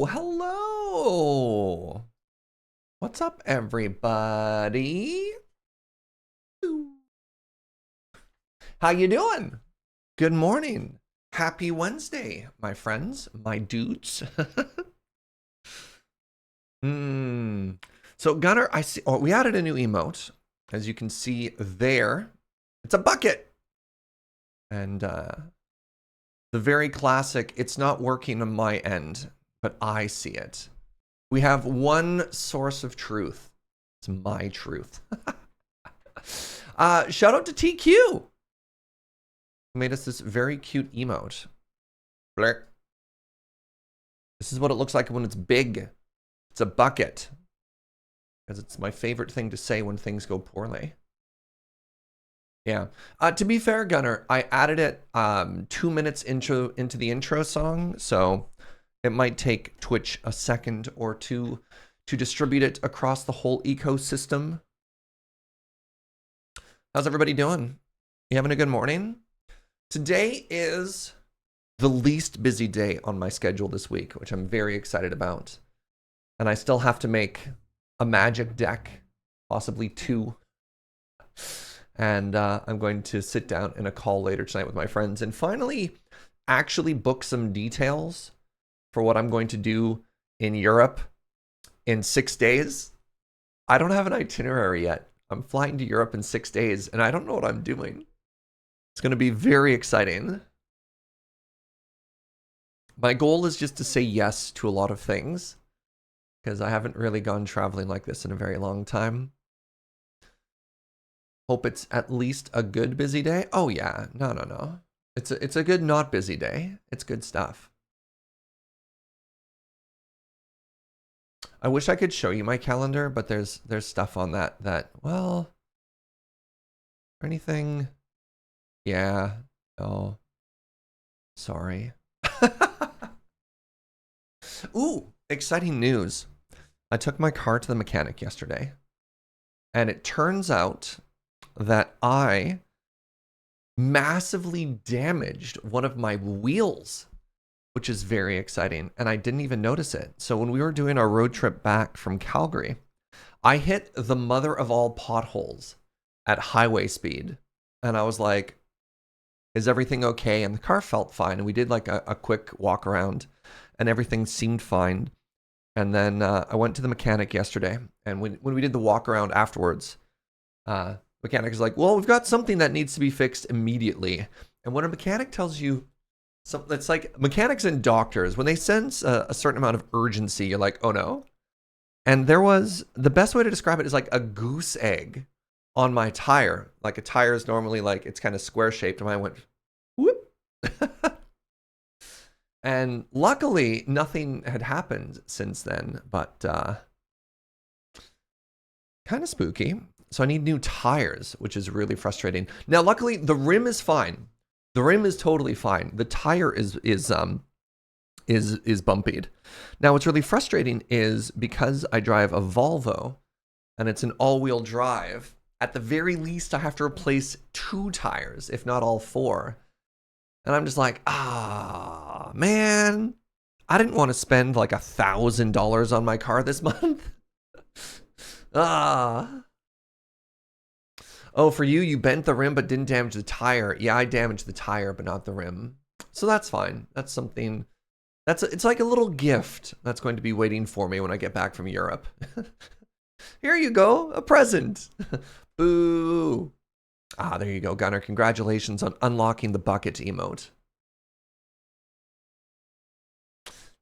Hello. What's up, everybody? How you doing? Good morning. Happy Wednesday, my friends, my dudes. So Gunnar, I see. Oh, we added a new emote, as you can see there. It's a bucket, and the very classic. It's not working on my end, but I see it. We have one source of truth. It's my truth. Shout out to TQ. Who made us this very cute emote. Blech. This is what it looks like when it's big. It's a bucket. Because it's my favorite thing to say when things go poorly. Yeah. To be fair, Gunnar, I added it 2 minutes into the intro song, so it might take Twitch a second or two to distribute it across the whole ecosystem. How's everybody doing? You having a good morning? Today is the least busy day on my schedule this week, which I'm very excited about. And I still have to make a magic deck, possibly 2. And I'm going to sit down in a call later tonight with my friends and finally actually book some details for what I'm going to do in Europe in 6 days. I don't have an itinerary yet. I'm flying to Europe in 6 days, and I don't know what I'm doing. It's going to be very exciting. My goal is just to say yes to a lot of things, because I haven't really gone traveling like this in a very long time. Hope it's at least a good busy day. Oh yeah, no. It's a good not busy day. It's good stuff. I wish I could show you my calendar, but there's stuff on that well, anything. Yeah. Oh. Sorry. Ooh, exciting news. I took my car to the mechanic yesterday, and it turns out that I massively damaged one of my wheels, which is very exciting, and I didn't even notice it. So when we were doing our road trip back from Calgary, I hit the mother of all potholes at highway speed, and I was like, is everything okay? And the car felt fine, and we did like a quick walk around, and everything seemed fine. And then I went to the mechanic yesterday, and when we did the walk around afterwards, mechanic is like, well, we've got something that needs to be fixed immediately. And when a mechanic tells you something, it's like mechanics and doctors, when they sense a certain amount of urgency, you're like, oh no. And there was, the best way to describe it is like a goose egg on my tire. Like a tire is normally like, it's kind of square shaped, and I went, whoop. And luckily, nothing had happened since then, but kind of spooky. So I need new tires, which is really frustrating. Now, luckily, the rim is fine. The rim is totally fine. The tire is bumpied. Now, what's really frustrating is because I drive a Volvo and it's an all-wheel drive, at the very least, I have to replace 2 tires, if not all 4. And I'm just like, man, I didn't want to spend like $1,000 on my car this month. Oh, for you bent the rim but didn't damage the tire. Yeah, I damaged the tire but not the rim. So that's fine. That's something, it's like a little gift that's going to be waiting for me when I get back from Europe. Here you go, a present. Boo. There you go, Gunnar. Congratulations on unlocking the bucket emote.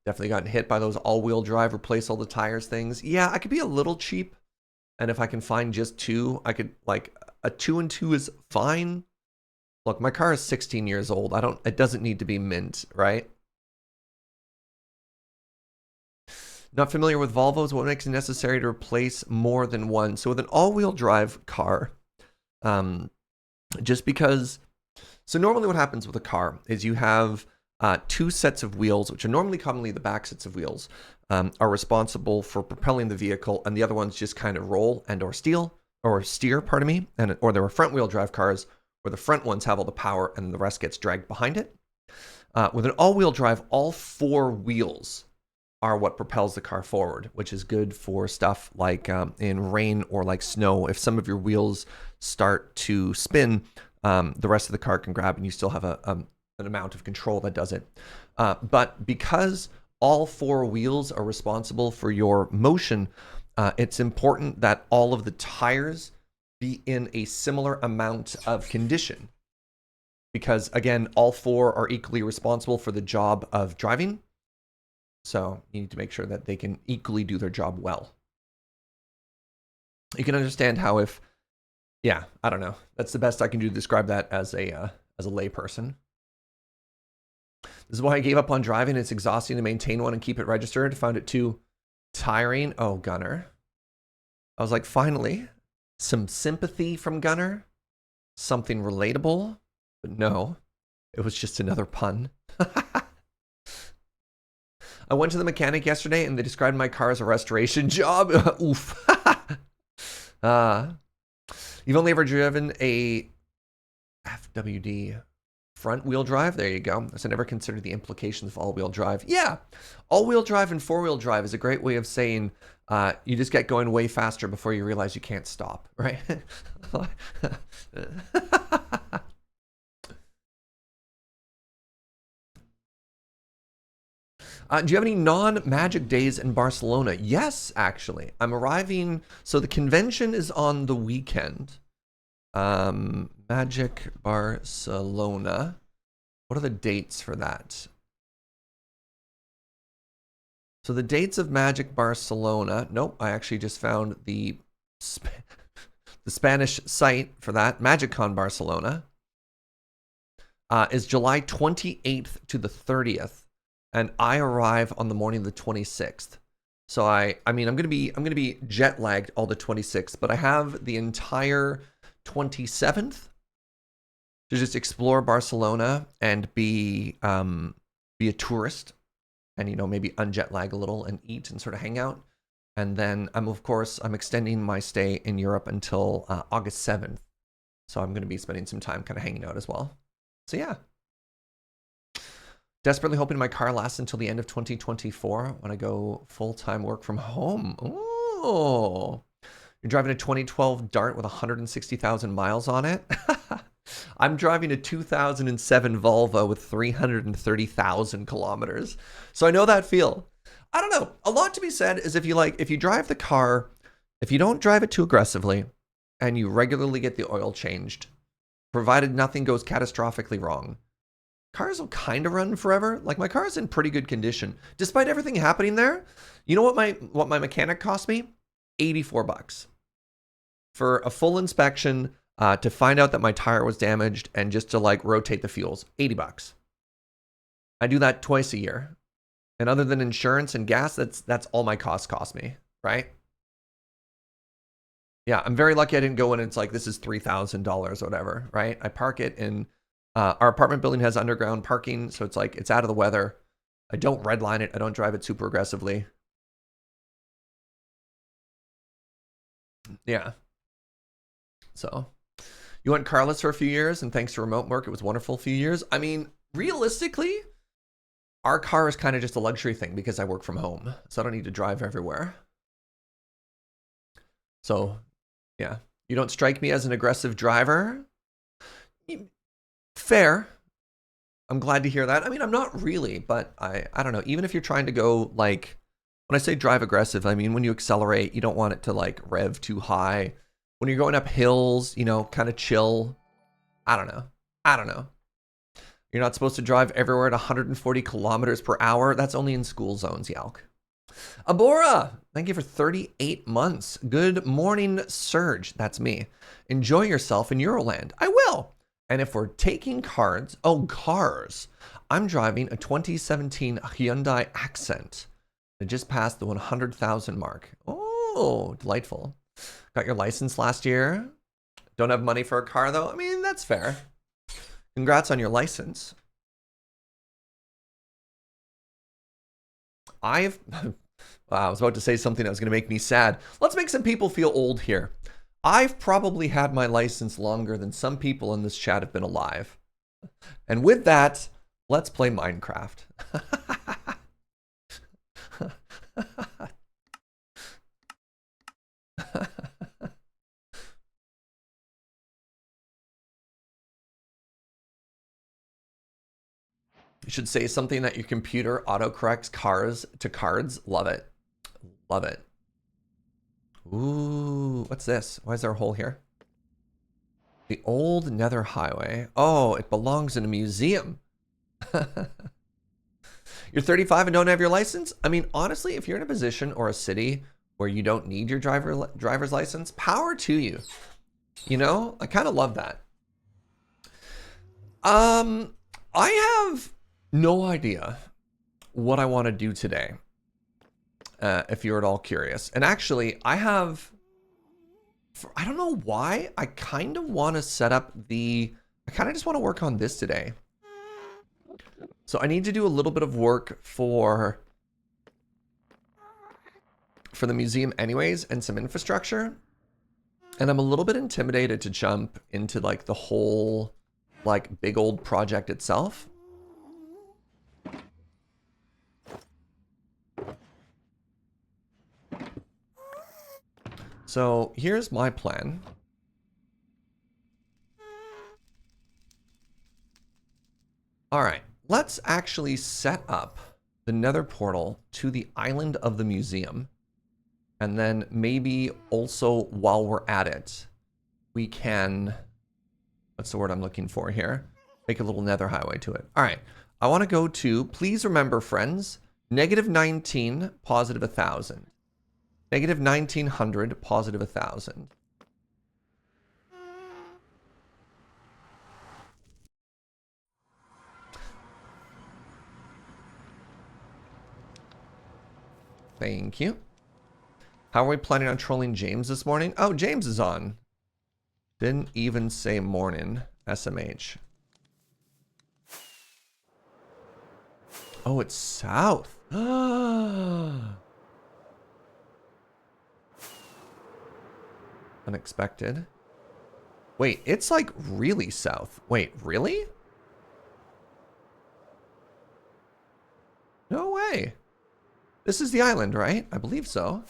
Definitely gotten hit by those all-wheel drive, replace all the tires things. Yeah, I could be a little cheap. And if I can find just 2, I could, like, a 2 and 2 is fine. Look, my car is 16 years old. It doesn't need to be mint, right? Not familiar with Volvos. What makes it necessary to replace more than one? So with an all-wheel drive car, just because, so normally what happens with a car is you have 2 sets of wheels, which are normally commonly the back sets of wheels, are responsible for propelling the vehicle, and the other ones just kind of roll and or steer, pardon me, or there are front wheel drive cars where the front ones have all the power and the rest gets dragged behind it. With an all-wheel drive, all 4 wheels are what propels the car forward, which is good for stuff like in rain or like snow. If some of your wheels start to spin, the rest of the car can grab and you still have an amount of control that does it. But because all four wheels are responsible for your motion, it's important that all of the tires be in a similar amount of condition. Because again, all four are equally responsible for the job of driving. So you need to make sure that they can equally do their job well. You can understand how if, yeah, I don't know. That's the best I can do to describe that as a layperson. This is why I gave up on driving. It's exhausting to maintain one and keep it registered. Found it too tiring. Oh, Gunner. I was like, finally, some sympathy from Gunner. Something relatable. But no, it was just another pun. I went to the mechanic yesterday and they described my car as a restoration job. Oof. You've only ever driven a FWD front wheel drive? There you go. So I never considered the implications of all-wheel drive. Yeah, all-wheel drive and four-wheel drive is a great way of saying you just get going way faster before you realize you can't stop, right? Do you have any non-Magic days in Barcelona? Yes, actually. I'm arriving. So the convention is on the weekend. Magic Barcelona. What are the dates for that? So the dates of Magic Barcelona. Nope, I actually just found the Spanish site for that. MagicCon Barcelona is July 28th to the 30th. And I arrive on the morning of the 26th. So I mean, I'm gonna be jet lagged all the 26th, but I have the entire 27th to just explore Barcelona and be a tourist, and maybe unjet lag a little and eat and sort of hang out. And then I'm extending my stay in Europe until August 7th. So I'm gonna be spending some time kind of hanging out as well. So yeah. Desperately hoping my car lasts until the end of 2024 when I go full-time work from home. Oh, you're driving a 2012 Dart with 160,000 miles on it? I'm driving a 2007 Volvo with 330,000 kilometers. So I know that feel. I don't know. A lot to be said is if you drive the car, if you don't drive it too aggressively and you regularly get the oil changed, provided nothing goes catastrophically wrong, cars will kind of run forever. Like my car is in pretty good condition. Despite everything happening there, you know what my mechanic cost me? $84 for a full inspection to find out that my tire was damaged and just to like rotate the fuels. $80. I do that twice a year. And other than insurance and gas, that's all my costs cost me, right? Yeah, I'm very lucky I didn't go in and it's like this is $3,000 or whatever, right? I park it in our apartment building has underground parking, so it's like it's out of the weather. I don't redline it. I don't drive it super aggressively. Yeah. So you went carless for a few years, and thanks to remote work, it was wonderful a few years. I mean, realistically, our car is kind of just a luxury thing because I work from home, so I don't need to drive everywhere. So, yeah. You don't strike me as an aggressive driver. Fair. I'm glad to hear that. I mean, I'm not really, but I don't know. Even if you're trying to go like, when I say drive aggressive, I mean, when you accelerate, you don't want it to like rev too high. When you're going up hills, kind of chill. I don't know. You're not supposed to drive everywhere at 140 kilometers per hour. That's only in school zones, Yalk. Abora, thank you for 38 months. Good morning, Surge. That's me. Enjoy yourself in Euroland. I will. And if we're taking cars, I'm driving a 2017 Hyundai Accent. It just passed the 100,000 mark. Oh, delightful. Got your license last year. Don't have money for a car though. I mean, that's fair. Congrats on your license. Wow, I was about to say something that was going to make me sad. Let's make some people feel old here. I've probably had my license longer than some people in this chat have been alive. And with that, let's play Minecraft. You should say something that your computer autocorrects cars to cards. Love it. Love it. Ooh, what's this? Why is there a hole here? The old Nether Highway. Oh, it belongs in a museum. You're 35 and don't have your license? I mean, honestly, if you're in a position or a city where you don't need your driver's license, power to you. You know, I kind of love that. I have no idea what I want to do today. If you're at all curious. And actually, I don't know why, I kind of want to set up I kind of just want to work on this today. So I need to do a little bit of work for the museum anyways, and some infrastructure. And I'm a little bit intimidated to jump into like the whole like big old project itself. So here's my plan. All right, let's actually set up the Nether portal to the island of the museum. And then maybe also while we're at it, we can, what's the word I'm looking for here? Make a little Nether Highway to it. All right, I want to go to, please remember friends, -19, positive 1,000. -1900, positive 1,000. Thank you. How are we planning on trolling James this morning? Oh, James is on. Didn't even say morning. SMH. Oh, it's south. Unexpected. Wait, it's like really south. Wait, really? No way. This is the island, right? I believe so.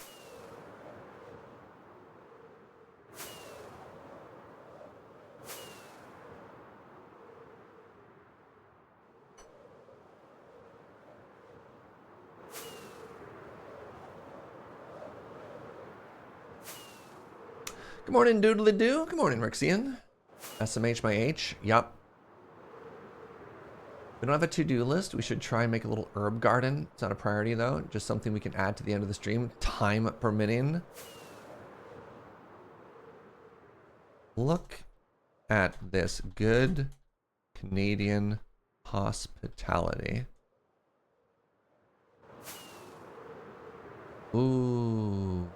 Good morning, doodly-doo. Good morning, Rixian. SMH my H. Yup. We don't have a to-do list. We should try and make a little herb garden. It's not a priority, though. Just something we can add to the end of the stream. Time permitting. Look at this good Canadian hospitality. Ooh.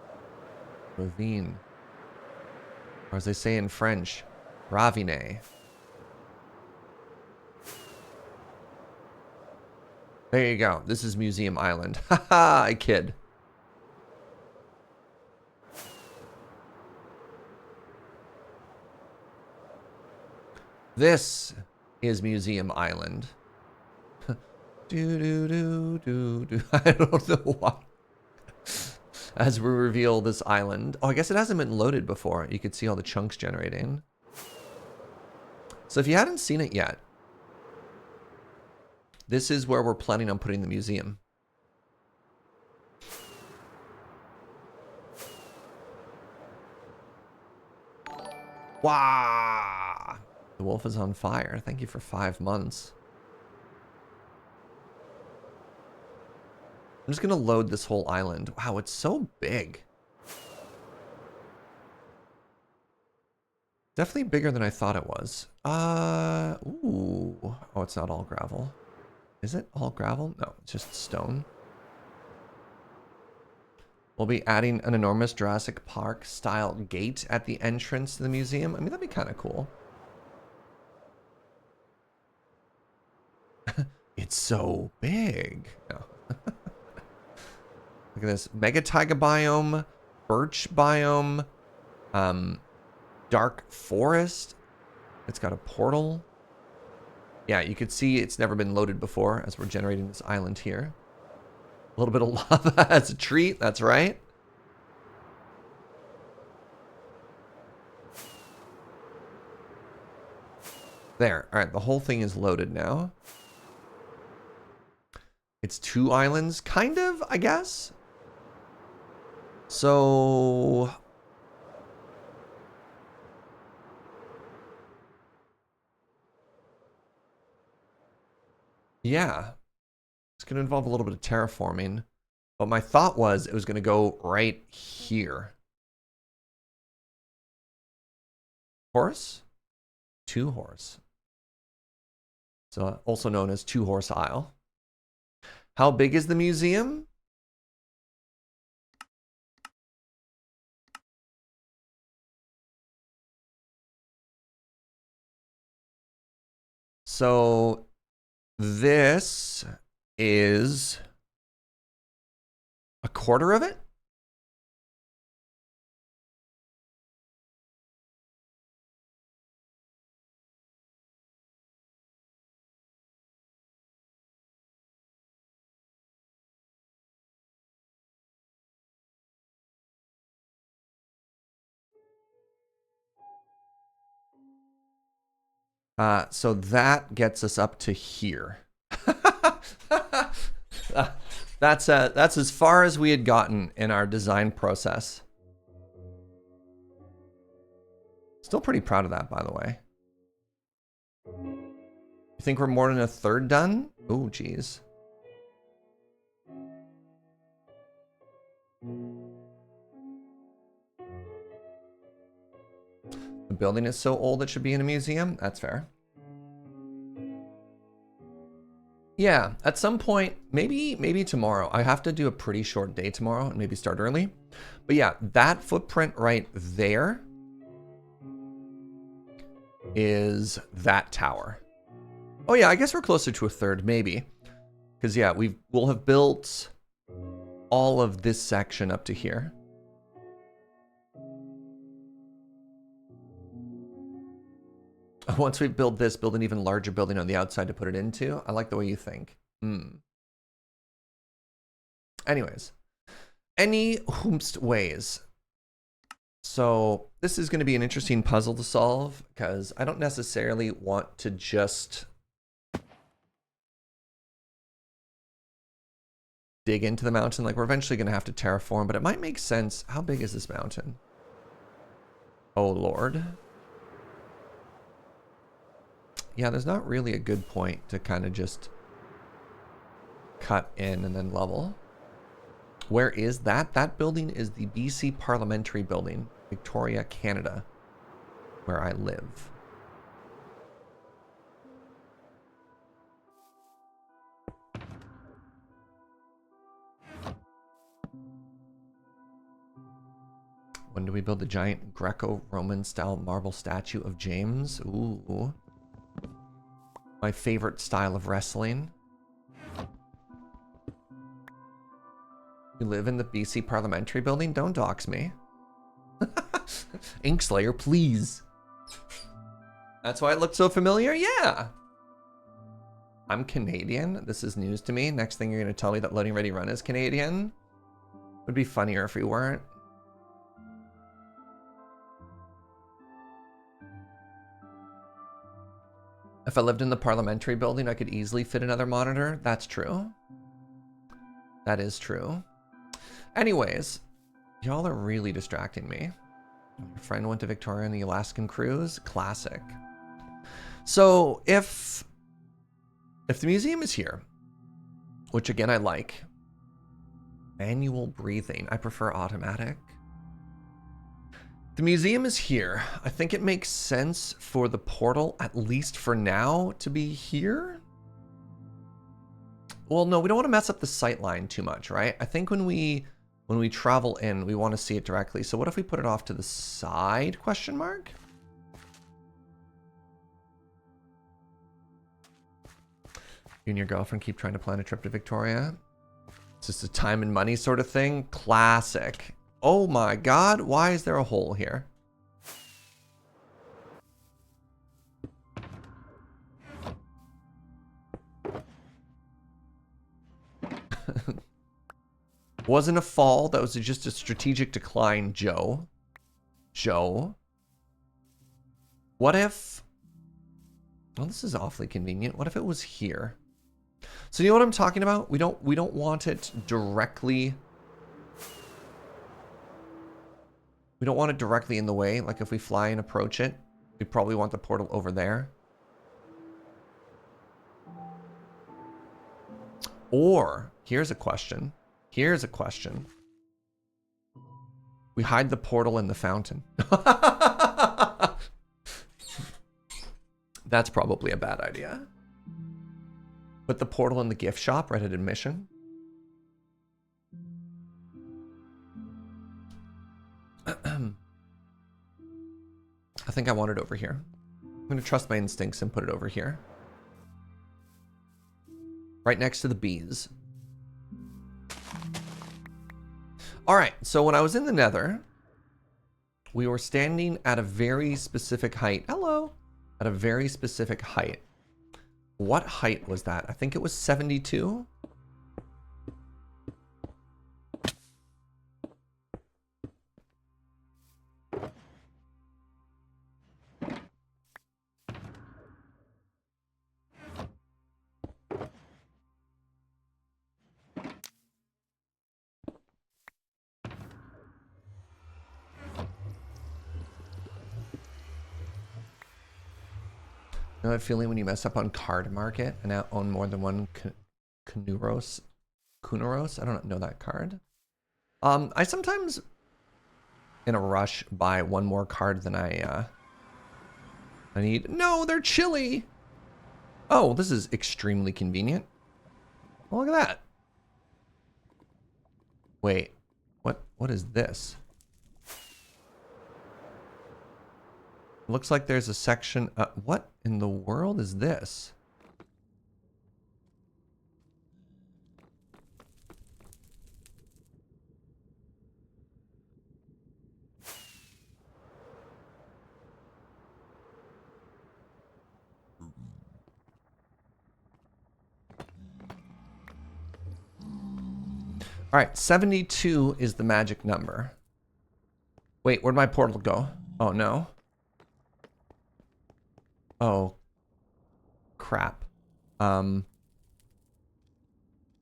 Ravine. Or as they say in French, Ravine. There you go. This is Museum Island. Haha, I kid. This is Museum Island. I don't know why. As we reveal this island. Oh, I guess it hasn't been loaded before. You could see all the chunks generating. So if you hadn't seen it yet, this is where we're planning on putting the museum. Wow! The wolf is on fire. Thank you for 5 months. I'm just gonna load this whole island. Wow, it's so big. Definitely bigger than I thought it was. Ooh. Oh, it's not all gravel. Is it all gravel? No, it's just stone. We'll be adding an enormous Jurassic Park style gate at the entrance to the museum. I mean, that'd be kind of cool. It's so big. No. Look at this. Mega taiga biome, birch biome, dark forest. It's got a portal. Yeah, you could see it's never been loaded before as we're generating this island here. A little bit of lava as a treat, that's right. There, all right, the whole thing is loaded now. It's 2 islands, kind of, I guess. So... yeah. It's going to involve a little bit of terraforming. But my thought was it was going to go right here. Horse? 2 horse. So also known as 2 horse isle. How big is the museum? So this is a quarter of it. So that gets us up to here. That's as far as we had gotten in our design process. Still pretty proud of that, by the way. You think we're more than a third done? Oh, geez. The building is so old it should be in a museum? That's fair. Yeah, at some point, maybe tomorrow. I have to do a pretty short day tomorrow and maybe start early. But yeah, that footprint right there is that tower. Oh yeah, I guess we're closer to a third, maybe. Because yeah, we'll have built all of this section up to here. Once we build this, build an even larger building on the outside to put it into. I like the way you think. Anyways, any whomst ways. So this is going to be an interesting puzzle to solve because I don't necessarily want to just dig into the mountain. Like we're eventually going to have to terraform, but it might make sense. How big is this mountain? Oh, Lord. Yeah, there's not really a good point to kind of just cut in and then level. Where is that? That building is the BC Parliamentary Building, Victoria, Canada, where I live. When do we build the giant Greco-Roman style marble statue of James? Ooh. My favorite style of wrestling. You live in the BC Parliamentary Building? Don't dox me. Inkslayer, please. That's why it looked so familiar? Yeah. I'm Canadian. This is news to me. Next thing you're going to tell me that Loading Ready Run is Canadian. Would be funnier if we weren't. If I lived in the parliamentary building, I could easily fit another monitor. That's true. That is true. Anyways, y'all are really distracting me. Your friend went to Victoria on the Alaskan cruise. Classic. So if the museum is here, which again I like, manual breathing. I prefer automatic. The museum is here. I think it makes sense for the portal, at least for now, to be here. Well, no, we don't want to mess up the sight line too much, right? I think when we travel in, we want to see it directly. So what if we put it off to the side, question mark? You and your girlfriend keep trying to plan a trip to Victoria. It's just a time and money sort of thing. Classic. Oh my God, why is there a hole here? Wasn't a fall. That was just a strategic decline, Joe. Joe. What if... Well, this is awfully convenient. What if it was here? So you know what I'm talking about? We don't want it directly... We don't want it directly in the way. Like if we fly and approach it, we probably want the portal over there. Or, here's a question. Here's a question. We hide the portal in the fountain. That's probably a bad idea. Put the portal in the gift shop right at admission. I think I want it over here. I'm going to trust my instincts and put it over here. Right next to the bees. All right, so when I was in the Nether, we were standing at a very specific height. Hello. At a very specific height. What height was that? I think it was 72. You know that feeling when you mess up on card market and now own more than one Kunuros? I don't know that card. I sometimes, in a rush, buy one more card than I need. No, they're chilly. Oh, this is extremely convenient. Oh, look at that. Wait, what is this? Looks like there's a section. What in the world is this? All right, 72 is the magic number. Wait, where'd my portal go? Oh, no. Oh, crap.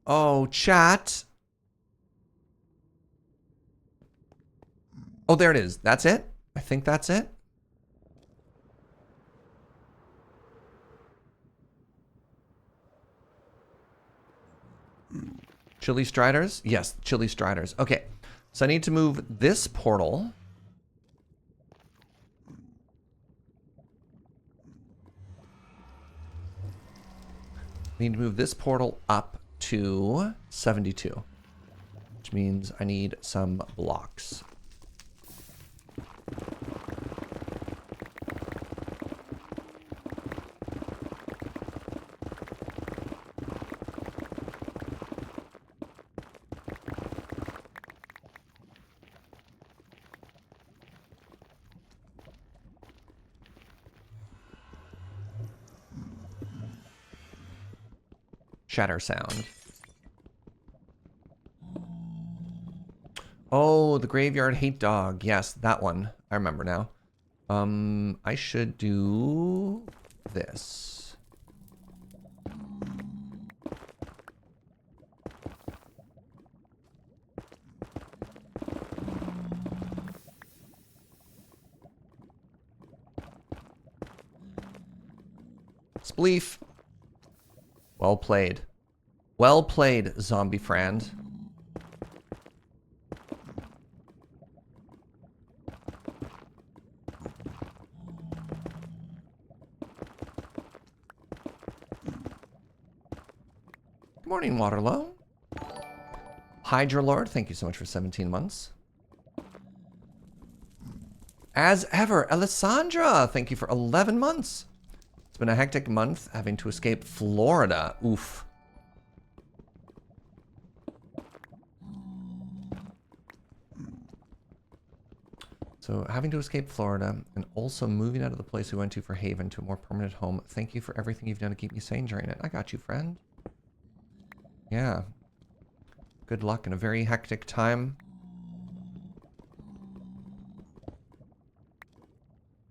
Oh, chat. Oh, there it is. That's it? I think that's it. Chili Striders? Yes, Chili Striders. Okay, so I need to move this portal. I need to move this portal up to 72, which means I need some blocks. Shatter sound. Oh, the graveyard hate dog. Yes, that one. I remember now. I should do this. Spleef. Well played. Well played, zombie friend. Good morning, Waterlow. Hydra Lord, thank you so much for 17 months. As ever, Alessandra, thank you for 11 months. It's been a hectic month having to escape Florida. Oof. So having to escape Florida and also moving out of the place we went to for Haven to a more permanent home. Thank you for everything you've done to keep me sane during it. I got you, friend. Yeah. Good luck in a very hectic time.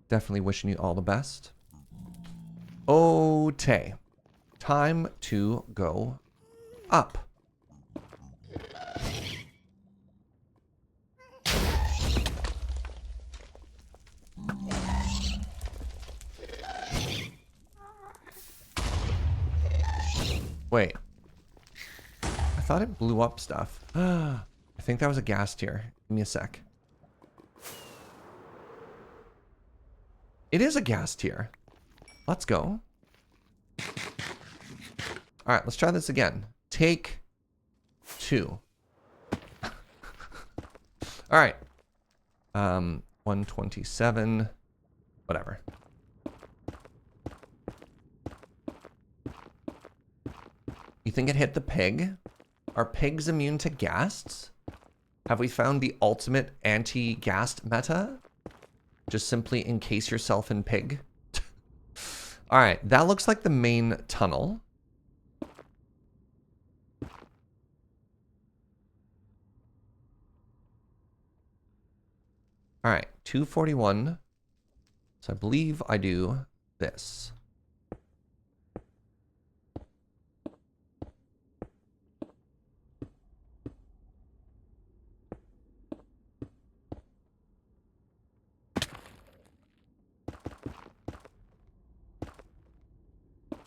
Definitely wishing you all the best. Okay. Time to go up. Wait. I thought it blew up stuff. I think that was a gas tier. Give me a sec. It is a gas tier. Let's go. All right, let's try this again. Take 2. All right. 127. Whatever. You think it hit the pig? Are pigs immune to ghasts? Have we found the ultimate anti-ghast meta? Just simply encase yourself in pig. All right, that looks like the main tunnel. All right, 241. So I believe I do this.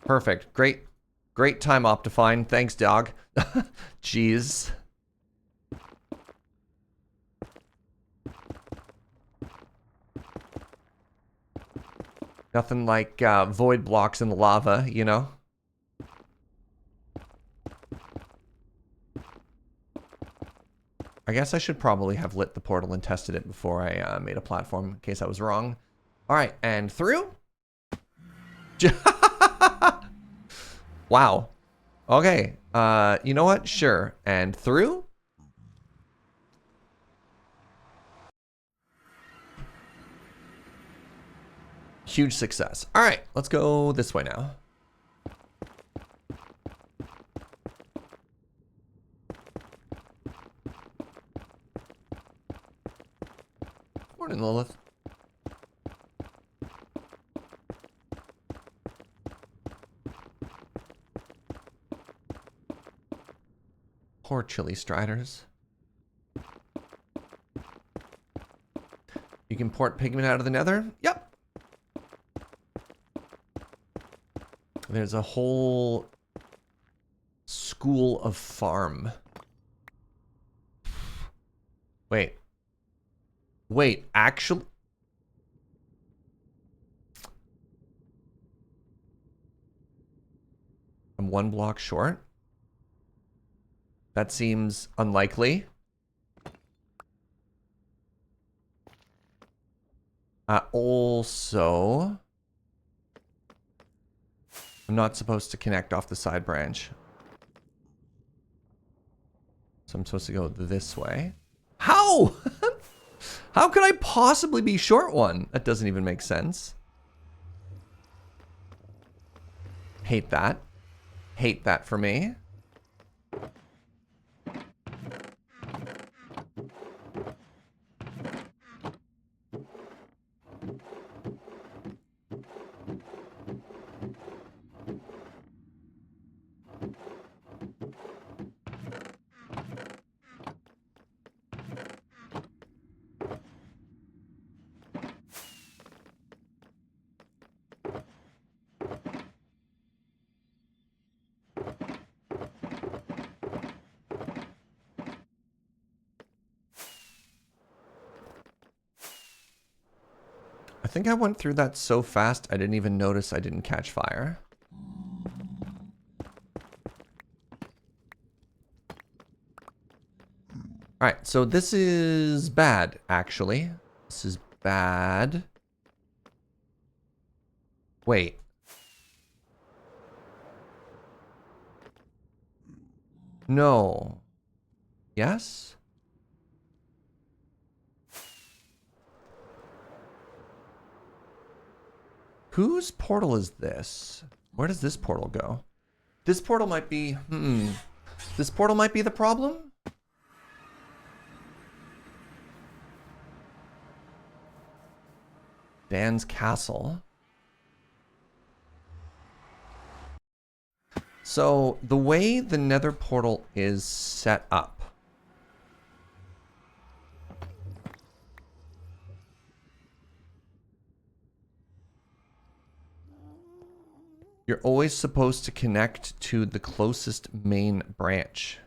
Perfect. Great time, Optifine. Thanks, dog. Jeez. Nothing like void blocks in the lava, you know? I guess I should probably have lit the portal and tested it before I made a platform, in case I was wrong. All right, and through? Wow. Okay. You know what? Sure. And through? Huge success. All right, let's go this way now. Morning, Lilith. Poor Chili Striders. You can port pigment out of the Nether? Yep. There's a whole school of farm. Wait, actually? I'm 1 block short? That seems unlikely. Also, I'm not supposed to connect off the side branch. So I'm supposed to go this way. How? How could I possibly be short one? That doesn't even make sense. Hate that. Hate that for me. I think I went through that so fast I didn't even notice I didn't catch fire. Alright, so this is bad, actually. This is bad. Wait. No. Yes? Whose portal is this? Where does this portal go? This portal might be... This portal might be the problem? Dan's castle. So the way the Nether portal is set up, you're always supposed to connect to the closest main branch.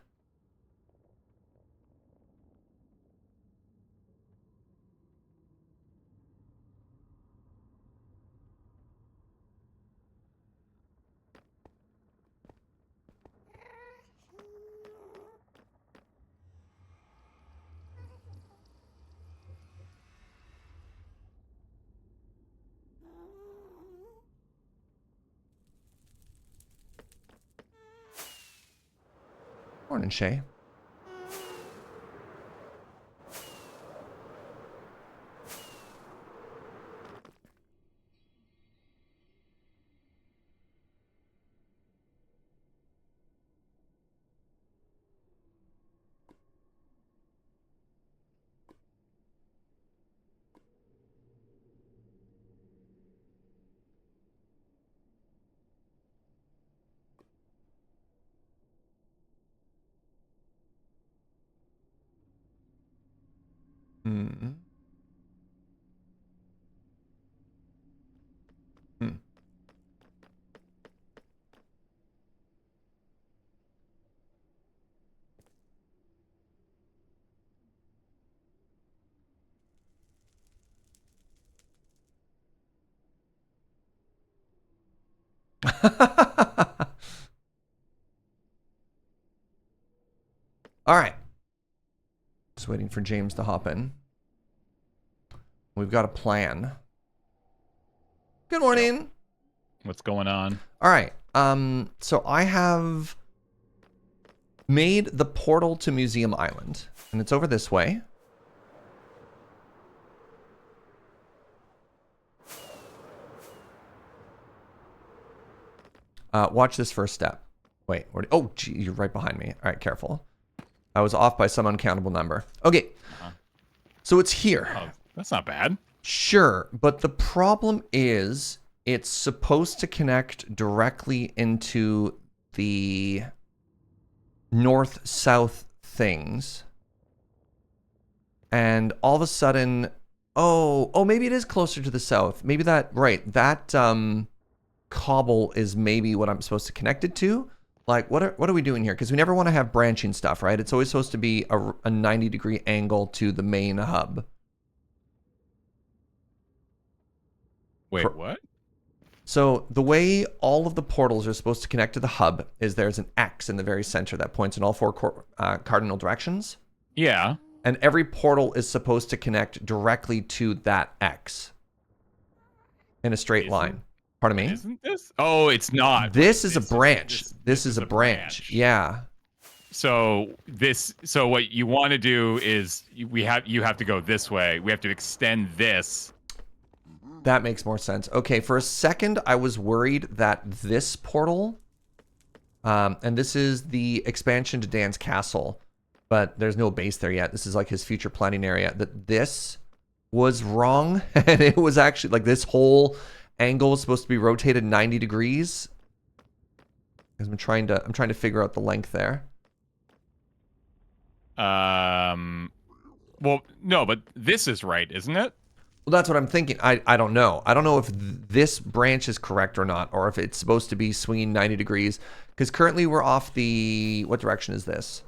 Morning, Shay. Hmm. Hmm. All right. Just waiting for James to hop in. We've got a plan. Good morning. What's going on? All right. So I have made the portal to Muesum Island, and it's over this way. Watch this first step. Wait. Oh, gee, you're right behind me. All right, careful. I was off by some uncountable number. Okay. So it's here. Oh, that's not bad. Sure, but the problem is it's supposed to connect directly into the north-south things. And all of a sudden, oh, maybe it is closer to the south. Maybe that cobble is maybe what I'm supposed to connect it to. Like, what are we doing here? Because we never want to have branching stuff, right? It's always supposed to be a 90-degree angle to the main hub. Wait, what? So the way all of the portals are supposed to connect to the hub is there's an X in the very center that points in all four cardinal directions. Yeah. And every portal is supposed to connect directly to that X in a straight line. Pardon me? Isn't this? Oh, it's not. This is a branch. This is a branch. Yeah. So what you want to do is you have to go this way. We have to extend this. That makes more sense. Okay, for a second, I was worried that this portal, and this is the expansion to Dan's castle, but there's no base there yet. This is like his future planning area. That this was wrong, and it was actually like this whole angle was supposed to be rotated 90 degrees. Because I'm trying to figure out the length there. Well, no, but this is right, isn't it? Well, that's what I'm thinking. I don't know. I don't know if this branch is correct or not, or if it's supposed to be swinging 90 degrees. Because currently we're off the... What direction is this?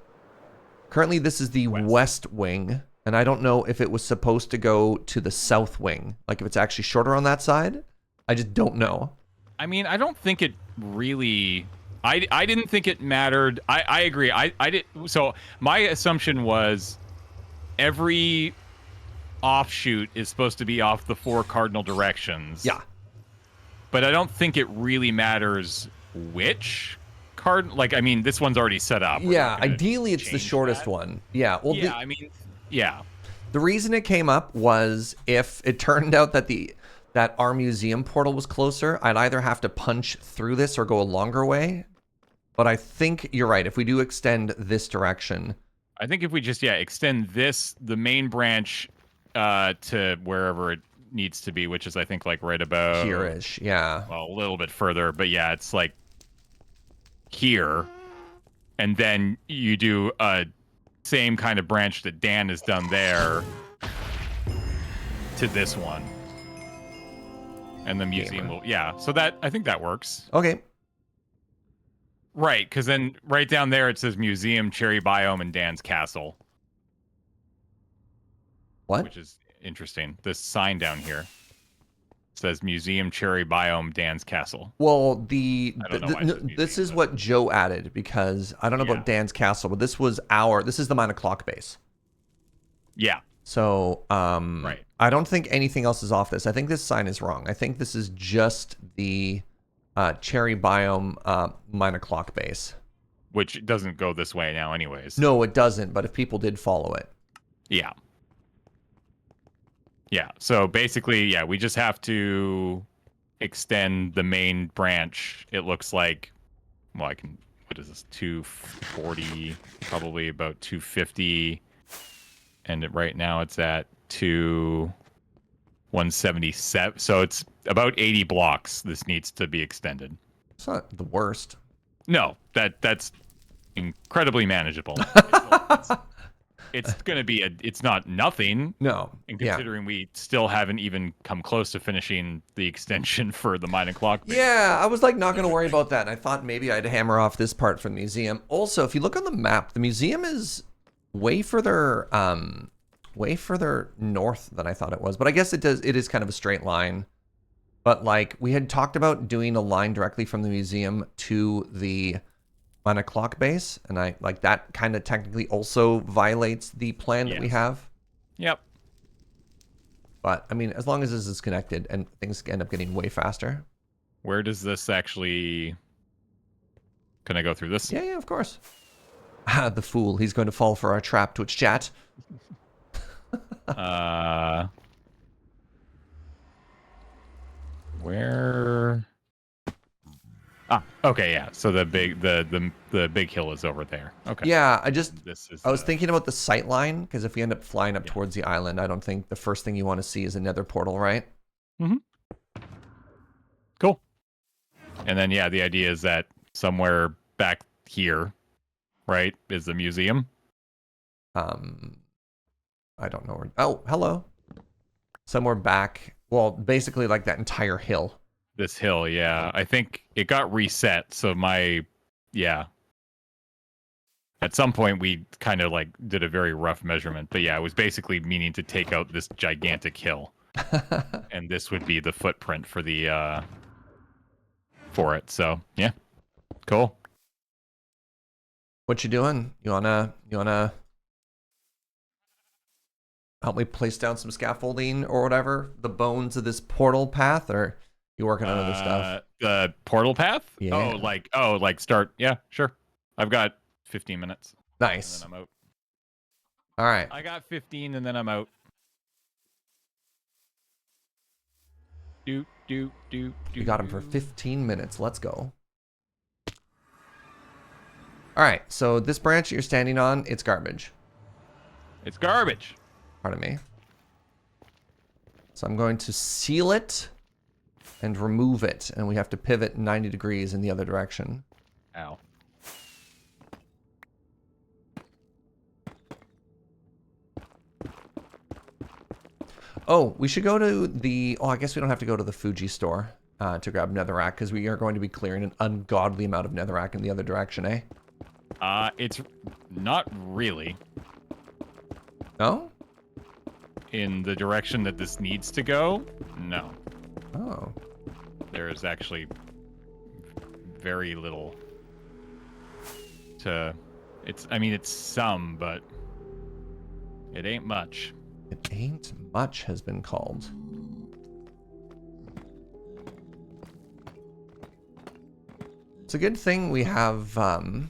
Currently this is the west wing. And I don't know if it was supposed to go to the south wing. Like if it's actually shorter on that side. I just don't know. I mean, I don't think it really... I didn't think it mattered. I agree. I did. So my assumption was every offshoot is supposed to be off the four cardinal directions. Yeah. But I don't think it really matters which card. Like, I mean, this one's already set up. Yeah, ideally it's the shortest one. Yeah. Well, yeah, I mean, yeah. The reason it came up was if it turned out that that our museum portal was closer, I'd either have to punch through this or go a longer way. But I think you're right. If we do extend this direction. I think if we just, extend this, the main branch to wherever needs to be, which is I think like right about Here-ish, yeah. well, a little bit further, but yeah, it's like here, and then you do a same kind of branch that Dan has done there to this one, and the museum will so that I think that works. Okay. Right, because then right down there it says museum, cherry biome, and Dan's castle. What? Which is interesting. This sign down here says museum, cherry biome, Dan's castle. Well, I don't know why it says this museum, is what Joe added, because I don't know about Dan's castle, but this is the 9 o'clock base. Yeah. So, right. I don't think anything else is off this. I think this sign is wrong. I think this is just the cherry biome 9 o'clock base. Which doesn't go this way now anyways. No, it doesn't, but if people did follow it. Yeah. Yeah, so basically, yeah, we just have to extend the main branch. It looks like, well, what is this, 240, probably about 250. And right now it's at 177. So it's about 80 blocks this needs to be extended. It's not the worst. No, that's incredibly manageable. It's going to be it's not nothing. No. And considering we still haven't even come close to finishing the extension for the 9 o'clock base. Yeah, I was like not going to worry about that. And I thought maybe I'd hammer off this part from the museum. Also, if you look on the map, the museum is way further north than I thought it was. But I guess it is kind of a straight line. But like we had talked about doing a line directly from the museum to the 9 o'clock base, and I like that kind of technically also violates the plan that we have. Yep. But I mean, as long as this is connected and things end up getting way faster. Where does this actually? Can I go through this? Yeah, of course. Ah, the fool. He's going to fall for our trap, Twitch chat. Where? Ah, okay, yeah. So the big hill is over there. Okay. Yeah, I was thinking about the sight line, because if we end up flying up towards the island, I don't think the first thing you want to see is a nether portal, right? Mm-hmm. Cool. And then the idea is that somewhere back here, right, is the museum. I don't know where. Oh, hello. Somewhere back. Well, basically like that entire hill. This hill, yeah. I think it got reset, so at some point we kind of like did a very rough measurement, but yeah, it was basically meaning to take out this gigantic hill. And this would be the footprint for the for it. So, yeah. Cool. What you doing? You wanna help me place down some scaffolding or whatever? The bones of this portal path, or you working on other stuff? The portal path? Yeah. Like start. Yeah, sure. I've got 15 minutes. Nice. And then I'm out. All right. I got 15 and then I'm out. You got him for 15 minutes. Let's go. All right. So this branch you're standing on, it's garbage. It's garbage. Pardon me. So I'm going to seal it and remove it, and we have to pivot 90 degrees in the other direction. Ow. Oh, we should go to the... Oh, I guess we don't have to go to the Fuji store to grab netherrack, because we are going to be clearing an ungodly amount of netherrack in the other direction, eh? It's not really. No? In the direction that this needs to go? No. Oh. There is actually very little to... it's some, but it ain't much. It ain't much has been called. It's a good thing we have an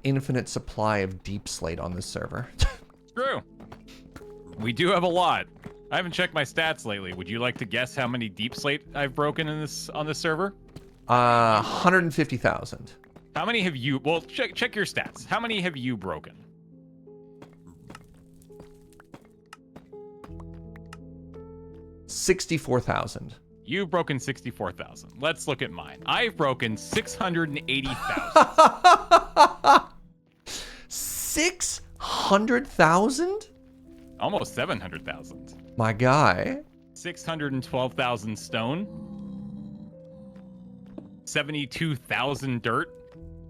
infinite supply of deep slate on this server. True. We do have a lot. I haven't checked my stats lately. Would you like to guess how many deep slate I've broken on this server? 150,000. How many have you... Well, check your stats. How many have you broken? 64,000. You've broken 64,000. Let's look at mine. I've broken 680,000. 600,000? Almost 700,000. My guy. 612,000 stone. 72,000 dirt.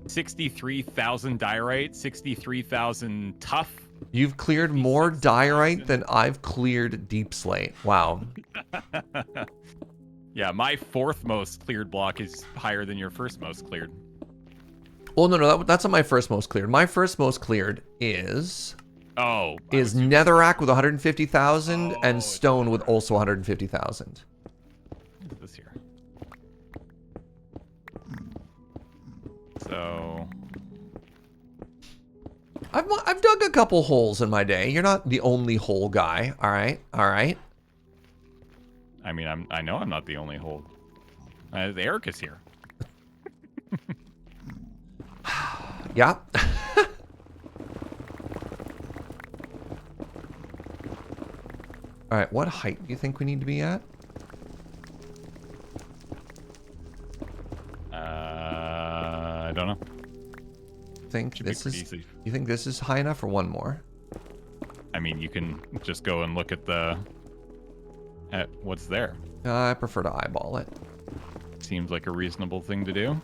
63,000 diorite. 63,000 tough. You've cleared more diorite than I've cleared deep slate. Wow. Yeah, my fourth most cleared block is higher than your first most cleared. Well, no, that's not my first most cleared. My first most cleared is Netherrack with 150,000 and stone with also 150,000. What is this here? So I've dug a couple holes in my day. You're not the only hole guy. All right. I mean, I know I'm not the only hole. Eric is here. Yeah. All right, what height do you think we need to be at? I don't know. You think this is high enough or one more? I mean, you can just go and look at what's there. I prefer to eyeball it. Seems like a reasonable thing to do.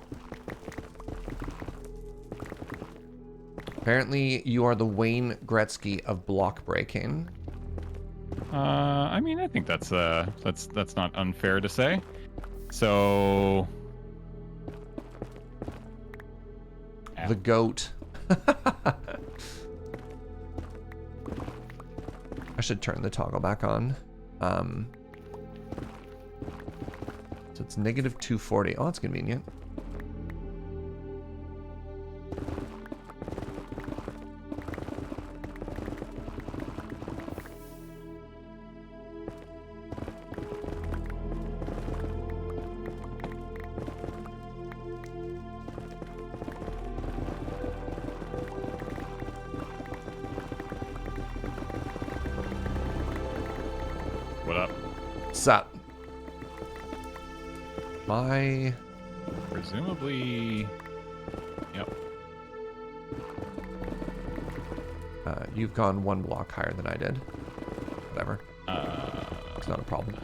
Apparently, you are the Wayne Gretzky of block breaking. I mean, I think that's not unfair to say. So, the GOAT. I should turn the toggle back on. So it's negative 240. Oh, that's convenient. what up? What's up? Presumably, yep. You've gone one block higher than I did. Whatever. It's not a problem.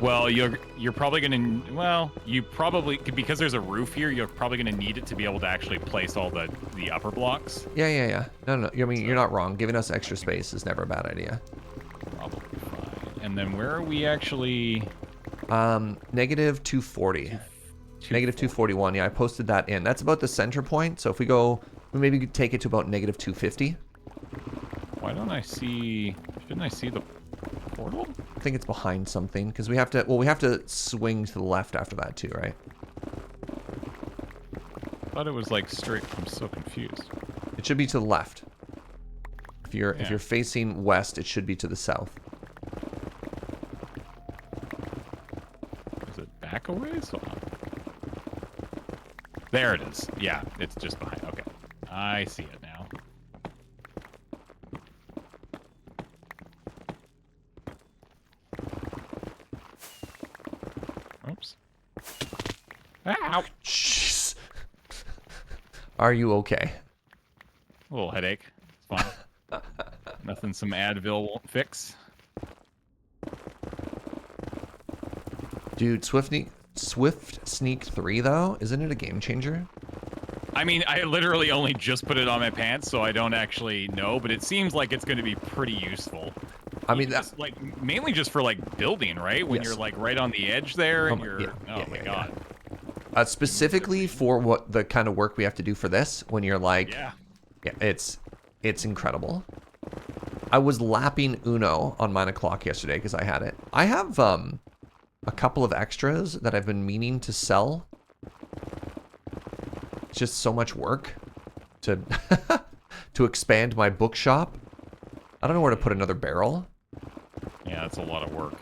Well, you're probably gonna. Well, you probably, because there's a roof here, you're probably gonna need it to be able to actually place all the upper blocks. Yeah. No. I mean, you're not wrong. Giving us extra space is never a bad idea. Probably fine. And then where are we actually? Negative 240. Negative 241. Yeah, I posted that in. That's about the center point. So if we go, we maybe could take it to about negative 250. Why don't I see? Shouldn't I see the portal? I think it's behind something because we have to. Well, we have to swing to the left after that too, right? I thought it was like straight. I'm so confused. It should be to the left. If you're facing west, it should be to the south. Is it back a ways? Hold on. There it is. Yeah, it's just behind. Okay, I see it now. Oops. Ow! Jeez. Are you okay? A little headache. It's fine. Nothing some Advil won't fix. Dude, Swift Sneak 3 though, isn't it a game changer? I mean, I literally only just put it on my pants, so I don't actually know, but it seems like it's going to be pretty useful. I mean, that's like mainly just for like building, right? When you're like right on the edge there, and oh my god. Specifically for what the kind of work we have to do for this, when you're like, yeah, it's incredible. I was lapping Uno on 9 o'clock yesterday because I had it. I have a couple of extras that I've been meaning to sell. It's just so much work to to expand my bookshop. I don't know where to put another barrel. Yeah, that's a lot of work.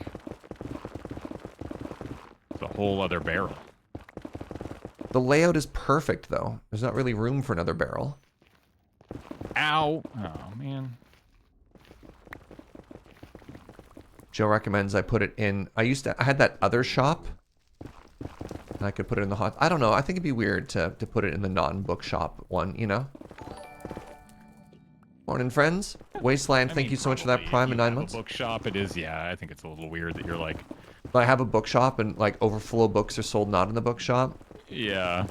It's a whole other barrel. The layout is perfect though. There's not really room for another barrel. Ow! Oh man. Joe recommends I put it in. I had that other shop. And I could put it in the hot. I don't know. I think it'd be weird to put it in the non-bookshop one, you know? Morning, friends. Wasteland, thank you so much for that prime in 9 months. A bookshop, it is, yeah. I think it's a little weird that you're like... I have a bookshop and like overflow books are sold not in the bookshop. Yeah.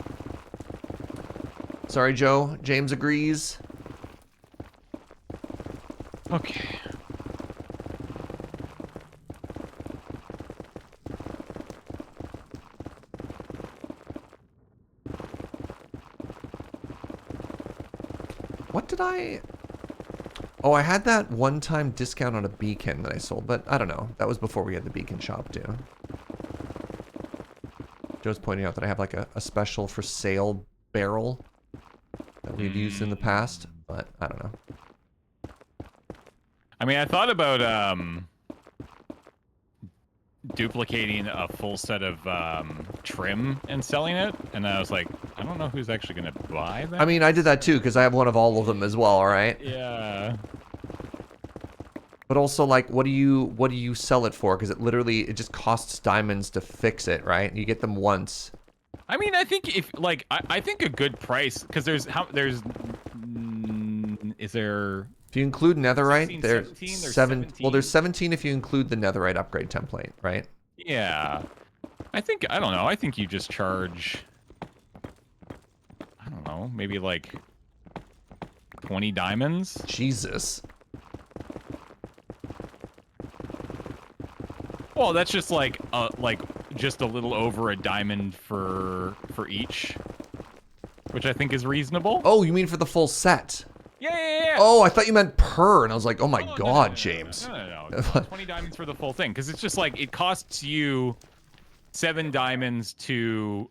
Sorry, Joe. James agrees. Okay. What did I... Oh, I had that one-time discount on a beacon that I sold, but I don't know. That was before we had the beacon shop, too. Joe's pointing out that I have like a special for sale barrel that we've used in the past, but I don't know. I mean, I thought about duplicating a full set of trim and selling it, and I was like, I don't know who's actually going to buy that. I mean, I did that too, because I have one of all of them as well, alright? Yeah. But also, like, what do you sell it for? Because it just costs diamonds to fix it, right? You get them once. I mean, I think if, like, I think a good price, because is there... If you include netherite, 16, there's 17, there's 17. Well, 17. there's 17 if you include the netherite upgrade template, right? Yeah. I don't know, I think you just charge, I don't know, maybe like 20 diamonds? Jesus. Well, that's just like just a little over a diamond for each, which I think is reasonable. Oh, you mean for the full set? Yeah. Oh, I thought you meant per, and I was like, oh my Oh, god, no, James. No. 20 diamonds for the full thing, because it's just like it costs you 7 diamonds to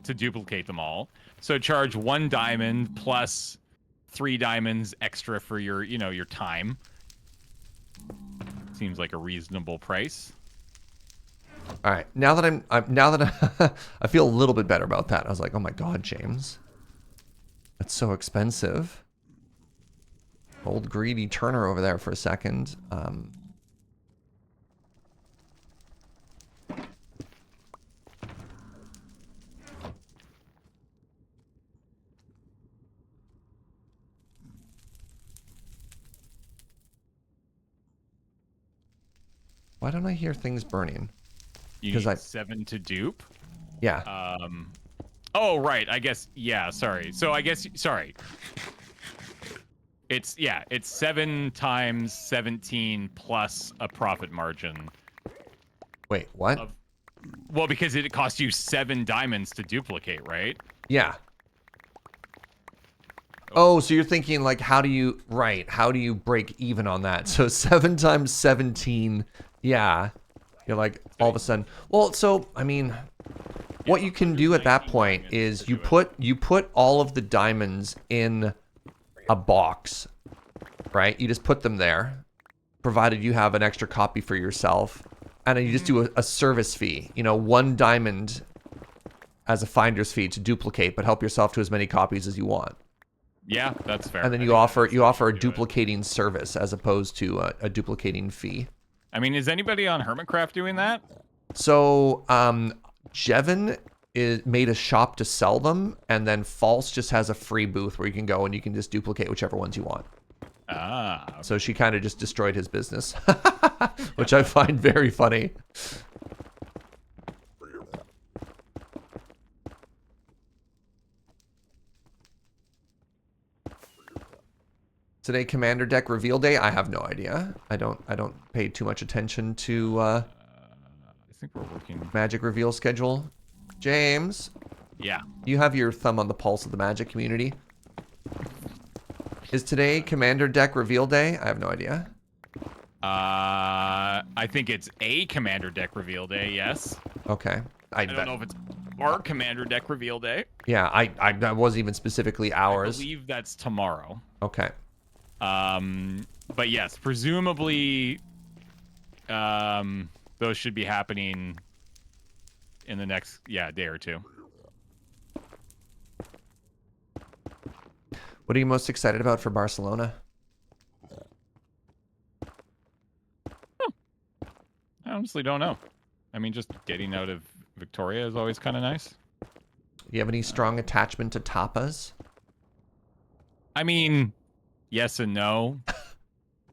duplicate them all. So charge 1 diamond plus 3 diamonds extra for your your time. Seems like a reasonable price. All right, now that I feel a little bit better about that. I was like, oh my god, James, that's so expensive. Old greedy Turner over there for a second. Why don't I hear things burning? You need 7 to dupe? Yeah. Oh, right. I guess, yeah, sorry. So I guess, sorry. It's 7 times 17 plus a profit margin. Wait, what? Well, because it costs you 7 diamonds to duplicate, right? Yeah. Oh, so you're thinking like, how do you break even on that? So 7 times 17, yeah. You're like, all of a sudden. Well, so, I mean, what you can do at that point is you put all of the diamonds in a box, right? You just put them there, provided you have an extra copy for yourself, and then you just do a service fee. 1 diamond as a finder's fee to duplicate, but help yourself to as many copies as you want. Yeah, that's fair. And then you offer a duplicating service as opposed to a duplicating fee. I mean, is anybody on Hermitcraft doing that? So, Jevin made a shop to sell them, and then False just has a free booth where you can go and you can just duplicate whichever ones you want. Ah. Okay. So she kind of just destroyed his business, which I find very funny. Today, Commander Deck reveal day. I have no idea. I don't pay too much attention to I think we're working Magic reveal schedule. James. Yeah. You have your thumb on the pulse of the Magic community. Is today Commander Deck reveal day? I have no idea. I think it's a Commander Deck reveal day. Yes. Okay. I don't know if it's our Commander Deck reveal day. Yeah, I wasn't even specifically ours. I believe that's tomorrow. Okay. But yes, presumably, those should be happening in the next, day or two. What are you most excited about for Barcelona? honestly don't know. I mean, just getting out of Victoria is always kind of nice. You have any strong attachment to tapas? I mean, yes and no.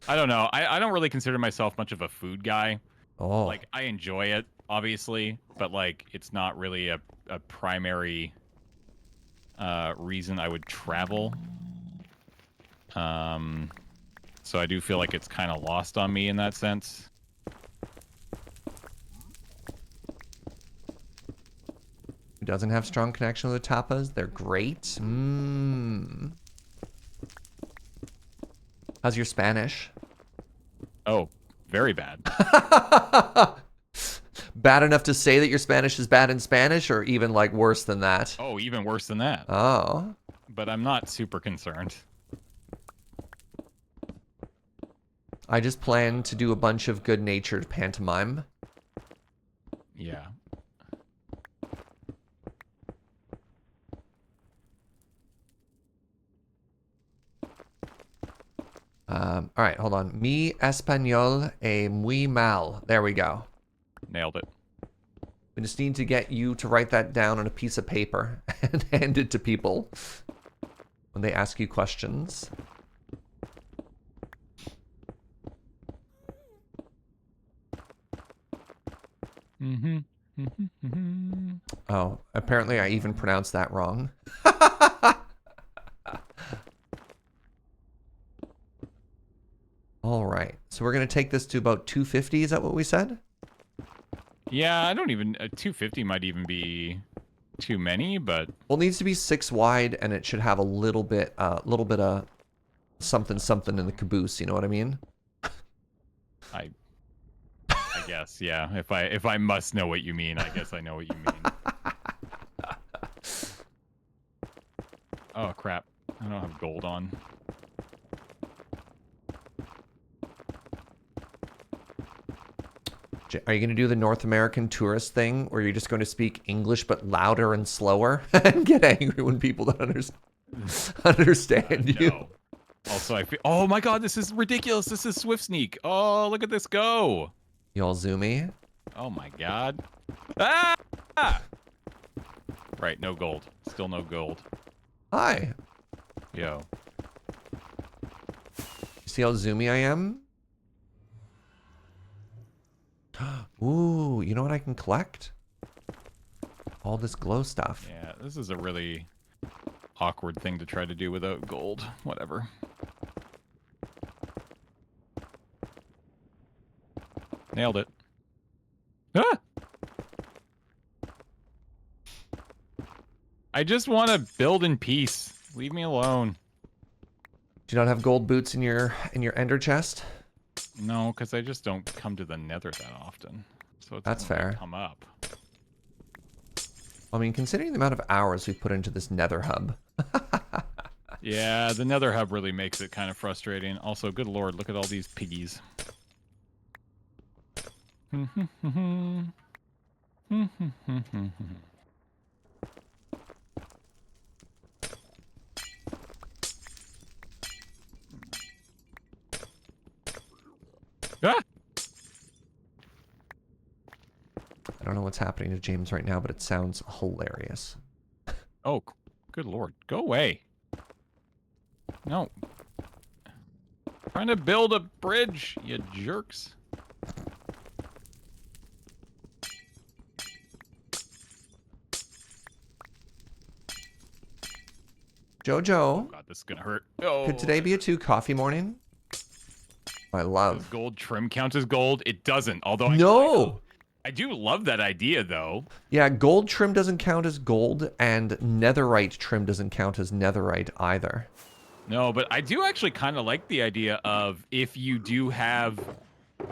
I don't know. I don't really consider myself much of a food guy. Oh. Like, I enjoy it, obviously, but, like, it's not really a primary reason I would travel. So I do feel like it's kind of lost on me in that sense. Who doesn't have strong connection with the tapas? They're great. Mmm. How's your Spanish? Oh, very bad. Bad enough to say that your Spanish is bad in Spanish, or even like worse than that? Oh, even worse than that. Oh. But I'm not super concerned. I just plan to do a bunch of good-natured pantomime. Yeah. All right, hold on. Mi español es muy mal. There we go. Nailed it. We just need to get you to write that down on a piece of paper and hand it to people when they ask you questions. Oh, apparently I even pronounced that wrong. All right, so we're going to take this to about 250. Is that what we said? Yeah, I don't even... 250 might even be too many, but... Well, it needs to be 6 wide, and it should have a little bit of something in the caboose. You know what I mean? I guess, yeah. If I must know what you mean, I guess I know what you mean. Oh, crap. I don't have gold on. Are you going to do the North American tourist thing where you're just going to speak English but louder and slower and get angry when people don't understand you? No. Also, I feel... Oh my god, this is ridiculous. This is Swift Sneak. Oh, look at this go. You all zoomy? Oh my god. Ah! Right, no gold. Still no gold. Hi. Yo. You see how zoomy I am? Ooh, you know what I can collect? All this glow stuff. Yeah, this is a really awkward thing to try to do without gold. Whatever. Nailed it. Ah! I just want to build in peace. Leave me alone. Do you not have gold boots in your ender chest? No, because I just don't come to the Nether that often. So it's That's fair. Come up. I mean, considering the amount of hours we put into this Nether hub. Yeah, the Nether hub really makes it kind of frustrating. Also, good lord, look at all these piggies. Ah! I don't know what's happening to James right now, but it sounds hilarious. Oh, good lord. Go away. No. Trying to build a bridge, you jerks. Jojo, Oh god, this is gonna hurt. Oh, could today be a 2 coffee morning? I does love. gold trim count as gold? It doesn't, although No! I do love that idea, though. Yeah, gold trim doesn't count as gold, and netherite trim doesn't count as netherite either. No, but I do actually kind of like the idea of if you do have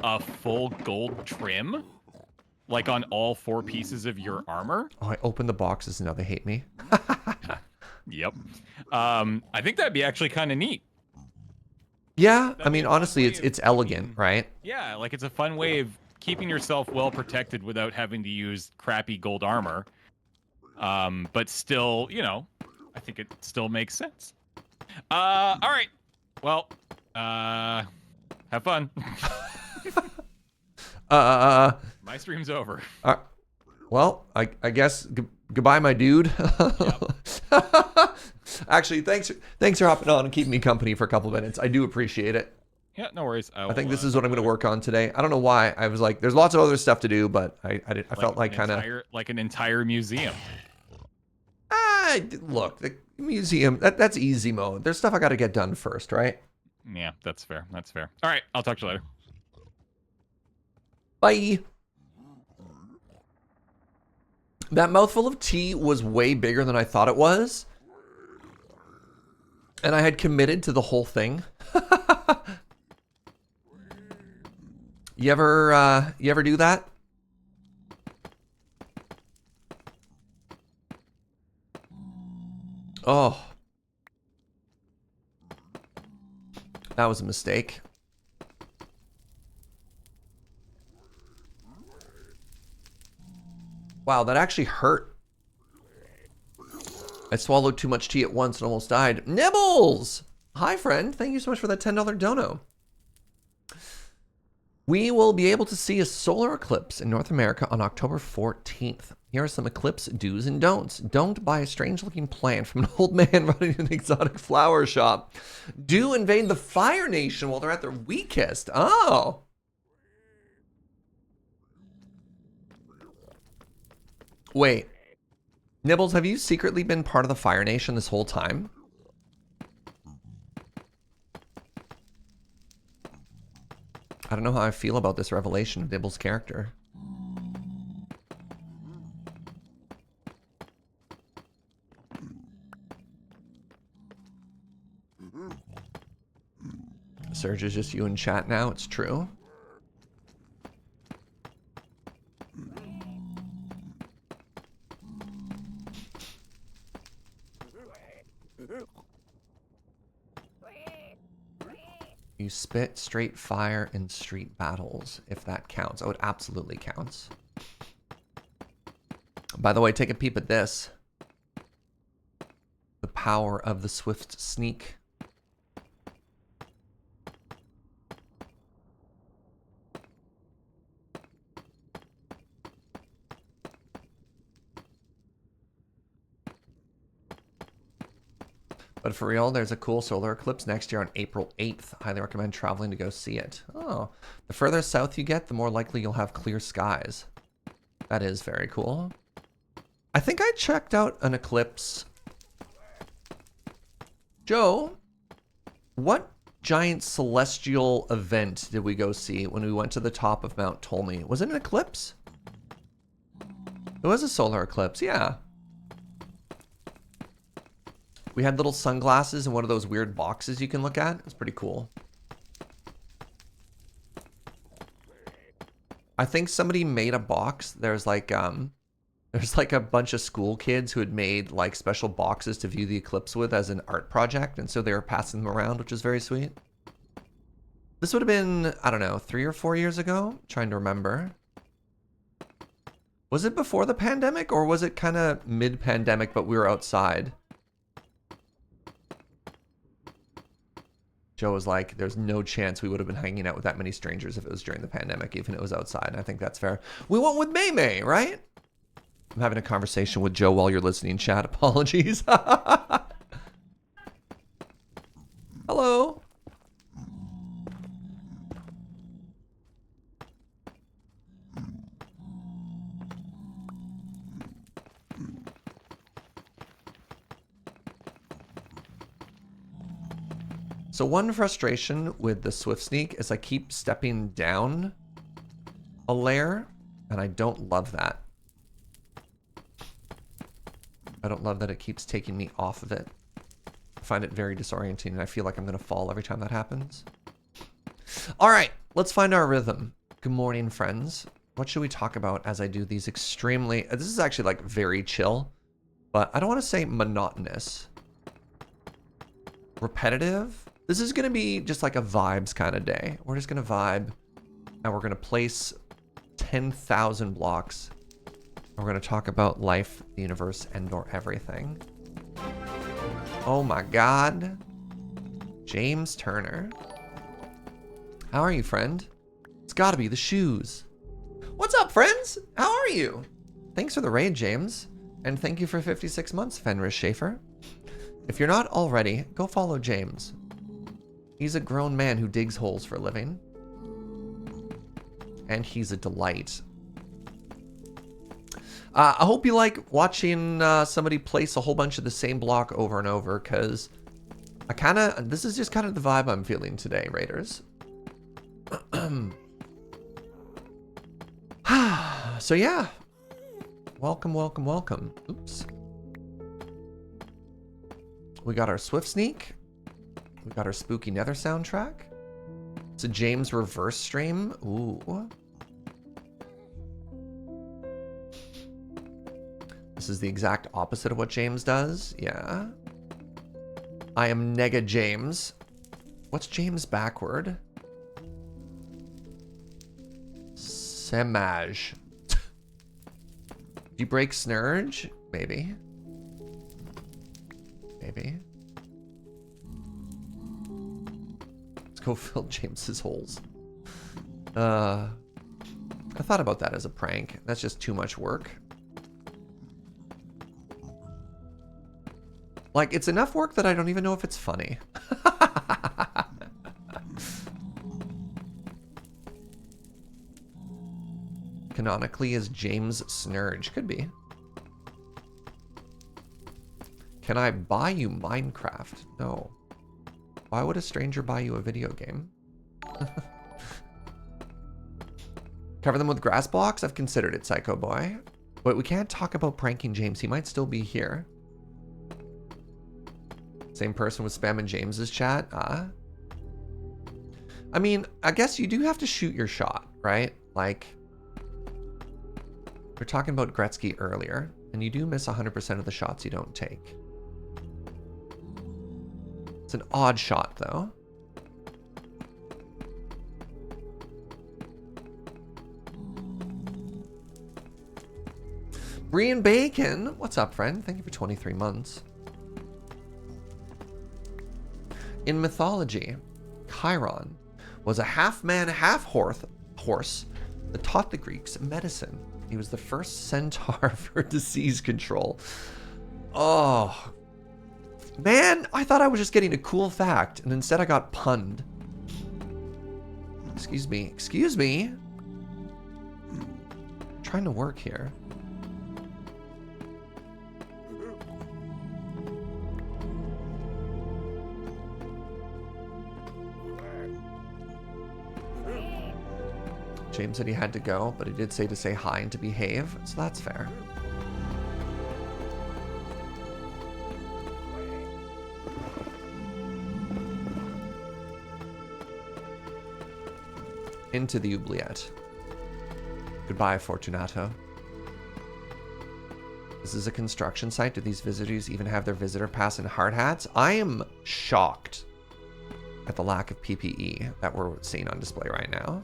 a full gold trim, like on all 4 pieces of your armor. Oh, I opened the boxes and now they hate me. Yep. I think that'd be actually kind of neat. Yeah, That'd I be mean, a fun honestly, way it's of elegant, keeping- right? Yeah, like it's a fun way of keeping yourself well protected without having to use crappy gold armor. But still, you know, I think it still makes sense. All right. Well, have fun. My stream's over. Well, I guess goodbye, my dude. Yep. Actually, thanks for hopping on and keeping me company for a couple minutes. I do appreciate it. Yeah, no worries. I think this is what I'm going to work on today. I don't know why. I was like, there's lots of other stuff to do, but I felt like kind of like an entire museum. Look, the museum, that's easy mode. There's stuff I got to get done first, right? Yeah, that's fair. That's fair. All right, I'll talk to you later. Bye. That mouthful of tea was way bigger than I thought it was. And I had committed to the whole thing. You ever do that? Oh. That was a mistake. Wow, that actually hurt. I swallowed too much tea at once and almost died. Nibbles! Hi, friend. Thank you so much for that $10 dono. We will be able to see a solar eclipse in North America on October 14th. Here are some eclipse do's and don'ts. Don't buy a strange-looking plant from an old man running an exotic flower shop. Do invade the Fire Nation while they're at their weakest. Oh. Wait. Nibbles, have you secretly been part of the Fire Nation this whole time? I don't know how I feel about this revelation of Nibbles' character. Surge is just you in chat now, it's true. You spit straight fire in street battles, if that counts. Oh, it absolutely counts. By the way, take a peep at this. The power of the swift sneak. But for real, there's a cool solar eclipse next year on April 8th. Highly recommend traveling to go see it. Oh, the further south you get, the more likely you'll have clear skies. That is very cool. I think I checked out an eclipse. Joe, what giant celestial event did we go see when we went to the top of Mount Ptolemy? Was it an eclipse? It was a solar eclipse, yeah. We had little sunglasses and one of those weird boxes you can look at. It was pretty cool. I think somebody made a box. There's like a bunch of school kids who had made like special boxes to view the eclipse with as an art project, and so they were passing them around, which is very sweet. This would have been, I don't know, 3 or 4 years ago. I'm trying to remember. Was it before the pandemic, or was it kind of mid-pandemic but we were outside? Joe was like, there's no chance we would have been hanging out with that many strangers if it was during the pandemic, even if it was outside. And I think that's fair. We went with May May, right? I'm having a conversation with Joe while you're listening, chat. Apologies. Hello. So one frustration with the Swift Sneak is I keep stepping down a layer, and I don't love that. I don't love that it keeps taking me off of it. I find it very disorienting, and I feel like I'm going to fall every time that happens. All right, let's find our rhythm. Good morning, friends. What should we talk about as I do these extremely... This is actually like very chill, but I don't want to say monotonous. Repetitive? This is going to be just like a vibes kind of day. We're just going to vibe, and we're going to place 10,000 blocks. We're going to talk about life, the universe, and/or everything. Oh my God. James Turner. How are you, friend? It's got to be the shoes. What's up, friends? How are you? Thanks for the raid, James. And thank you for 56 months, Fenris Schaefer. If you're not already, go follow James. He's a grown man who digs holes for a living. And he's a delight. I hope you like watching somebody place a whole bunch of the same block over and over, because this is just kind of the vibe I'm feeling today, Raiders. So yeah, welcome, welcome, welcome. Oops. We got our Swift Sneak. We got our spooky Nether soundtrack. It's a James reverse stream. Ooh. This is the exact opposite of what James does. Yeah. I am Nega James. What's James backward? Semaj. Do you break Snurge? Maybe. Maybe. Let's go fill James's holes. I thought about that as a prank. That's just too much work. Like, it's enough work that I don't even know if it's funny. Canonically is James Snurge. Could be. Can I buy you Minecraft? No. Why would a stranger buy you a video game? Cover them with grass blocks? I've considered it, Psycho Boy. But we can't talk about pranking James. He might still be here. Same person with spamming James's chat? I mean, I guess you do have to shoot your shot, right? Like, we were talking about Gretzky earlier, and you do miss 100% of the shots you don't take. It's an odd shot, though. Brian Bacon, what's up, friend? Thank you for 23 months. In mythology, Chiron was a half-man, half-horse that taught the Greeks medicine. He was the first centaur for disease control. Oh, man, I thought I was just getting a cool fact, and instead I got punned. Excuse me, excuse me. I'm trying to work here. James said he had to go, but he did say to say hi and to behave, so that's fair. Into the oubliette. Goodbye, Fortunato. This is a construction site. Do these visitors even have their visitor pass and hard hats? I am shocked at the lack of PPE that we're seeing on display right now.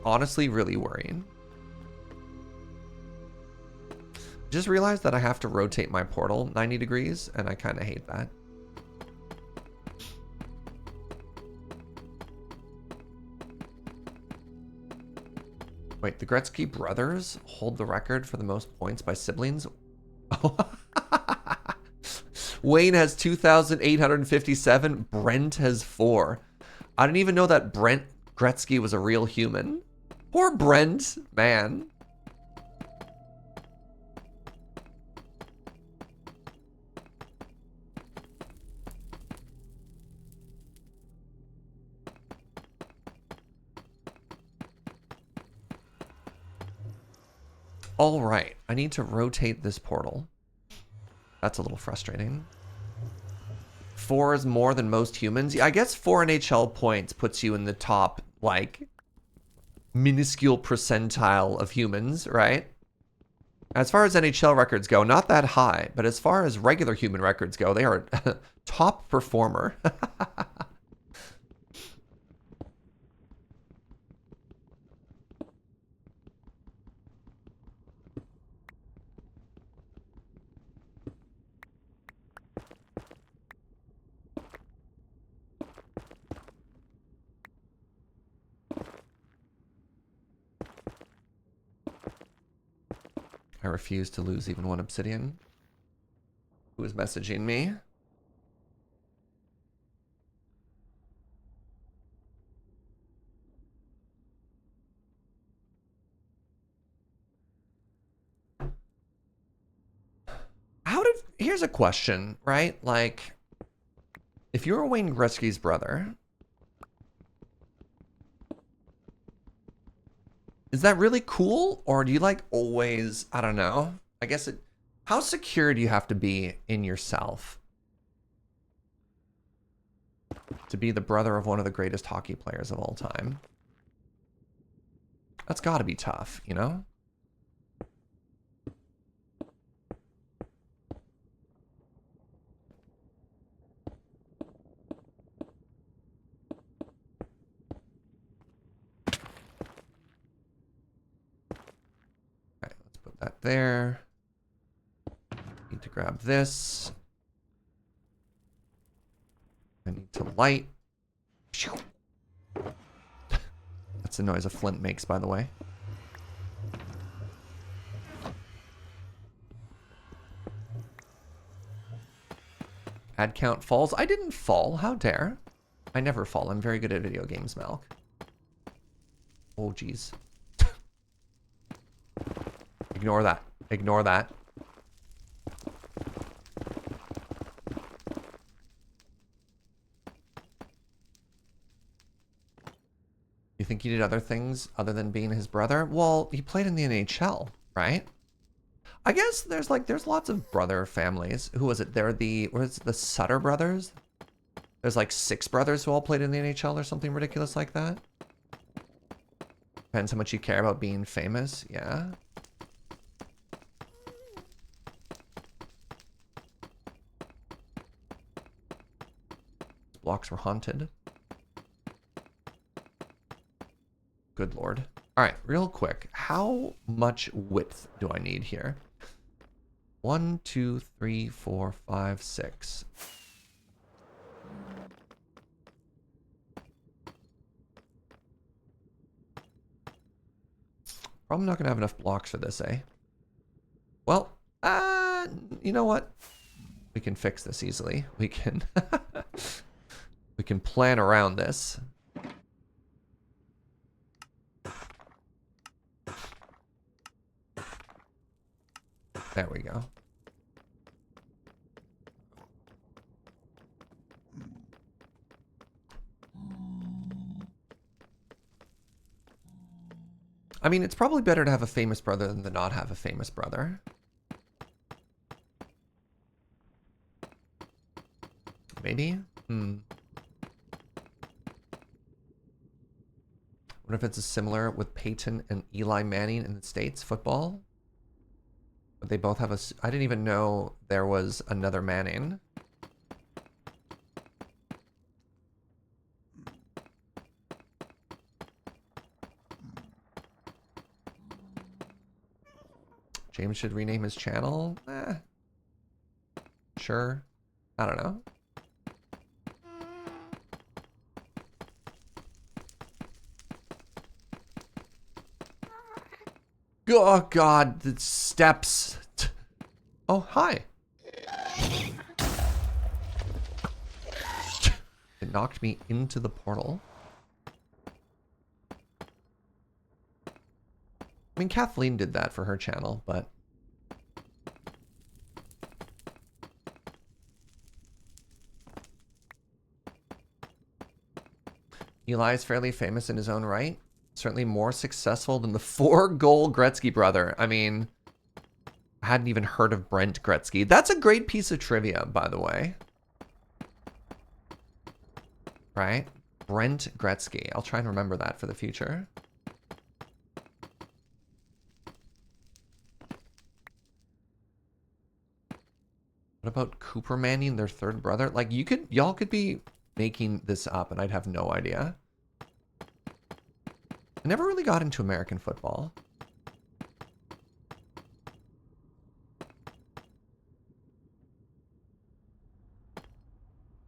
Honestly, really worrying. Just realized that I have to rotate my portal 90 degrees, and I kind of hate that. Wait, the Gretzky brothers hold the record for the most points by siblings? Wayne has 2,857. Brent has 4. I didn't even know that Brent Gretzky was a real human. Poor Brent, man. All right, I need to rotate this portal. That's a little frustrating. 4 is more than most humans. Yeah, I guess 4 NHL points puts you in the top, like, minuscule percentile of humans, right? As far as NHL records go, not that high, but as far as regular human records go, they are top performer. I refuse to lose even one obsidian. Who is messaging me? Here's a question, right? Like, if you were Wayne Gretzky's brother, is that really cool? Or do you like always, I don't know. I guess how secure do you have to be in yourself to be the brother of one of the greatest hockey players of all time? That's gotta be tough, you know? Okay, let's put that there. Need to grab this. I need to light. That's the noise a flint makes, by the way. Ad count falls. I didn't fall. How dare. I never fall. I'm very good at video games, Malk. Oh, jeez. Ignore that. Ignore that. You think he did other things other than being his brother? Well, he played in the NHL, right? I guess there's lots of brother families. Who was it? They're the Sutter brothers? There's like 6 brothers who all played in the NHL or something ridiculous like that. Depends how much you care about being famous. Yeah. Blocks were haunted. Good lord. All right, real quick. How much width do I need here? 1, 2, 3, 4, 5, 6. Probably not gonna have enough blocks for this, eh? Well, you know what? We can fix this easily. We can we can plan around this. There we go. I mean, it's probably better to have a famous brother than to not have a famous brother. Maybe? What if it's similar with Peyton and Eli Manning in the States football? But they both have a... I didn't even know there was another Manning. James should rename his channel? Sure. I don't know. Oh god, the steps. Oh, hi. It knocked me into the portal. I mean, Kathleen did that for her channel, but... Eli is fairly famous in his own right. Certainly more successful than the 4-goal Gretzky brother. I mean, I hadn't even heard of Brent Gretzky. That's a great piece of trivia, by the way. Right? Brent Gretzky. I'll try and remember that for the future. What about Cooper Manning, their 3rd brother? Like, y'all could be making this up and I'd have no idea. I never really got into American football.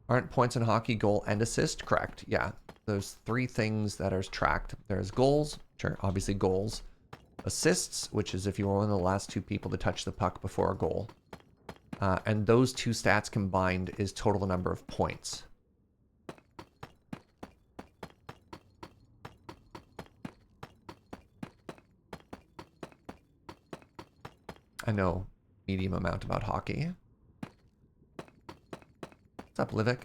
Aren't points in hockey goal and assist? Correct. Yeah. Those 3 things that are tracked. There's goals. Sure. Obviously goals. Assists, which is if you were one of the last 2 people to touch the puck before a goal. And those 2 stats combined is total number of points. I know medium amount about hockey. What's up, Livik?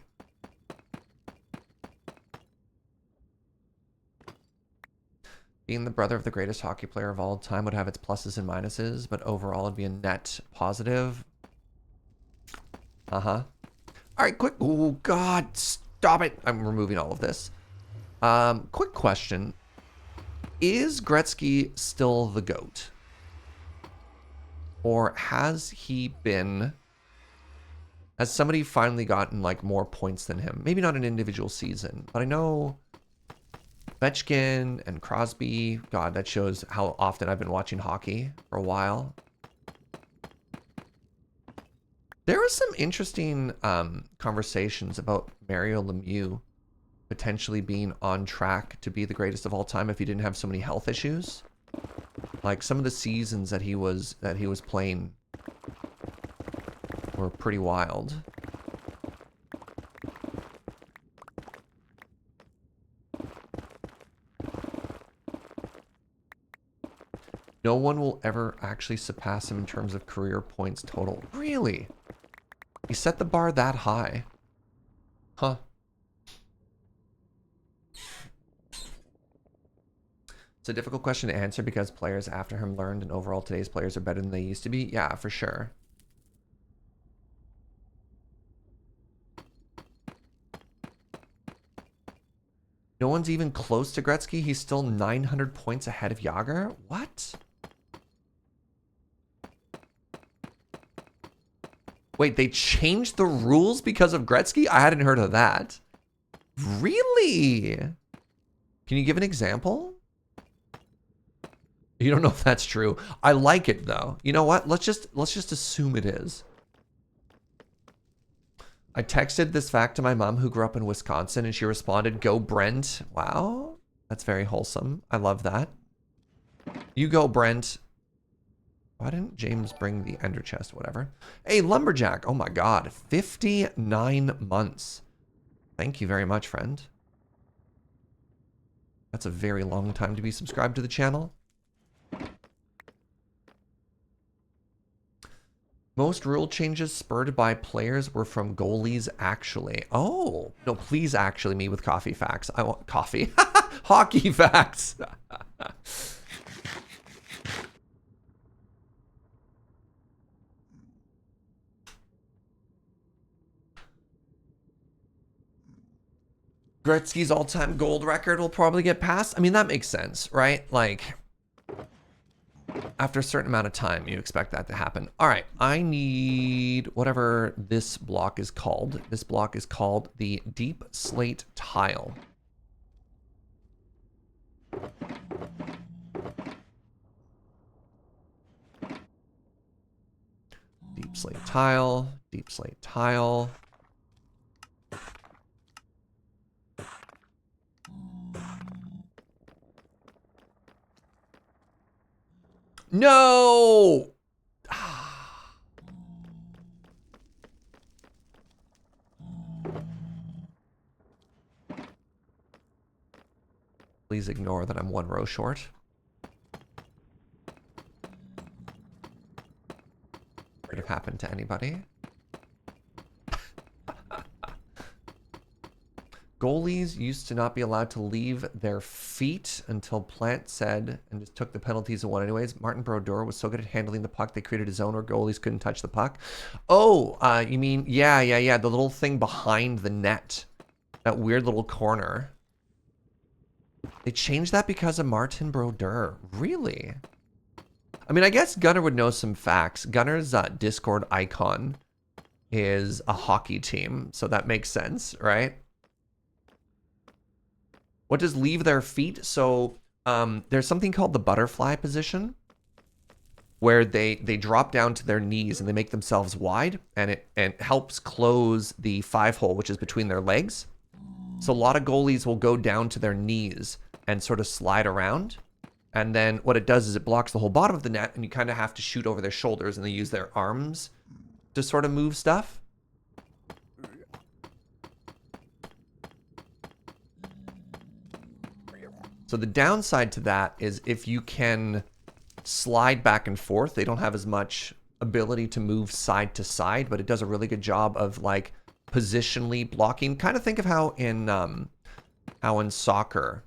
Being the brother of the greatest hockey player of all time would have its pluses and minuses, but overall it'd be a net positive. Uh-huh. All right, quick. Oh, God, stop it. I'm removing all of this. Quick question. Is Gretzky still the GOAT? Or has he been... Has somebody finally gotten, like, more points than him? Maybe not an individual season, but I know... Ovechkin and Crosby. God, that shows how often I've been watching hockey for a while. There were some interesting conversations about Mario Lemieux potentially being on track to be the greatest of all time if he didn't have so many health issues. Like some of the seasons that he was playing were pretty wild. No one will ever actually surpass him in terms of career points total. Really? He set the bar that high? Huh. It's a difficult question to answer because players after him learned and overall today's players are better than they used to be. Yeah, for sure. No one's even close to Gretzky. He's still 900 points ahead of Jagr? What? Wait, they changed the rules because of Gretzky? I hadn't heard of that. Really? Can you give an example? You don't know if that's true. I like it though. You know what? Let's just assume it is. I texted this fact to my mom who grew up in Wisconsin and she responded, "Go Brent." Wow. That's very wholesome. I love that. You go, Brent. Why didn't James bring the ender chest? Whatever. Hey, Lumberjack. Oh my God. 59 months. Thank you very much, friend. That's a very long time to be subscribed to the channel. Most rule changes spurred by players were from goalies, actually. Oh, no, please actually me with coffee facts. I want coffee. Hockey facts. Gretzky's all-time gold record will probably get passed. I mean, that makes sense, right? Like... after a certain amount of time, you expect that to happen. All right, I need whatever this block is called. This block is called the Deep Slate Tile. Deep Slate Tile, Deep Slate Tile. No! Please ignore that I'm 1 row short. Could have happened to anybody. Goalies used to not be allowed to leave their feet until Plant said and just took the penalties and won anyways. Martin Brodeur was so good at handling the puck, they created a zone where goalies couldn't touch the puck. Oh, you mean, yeah. The little thing behind the net. That weird little corner. They changed that because of Martin Brodeur. Really? I mean, I guess Gunnar would know some facts. Gunnar's Discord icon is a hockey team, so that makes sense, right? What does leave their feet? So there's something called the butterfly position where they drop down to their knees and they make themselves wide and it helps close the 5-hole, which is between their legs. So a lot of goalies will go down to their knees and sort of slide around. And then what it does is it blocks the whole bottom of the net, and you kind of have to shoot over their shoulders, and they use their arms to sort of move stuff. So the downside to that is if you can slide back and forth, they don't have as much ability to move side to side, but it does a really good job of like positionally blocking. Kind of think of how in soccer,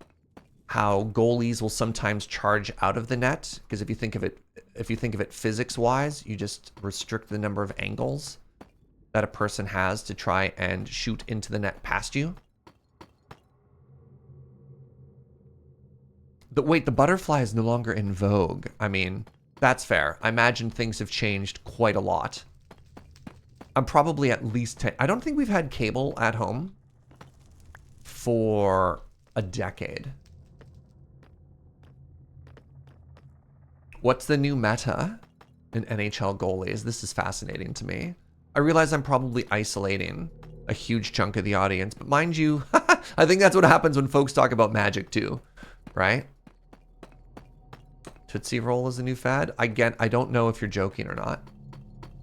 how goalies will sometimes charge out of the net, because if you think of it physics wise, you just restrict the number of angles that a person has to try and shoot into the net past you. Wait, the butterfly is no longer in vogue. I mean, that's fair. I imagine things have changed quite a lot. I'm probably at least 10. I don't think we've had cable at home for a decade. What's the new meta in NHL goalies? This is fascinating to me. I realize I'm probably isolating a huge chunk of the audience, but mind you, I think that's what happens when folks talk about Magic too, right? Tootsie Roll is a new fad. I don't know if you're joking or not.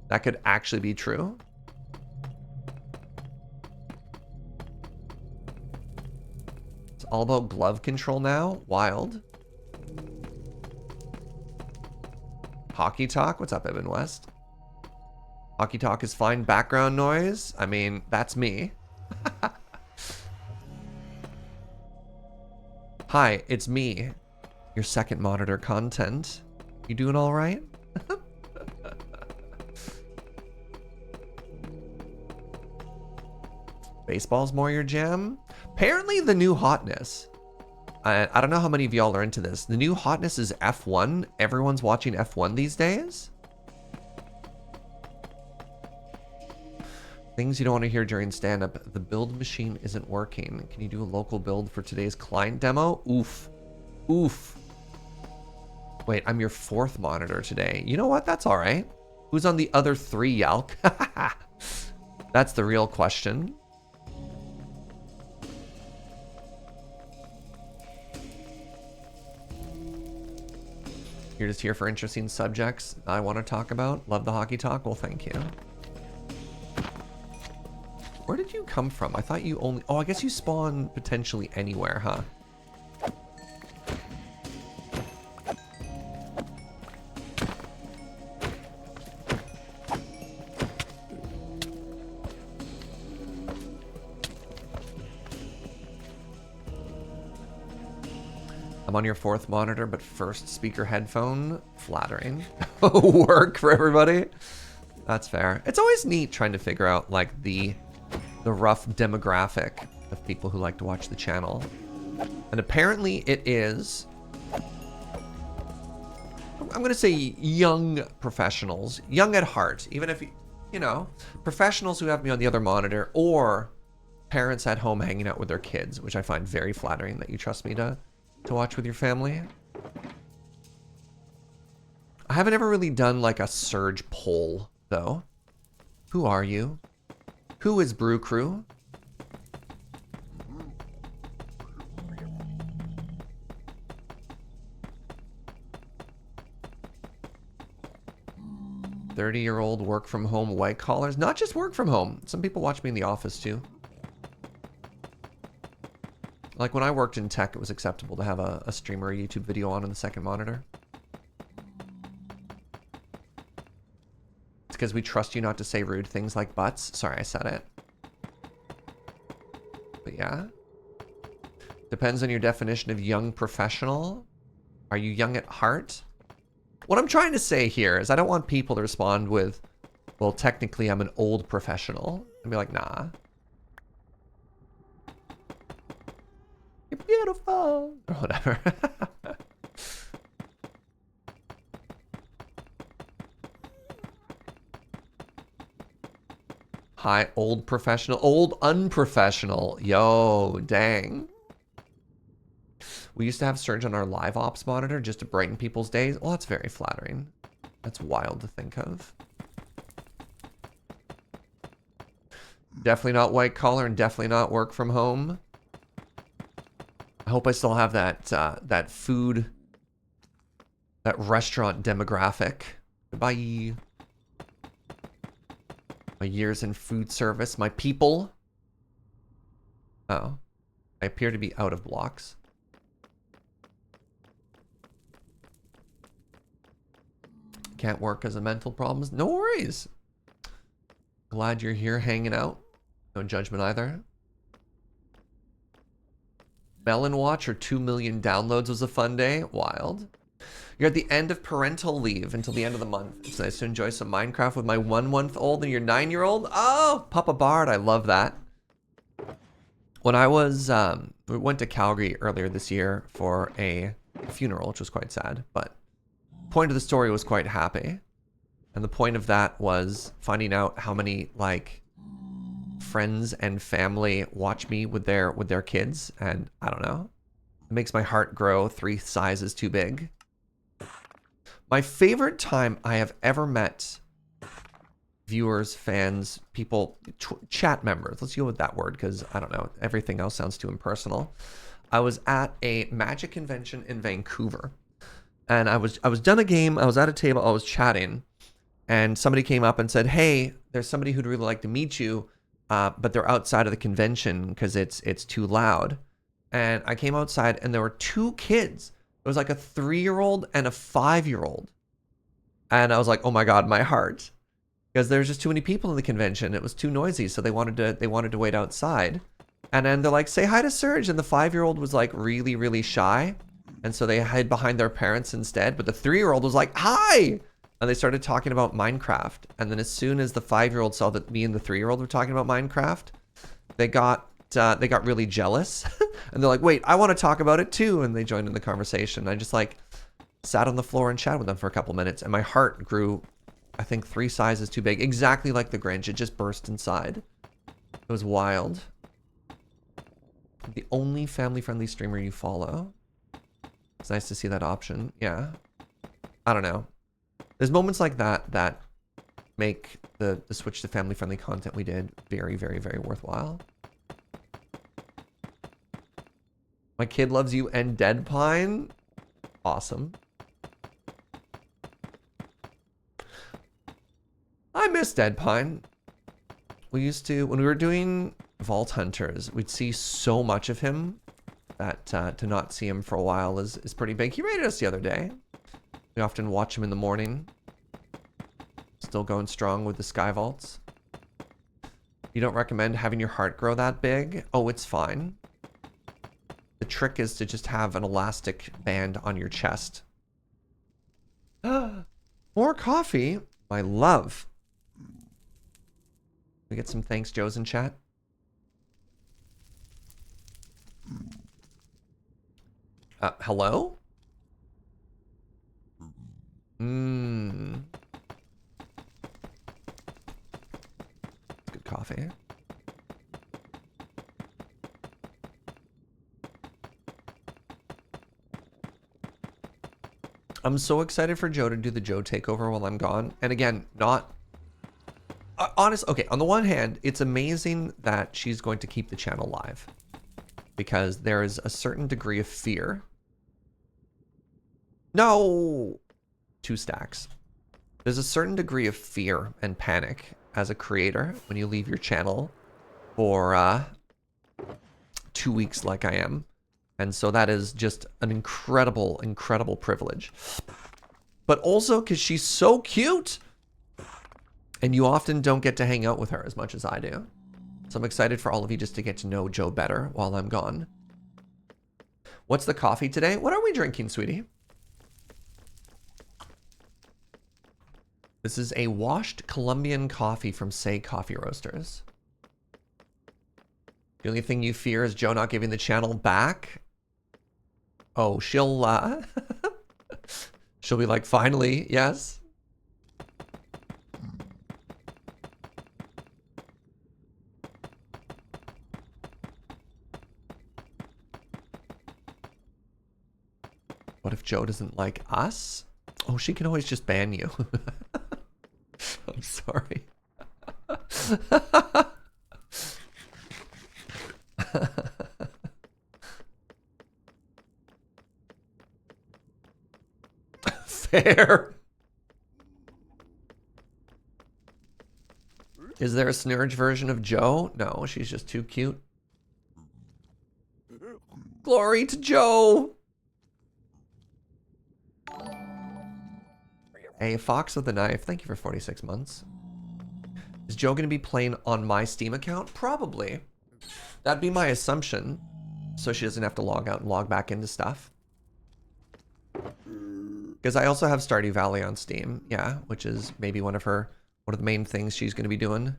That could actually be true. It's all about glove control now. Wild. Hockey Talk. What's up, Evan West? Hockey Talk is fine background noise. I mean, that's me. Hi, it's me. Your second monitor content. You doing all right? Baseball's more your jam? Apparently the new hotness. I don't know how many of y'all are into this. The new hotness is F1. Everyone's watching F1 these days. Things you don't want to hear during stand-up. The build machine isn't working. Can you do a local build for today's client demo? Oof. Oof. Wait, I'm your fourth monitor today. You know what? That's all right. Who's on the other three, Yalk? That's the real question. You're just here for interesting subjects I want to talk about. Love the hockey talk. Well, thank you. Where did you come from? I thought you only... Oh, I guess you spawn potentially anywhere, huh? I'm on your fourth monitor, but first speaker headphone. Flattering. Work for everybody. That's fair. It's always neat trying to figure out like the rough demographic of people who like to watch the channel. And apparently it is, I'm going to say young professionals, young at heart, even if, you know, professionals who have me on the other monitor, or parents at home hanging out with their kids, which I find very flattering that you trust me to watch with your family. I haven't ever really done like a surge poll though. Who are you? Who is Brew Crew? "30-year-old work from home white collars." Not just work from home. Some people watch me in the office too. Like when I worked in tech, it was acceptable to have a stream or a YouTube video on the second monitor. It's because we trust you not to say rude things like butts. Sorry, I said it. But yeah. Depends on your definition of young professional. Are you young at heart? What I'm trying to say here is I don't want people to respond with, well, technically I'm an old professional. And be like, nah. You're beautiful. Or whatever. Hi, old professional. Old unprofessional. Yo, dang. We used to have Surge on our live ops monitor just to brighten people's days. Well, that's very flattering. That's wild to think of. Definitely not white collar and definitely not work from home. I hope I still have that that food that restaurant demographic. Goodbye. My years in food service, my people. Oh, I appear to be out of blocks. Can't work because of mental problems. No worries. Glad you're here hanging out. No judgment either. Melon Watch or 2 million downloads was a fun day. Wild. You're at the end of parental leave until the end of the month. It's nice to enjoy some Minecraft with my 1-month-old and your 9-year-old. Oh, Papa Bard, I love that. When I was, we went to Calgary earlier this year for a funeral, which was quite sad, but point of the story was quite happy. And the point of that was finding out how many, like, friends and family watch me with their kids, and I don't know. It makes my heart grow 3 sizes too big. My favorite time I have ever met viewers, fans, people, chat members. Let's go with that word because I don't know. Everything else sounds too impersonal. I was at a Magic convention in Vancouver, and I was done a game. I was at a table. I was chatting, and somebody came up and said, "Hey, there's somebody who'd really like to meet you, but they're outside of the convention because it's too loud." And I came outside, and there were 2 kids. It was like a 3-year-old and a 5-year-old. And I was like, oh my God, my heart. Because there's just too many people in the convention. It was too noisy, so they wanted to wait outside. And then they're like, say hi to Serge. And the 5-year-old was like really, really shy. And so they hid behind their parents instead. But the 3-year-old was like, hi! And they started talking about Minecraft. And then as soon as the 5-year-old saw that me and the 3-year-old were talking about Minecraft, they got really jealous. And they're like, wait, I want to talk about it too. And they joined in the conversation. I just like sat on the floor and chatted with them for a couple minutes, and my heart grew, I think, 3 sizes too big. Exactly like the Grinch. It just burst inside. It was wild. The only family-friendly streamer you follow. It's nice to see that option. Yeah. I don't know. There's moments like that that make the switch to family-friendly content we did very, very, very worthwhile. My kid loves you and Dead Pine. Awesome. I miss Dead Pine. We used to, when we were doing Vault Hunters, we'd see so much of him that to not see him for a while is pretty big. He raided us the other day. We often watch him in the morning. Still going strong with the Sky Vaults. You don't recommend having your heart grow that big? Oh, it's fine. The trick is to just have an elastic band on your chest. More coffee, my love. We get some thanks, Joe's in chat. Hello? Good coffee. I'm so excited for Joe to do the Joe takeover while I'm gone. And again, not honest. Okay, on the one hand, it's amazing that she's going to keep the channel live because there is a certain degree of fear. No, 2 stacks. There's a certain degree of fear and panic as a creator when you leave your channel for 2 weeks like I am. And so that is just an incredible, incredible privilege. But also because she's so cute. And you often don't get to hang out with her as much as I do. So I'm excited for all of you just to get to know Joe better while I'm gone. What's the coffee today? What are we drinking, sweetie? This is a washed Colombian coffee from Say Coffee Roasters. The only thing you fear is Joe not giving the channel back. Oh, she'll be like, finally, yes. What if Joe doesn't like us? Oh, she can always just ban you. I'm sorry. care. Is there a Snurge version of Joe? No, she's just too cute. Glory to Joe. Hey, Fox with the Knife, thank you for 46 months. Is Joe going to be playing on my Steam account? Probably. That'd be my assumption. So she doesn't have to log out and log back into stuff. Because I also have Stardew Valley on Steam, yeah, which is maybe one of the main things she's going to be doing.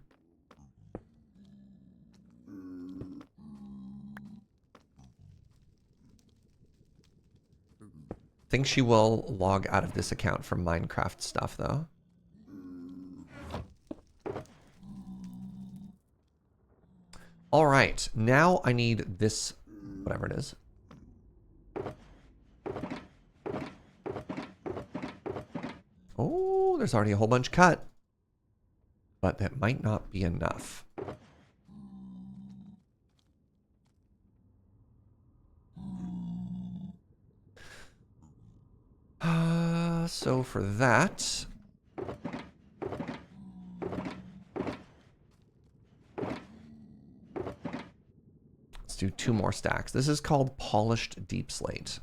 I think she will log out of this account for Minecraft stuff, though. All right, now I need this, whatever it is. Oh, there's already a whole bunch cut. But that might not be enough. So for that... let's do 2 more stacks. This is called Polished Deep Slate.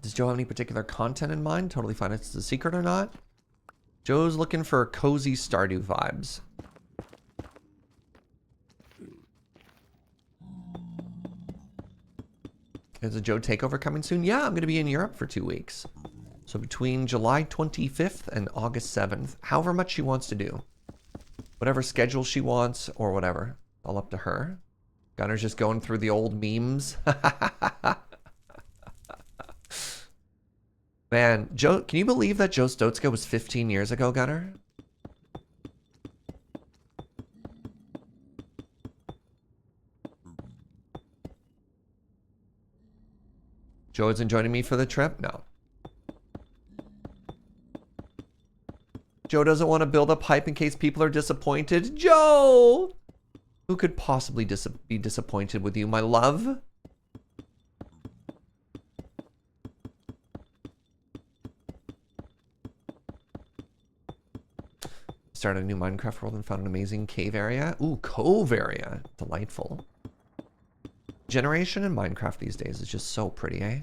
Does Joe have any particular content in mind? Totally fine if it's a secret or not. Joe's looking for cozy Stardew vibes. Is a Joe takeover coming soon? Yeah, I'm going to be in Europe for 2 weeks. So between July 25th and August 7th, however much she wants to do. Whatever schedule she wants or whatever. All up to her. Gunner's just going through the old memes. Man, Joe, can you believe that Joe Stotska was 15 years ago, Gunner? Joe isn't joining me for the trip? No. Joe doesn't want to build up hype in case people are disappointed. Joe! Who could possibly be disappointed with you, my love? Started a new Minecraft world and found an amazing cave area. Ooh, cove area. Delightful. Generation in Minecraft these days is just so pretty, eh?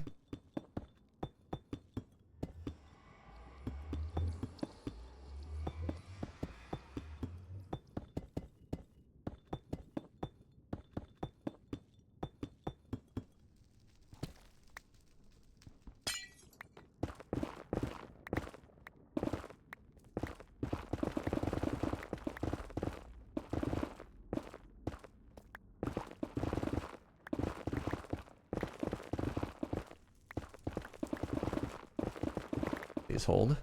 Please hold.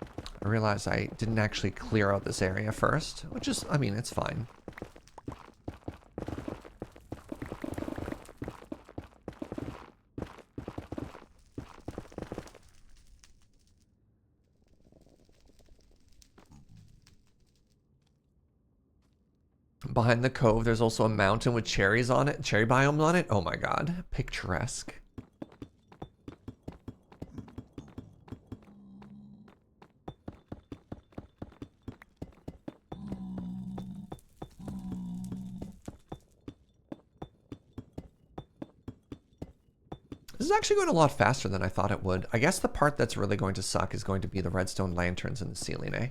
I realized I didn't actually clear out this area first, which is, I mean, it's fine. Behind the cove, there's also a mountain with cherries on it, cherry biomes on it. Oh my god, picturesque. This is actually going a lot faster than I thought it would. I guess the part that's really going to suck is going to be the redstone lanterns in the ceiling, eh?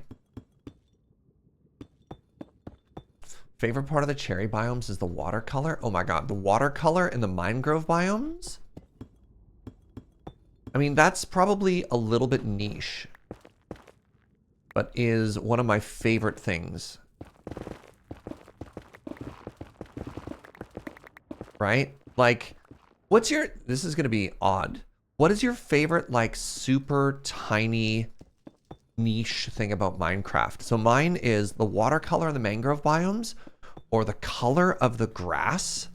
Favorite part of the cherry biomes is the watercolor. Oh my god, the watercolor in the mangrove biomes? I mean, that's probably a little bit niche, but is one of my favorite things. Right? Like, this is going to be odd. What is your favorite, like, super tiny niche thing about Minecraft? So mine is the watercolor in the mangrove biomes or the color of the grass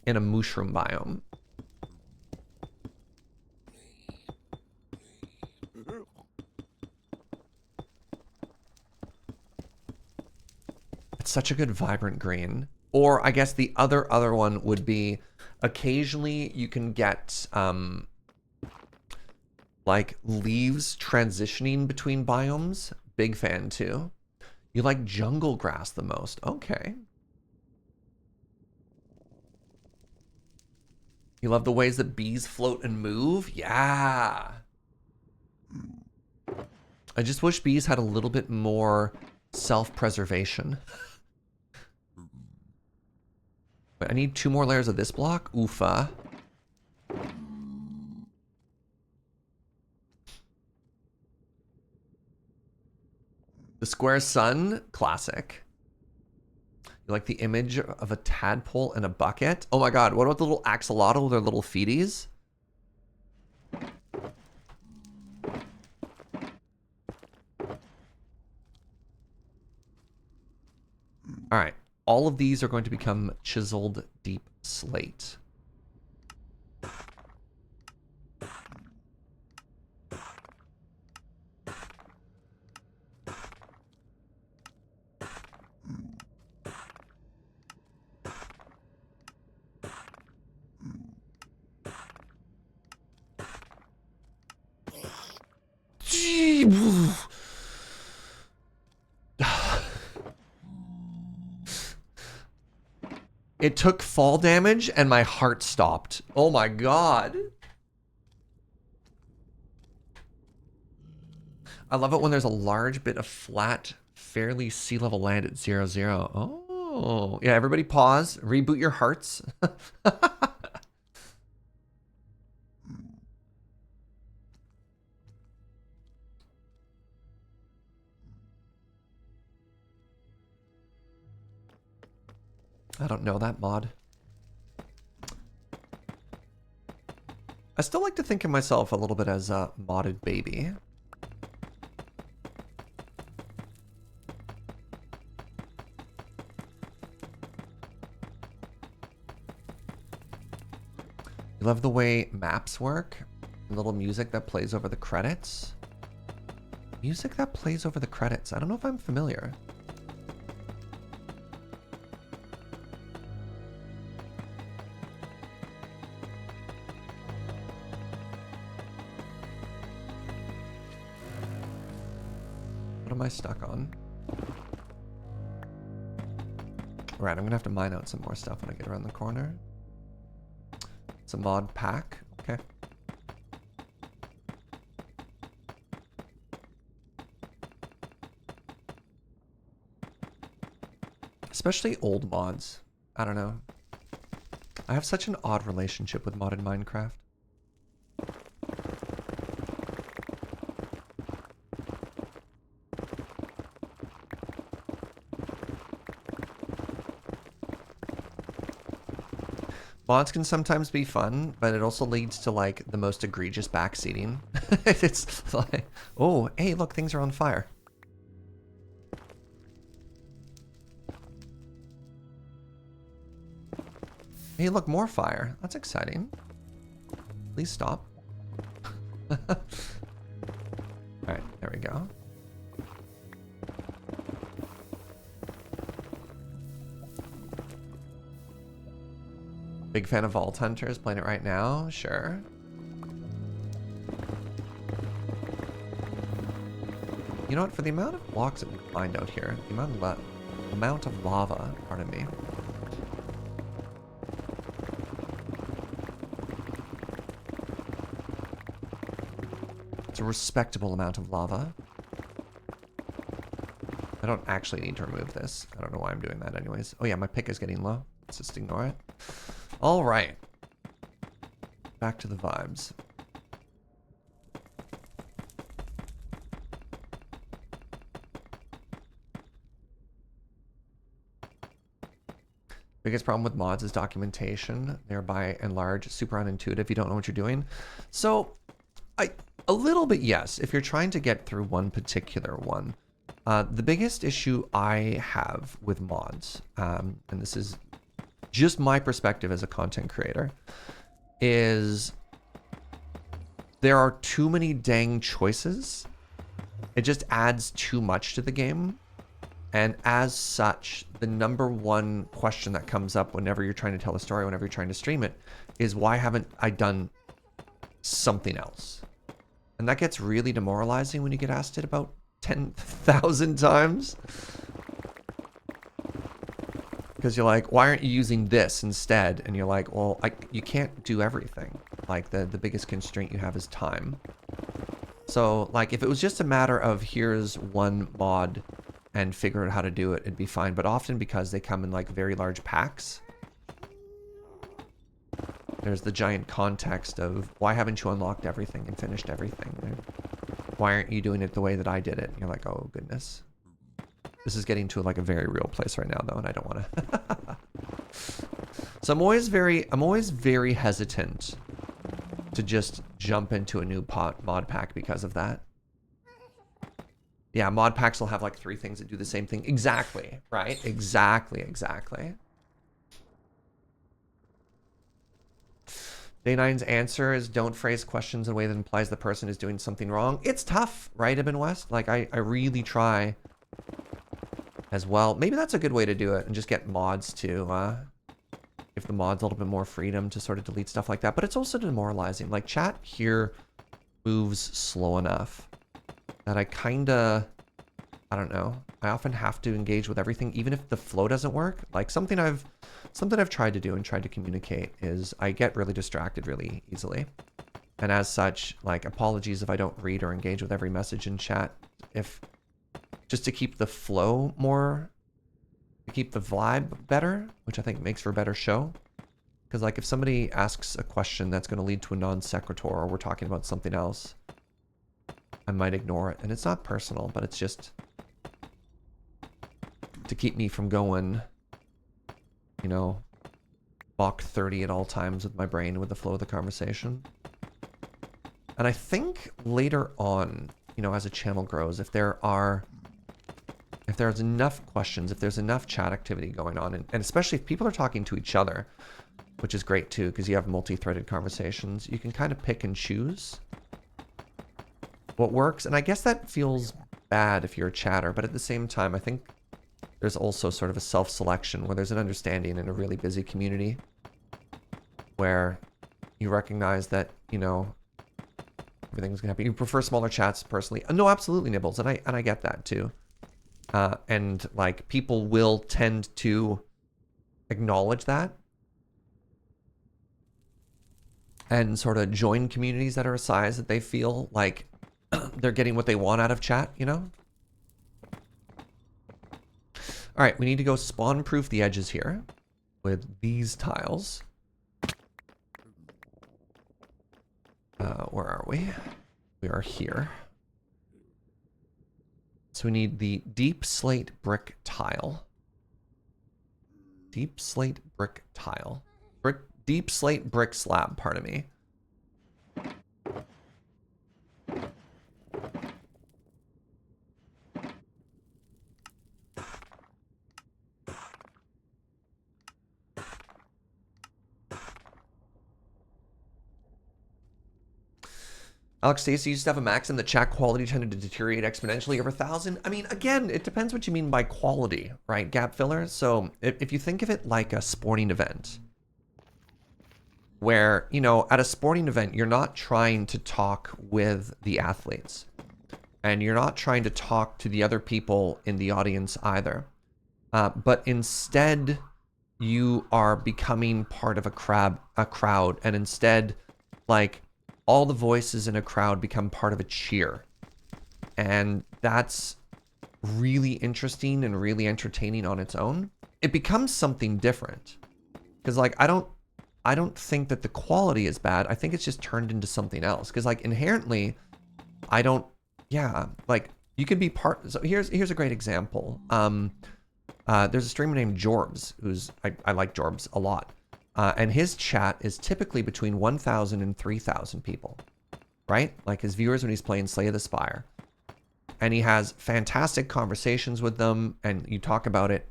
in a mushroom biome. It's such a good vibrant green. Or I guess the other one would be occasionally you can get like leaves transitioning between biomes. Big fan too. You like jungle grass the most. Okay. You love the ways that bees float and move? Yeah. I just wish bees had a little bit more self-preservation. But I need 2 more layers of this block. Oofa. The square sun, classic. You like the image of a tadpole in a bucket? Oh my god, what about the little axolotl with their little feeties? Alright, all of these are going to become chiseled deep slate. It took fall damage and my heart stopped. Oh my god. I love it when there's a large bit of flat, fairly sea level land at 0, 0. Oh, yeah, everybody pause, reboot your hearts. I don't know that mod. I still like to think of myself a little bit as a modded baby. You love the way maps work? Little music that plays over the credits? Music that plays over the credits. I don't know if I'm familiar. What am I stuck on? Right, I'm gonna have to mine out some more stuff when I get around the corner. It's a mod pack. Okay. Especially old mods. I don't know. I have such an odd relationship with modded Minecraft. Mods can sometimes be fun, but it also leads to like the most egregious backseating. It's like, oh, hey, look, things are on fire. Hey, look, more fire. That's exciting. Please stop. Alright, there we go. Big fan of Vault Hunters, playing it right now, sure. You know what, for the amount of blocks that we find out here, the amount of lava, pardon me. It's a respectable amount of lava. I don't actually need to remove this. I don't know why I'm doing that anyways. Oh yeah, my pick is getting low. Let's just ignore it. All right. Back to the vibes. Biggest problem with mods is documentation. They're by and large super unintuitive. You don't know what you're doing. So, a little bit, yes, if you're trying to get through one particular one. The biggest issue I have with mods, and this is just my perspective as a content creator, is there are too many dang choices. It just adds too much to the game. And as such, the number one question that comes up whenever you're trying to tell a story, whenever you're trying to stream it, is why haven't I done something else? And that gets really demoralizing when you get asked it about 10,000 times. Because you're like, why aren't you using this instead? And you're like, well, you can't do everything. Like, the biggest constraint you have is time. So, like, if it was just a matter of here's one mod and figure out how to do it, it'd be fine. But often because they come in, like, very large packs, there's the giant context of why haven't you unlocked everything and finished everything? Why aren't you doing it the way that I did it? And you're like, oh, goodness. This is getting to, like, a very real place right now, though, and I don't want to. So I'm always very hesitant to just jump into a new mod pack because of that. Yeah, mod packs will have like 3 things that do the same thing. Exactly, right? Exactly. Day9's answer is don't phrase questions in a way that implies the person is doing something wrong. It's tough, right, Ibn West? Like, I really try as well. Maybe that's a good way to do it and just get mods to give the mods a little bit more freedom to sort of delete stuff like that. But it's also demoralizing. Like, chat here moves slow enough that I don't know. I often have to engage with everything, even if the flow doesn't work. Like, something I've tried to do and tried to communicate is I get really distracted really easily. And as such, like, apologies if I don't read or engage with every message in chat. Just to keep the flow more, to keep the vibe better, which I think makes for a better show. Because, like, if somebody asks a question that's going to lead to a non sequitur or we're talking about something else, I might ignore it. And it's not personal, but it's just to keep me from going, you know, Mach 30 at all times with my brain, with the flow of the conversation. And I think later on, you know, as a channel grows, if there's enough questions, if there's enough chat activity going on, and especially if people are talking to each other, which is great too, because you have multi-threaded conversations, you can kind of pick and choose what works. And I guess that feels bad if you're a chatter, but at the same time, I think there's also sort of a self-selection where there's an understanding in a really busy community where you recognize that, you know, everything's gonna happen. You prefer smaller chats personally. No, absolutely, Nibbles, and I get that too. And like, people will tend to acknowledge that and sort of join communities that are a size that they feel like they're getting what they want out of chat, you know? All right, we need to go spawn proof the edges here with these tiles. Where are we? We are here. So we need the deep slate brick tile. Deep slate brick tile. Deep slate brick slab, pardon me. Alex Stacy used to have a maxim that chat quality tended to deteriorate exponentially over 1,000. I mean, again, it depends what you mean by quality, right? Gap filler. So if you think of it like a sporting event, where, you know, at a sporting event, you're not trying to talk with the athletes, and you're not trying to talk to the other people in the audience either. But instead, you are becoming part of a crowd, and instead, like, all the voices in a crowd become part of a cheer. And that's really interesting and really entertaining on its own. It becomes something different. Because, like, I don't think that the quality is bad. I think it's just turned into something else. Because, like, inherently, like, you can be part... So here's a great example. There's a streamer named Jorbs, who's I like Jorbs a lot. And his chat is typically between 1,000 and 3,000 people, right? Like his viewers when he's playing Slay the Spire. And he has fantastic conversations with them, and you talk about it,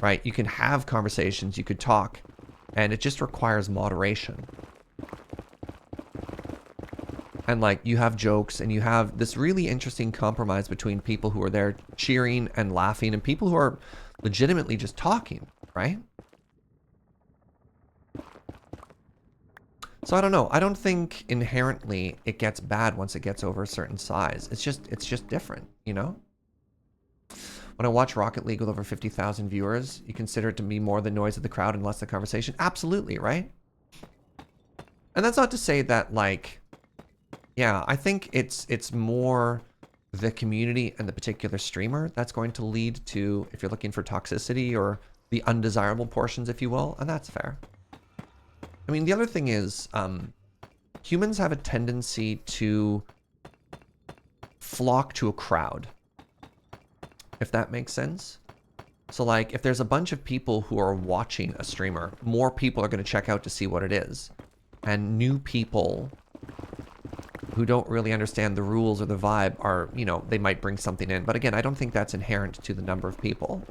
right? You can have conversations, you could talk, and it just requires moderation. And like you have jokes, and you have this really interesting compromise between people who are there cheering and laughing and people who are legitimately just talking, right? So I don't know. I don't think inherently it gets bad once it gets over a certain size. It's just different, you know? When I watch Rocket League with over 50,000 viewers, you consider it to be more the noise of the crowd and less the conversation? Absolutely, right? And that's not to say that, like, yeah, I think it's more the community and the particular streamer that's going to lead to, if you're looking for toxicity or the undesirable portions, if you will, and that's fair. I mean, the other thing is, humans have a tendency to flock to a crowd, if that makes sense. So like, if there's a bunch of people who are watching a streamer, more people are going to check out to see what it is. And new people who don't really understand the rules or the vibe are, you know, they might bring something in. But again, I don't think that's inherent to the number of people.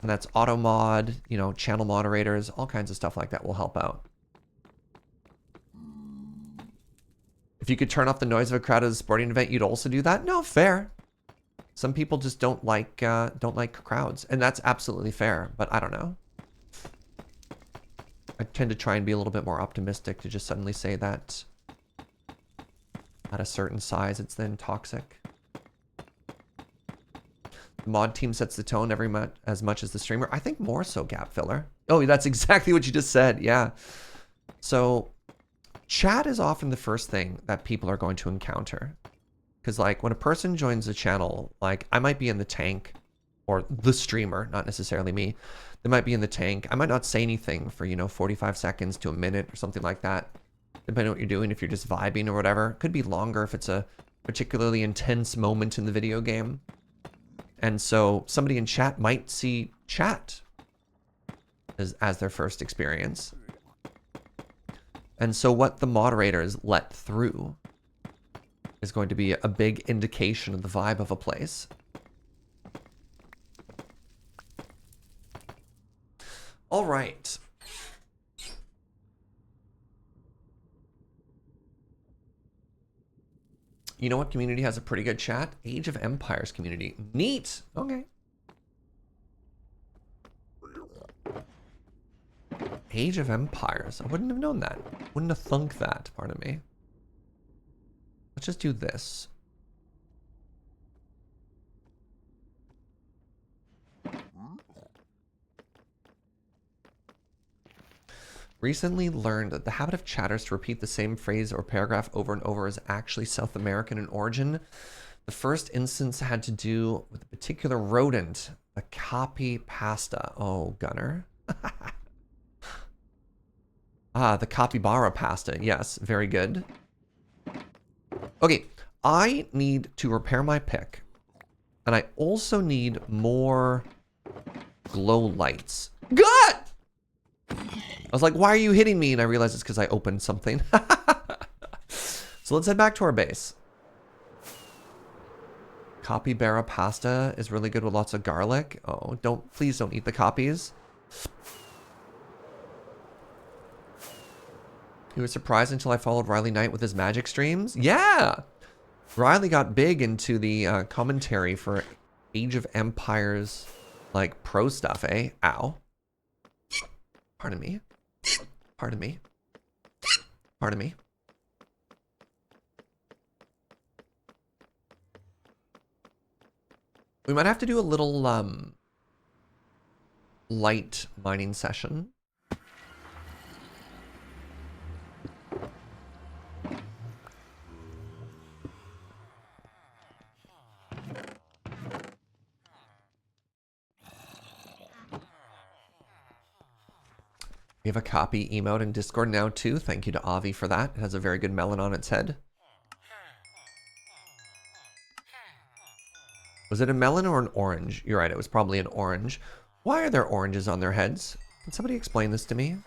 And that's auto mod, you know, channel moderators, all kinds of stuff like that will help out. If you could turn off the noise of a crowd at a sporting event, you'd also do that? No, fair. Some people just don't like crowds, and that's absolutely fair, but I don't know. I tend to try and be a little bit more optimistic to just suddenly say that at a certain size, it's then toxic. The mod team sets the tone as much as the streamer. I think more so, Gap Filler. Oh, that's exactly what you just said. Yeah. So chat is often the first thing that people are going to encounter. Because like when a person joins a channel, like I might be in the tank, or the streamer, not necessarily me. They might be in the tank. I might not say anything for, you know, 45 seconds to a minute or something like that. Depending on what you're doing, if you're just vibing or whatever. It could be longer if it's a particularly intense moment in the video game. And so somebody in chat might see chat as their first experience. And so what the moderators let through is going to be a big indication of the vibe of a place. All right. You know what community has a pretty good chat? Age of Empires community. Neat. Okay. Age of Empires. I wouldn't have known that. Wouldn't have thunk that, pardon me. Let's just do this. Recently learned that the habit of chatters to repeat the same phrase or paragraph over and over is actually South American in origin. The first instance had to do with a particular rodent, a copy pasta. Oh, Gunner. Ah, the capybara pasta. Yes, very good. Okay, I need to repair my pick. And I also need more glow lights. God! I was like, why are you hitting me? And I realized it's because I opened something. So let's head back to our base. Capybara pasta is really good with lots of garlic. Oh, please don't eat the copies. He was surprised until I followed Riley Knight with his magic streams. Yeah! Riley got big into the commentary for Age of Empires, like, pro stuff, eh? Ow. Pardon me. Pardon me. Pardon me. We might have to do a little light mining session. We have a copy emote in Discord now too. Thank you to Avi for that. It has a very good melon on its head. Was it a melon or an orange? You're right, it was probably an orange. Why are there oranges on their heads? Can somebody explain this to me?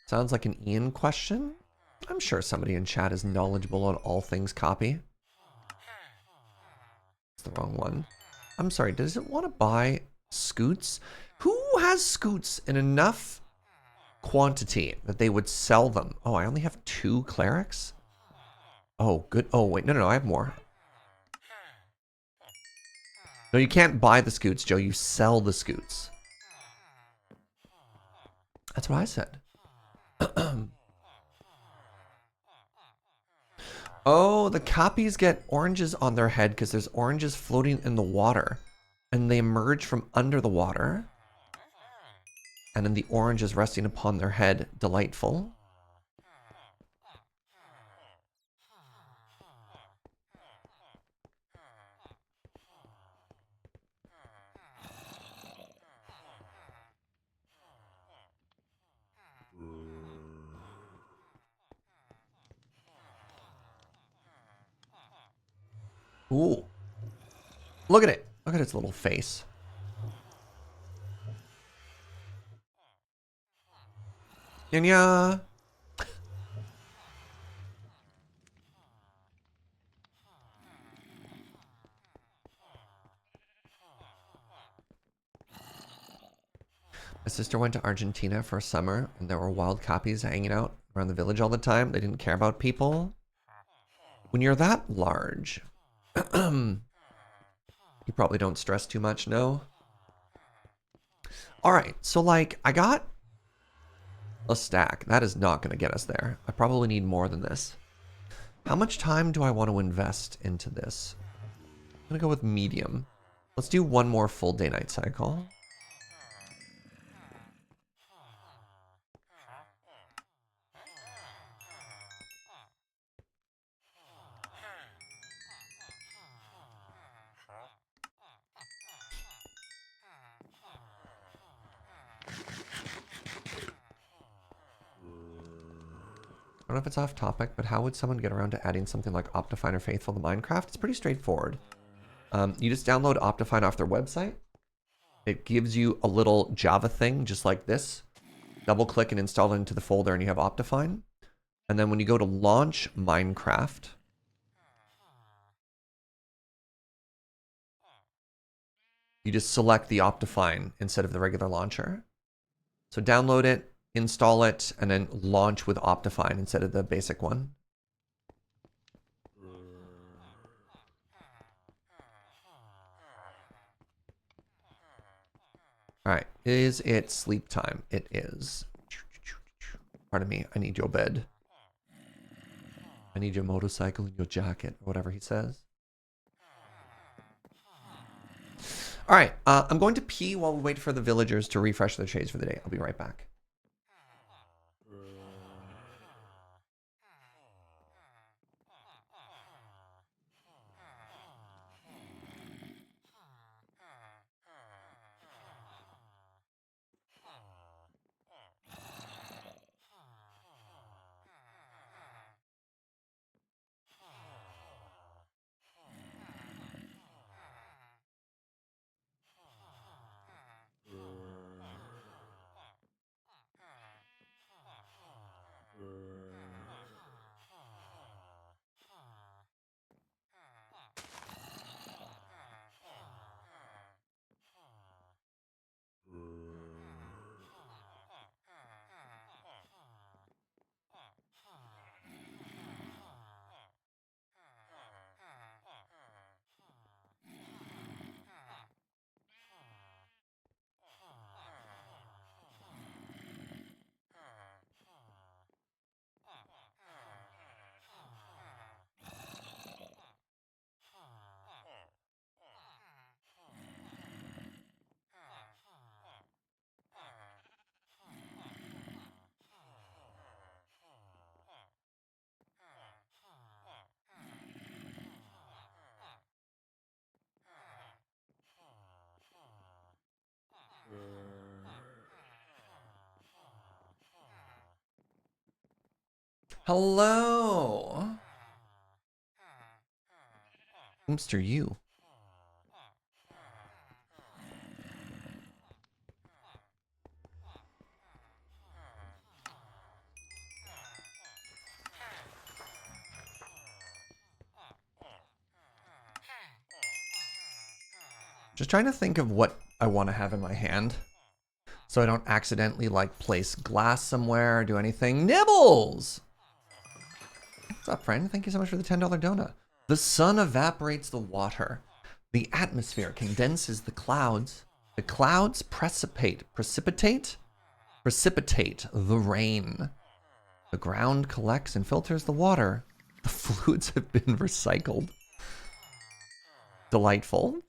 Sounds like an Ian question. I'm sure somebody in chat is knowledgeable on all things copy. It's the wrong one. I'm sorry, does it want to buy scoots? Who has scoots in enough quantity that they would sell them? Oh, I only have 2 clerics? Oh, good. Oh, wait, no, I have more. No, you can't buy the scoots, Joe. You sell the scoots. That's what I said. Oh, the copies get oranges on their head because there's oranges floating in the water. And they emerge from under the water. And then the orange is resting upon their head. Delightful. Ooh. Look at it. Look at its little face. Nya. My sister went to Argentina for a summer, and there were wild copies hanging out around the village all the time. They didn't care about people. When you're that large, you probably don't stress too much, no? All right, so like, I got a stack. That is not going to get us there. I probably need more than this. How much time do I want to invest into this? I'm going to go with medium. Let's do one more full day-night cycle. I don't know if it's off topic, but how would someone get around to adding something like Optifine or Faithful to Minecraft? It's pretty straightforward. You just download Optifine off their website. It gives you a little Java thing just like this. Double click and install it into the folder and you have Optifine. And then when you go to launch Minecraft, you just select the Optifine instead of the regular launcher. So download it, install it, and then launch with Optifine instead of the basic one. All right, is it sleep time? It is. Pardon me, I need your bed. I need your motorcycle and your jacket, or whatever he says. All right, I'm going to pee while we wait for the villagers to refresh their shades for the day. I'll be right back. Hello. Mr. You. Just trying to think of what I want to have in my hand, so I don't accidentally like place glass somewhere or do anything. Nibbles! What's up, friend? Thank you so much for the $10 donut. The sun evaporates the water. The atmosphere condenses the clouds. The clouds precipitate the rain. The ground collects and filters the water. The fluids have been recycled. Delightful.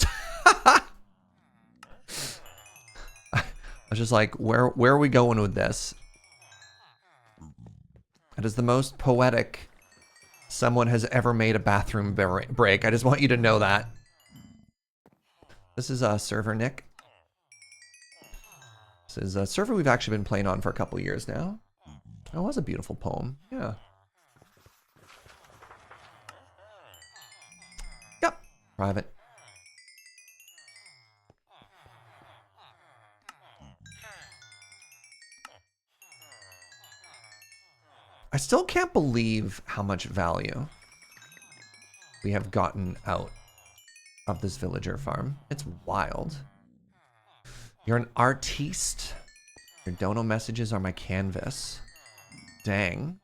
I was just like, where are we going with this? It is the most poetic someone has ever made a bathroom break. I just want you to know that. This is a server, Nick. This is a server we've actually been playing on for a couple years now. That was a beautiful poem. Yeah. Yep. Private. I still can't believe how much value we have gotten out of this villager farm. It's wild. You're an artiste. Your dono messages are my canvas. Dang.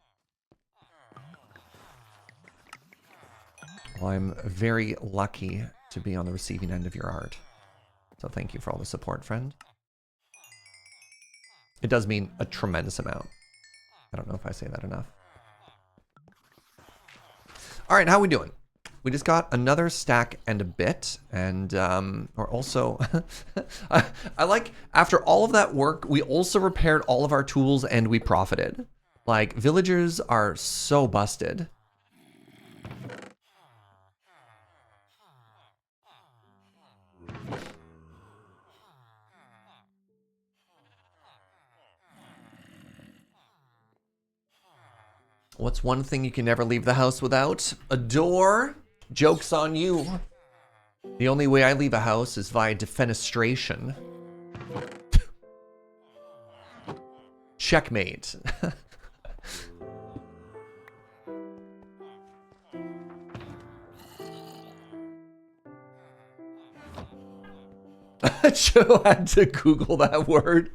Well, I'm very lucky to be on the receiving end of your art. So thank you for all the support, friend. It does mean a tremendous amount. I don't know if I say that enough. All right, how we doing? We just got another stack and a bit, and we're also, I like, after all of that work, we also repaired all of our tools and we profited. Like, villagers are so busted. What's one thing you can never leave the house without? A door? Joke's on you. The only way I leave a house is via defenestration. Checkmate. Joe had to Google that word.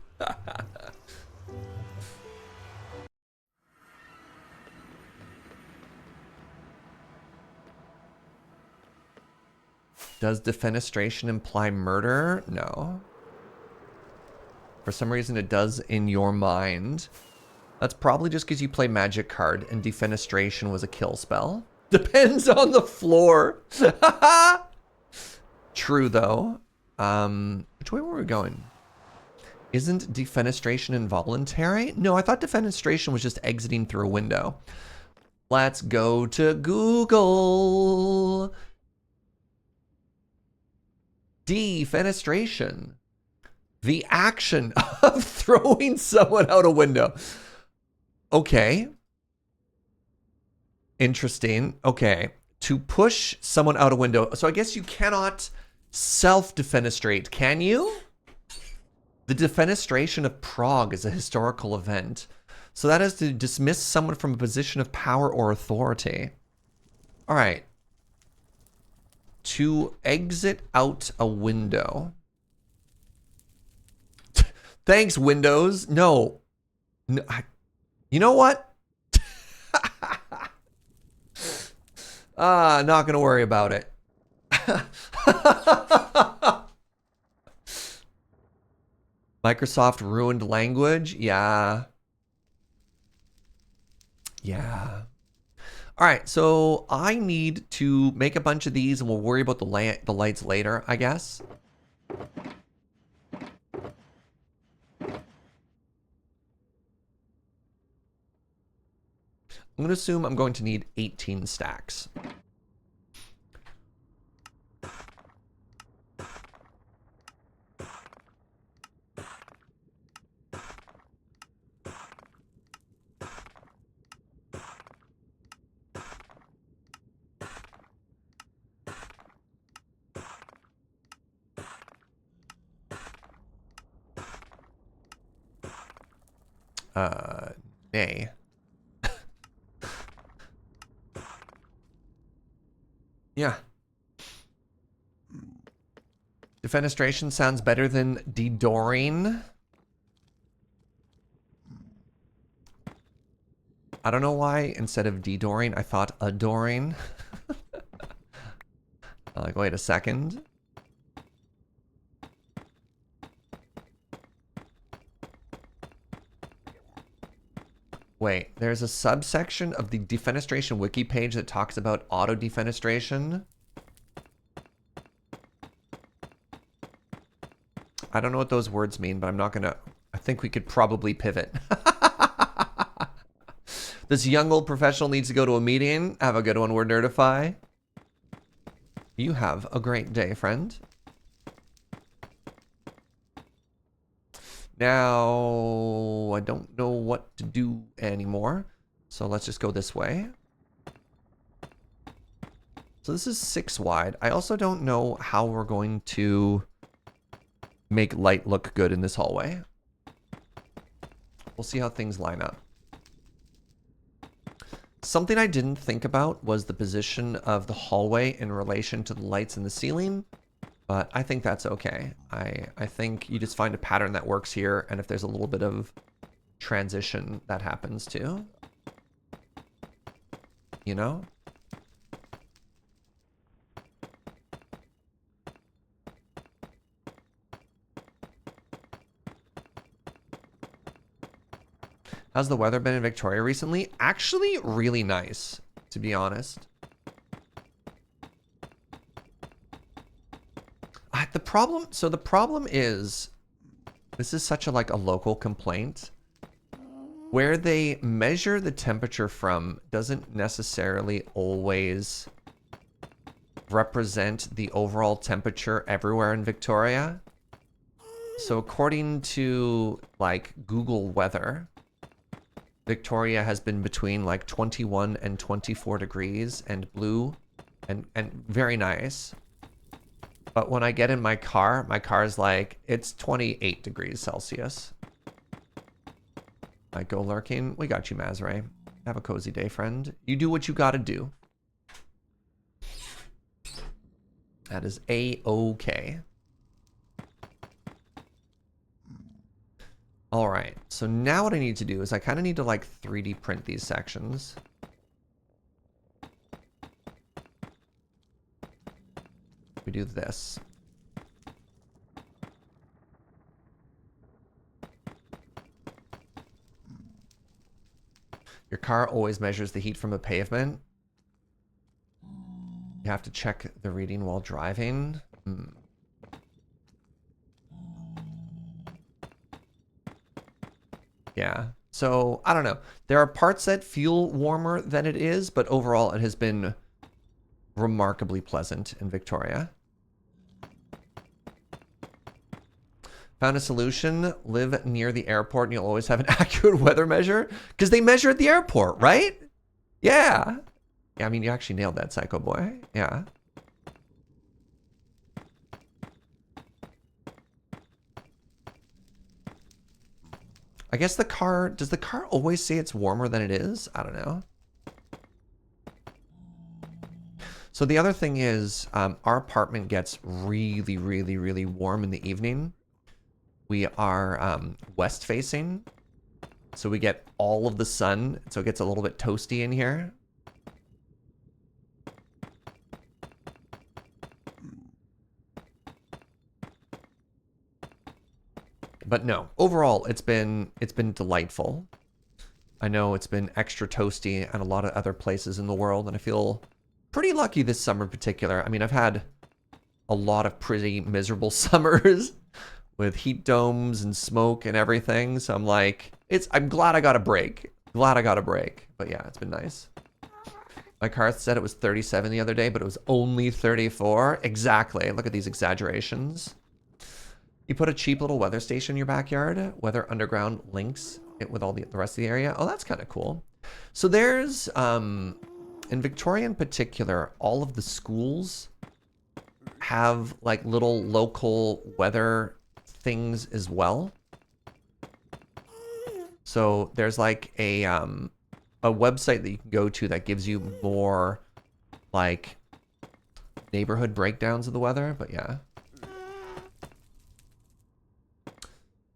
Does defenestration imply murder? No. For some reason it does in your mind. That's probably just because you play magic card and defenestration was a kill spell. Depends on the floor. True though. Which way were we going? Isn't defenestration involuntary? No, I thought defenestration was just exiting through a window. Let's go to Google. Defenestration. The action of throwing someone out a window. Okay. Interesting. Okay. To push someone out a window. So I guess you cannot self-defenestrate, can you? The defenestration of Prague is a historical event. So that is to dismiss someone from a position of power or authority. All right. To exit out a window. Thanks, Windows. No. You know what? Not gonna worry about it. Microsoft ruined language? Yeah. Yeah. All right, so I need to make a bunch of these and we'll worry about the lights later, I guess. I'm gonna assume I'm going to need 18 stacks. Nay. Yeah. Defenestration sounds better than de-dooring. I don't know why instead of de-dooring, I thought adoring. Like, wait a second. Wait, there's a subsection of the defenestration wiki page that talks about auto defenestration. I don't know what those words mean, but I'm not gonna... I think we could probably pivot. This young old professional needs to go to a meeting. Have a good one, word nerdify. You have a great day, friend. Now, I don't know what to do anymore. So let's just go this way. So this is 6 wide. I also don't know how we're going to make light look good in this hallway. We'll see how things line up. Something I didn't think about was the position of the hallway in relation to the lights in the ceiling, but I think that's okay. I think you just find a pattern that works here, and if there's a little bit of transition, that happens too. You know? How's the weather been in Victoria recently? Actually, really nice, to be honest. The problem is, this is such a like a local complaint. Where they measure the temperature from doesn't necessarily always represent the overall temperature everywhere in Victoria. So according to like Google Weather, Victoria has been between like 21 and 24 degrees and blue and very nice. But when I get in my car is like, it's 28 degrees Celsius. I go lurking. We got you, Mazray. Have a cozy day, friend. You do what you gotta do. That is A-okay. All right, so now what I need to do is I kind of need to like 3D print these sections. We do this. Your car always measures the heat from a pavement. You have to check the reading while driving. Yeah. So, I don't know. There are parts that feel warmer than it is, but overall it has been remarkably pleasant in Victoria. Found a solution. Live near the airport and you'll always have an accurate weather measure. Because they measure at the airport, right? Yeah. Yeah, I mean, you actually nailed that, Psycho Boy. Yeah. I guess the car... Does the car always say it's warmer than it is? I don't know. So the other thing is, our apartment gets really, really, really warm in the evening. We are west facing, so we get all of the sun, so it gets a little bit toasty in here. But no, overall it's been delightful. I know it's been extra toasty at a lot of other places in the world, and I feel pretty lucky this summer in particular. I mean, I've had a lot of pretty miserable summers with heat domes and smoke and everything. So I'm like, I'm glad I got a break. Glad I got a break. But yeah, it's been nice. My car said it was 37 the other day, but it was only 34. Exactly. Look at these exaggerations. You put a cheap little weather station in your backyard. Weather Underground links it with all the rest of the area. Oh, that's kind of cool. So there's, in Victoria in particular, all of the schools have like little local weather things as well. So there's like a website that you can go to that gives you more like neighborhood breakdowns of the weather, but yeah.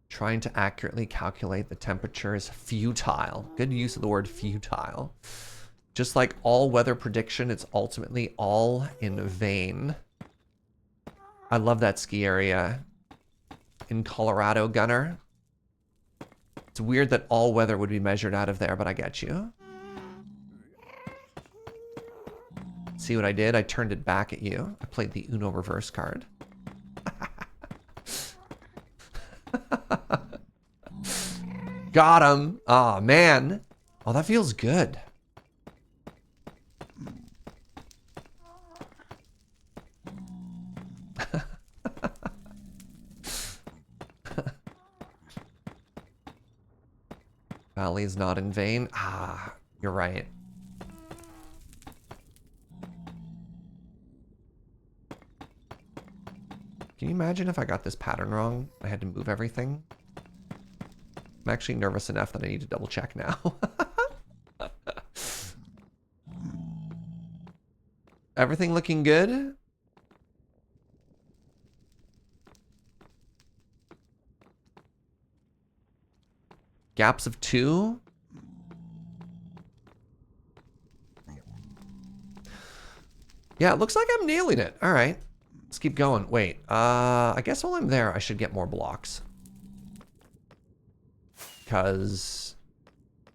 Trying to accurately calculate the temperature is futile. Good use of the word futile. Just like all weather prediction, it's ultimately all in vain. I love that ski area in Colorado, Gunner. It's weird that all weather would be measured out of there, but I get you. See what I did? I turned it back at you. I played the Uno reverse card. Got him. Oh, man. Oh, that feels good. Valley's not in vain. Ah, you're right. Can you imagine if I got this pattern wrong? I had to move everything. I'm actually nervous enough that I need to double check now. Everything looking good? Gaps of 2? Yeah, it looks like I'm nailing it. All right. Let's keep going. Wait, I guess while I'm there, I should get more blocks. Because,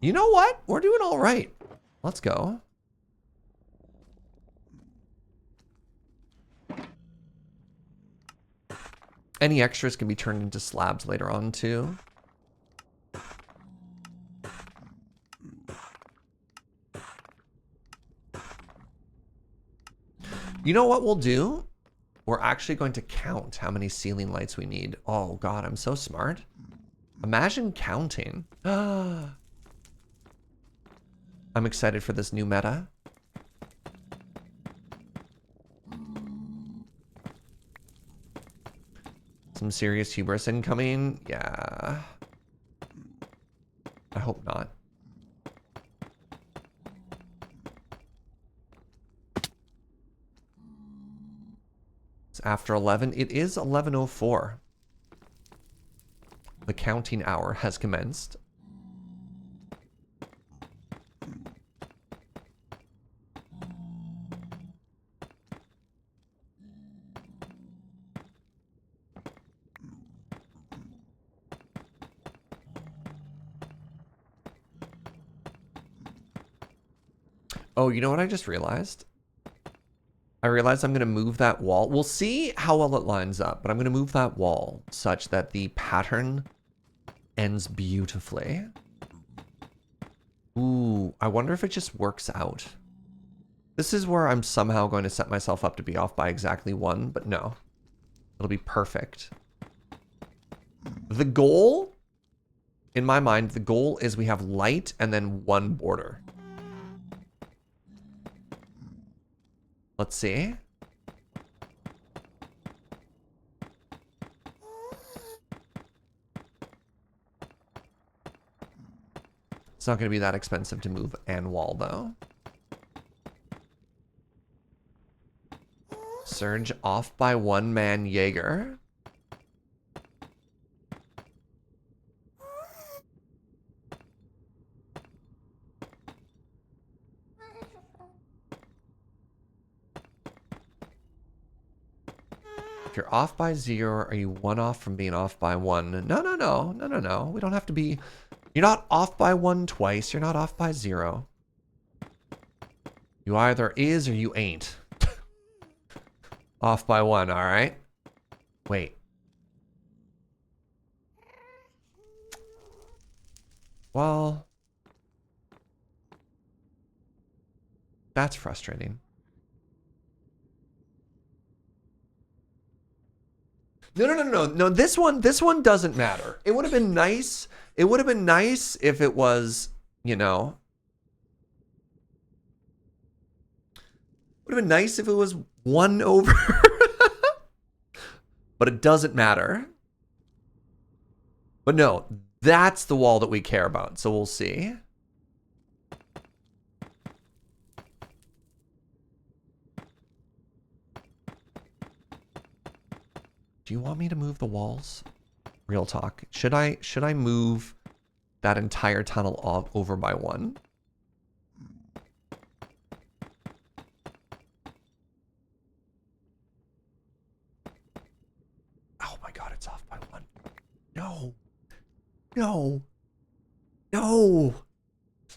you know what? We're doing all right. Let's go. Any extras can be turned into slabs later on, too. You know what we'll do? We're actually going to count how many ceiling lights we need. Oh, God, I'm so smart. Imagine counting. I'm excited for this new meta. Some serious hubris incoming. Yeah. I hope not. It's after 11. It is 11:04. The counting hour has commenced. Oh, you know what I just realized? I realized I'm going to move that wall. We'll see how well it lines up, but I'm going to move that wall such that the pattern ends beautifully. Ooh, I wonder if it just works out. This is where I'm somehow going to set myself up to be off by exactly 1, but no. It'll be perfect. The goal, in my mind, the goal is we have light and then 1 border. Let's see. It's not going to be that expensive to move and wall, though. Surge off by 1 man Jaeger. If you're off by 0, are you 1 off from being off by 1? No. We don't have to be... You're not off by 1 twice. You're not off by 0. You either is or you ain't. Off by 1, all right? Wait. Well... That's frustrating. No, this one doesn't matter. It would have been nice. It would have been nice if it was, you know. Would have been nice if it was 1 over. But it doesn't matter. But no, That's the wall that we care about. So we'll see. Do you want me to move the walls? Real talk. Should I move that entire tunnel off over by one? Oh my god, it's off by one. No. No. No.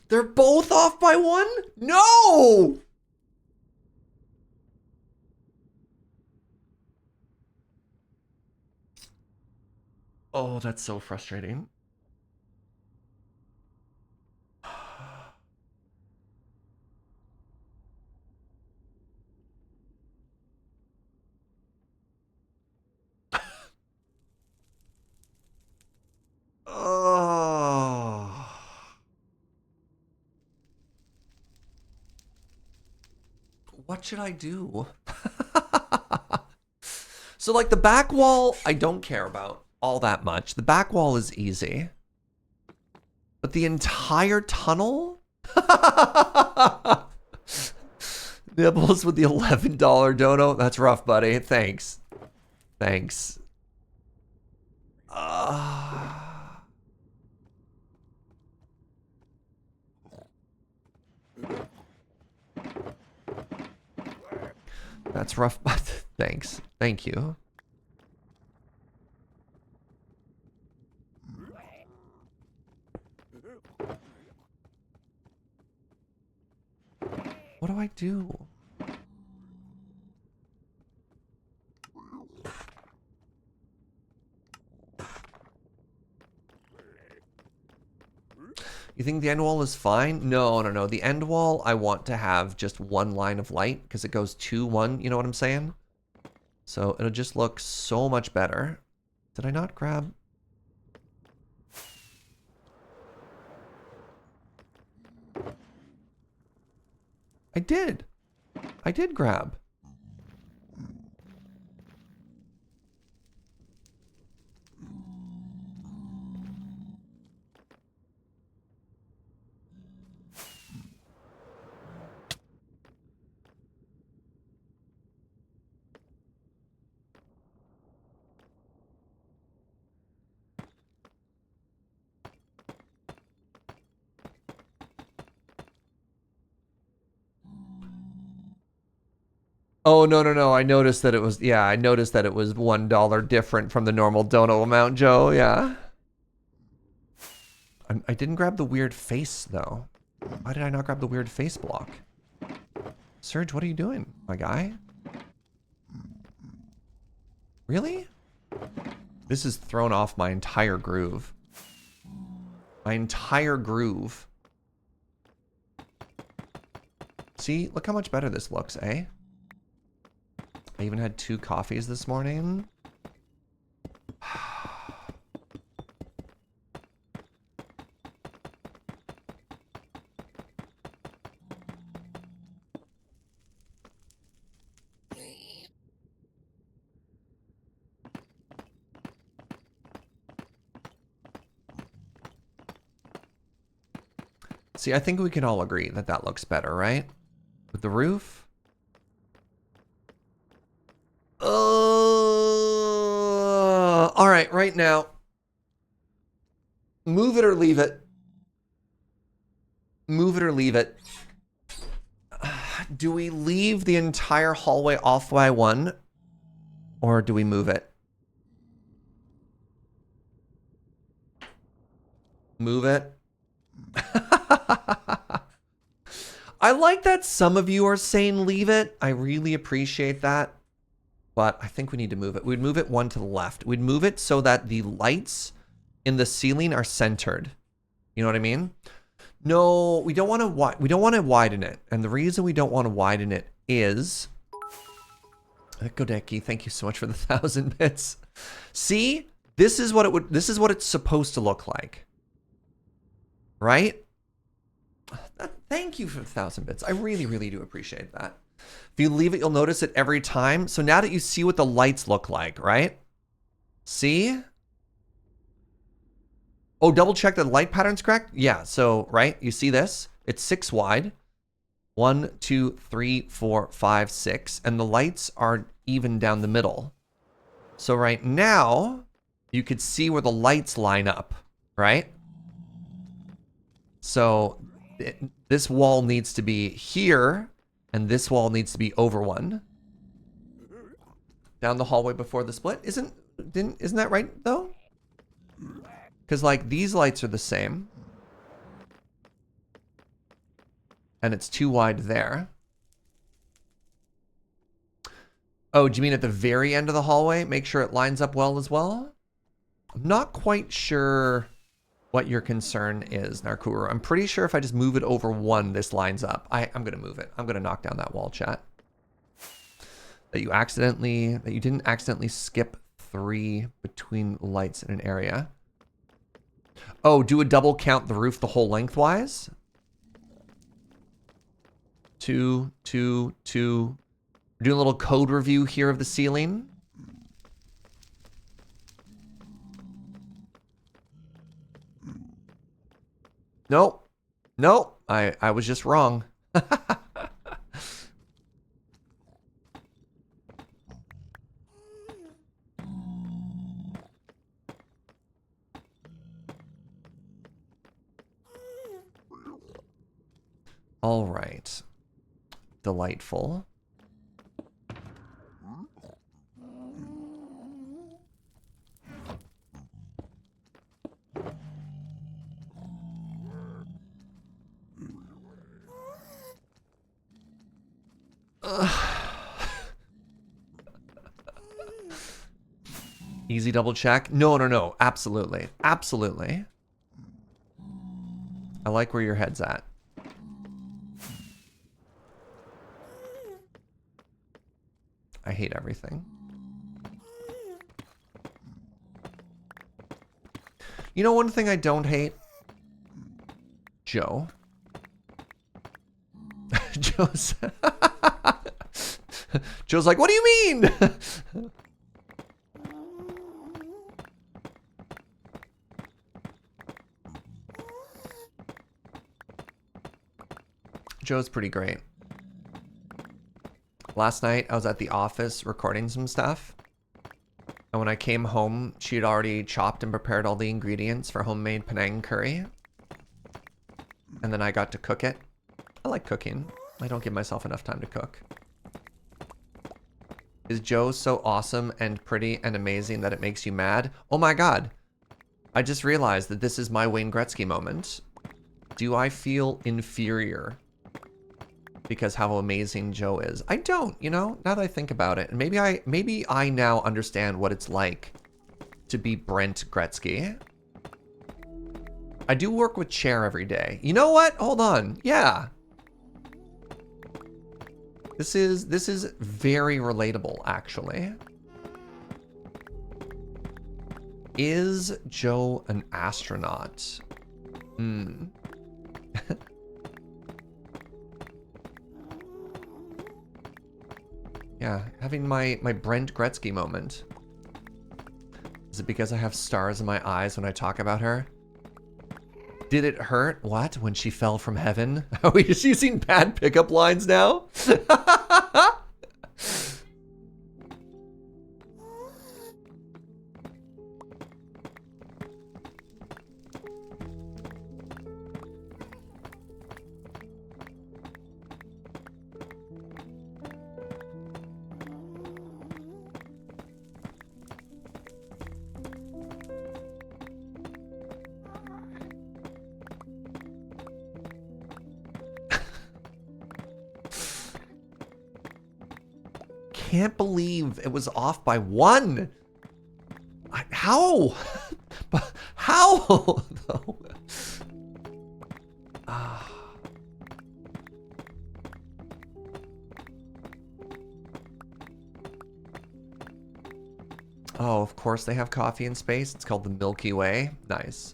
They're both off by one? No! Oh, that's so frustrating. Oh. What should I do? So like the back wall, I don't care about all that much. The back wall is easy. But the entire tunnel? Nibbles with the $11 dono. That's rough, buddy. Thanks. Thanks. That's rough, but thanks. Thank you. What do I do? You think the end wall is fine? No, no, no. The end wall, I want to have just one line of light because it goes 2-1. You know what I'm saying? So it'll just look so much better. Did I not grab? I did. I did grab. Oh, no, no, no. I noticed that it was, yeah, I noticed that it was $1 different from the normal dono amount, Joe. Yeah. I didn't grab the weird face, though. Why did I not grab the weird face block? Serge, what are you doing, my guy? Really? This has thrown off my entire groove. My entire groove. See, look how much better this looks, eh? I even had 2 coffees this morning. See, I think we can all agree that that looks better, right? With the roof. All right, right now. Move it or leave it. Move it or leave it. Do we leave the entire hallway off by 1? Or do we move it? Move it. I like that some of you are saying leave it. I really appreciate that. But I think we need to move it. We'd move it 1 to the left. We'd move it so that the lights in the ceiling are centered. You know what I mean? No, we don't want to widen it. And the reason we don't want to widen it is Godeki, thank you so much for the 1,000 bits. See? This is what it's supposed to look like. Right? Thank you for the 1,000 bits. I really, really do appreciate that. If you leave it, you'll notice it every time. So now that you see what the lights look like, right? See? Oh, double check that the light pattern's correct? Yeah, so, right, you see this? It's 6 wide. 1, 2, 3, 4, 5, 6. And the lights are even down the middle. So right now, you could see where the lights line up, right? So this wall needs to be here, and this wall needs to be over one. Down the hallway before the split. Isn't that right, though? Because, like, these lights are the same. And it's too wide there. Oh, do you mean at the very end of the hallway? Make sure it lines up well as well? I'm not quite sure what your concern is, Narkuru. I'm pretty sure if I just move it over one, this lines up. I'm going to move it. I'm going to knock down that wall, chat. That you didn't accidentally skip 3 between lights in an area. Oh, do a double count the roof the whole lengthwise? 2, 2, 2. We're doing a little code review here of the ceiling. Nope. Nope. I was just wrong. All right. Delightful. Easy double check. No. Absolutely. Absolutely. I like where your head's at. I hate everything. You know one thing I don't hate? Joe. Joe's like, what do you mean? Joe's pretty great. Last night, I was at the office recording some stuff. And when I came home, she had already chopped and prepared all the ingredients for homemade Penang curry. And then I got to cook it. I like cooking. I don't give myself enough time to cook. Is Joe so awesome and pretty and amazing that it makes you mad? Oh my god. I just realized that this is my Wayne Gretzky moment. Do I feel inferior because how amazing Joe is? I don't, you know, now that I think about it. And maybe I now understand what it's like to be Brent Gretzky. I do work with Chair every day. You know what? Hold on. Yeah. This is very relatable, actually. Is Joe an astronaut? Yeah, having my Brent Gretzky moment. Is it because I have stars in my eyes when I talk about her? Did it hurt? What? When she fell from heaven? Are we just using bad pickup lines now? Can't believe it was off by 1. How? How? Oh, of course they have coffee in space. It's called the Milky Way. Nice.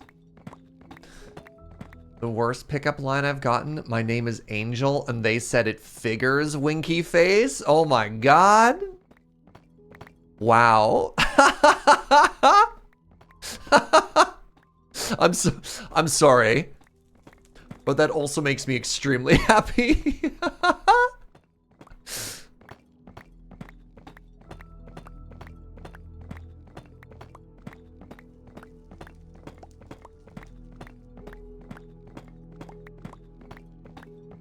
The worst pickup line I've gotten, my name is Angel, and they said it figures, winky face. Oh my god. Wow. I'm sorry. But that also makes me extremely happy.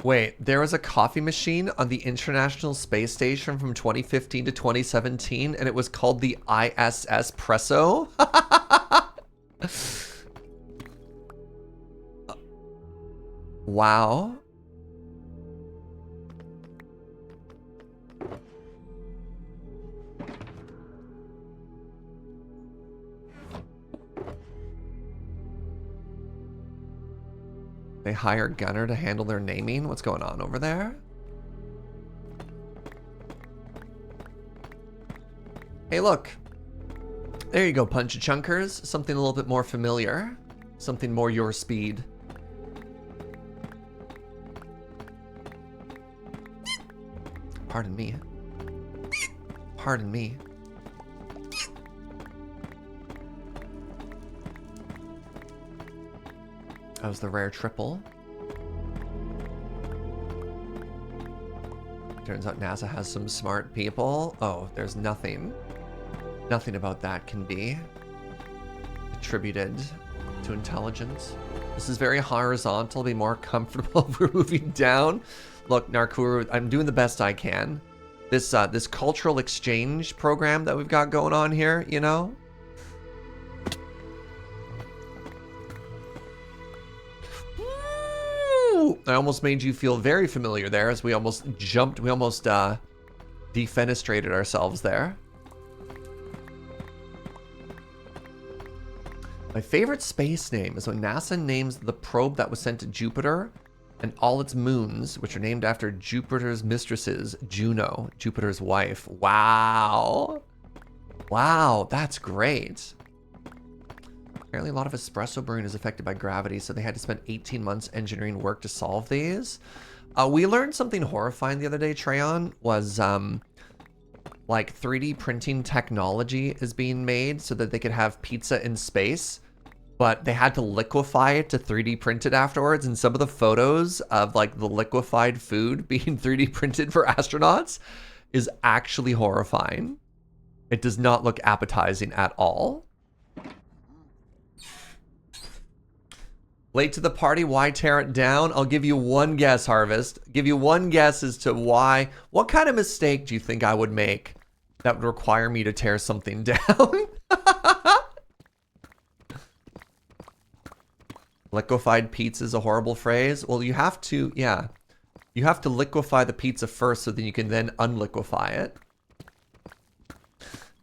Wait, there was a coffee machine on the International Space Station from 2015 to 2017, and it was called the ISS Presso? Wow. They hire Gunner to handle their naming? What's going on over there? Hey, look. There you go, Punch-a-Chunkers. Something a little bit more familiar. Something more your speed. Pardon me. Pardon me. That was the rare triple. Turns out NASA has some smart people. Oh, there's nothing. Nothing about that can be attributed to intelligence. This is very horizontal. Be more comfortable if we're moving down. Look, Narkuru, I'm doing the best I can. This this cultural exchange program that we've got going on here, you know? I almost made you feel very familiar there as we almost jumped, we almost defenestrated ourselves there. My favorite space name is when NASA names the probe that was sent to Jupiter and all its moons, which are named after Jupiter's mistresses, Juno, Jupiter's wife. Wow. Wow, that's great. Apparently a lot of espresso brewing is affected by gravity, so they had to spend 18 months engineering work to solve these. We learned something horrifying the other day, Treyon, was like 3D printing technology is being made so that they could have pizza in space, but they had to liquefy it to 3D print it afterwards. And some of the photos of like the liquefied food being 3D printed for astronauts is actually horrifying. It does not look appetizing at all. Late to the party, why tear it down? I'll give you one guess, Harvest. Give you one guess as to why. What kind of mistake do you think I would make that would require me to tear something down? Liquefied pizza is a horrible phrase. Well, you have to, yeah. You have to liquefy the pizza first so that you can then unliquefy it.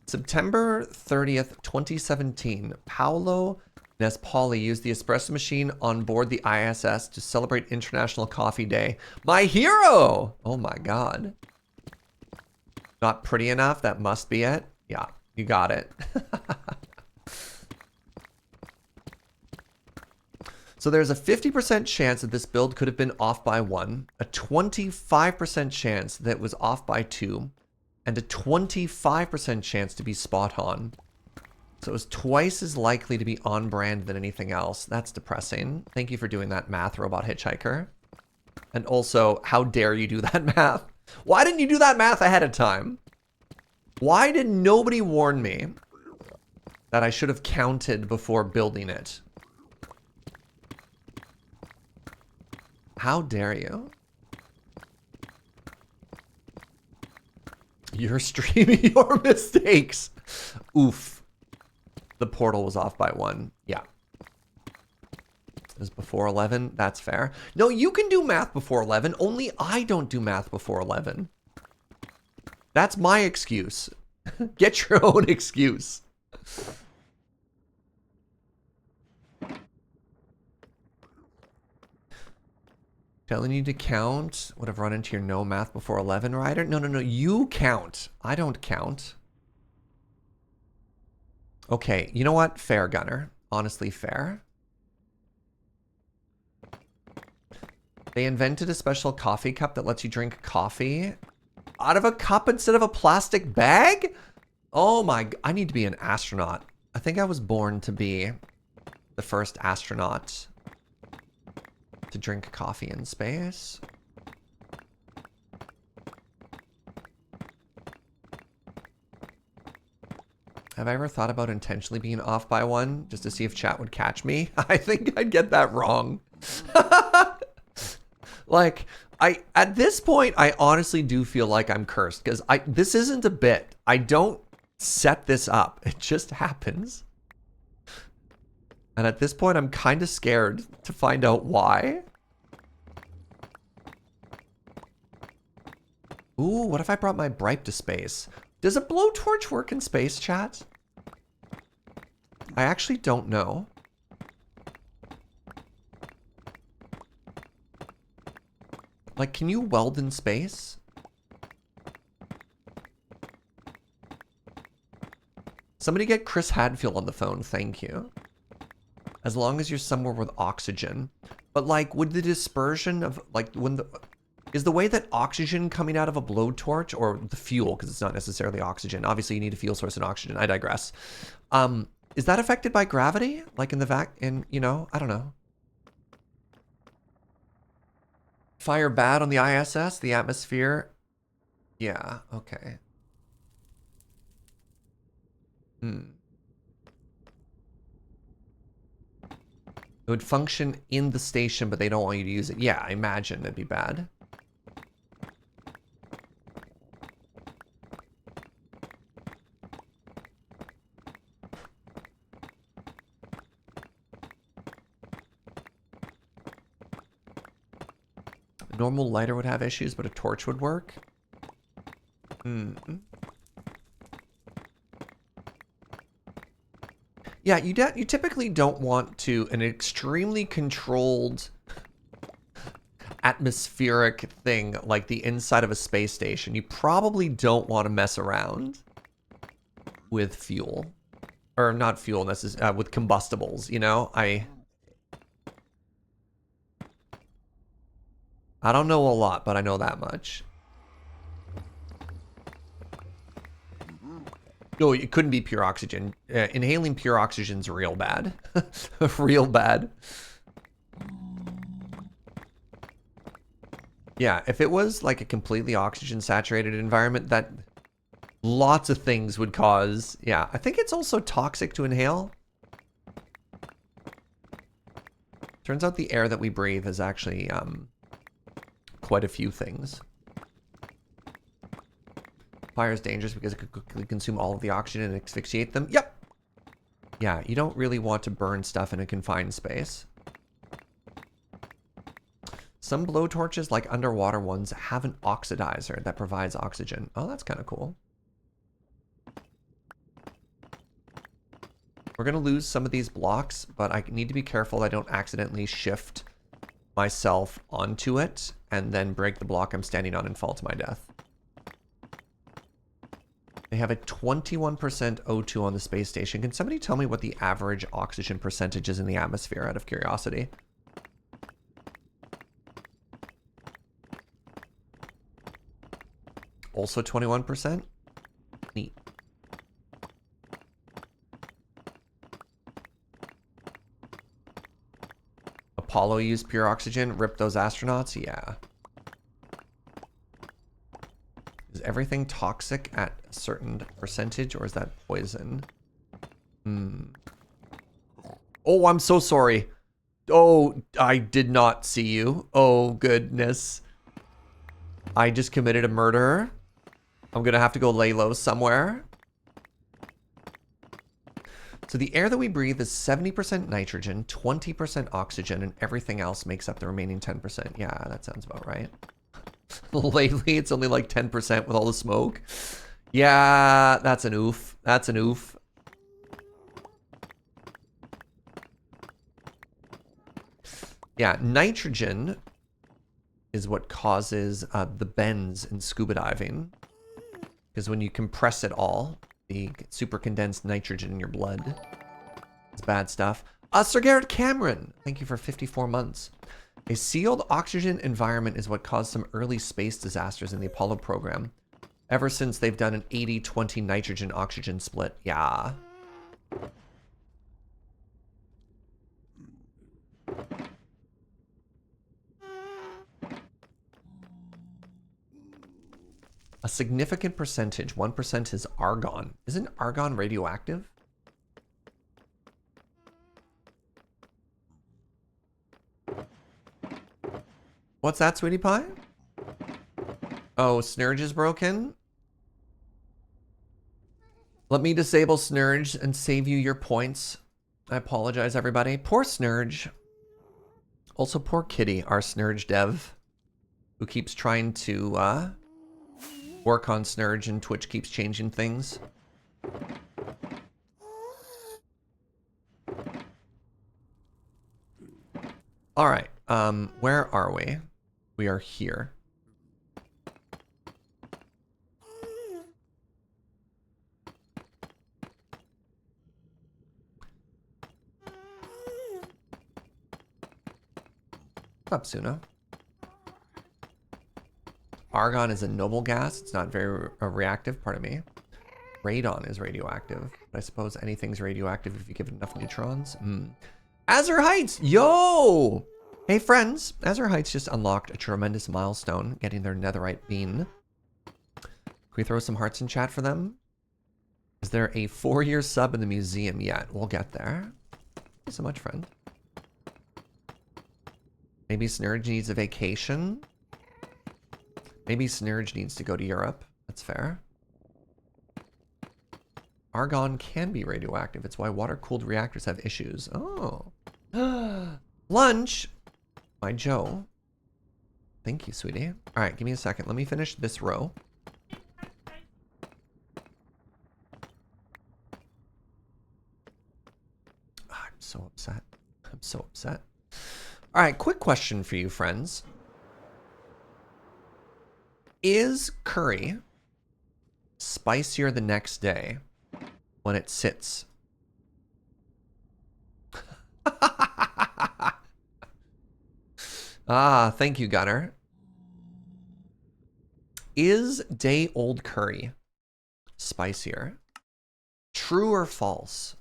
September 30th, 2017, Paolo Nespoli used the espresso machine on board the ISS to celebrate International Coffee Day. My hero! Oh my god. Not pretty enough? That must be it. Yeah, you got it. So there's a 50% chance that this build could have been off by 1, a 25% chance that it was off by 2, and a 25% chance to be spot on. So it was twice as likely to be on brand than anything else. That's depressing. Thank you for doing that math, Robot Hitchhiker. And also, how dare you do that math? Why didn't you do that math ahead of time? Why did nobody warn me that I should have counted before building it? How dare you? You're streaming your mistakes. Oof. The portal was off by 1. Yeah. It was before 11. That's fair. No, you can do math before 11. Only I don't do math before 11. That's my excuse. Get your own excuse. Telling you to count would have run into your no math before 11 rider. No, no, no. You count. I don't count. Okay, you know what? Fair, Gunner. Honestly, fair. They invented a special coffee cup that lets you drink coffee out of a cup instead of a plastic bag? Oh my... I need to be an astronaut. I think I was born to be the first astronaut to drink coffee in space. Have I ever thought about intentionally being off by one just to see if chat would catch me? I think I'd get that wrong. Like, at this point, I honestly do feel like I'm cursed because this isn't a bit. I don't set this up. It just happens. And at this point, I'm kind of scared to find out why. Ooh, what if I brought my Bripe to space? Does a blowtorch work in space, chat? I actually don't know. Like, can you weld in space? Somebody get Chris Hadfield on the phone, thank you. As long as you're somewhere with oxygen. But like, would the dispersion of, like, is the way that oxygen coming out of a blowtorch, or the fuel, because it's not necessarily oxygen. Obviously, you need a fuel source in oxygen. I digress. Is that affected by gravity? Like in the you know, I don't know. Fire bad on the ISS, the atmosphere. Yeah, okay. It would function in the station, but they don't want you to use it. Yeah, I imagine it'd be bad. A normal lighter would have issues, but a torch would work. Yeah, you typically don't want an extremely controlled atmospheric thing like the inside of a space station. You probably don't want to mess around with fuel. Or not fuel, with combustibles, you know? I don't know a lot, but I know that much. No, it couldn't be pure oxygen. Inhaling pure oxygen's real bad. Real bad. Yeah, if it was like a completely oxygen saturated environment, that lots of things would cause. Yeah, I think it's also toxic to inhale. Turns out the air that we breathe is actually quite a few things. Fire is dangerous because it could quickly consume all of the oxygen and asphyxiate them. Yep. Yeah, you don't really want to burn stuff in a confined space. Some blowtorches, like underwater ones, have an oxidizer that provides oxygen. Oh, that's kind of cool. We're going to lose some of these blocks, but I need to be careful I don't accidentally shift myself onto it and then break the block I'm standing on and fall to my death. They have a 21% O2 on the space station. Can somebody tell me what the average oxygen percentage is in the atmosphere, out of curiosity? Also 21%? Neat. Apollo used pure oxygen, ripped those astronauts? Yeah. Is everything toxic at a certain percentage, or is that poison? Oh, I'm so sorry. Oh, I did not see you. Oh, goodness. I just committed a murder. I'm gonna have to go lay low somewhere. So the air that we breathe is 70% nitrogen, 20% oxygen, and everything else makes up the remaining 10%. Yeah, that sounds about right. Lately, it's only like 10% with all the smoke. Yeah, that's an oof. That's an oof. Yeah, nitrogen is what causes the bends in scuba diving. Because when you compress it all, the super condensed nitrogen in your blood is bad stuff. Sir Garrett Cameron, thank you for 54 months. A sealed oxygen environment is what caused some early space disasters in the Apollo program. Ever since they've done an 80-20 nitrogen-oxygen split. Yeah. A significant percentage, 1% is argon. Isn't argon radioactive? What's that, sweetie pie? Oh, Snurge is broken? Let me disable Snurge and save you your points. I apologize, everybody. Poor Snurge. Also, poor Kitty, our Snurge dev, who keeps trying to work on Snurge and Twitch keeps changing things. All right, where are we? We are here. What's up, Suna? Argon is a noble gas. It's not very reactive, pardon me. Radon is radioactive. But I suppose anything's radioactive if you give it enough neutrons. Azure Heights! Yo! Hey, friends. Azure Heights just unlocked a tremendous milestone, getting their netherite bean. Can we throw some hearts in chat for them? Is there a 4-year sub in the museum yet? We'll get there. Thank you so much, friend. Maybe Snurge needs a vacation. Maybe Snurge needs to go to Europe. That's fair. Argon can be radioactive. It's why water-cooled reactors have issues. Oh. Lunch! My Joe. Thank you, sweetie. All right, give me a second. Let me finish this row. I'm so upset. I'm so upset. All right, quick question for you, friends. Is curry spicier the next day when it sits? Ah, thank you, Gunner. Is day-old curry spicier? True or false?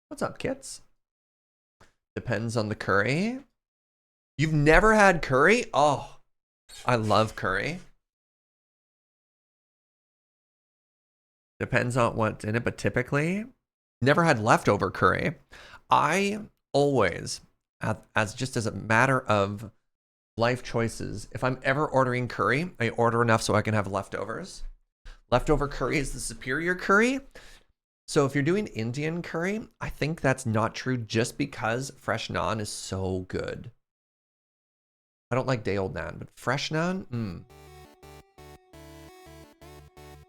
What's up, kits? Depends on the curry. You've never had curry? Oh, I love curry. Depends on what's in it, but typically, never had leftover curry. I always, as a matter of life choices, if I'm ever ordering curry, I order enough so I can have leftovers. Leftover curry is the superior curry. So if you're doing Indian curry, I think that's not true just because fresh naan is so good. I don't like day-old naan, but fresh naan,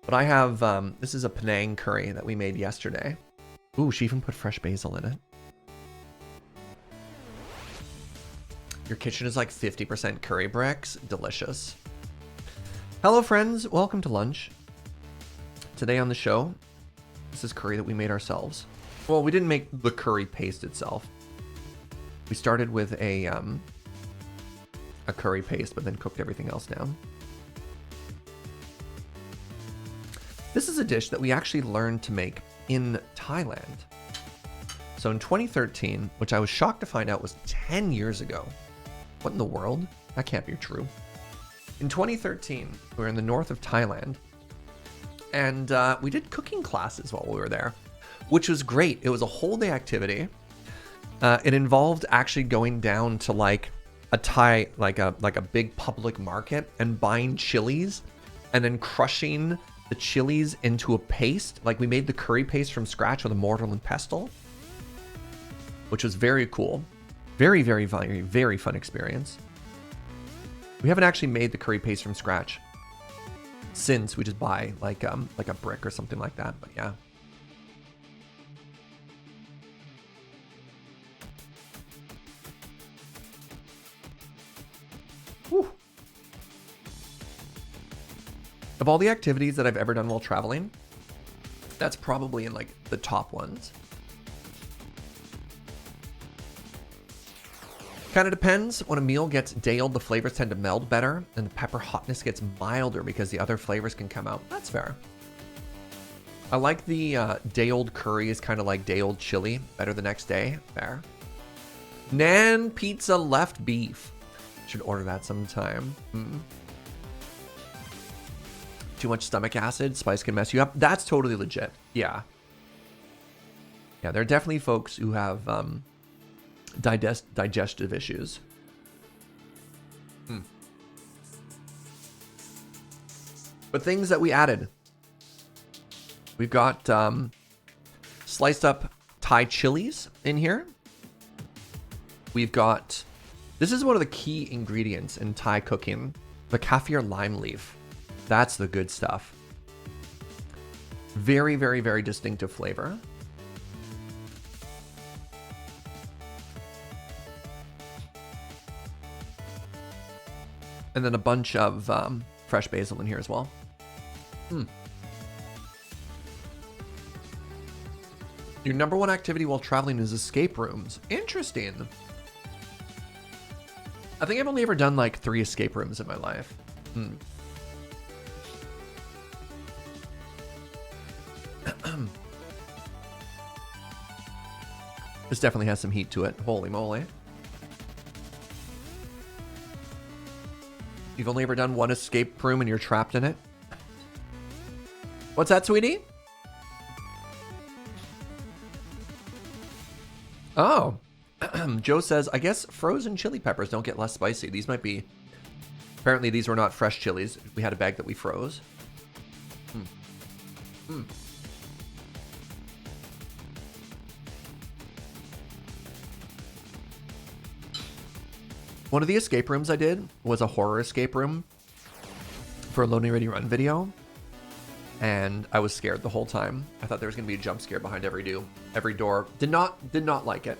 But I have, this is a Penang curry that we made yesterday. Ooh, she even put fresh basil in it. Your kitchen is like 50% curry bricks. Delicious. Hello, friends. Welcome to lunch. Today on the show, this is curry that we made ourselves. Well, we didn't make the curry paste itself. We started with a curry paste, but then cooked everything else down. This is a dish that we actually learned to make in Thailand. So in 2013, which I was shocked to find out was 10 years ago. What in the world? That can't be true. In 2013, we were in the north of Thailand, and we did cooking classes while we were there, which was great. It was a whole day activity. It involved actually going down to like a Thai, like a big public market and buying chilies and then crushing the chilies into a paste. Like we made the curry paste from scratch with a mortar and pestle, which was very cool. Very, very, very, very fun experience. We haven't actually made the curry paste from scratch since. We just buy like a brick or something like that, but yeah. Whew. Of all the activities that I've ever done while traveling, that's probably in like the top ones. Kind of depends. When a meal gets day-old, the flavors tend to meld better, and the pepper hotness gets milder because the other flavors can come out. That's fair. I like the day-old curry is kind of like day-old chili. Better the next day. Fair. Nan pizza left beef. Should order that sometime. Too much stomach acid. Spice can mess you up. That's totally legit. Yeah. Yeah, there are definitely folks who have digestive issues. But things that we added. We've got sliced up Thai chilies in here. We've got, this is one of the key ingredients in Thai cooking, the kaffir lime leaf. That's the good stuff. Very, very, very distinctive flavor. And then a bunch of fresh basil in here as well. Your number one activity while traveling is escape rooms. Interesting. I think I've only ever done like 3 escape rooms in my life. This definitely has some heat to it. Holy moly. You've only ever done 1 escape room and you're trapped in it? What's that, sweetie? Oh. Joe says, I guess frozen chili peppers don't get less spicy. These might be... Apparently these were not fresh chilies. We had a bag that we froze. One of the escape rooms I did was a horror escape room for a Lonely Ready Run video. And I was scared the whole time. I thought there was going to be a jump scare behind every door. Did not like it.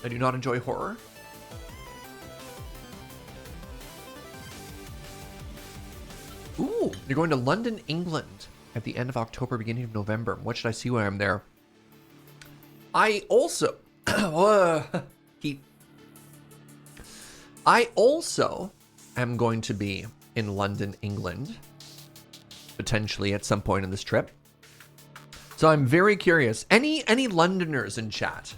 I do not enjoy horror. Ooh, you're going to London, England at the end of October, beginning of November. What should I see when I'm there? I also... I also am going to be in London, England, potentially at some point in this trip. So I'm very curious. Any Londoners in chat?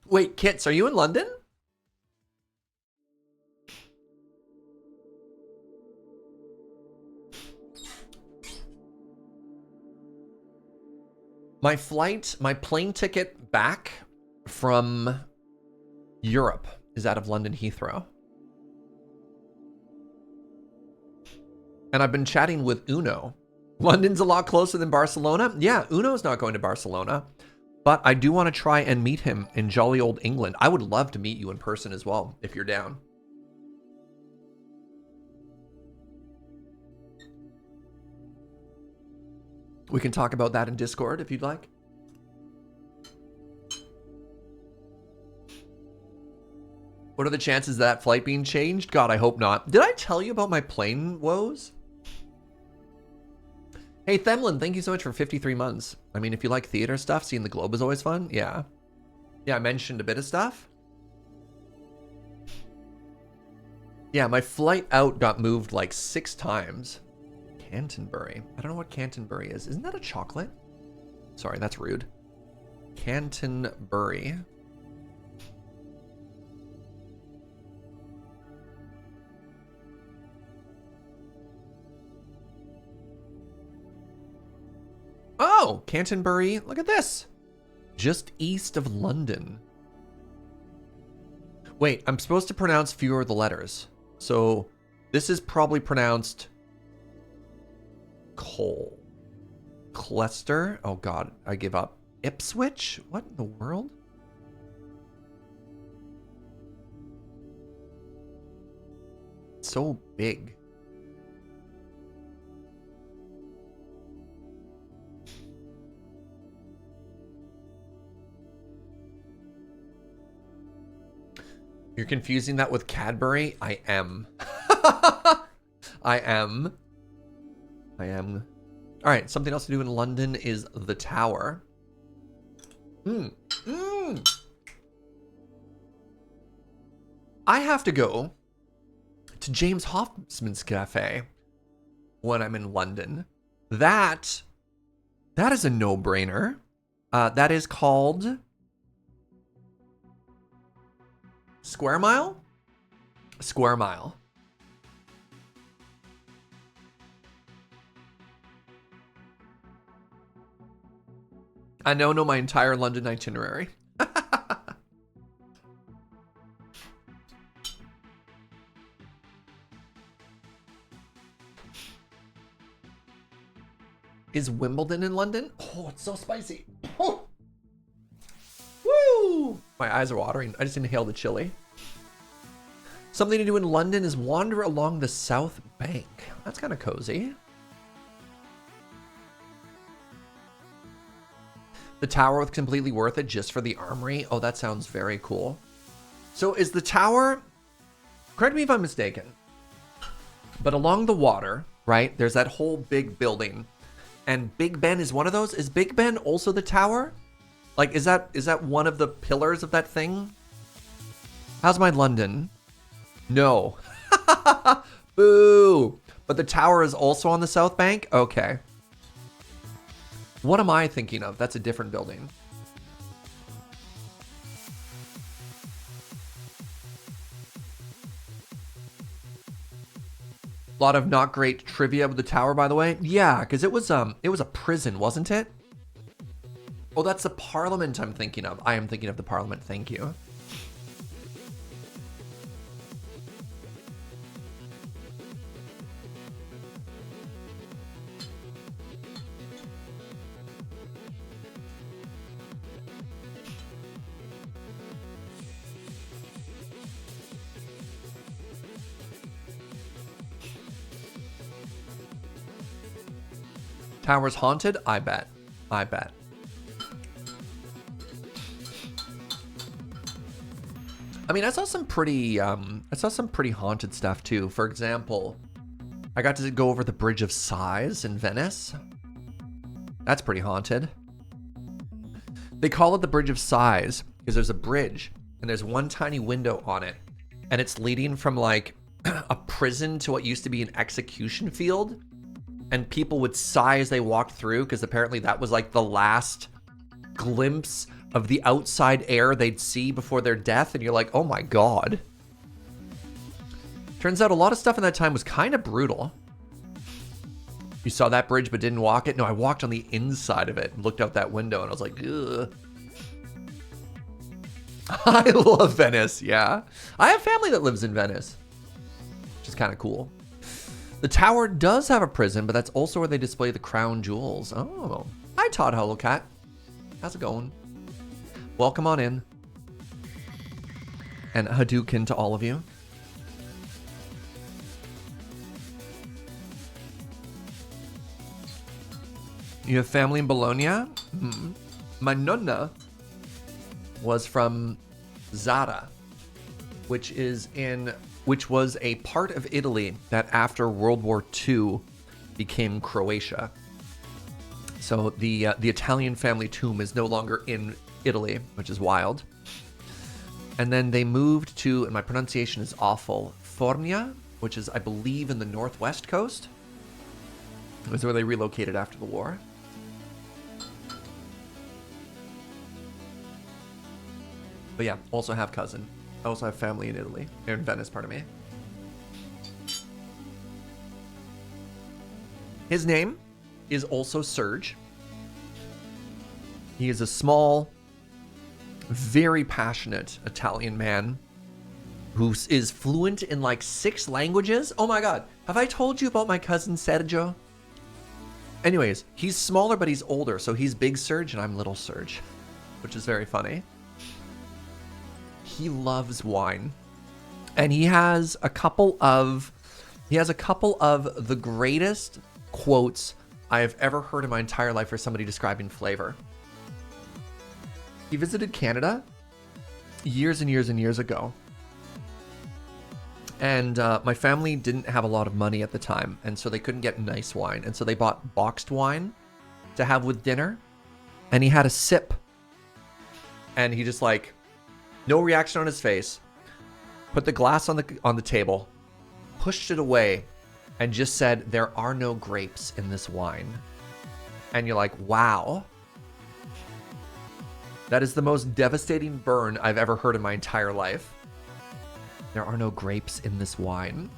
Wait, Kits, are you in London? My plane ticket back from Europe is out of London Heathrow. And I've been chatting with Uno. London's a lot closer than Barcelona. Yeah, Uno's not going to Barcelona. But I do want to try and meet him in jolly old England. I would love to meet you in person as well, if you're down. We can talk about that in Discord if you'd like. What are the chances of that flight being changed? God, I hope not. Did I tell you about my plane woes? Hey, Themlin, thank you so much for 53 months. I mean, if you like theater stuff, seeing the globe is always fun. Yeah. Yeah, I mentioned a bit of stuff. Yeah, my flight out got moved like 6 times. Canterbury. I don't know what Canterbury is. Isn't that a chocolate? Sorry, that's rude. Canterbury. Oh, Canterbury. Look at this. Just east of London. Wait, I'm supposed to pronounce fewer of the letters. So this is probably pronounced Cole. Clester. Oh God, I give up. Ipswich? What in the world? It's so big. You're confusing that with Cadbury? I am. I am. All right, something else to do in London is the Tower. I have to go to James Hoffman's Cafe when I'm in London. That is a no-brainer. That is called Square Mile? Square Mile. I know my entire London itinerary. Is Wimbledon in London? Oh, it's so spicy. Oh. Woo! My eyes are watering. I just inhaled the chili. Something to do in London is wander along the South Bank. That's kind of cozy. The tower was completely worth it just for the armory. Oh, that sounds very cool. So is the tower, correct me if I'm mistaken, but along the water, right, there's that whole big building. And Big Ben is one of those. Is Big Ben also the tower? Like, is that one of the pillars of that thing? How's my London? No. Boo. But the tower is also on the South Bank? Okay. What am I thinking of? That's a different building. A lot of not great trivia with the tower, by the way. Yeah, because it was a prison, wasn't it? Oh, that's the Parliament I'm thinking of. I am thinking of the Parliament. Thank you. Tower's haunted? I bet. I bet. I mean, I saw some pretty haunted stuff too. For example, I got to go over the Bridge of Sighs in Venice. That's pretty haunted. They call it the Bridge of Sighs because there's a bridge and there's one tiny window on it, and it's leading from like a prison to what used to be an execution field. And people would sigh as they walked through because apparently that was like the last glimpse of the outside air they'd see before their death. And you're like, oh my God. Turns out a lot of stuff in that time was kind of brutal. You saw that bridge but didn't walk it? No, I walked on the inside of it and looked out that window and I was like, ugh. I love Venice, yeah. I have family that lives in Venice, which is kind of cool. The tower does have a prison, but that's also where they display the crown jewels. Oh. Hi, Todd Hollowcat. How's it going? Welcome on in. And Hadouken to all of you. You have family in Bologna? Mm-hmm. My nonna was from Zara, which was a part of Italy that after World War II became Croatia. So the Italian family tomb is no longer in Italy, which is wild. And then they moved to, and my pronunciation is awful, Formia, which is, I believe, in the northwest coast. It was where they relocated after the war. But yeah, also have cousin. I also have family in Italy, or in Venice, pardon me. His name is also Serge. He is a small, very passionate Italian man who is fluent in like 6 languages. Oh my God, have I told you about my cousin Sergio? Anyways, he's smaller, but he's older. So he's Big Serge and I'm Little Serge, which is very funny. He loves wine, and he has a couple of the greatest quotes I have ever heard in my entire life for somebody describing flavor. He visited Canada years and years and years ago, And my family didn't have a lot of money at the time, and so they couldn't get nice wine. And so they bought boxed wine to have with dinner. And he had a sip. And he just like, no reaction on his face, put the glass on the table, pushed it away, and just said, "There are no grapes in this wine." And you're like, wow. That is the most devastating burn I've ever heard in my entire life. There are no grapes in this wine.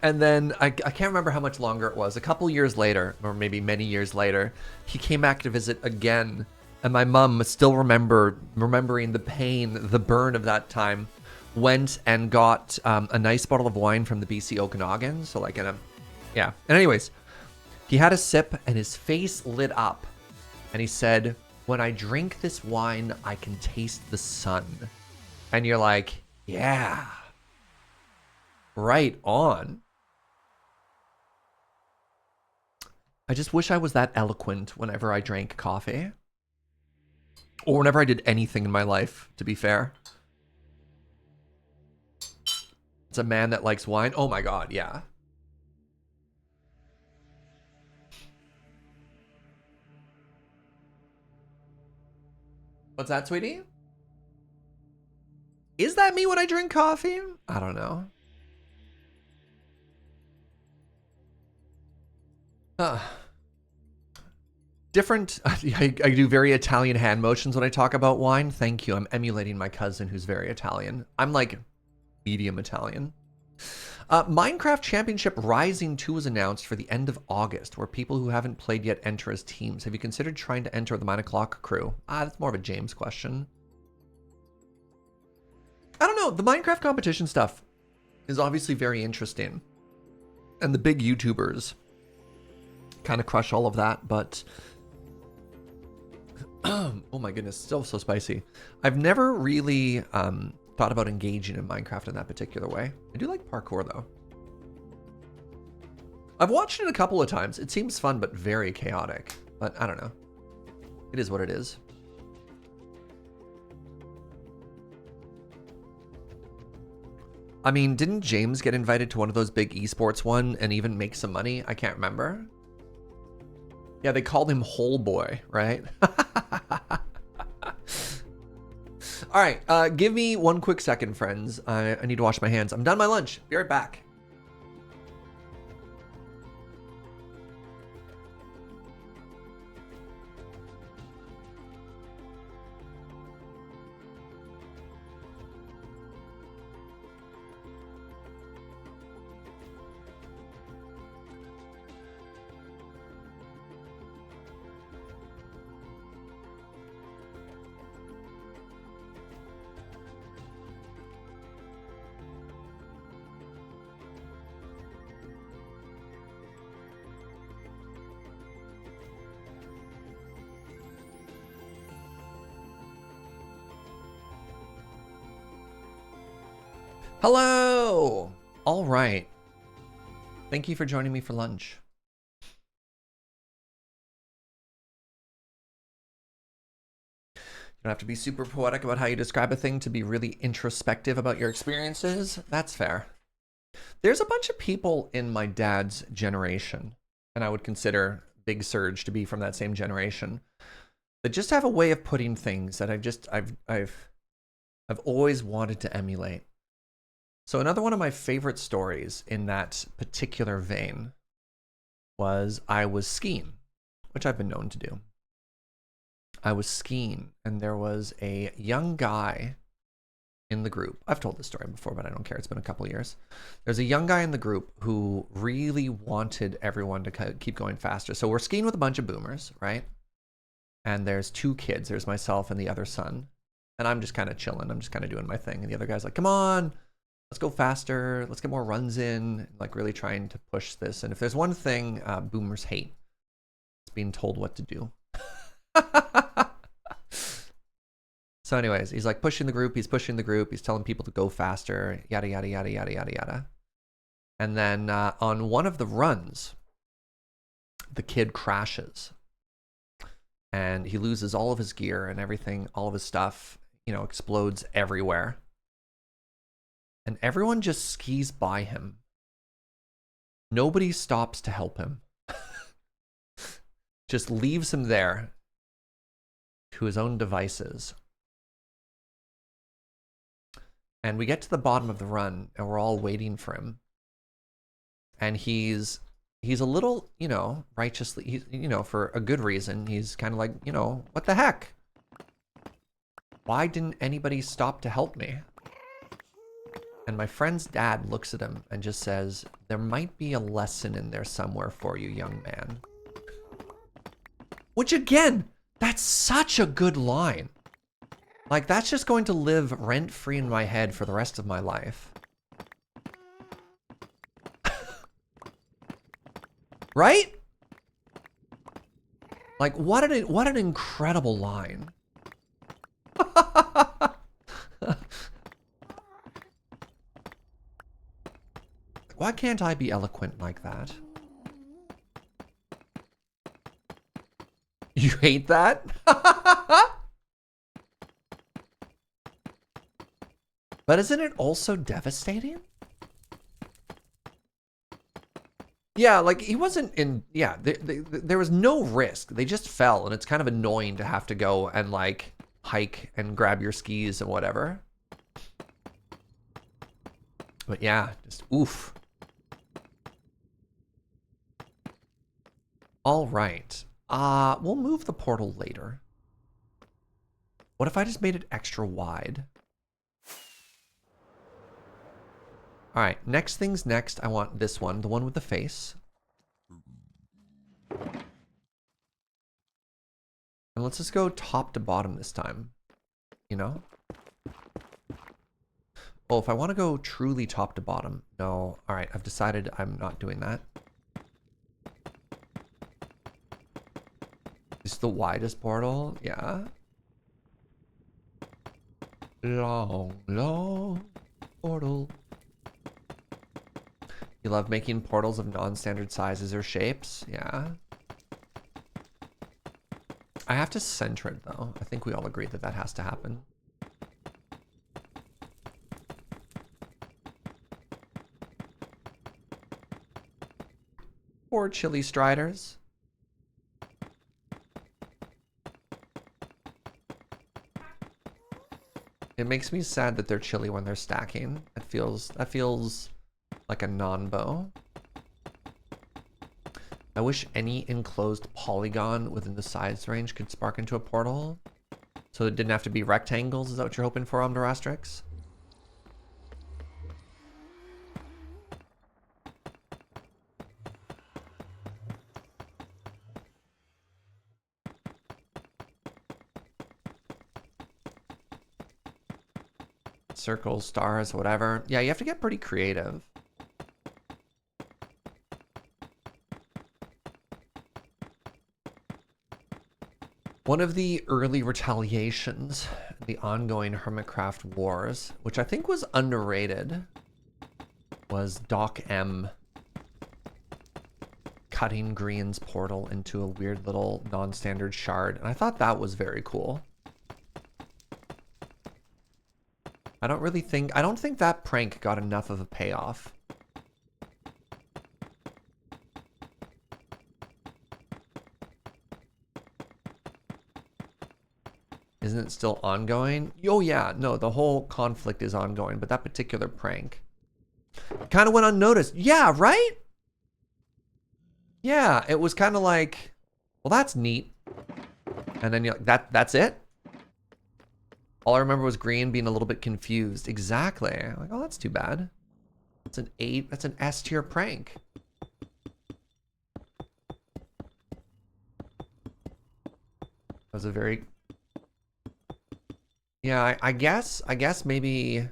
And then I can't remember how much longer it was. A couple years later, or maybe many years later, he came back to visit again. And my mom, still remembering the pain, the burn of that time, went and got a nice bottle of wine from the BC Okanagan. So like yeah. And anyways, he had a sip and his face lit up. And he said, "When I drink this wine, I can taste the sun." And you're like, yeah. Right on. I just wish I was that eloquent whenever I drank coffee. Or whenever I did anything in my life, to be fair. It's a man that likes wine. Oh my god, yeah. What's that, sweetie? Is that me when I drink coffee? I don't know. Different. I do very Italian hand motions when I talk about wine. Thank you. I'm emulating my cousin who's very Italian. I'm like medium Italian. Minecraft Championship Rising 2 was announced for the end of August, where people who haven't played yet enter as teams. Have you considered trying to enter the 9 o'clock crew? That's more of a James question. I don't know. The Minecraft competition stuff is obviously very interesting. And the big YouTubers kind of crush all of that, but oh my goodness, still so spicy. I've never really thought about engaging in Minecraft in that particular way. I do like parkour though. I've watched it a couple of times. It seems fun, but very chaotic. But I don't know. It is what it is. I mean, didn't James get invited to one of those big esports one and even make some money? I can't remember. Yeah, they called him Hole Boy, right? All right, give me one quick second, friends. I need to wash my hands. I'm done my lunch. Be right back. Hello! All right. Thank you for joining me for lunch. You don't have to be super poetic about how you describe a thing to be really introspective about your experiences. That's fair. There's a bunch of people in my dad's generation, and I would consider Big Surge to be from that same generation, that just have a way of putting things that I've always wanted to emulate. So another one of my favorite stories in that particular vein was I was skiing, which I've been known to do. I was skiing and there was a young guy in the group. I've told this story before, but I don't care. It's been a couple of years. There's a young guy in the group who really wanted everyone to keep going faster. So we're skiing with a bunch of boomers, right? And there's two kids. There's myself and the other son. And I'm just kind of chilling. I'm just kind of doing my thing. And the other guy's like, come on. Let's go faster. Let's get more runs in. Like really trying to push this. And if there's one thing boomers hate, it's being told what to do. So anyways, he's like pushing the group. He's pushing the group. He's telling people to go faster. Yada, yada, yada, yada, yada, yada. And then on one of the runs, the kid crashes. and he loses all of his gear and everything, all of his stuff, you know, explodes everywhere. And everyone just skis by him. Nobody stops to help him. Just leaves him there to his own devices. And we get to the bottom of the run, and we're all waiting for him. And he's a little, you know, righteously, you know, for a good reason. He's kind of like, you know, what the heck? Why didn't anybody stop to help me? And my friend's dad looks at him and just says, there might be a lesson in there somewhere for you, young man. Which again, that's such a good line. Like, that's just going to live rent-free in my head for the rest of my life. Right? Like, what an incredible line. Why can't I be eloquent like that? You hate that? But isn't it also devastating? Yeah, like he wasn't in, yeah, there was no risk. They just fell, and it's kind of annoying to have to go and like hike and grab your skis and whatever. But yeah, just oof. All right. We'll move the portal later. What if I just made it extra wide? All right, next thing's next. I want this one, the one with the face. And let's just go top to bottom this time, you know? Oh, if I want to go truly top to bottom, no. All right, I've decided I'm not doing that. This is the widest portal, yeah. Long, long portal. You love making portals of non-standard sizes or shapes? Yeah. I have to center it, though. I think we all agree that that has to happen. Poor chili striders. It makes me sad that they're chilly when they're stacking. That feels like a non-bow. I wish any enclosed polygon within the size range could spark into a portal. So it didn't have to be rectangles. Is that what you're hoping for, Omdarastrix? Circles, stars, whatever. Yeah, you have to get pretty creative. One of the early retaliations, the ongoing Hermitcraft Wars, which I think was underrated, was Doc M cutting Green's portal into a weird little non-standard shard. And I thought that was very cool. I don't think that prank got enough of a payoff. Isn't it still ongoing? Oh yeah, no, the whole conflict is ongoing, but that particular prank kind of went unnoticed. Yeah, right? Yeah, it was kind of like, well, that's neat. And then you're like, that's it? All I remember was Green being a little bit confused. Exactly. I'm like, oh, that's too bad. That's an S tier prank. That was a very... Yeah, I guess maybe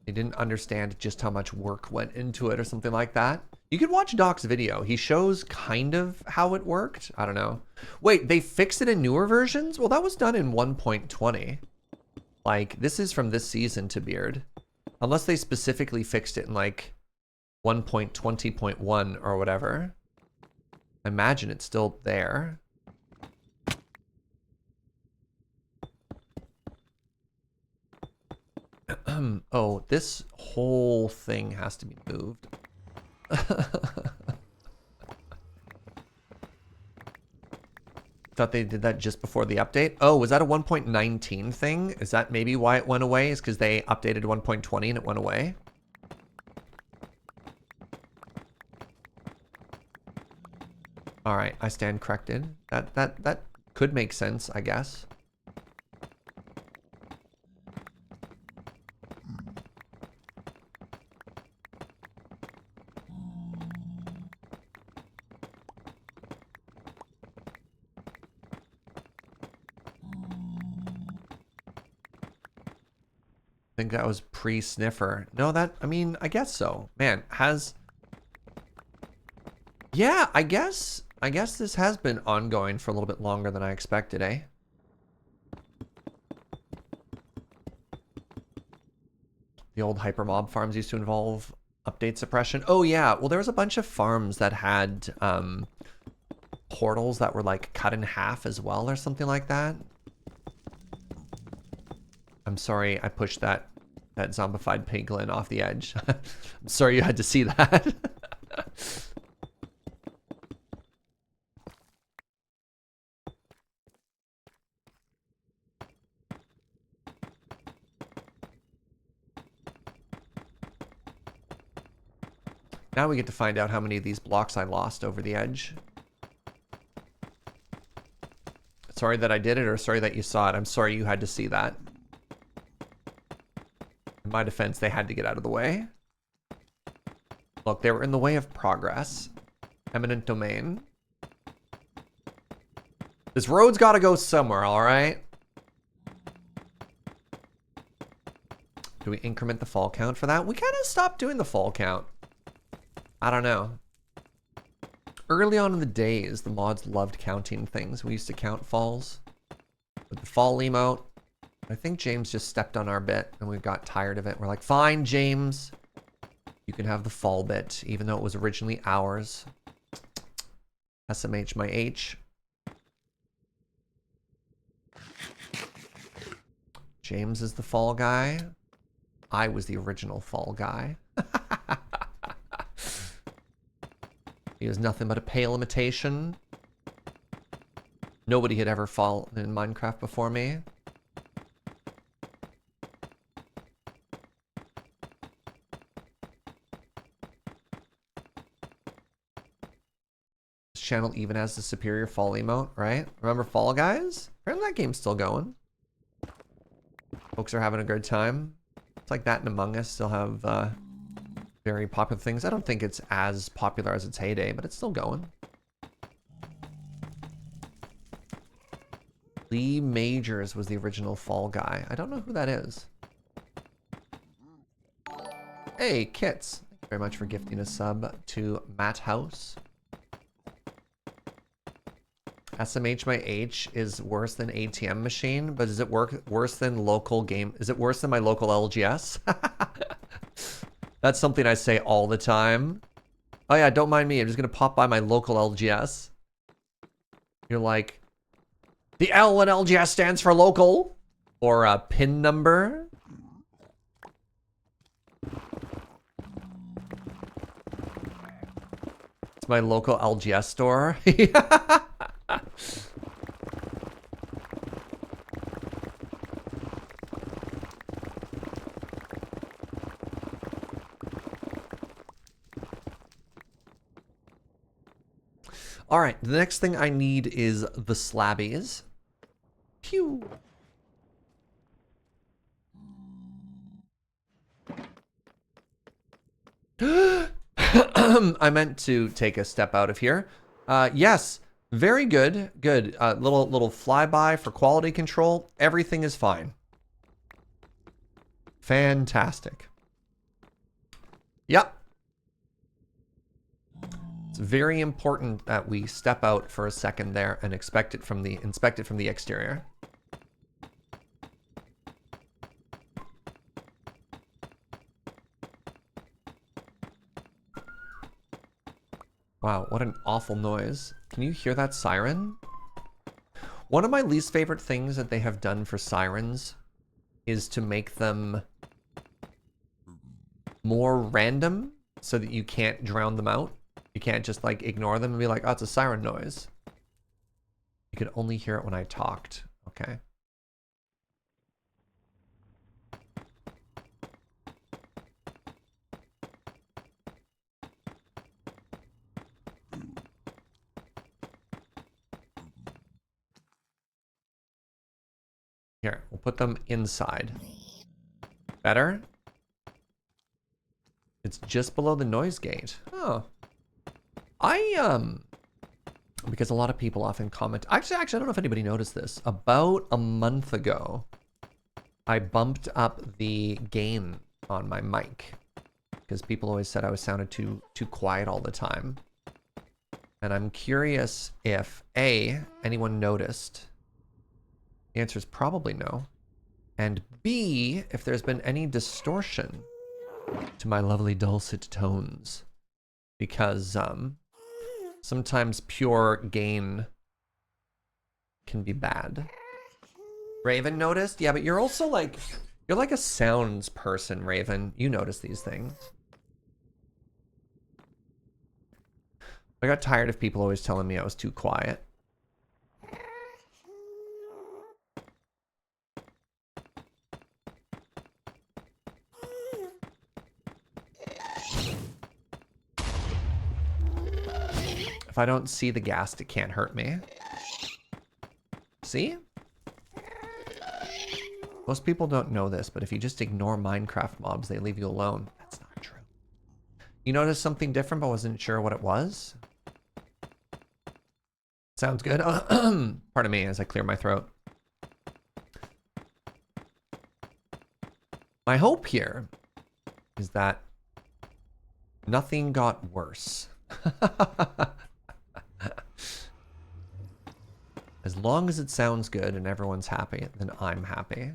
they didn't understand just how much work went into it or something like that. You could watch Doc's video. He shows kind of how it worked. I don't know. Wait, they fixed it in newer versions? Well, that was done in 1.20. Like, this is from this season to Beard. Unless they specifically fixed it in, like, 1.20.1 or whatever. I imagine it's still there. Oh, this whole thing has to be moved. Thought they did that just before the update. Oh, was that a 1.19 thing? Is that maybe why it went away? Is because they updated 1.20 and it went away? All right, I stand corrected. That could make sense, I guess. I think that was pre-sniffer. No, I mean, I guess so. Man, yeah, I guess this has been ongoing for a little bit longer than I expected, eh? The old hypermob farms used to involve update suppression. Oh yeah, well there was a bunch of farms that had portals that were like cut in half as well or something like that. I'm sorry I pushed that zombified piglin off the edge. I'm sorry you had to see that. Now we get to find out how many of these blocks I lost over the edge. Sorry that I did it, or sorry that you saw it. I'm sorry you had to see that. In my defense, they had to get out of the way. Look, they were in the way of progress. Eminent domain. This road's got to go somewhere, all right? Do we increment the fall count for that? We kind of stopped doing the fall count. I don't know. Early on in the days, the mods loved counting things. We used to count falls. With the fall emote, I think James just stepped on our bit and we got tired of it. We're like, fine, James. You can have the fall bit, even though it was originally ours. SMH my H. James is the fall guy. I was the original fall guy. He was nothing but a pale imitation. Nobody had ever fallen in Minecraft before me. This channel even has the superior fall emote, right? Remember Fall Guys? Apparently that game's still going. Folks are having a good time. It's like that and Among Us still have very popular things. I don't think it's as popular as its heyday, but it's still going. Lee Majors was the original fall guy. I don't know who that is. Hey, Kits. Thank you very much for gifting a sub to Matt House. SMH my H is worse than ATM machine, but does it work worse than local game? Is it worse than my local LGS? That's something I say all the time. Oh yeah, don't mind me. I'm just gonna pop by my local LGS. You're like, the L in LGS stands for local, or a PIN number. It's my local LGS store. All right, the next thing I need is the slabbies. Phew. I meant to take a step out of here. Yes, very good, good. Little flyby for quality control. Everything is fine. Fantastic. Yep. It's very important that we step out for a second there and inspect it from the exterior. Wow, what an awful noise. Can you hear that siren? One of my least favorite things that they have done for sirens is to make them more random so that you can't drown them out. You can't just like ignore them and be like, oh, it's a siren noise. You could only hear it when I talked. Okay. Here, we'll put them inside. Better? It's just below the noise gate. Oh. Because a lot of people often comment. Actually, I don't know if anybody noticed this. About a month ago, I bumped up the gain on my mic because people always said I was sounded too quiet all the time. And I'm curious if A, anyone noticed. The answer is probably no. And B, if there's been any distortion to my lovely dulcet tones. Because sometimes pure gain can be bad. Raven noticed? Yeah, but you're also like, you're like a sounds person, Raven. You notice these things. I got tired of people always telling me I was too quiet. If I don't see the ghast, it can't hurt me. See? Most people don't know this, but if you just ignore Minecraft mobs, they leave you alone. That's not true. You noticed something different, but wasn't sure what it was? Sounds good. Pardon me as I clear my throat. My hope here is that nothing got worse. As long as it sounds good and everyone's happy, then I'm happy.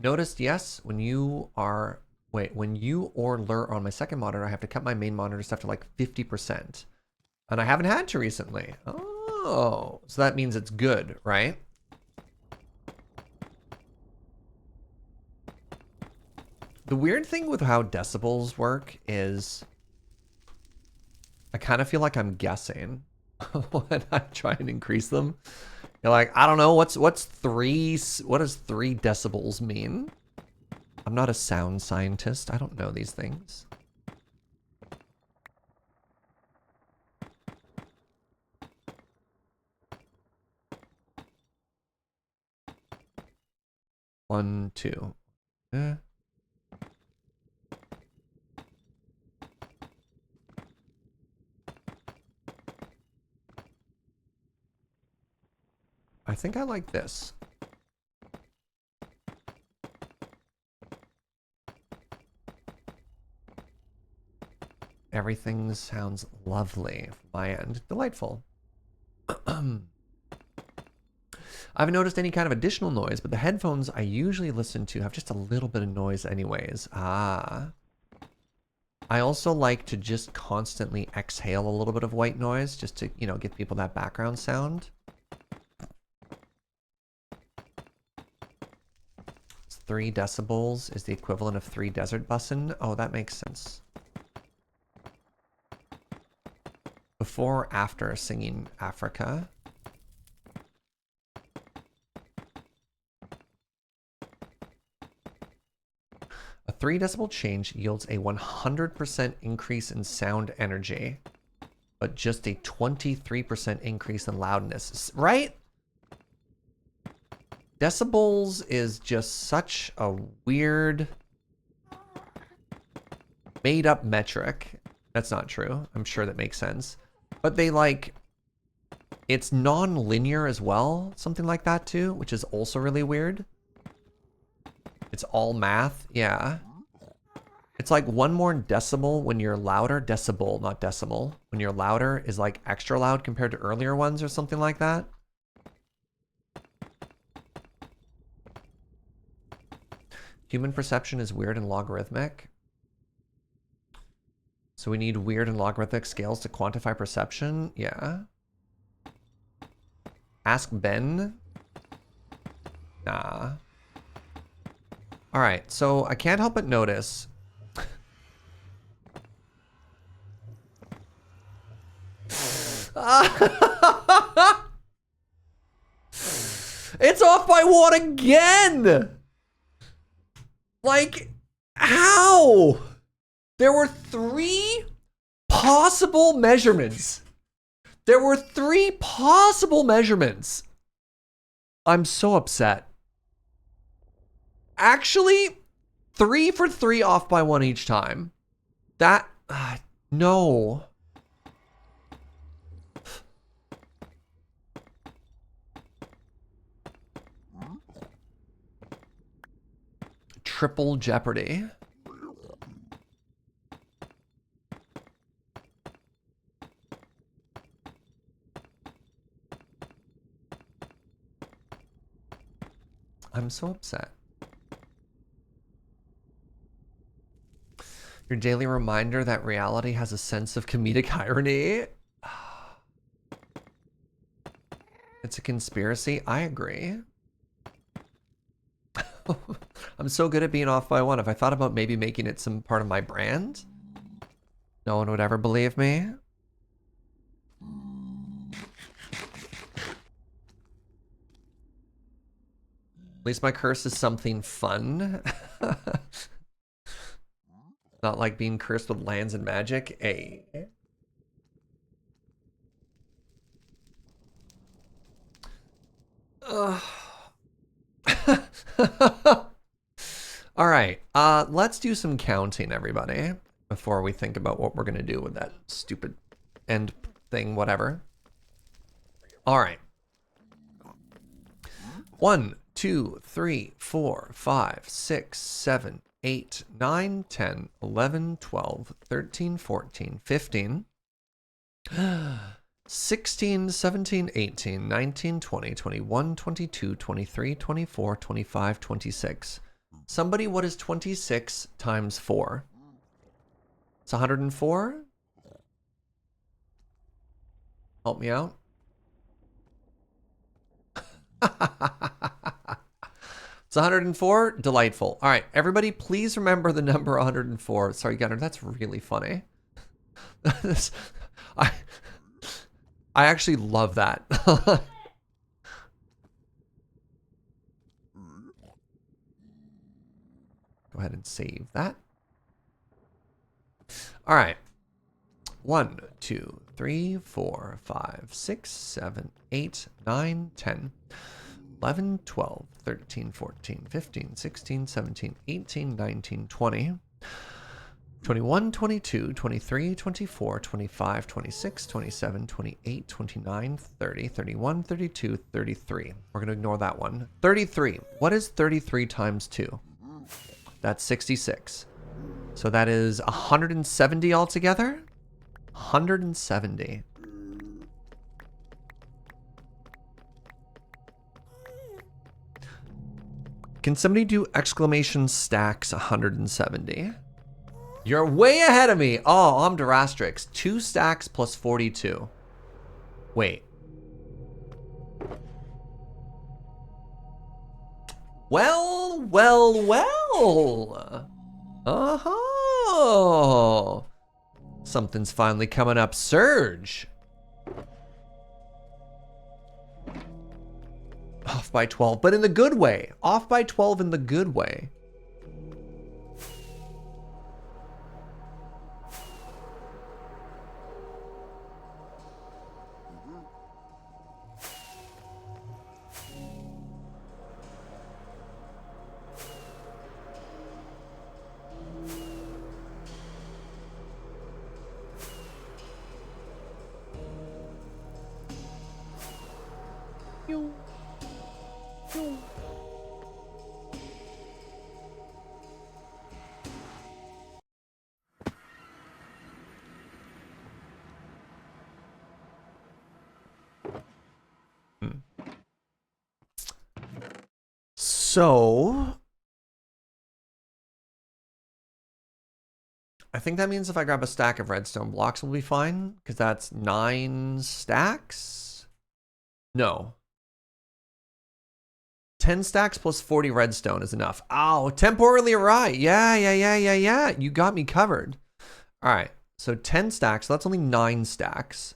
Noticed, yes, when you are... Wait, when you or Lur are on my second monitor, I have to cut my main monitor stuff to like 50%. And I haven't had to recently. Oh, so that means it's good, right? The weird thing with how decibels work is I kind of feel like I'm guessing when I try and increase them. You're like, I don't know, what does 3 decibels mean? I'm not a sound scientist. I don't know these things. One, two. I think I like this. Everything sounds lovely from my end. Delightful. I haven't noticed any kind of additional noise, but the headphones I usually listen to have just a little bit of noise anyways. Ah. I also like to just constantly exhale a little bit of white noise just to, you know, give people that background sound. 3 decibels is the equivalent of 3 desert bussin'. Oh, that makes sense. Before or after singing Africa? A 3 decibel change yields a 100% increase in sound energy, but just a 23% increase in loudness, right? Decibels is just such a weird made up metric. That's not true. I'm sure that makes sense. But they like, it's non-linear as well. Something like that too, which is also really weird. It's all math. Yeah. It's like one more decibel when you're louder. Decibel, not decimal. When you're louder is like extra loud compared to earlier ones or something like that. Human perception is weird and logarithmic. So we need weird and logarithmic scales to quantify perception? Yeah. Ask Ben? Nah. All right, so I can't help but notice. It's off by one again! Like, how? There were 3 possible measurements. There were 3 possible measurements. I'm so upset. Actually, 3 for 3 off by 1 each time. That, no. Triple Jeopardy. I'm so upset. Your daily reminder that reality has a sense of comedic irony. It's a conspiracy. I agree. I'm so good at being off by 1. If I thought about maybe making it some part of my brand, no one would ever believe me. At least my curse is something fun. Not like being cursed with lands and magic. Hey. All right, let's do some counting, everybody, before we think about what we're gonna do with that stupid end thing, whatever. All right. 1, 2, 3, 4, 5, 6, 7, 8, 9, 10, 11, 12, 13, 14, 15, 16, 17, 18, 19, 20, 21, 22, 23, 24, 25, 26. Somebody, what is 26 times 4? It's 104? Help me out. It's 104? Delightful. All right, everybody, please remember the number 104. Sorry, Gunnar, that's really funny. I actually love that. Go ahead and save that. All right. 1, 2, 3, 4, 5, 6, 7, 8, 9, 10, 11, 12, 13, 14, 15, 16, 17, 18, 19, 20, 21, 22, 23, 24, 25, 26, 27, 28, 29, 30, 31, 32, 33. We're going to ignore that one. 33. What is 33 times 2? That's 66. So that is 170 altogether? 170. Can somebody do exclamation stacks 170? You're way ahead of me. Oh, I'm Durastrix. 2 stacks plus 42. Wait. Well, well, well. Oh. Something's finally coming up. Surge. Off by 12, but in the good way. Off by 12 in the good way. So I think that means if I grab a stack of redstone blocks, we'll be fine, because that's 9 stacks. No. 10 stacks plus 40 redstone is enough. Oh, temporarily right. Yeah. You got me covered. All right. So 10 stacks. So that's only 9 stacks.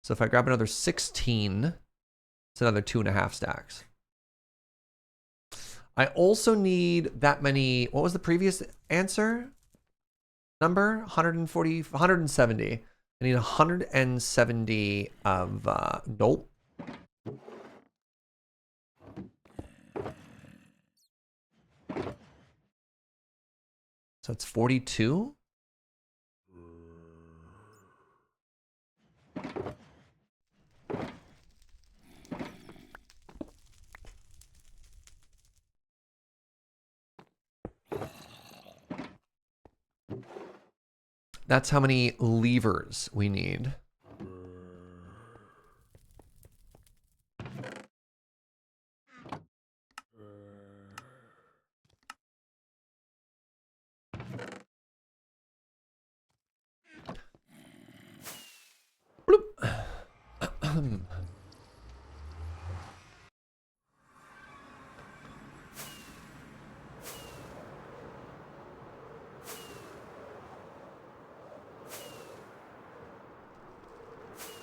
So if I grab another 16, it's another 2.5 stacks. I also need that many. What was the previous answer? Number 140, 170. I need 170 of, nope. So it's 42. That's how many levers we need. Bloop.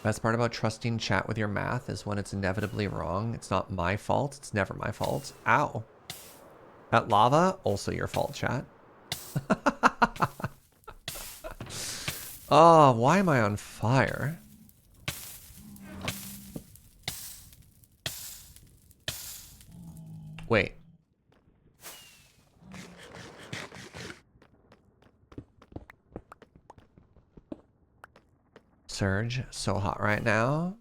Best part about trusting chat with your math is when it's inevitably wrong. It's not my fault. It's never my fault. Ow. That lava, also your fault, chat. Oh, why am I on fire? Wait. Surge, so hot right now.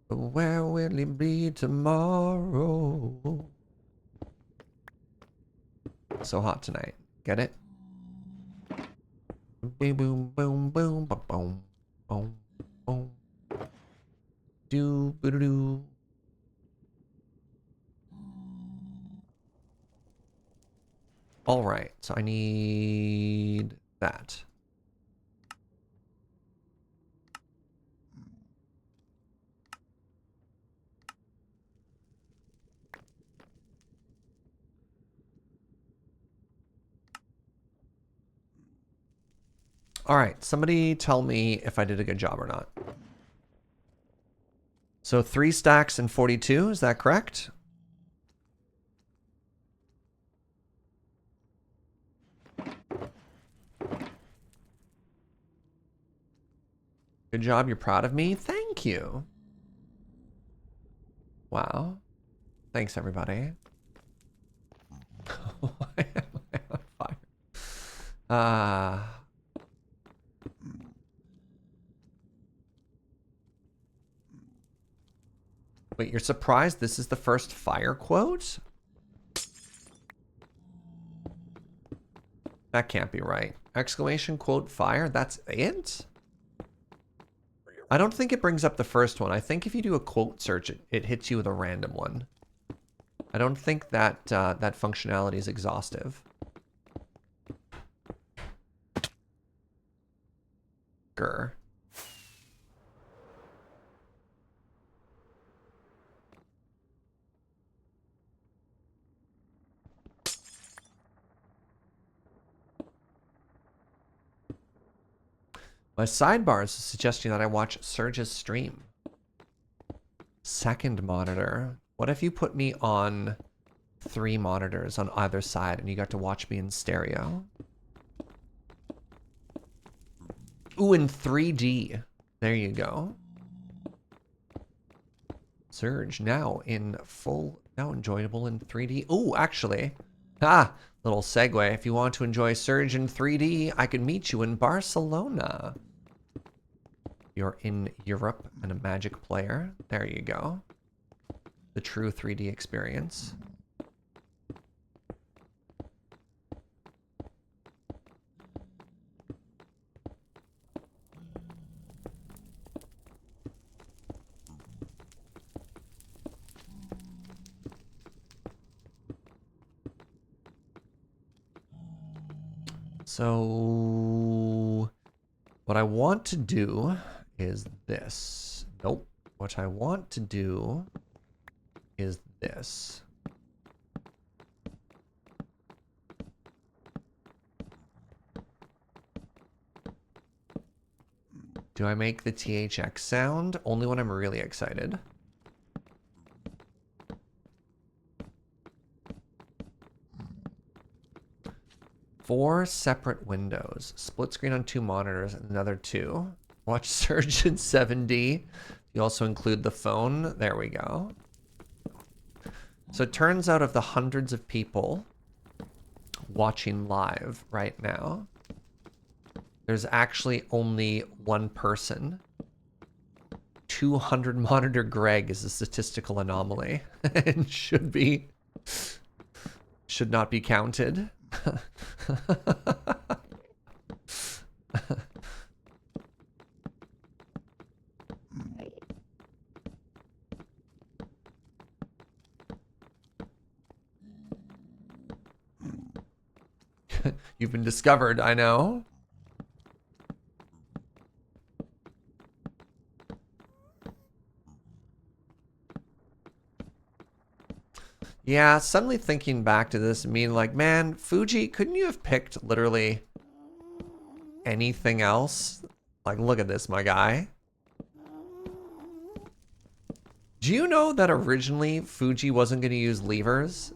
Where will it be tomorrow? So hot tonight. Get it? Boom, boom, boom, boom, boom, boom, boom. Do, boo, doo, doo. All right, so I need that. All right, somebody tell me if I did a good job or not. So 3 stacks and 42, is that correct? Good job, you're proud of me? Thank you. Wow. Thanks, everybody. Why am I on fire? Wait, you're surprised this is the first fire quote? That can't be right. Exclamation quote fire? That's it? I don't think it brings up the first one. I think if you do a quote search, it hits you with a random one. I don't think that that functionality is exhaustive. Grr. My sidebar is suggesting that I watch Surge's stream. Second monitor. What if you put me on 3 monitors on either side and you got to watch me in stereo? Ooh, in 3D. There you go. Surge now in full, now enjoyable in 3D. Ooh, actually, little segue. If you want to enjoy Surge in 3D, I can meet you in Barcelona. You're in Europe and a Magic player. There you go. The true 3D experience. So what I want to do is this. Nope. What I want to do is this. Do I make the THX sound? Only when I'm really excited. Four separate windows. Split screen on 2 monitors and another 2. Watch Surge in 7D. You also include the phone. There we go. So it turns out of the hundreds of people watching live right now, there's actually only one person. 200 monitor Greg is a statistical anomaly and should not be counted. You've been discovered, I know. Yeah, suddenly thinking back to this, I mean, like, man, Fuji, couldn't you have picked literally anything else? Like, look at this, my guy. Do you know that originally Fuji wasn't going to use levers?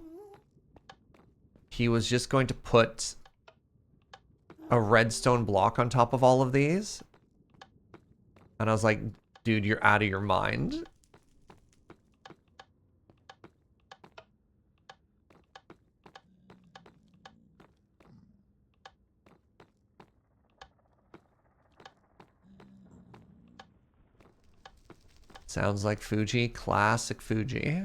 He was just going to put a redstone block on top of all of these. And I was like, dude, you're out of your mind. Sounds like Fuji, classic Fuji.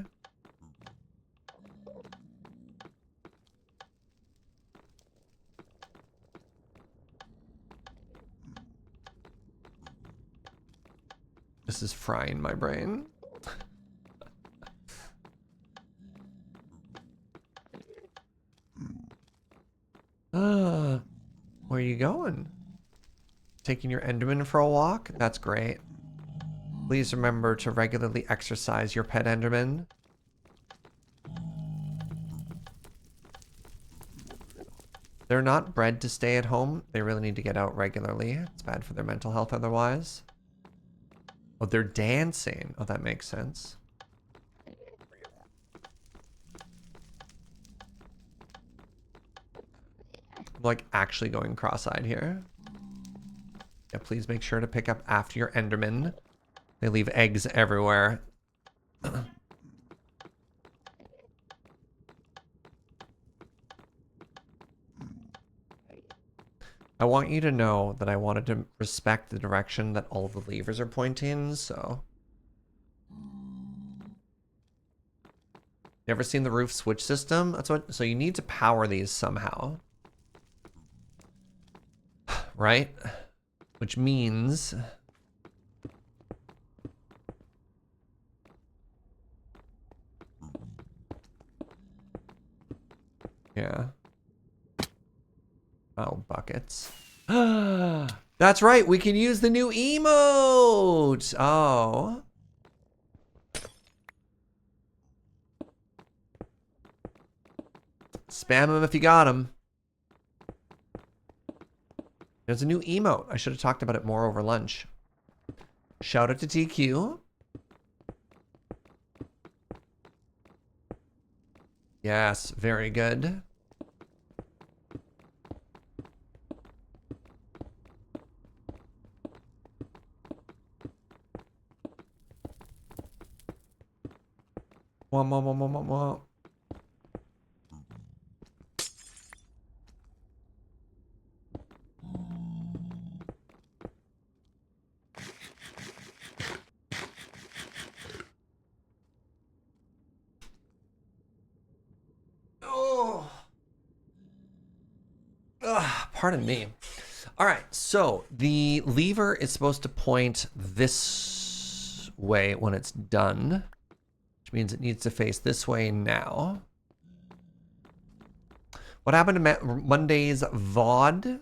This is frying my brain. Where are you going? Taking your Enderman for a walk? That's great. Please remember to regularly exercise your pet Enderman. They're not bred to stay at home. They really need to get out regularly. It's bad for their mental health otherwise. Oh, they're dancing. Oh, that makes sense. I'm like actually going cross-eyed here. Yeah, please make sure to pick up after your Enderman. They leave eggs everywhere. I want you to know that I wanted to respect the direction that all of the levers are pointing, so... You ever seen the roof switch system? That's what. So you need to power these somehow. Right? Which means... Yeah. Oh, buckets. That's right, we can use the new emote! Oh. Spam them if you got them. There's a new emote. I should have talked about it more over lunch. Shout out to TQ. Yes, very good. Wah, wah, wah, wah, wah, wah. Oh. Ugh, pardon me. All right, so the lever is supposed to point this way when it's done, which means it needs to face this way now. What happened to Monday's VOD?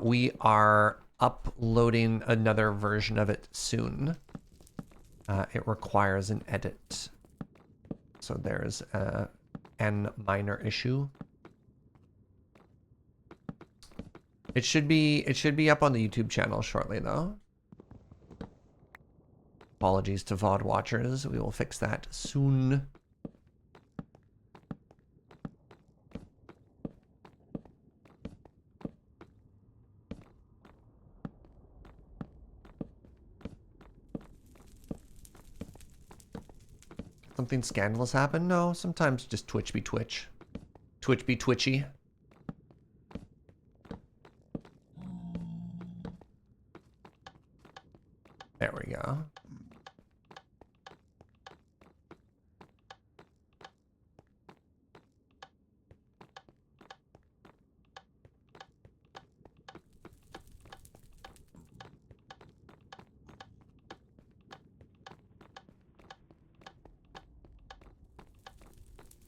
We are uploading another version of it soon. It requires an edit. So there's an minor issue. It should be up on the YouTube channel shortly though. Apologies to VOD watchers. We will fix that soon. Something scandalous happen? No, sometimes just Twitch be Twitch. Twitch be twitchy. There we go.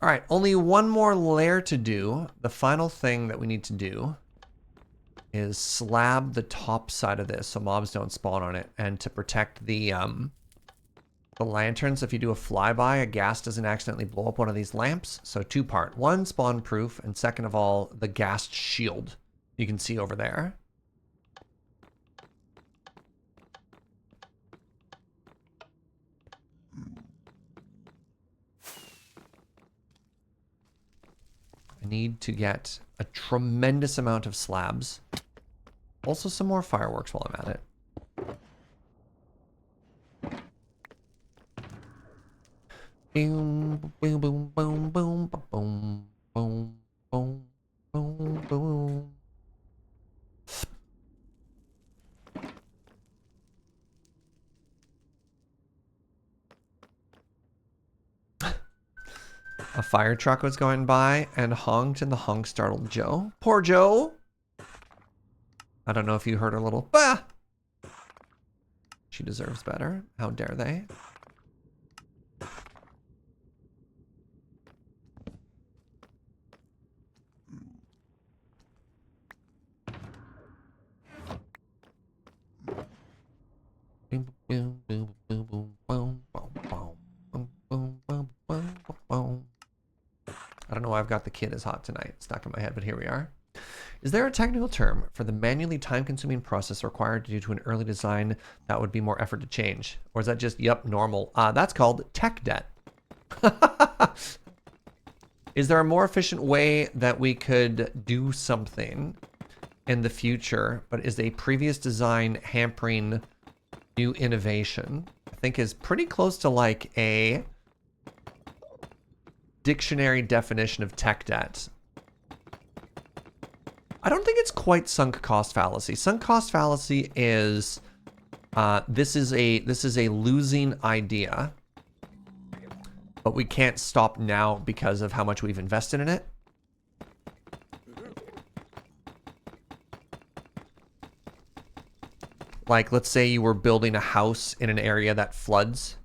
All right, only one more layer to do. The final thing that we need to do is slab the top side of this so mobs don't spawn on it, and to protect the lanterns. If you do a flyby, a gas doesn't accidentally blow up one of these lamps. So two-part. One, spawn proof, and second of all, the gas shield you can see over there. I need to get a tremendous amount of slabs. Also some more fireworks while I'm at it. Boom, boom, boom, boom, boom, boom, boom, boom, boom, boom. A fire truck was going by and honked, and the honk startled Joe. Poor Joe. I don't know if you heard her little bah. She deserves better. How dare they? Boom, boom, boom, boom, boom, boom, boom, boom, boom, boom, boom, boom, boom. I don't know why I've got the kid is hot tonight stuck in my head, but here we are. Is there a technical term for the manually time-consuming process required due to an early design that would be more effort to change? Or is that just, yep, normal? That's called tech debt. Is there a more efficient way that we could do something in the future, but is a previous design hampering new innovation? I think is pretty close to like a dictionary definition of tech debt. I don't think it's quite sunk cost fallacy. Sunk cost fallacy is this is a losing idea, but we can't stop now because of how much we've invested in it. Like, let's say you were building a house in an area that floods,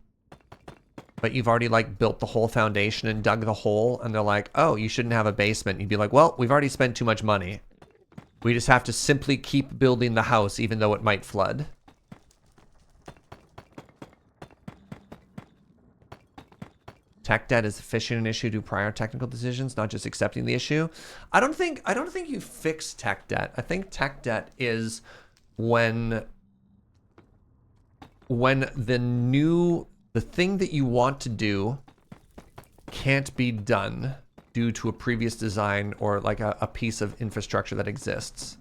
but you've already like built the whole foundation and dug the hole, and they're like, oh, you shouldn't have a basement. You'd be like, well, we've already spent too much money. We just have to simply keep building the house even though it might flood. Tech debt is efficient an issue to prior technical decisions, not just accepting the issue. I don't think you fix tech debt. I think tech debt is when the thing that you want to do can't be done due to a previous design or like a piece of infrastructure that exists.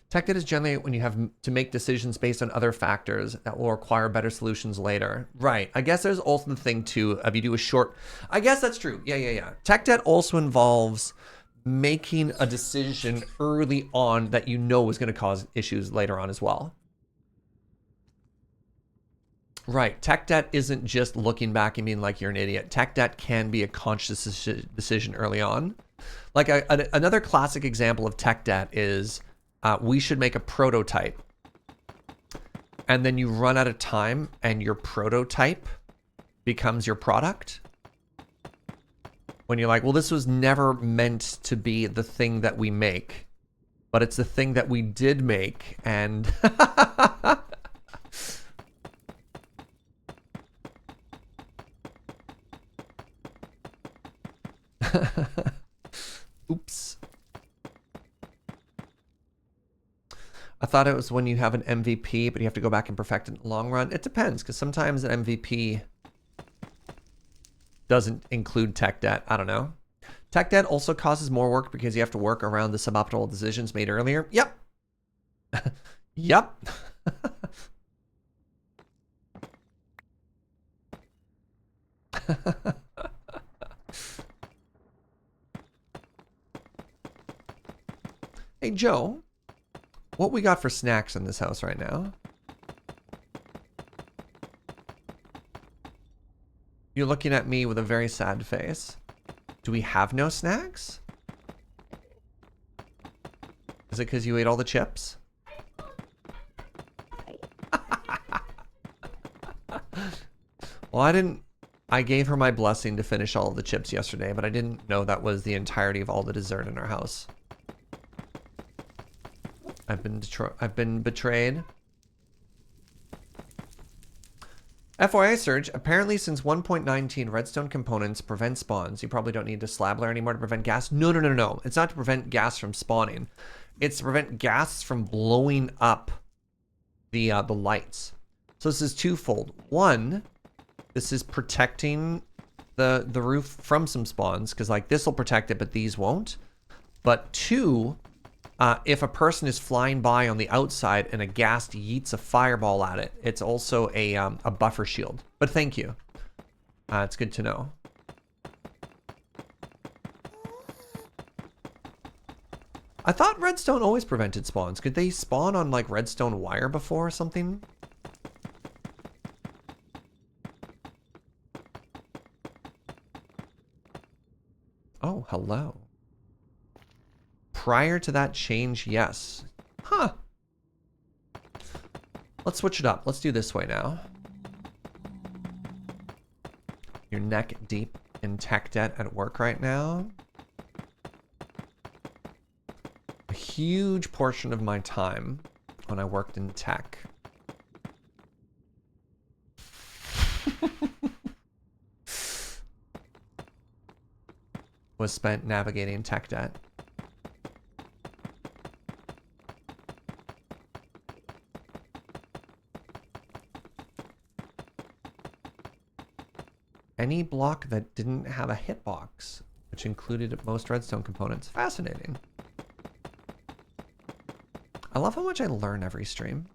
Tech debt is generally when you have to make decisions based on other factors that will require better solutions later. Right. I guess there's also the thing too of you do a short... I guess that's true. Yeah. Tech debt also involves making a decision early on that you know is going to cause issues later on as well. Right. Tech debt isn't just looking back and being like you're an idiot. Tech debt can be a conscious decision early on. Like another classic example of tech debt is we should make a prototype. And then you run out of time and your prototype becomes your product. When you're like, well, this was never meant to be the thing that we make, but it's the thing that we did make. And... Oops. I thought it was when you have an MVP, but you have to go back and perfect it in the long run. It depends, because sometimes an MVP doesn't include tech debt. I don't know. Tech debt also causes more work because you have to work around the suboptimal decisions made earlier. Yep. Yep. Hey, Joe. What we got for snacks in this house right now? You're looking at me with a very sad face. Do we have no snacks? Is it because you ate all the chips? Well, I gave her my blessing to finish all of the chips yesterday, but I didn't know that was the entirety of all the dessert in our house. I've been betrayed. FYI Surge, apparently since 1.19 redstone components prevent spawns, you probably don't need to slab layer anymore to prevent gas. No. It's not to prevent gas from spawning. It's to prevent gas from blowing up the lights. So this is twofold. One, this is protecting the roof from some spawns, because like this will protect it, but these won't. But two, if a person is flying by on the outside and a ghast yeets a fireball at it, it's also a buffer shield. But thank you. It's good to know. I thought redstone always prevented spawns. Could they spawn on like redstone wire before or something? Oh, hello. Prior to that change, yes. Huh. Let's switch it up. Let's do this way now. You're neck deep in tech debt at work right now. A huge portion of my time when I worked in tech was spent navigating tech debt. Any block that didn't have a hitbox, which included most redstone components. Fascinating. I love how much I learn every stream.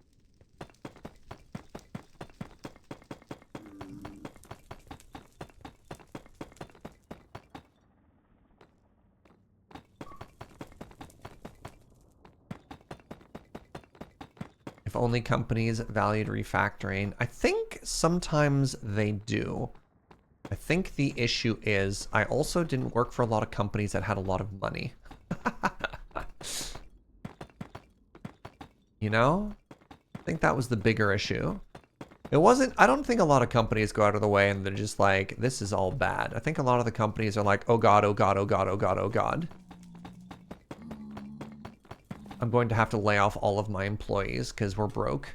If only companies valued refactoring. I think sometimes they do. I think the issue is I also didn't work for a lot of companies that had a lot of money. You know? I think that was the bigger issue. It wasn't, I don't think a lot of companies go out of the way and they're just like, this is all bad. I think a lot of the companies are like, oh God, oh God, oh God, oh God, oh God. I'm going to have to lay off all of my employees because we're broke.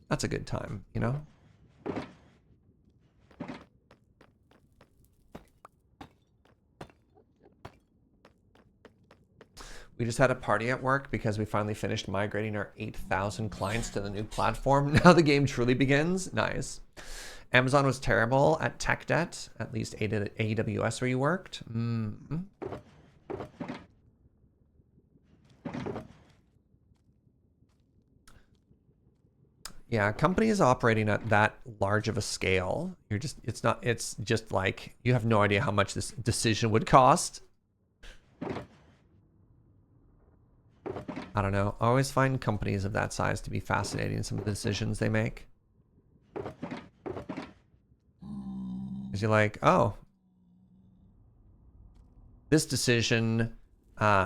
That's a good time, you know? We just had a party at work because we finally finished migrating our 8,000 clients to the new platform. Now the game truly begins. Nice. Amazon was terrible at tech debt, at least AWS where you worked. Yeah, companies operating at that large of a scale, it's just like, you have no idea how much this decision would cost. I don't know. I always find companies of that size to be fascinating, some of the decisions they make. Because you're like, oh, this decision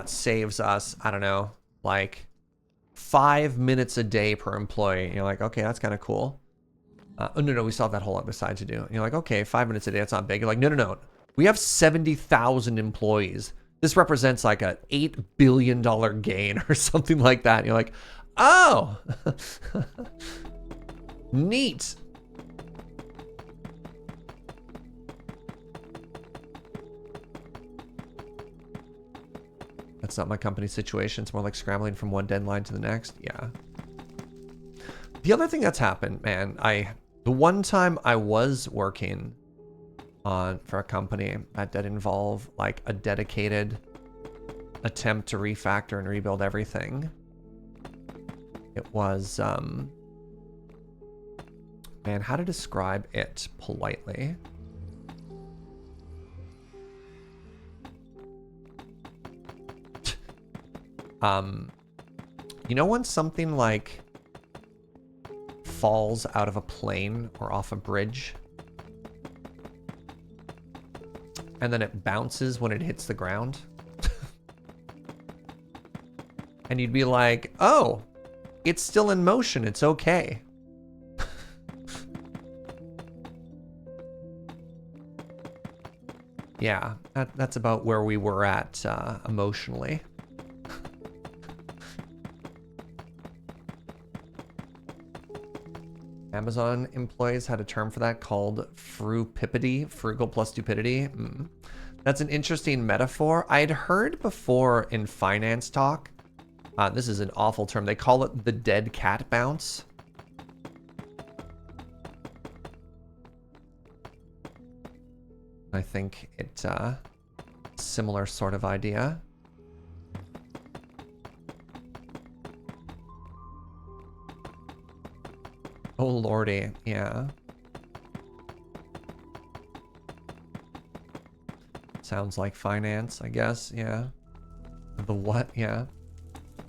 saves us, I don't know, like 5 minutes a day per employee. And you're like, okay, that's kind of cool. Oh, no, we still have that whole other side to do. And you're like, okay, 5 minutes a day, that's not big. You're like, no. We have 70,000 employees. This represents like a $8 billion gain or something like that. And you're like, oh, neat. That's not my company situation. It's more like scrambling from one deadline to the next. Yeah. The other thing that's happened, man, the one time I was working for a company that did involve like a dedicated attempt to refactor and rebuild everything. It was, man, how to describe it politely. You know when something like falls out of a plane or off a bridge and then it bounces when it hits the ground? And you'd be like, oh, it's still in motion, it's okay. Yeah, that's about where we were at emotionally. Amazon employees had a term for that called frupipity, frugal plus stupidity. That's an interesting metaphor. I had heard before in finance talk, this is an awful term, they call it the dead cat bounce. I think it's a similar sort of idea. Oh lordy, yeah. Sounds like finance, I guess, yeah. The what, yeah.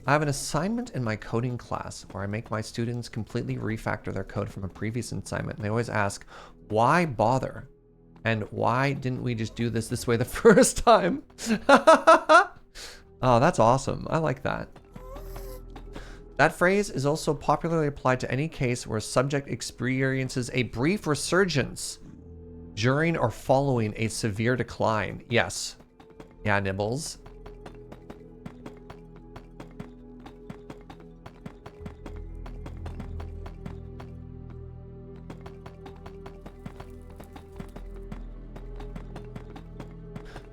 I have an assignment in my coding class where I make my students completely refactor their code from a previous assignment. And they always ask, why bother? And why didn't we just do this way the first time? Oh, that's awesome. I like that. That phrase is also popularly applied to any case where a subject experiences a brief resurgence during or following a severe decline. Yes. Yeah, Nibbles.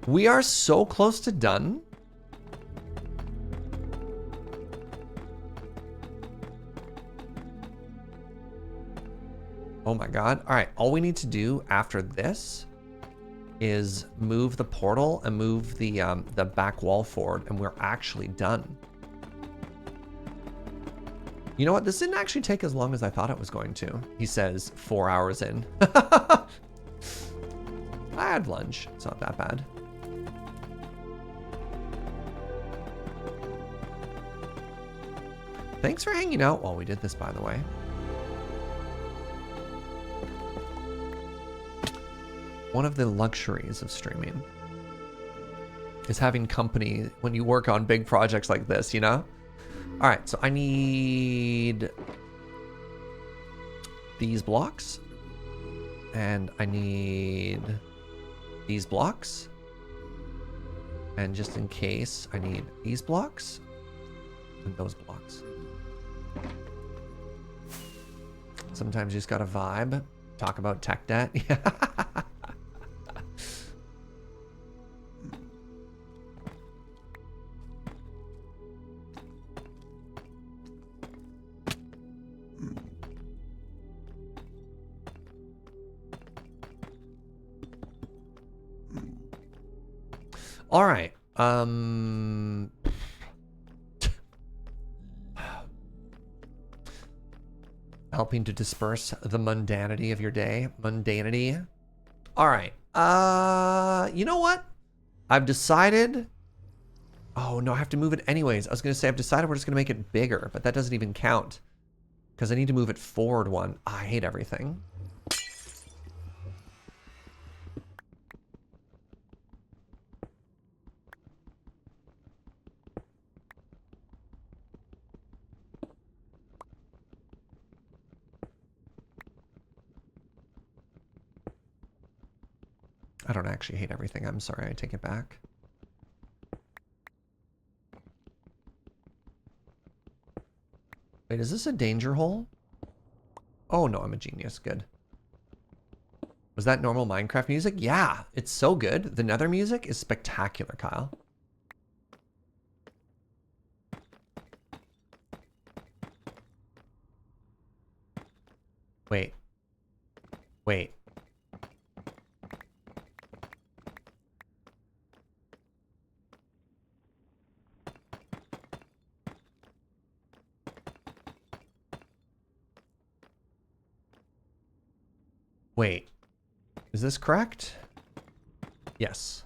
We are so close to done. Oh my god. All right, all we need to do after this is move the portal and move the back wall forward, and we're actually done. You know what? This didn't actually take as long as I thought it was going to. He says 4 hours in. I had lunch. It's not that bad. Thanks for hanging out while we did this, by the way. One of the luxuries of streaming is having company when you work on big projects like this, you know? All right, so I need these blocks, and I need these blocks, and just in case, I need these blocks and those blocks. Sometimes you just gotta vibe, talk about tech debt. Yeah. All right. Helping to disperse the mundanity of your day. Mundanity. All right. You know what? I've decided. Oh, no, I have to move it anyways. I was going to say I've decided we're just going to make it bigger, but that doesn't even count because I need to move it forward one. I hate everything. I don't actually hate everything. I'm sorry. I take it back. Wait, is this a danger hole? Oh no, I'm a genius. Good. Was that normal Minecraft music? Yeah, it's so good. The Nether music is spectacular, Kyle. Wait. Wait. Wait. Is this correct? Yes.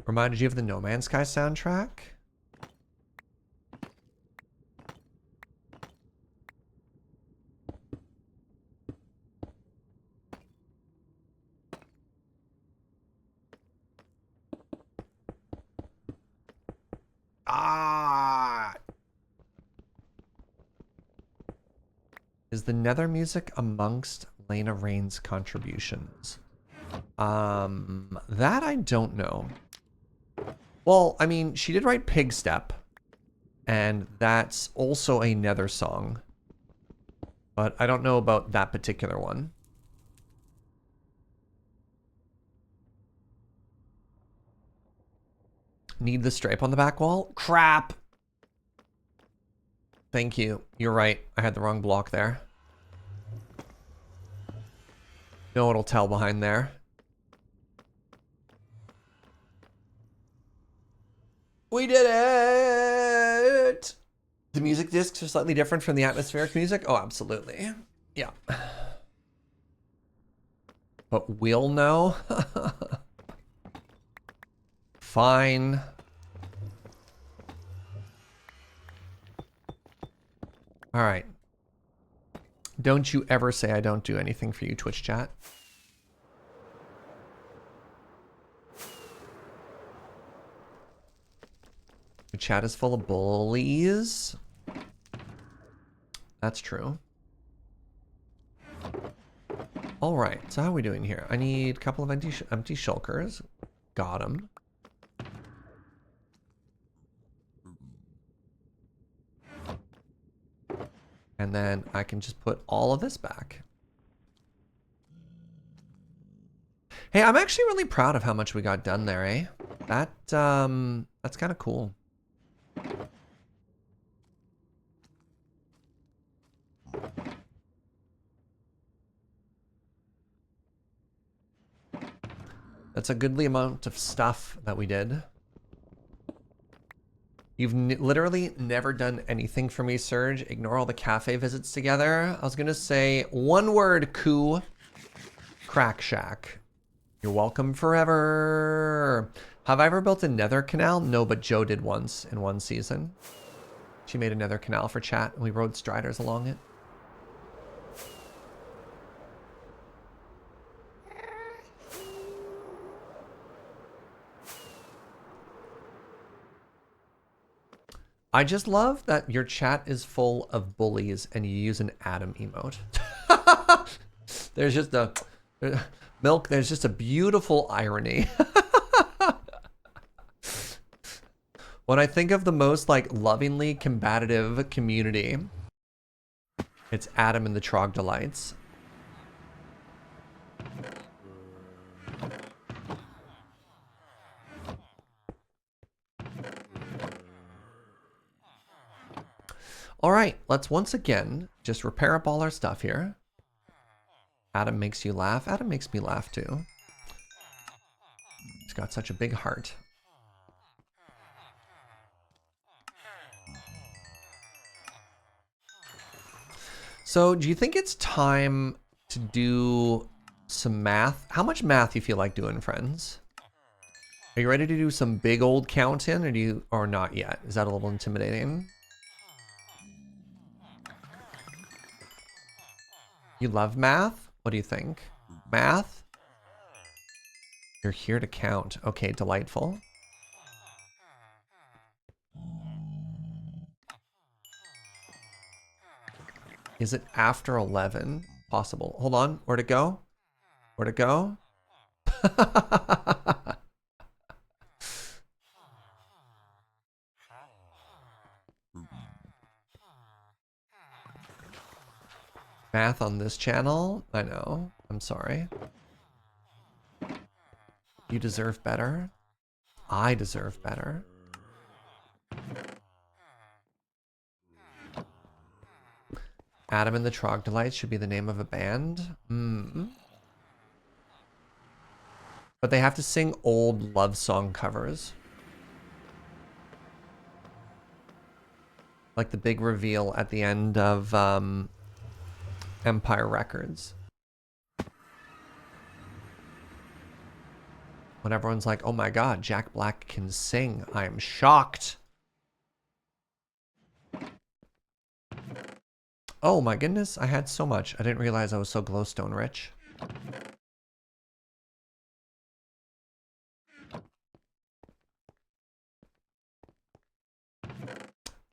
Reminded you of the No Man's Sky soundtrack? Ah! Is the Nether music amongst Lena Rain's contributions? That I don't know. Well, I mean, she did write Pig Step, and that's also a Nether song. But I don't know about that particular one. Need the stripe on the back wall? Crap! Thank you. You're right. I had the wrong block there. No one will tell behind there. We did it! The music discs are slightly different from the atmospheric music? Oh, absolutely. Yeah. But we'll know? Fine. All right. Don't you ever say I don't do anything for you, Twitch chat. The chat is full of bullies. That's true. All right, so how are we doing here? I need a couple of empty shulkers. Got them. And then I can just put all of this back. Hey, I'm actually really proud of how much we got done there, eh? That's kind of cool. That's a goodly amount of stuff that we did. You've literally never done anything for me, Serge. Ignore all the cafe visits together. I was gonna say one word, coup. Crack Shack. You're welcome forever. Have I ever built a nether canal? No, but Joe did once in one season. She made a nether canal for chat and we rode striders along it. I just love that your chat is full of bullies and you use an Adam emote. There's just a milk. There's just a beautiful irony. When I think of the most like lovingly combative community, it's Adam and the Trogdolites. All right, let's once again just repair up all our stuff here. Adam makes you laugh. Adam makes me laugh too. He's got such a big heart. So, do you think it's time to do some math? How much math you feel like doing, friends? Are you ready to do some big old counting, or not yet? Is that a little intimidating? You love math? What do you think? Math? You're here to count. Okay, delightful. Is it after 11? Possible. Hold on. Where'd it go? Where'd it go? Math on this channel? I know. I'm sorry. You deserve better. I deserve better. Adam and the Trogdolites should be the name of a band. But they have to sing old love song covers. Like the big reveal at the end of Empire Records. When everyone's like, oh my god, Jack Black can sing. I am shocked. Oh my goodness, I had so much. I didn't realize I was so glowstone rich.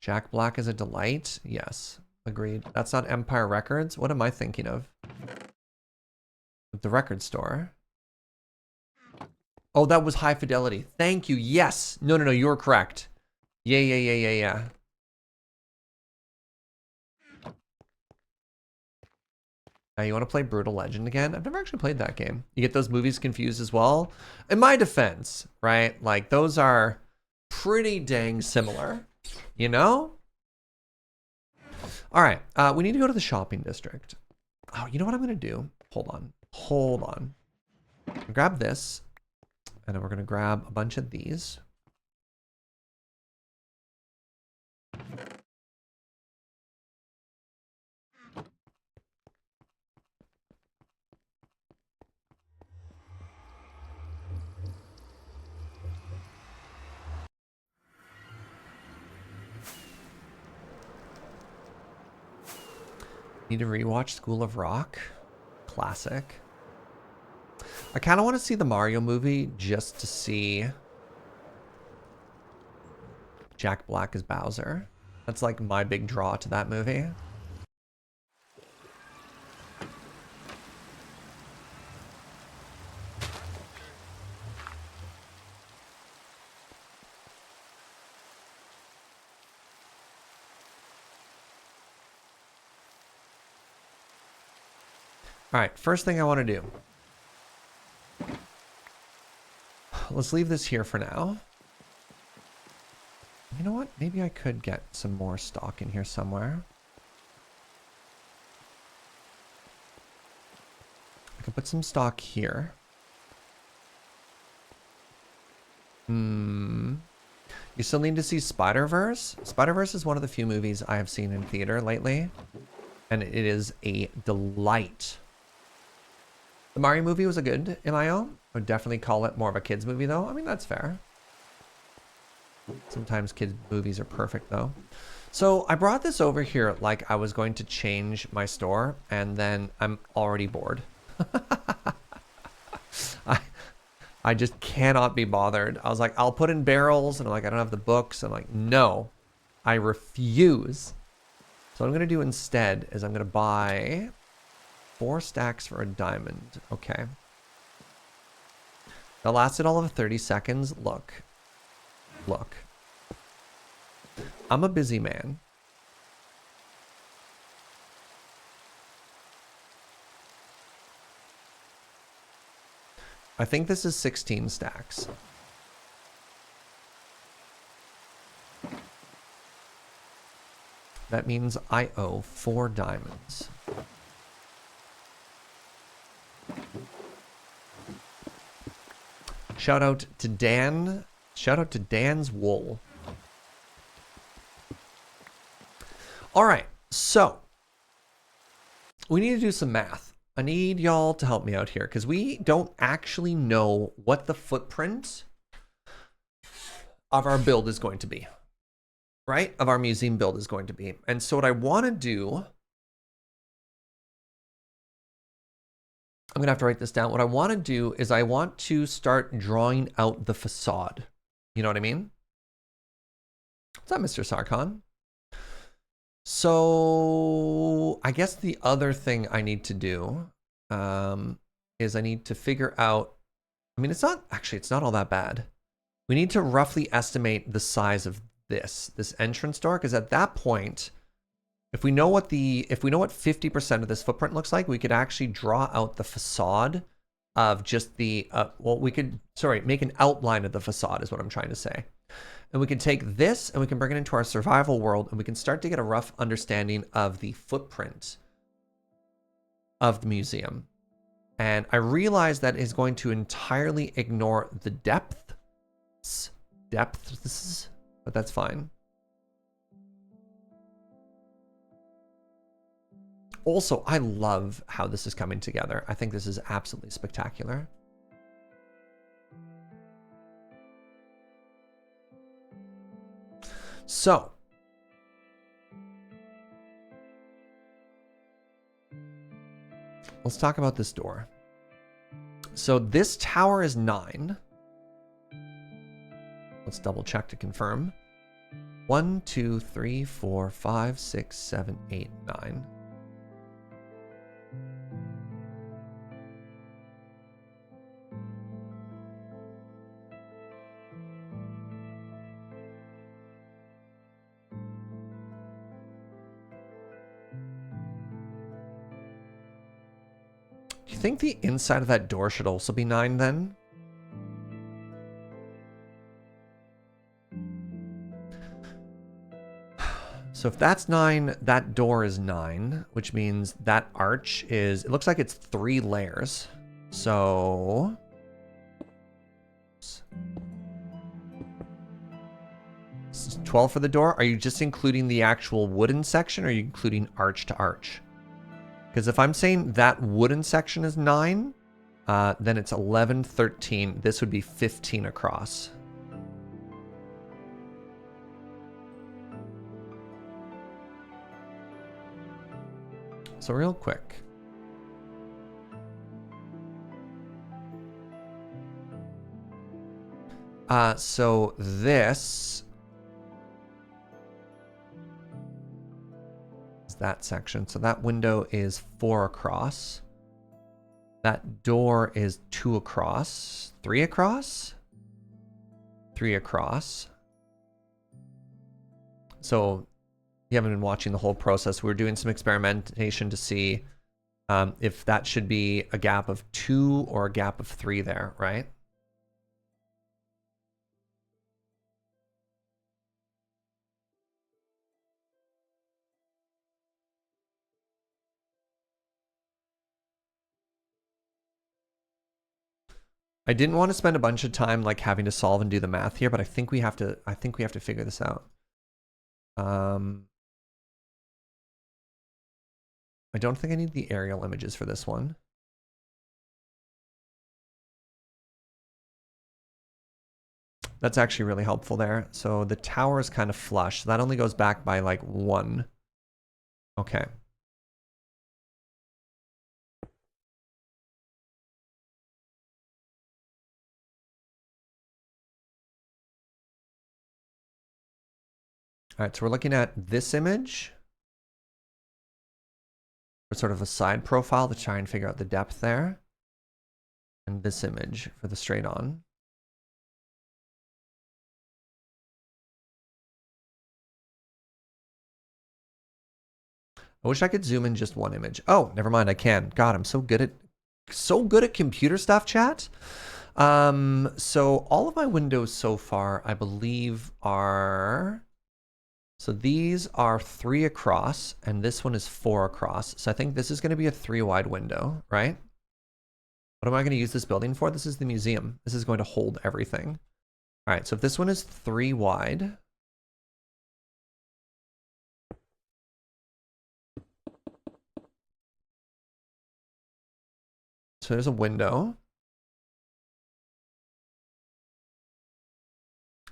Jack Black is a delight? Yes, agreed. That's not Empire Records? What am I thinking of? The record store. Oh, that was High Fidelity. Thank you. Yes. No, you were correct. Yeah. You want to play Brutal Legend again? I've never actually played that game. You get those movies confused as well. In my defense, right? Like, those are pretty dang similar, you know? All right, we need to go to the shopping district. Oh, you know what I'm going to do? Hold on. Grab this, and then we're going to grab a bunch of these. Need to rewatch School of Rock. Classic. I kind of want to see the Mario movie just to see Jack Black as Bowser. That's like my big draw to that movie. All right, first thing I want to do. Let's leave this here for now. You know what? Maybe I could get some more stock in here somewhere. I could put some stock here. You still need to see Spider-Verse? Spider-Verse is one of the few movies I have seen in theater lately, and it is a delight. The Mario movie was a good MIO. I would definitely call it more of a kids movie though. I mean, that's fair. Sometimes kids movies are perfect though. So I brought this over here like I was going to change my store, and then I'm already bored. I just cannot be bothered. I was like, I'll put in barrels, and I'm like, I don't have the books. I'm like, no, I refuse. So what I'm gonna do instead is I'm gonna buy 4 stacks for a diamond. Okay. That lasted all of 30 seconds. Look. I'm a busy man. I think this is 16 stacks. That means I owe 4 diamonds. Shout out to Dan. Shout out to Dan's Wool. All right, so we need to do some math. I need y'all to help me out here because we don't actually know what the footprint of our build is going to be, right? Of our museum build is going to be. And so what I want to do, I'm going to have to write this down. What I want to do is I want to start drawing out the facade. You know what I mean? What's up, Mr. Sarkhan? So I guess the other thing I need to do is I need to figure out, I mean, it's not all that bad. We need to roughly estimate the size of this entrance door, because at that point, if we know what 50% of this footprint looks like, we could actually draw out the facade of just the, make an outline of the facade is what I'm trying to say. And we can take this and we can bring it into our survival world, and we can start to get a rough understanding of the footprint of the museum. And I realize that is going to entirely ignore the depths, but that's fine. Also, I love how this is coming together. I think this is absolutely spectacular. So, let's talk about this door. So this tower is 9. Let's double check to confirm. 1, 2, 3, 4, 5, 6, 7, 8, 9. Do you think the inside of that door should also be 9 then? So if that's 9, that door is 9, which means that arch is, it looks like it's 3 layers. So 12 for the door. Are you just including the actual wooden section, or are you including arch to arch? Because if I'm saying that wooden section is 9, then it's 11, 13. This would be 15 across. So real quick. So this is that section. So that window is 4 across. That door is 2 across. 3 across? 3 across. So you haven't been watching the whole process. We're doing some experimentation to see if that should be a gap of 2 or a gap of 3 there, right? I didn't want to spend a bunch of time like having to solve and do the math here, but I think we have to figure this out. I don't think I need the aerial images for this one. That's actually really helpful there. So the tower is kind of flush. So that only goes back by like 1. Okay. All right, so we're looking at this image for sort of a side profile to try and figure out the depth there. And this image for the straight on. I wish I could zoom in just one image. Oh, never mind, I can. God, I'm so good at computer stuff, chat. So all of my windows so far, I believe, are, so these are 3 across, and this one is 4 across. So I think this is going to be a 3 wide window, right? What am I going to use this building for? This is the museum. This is going to hold everything. All right, so if this one is 3 wide, so there's a window.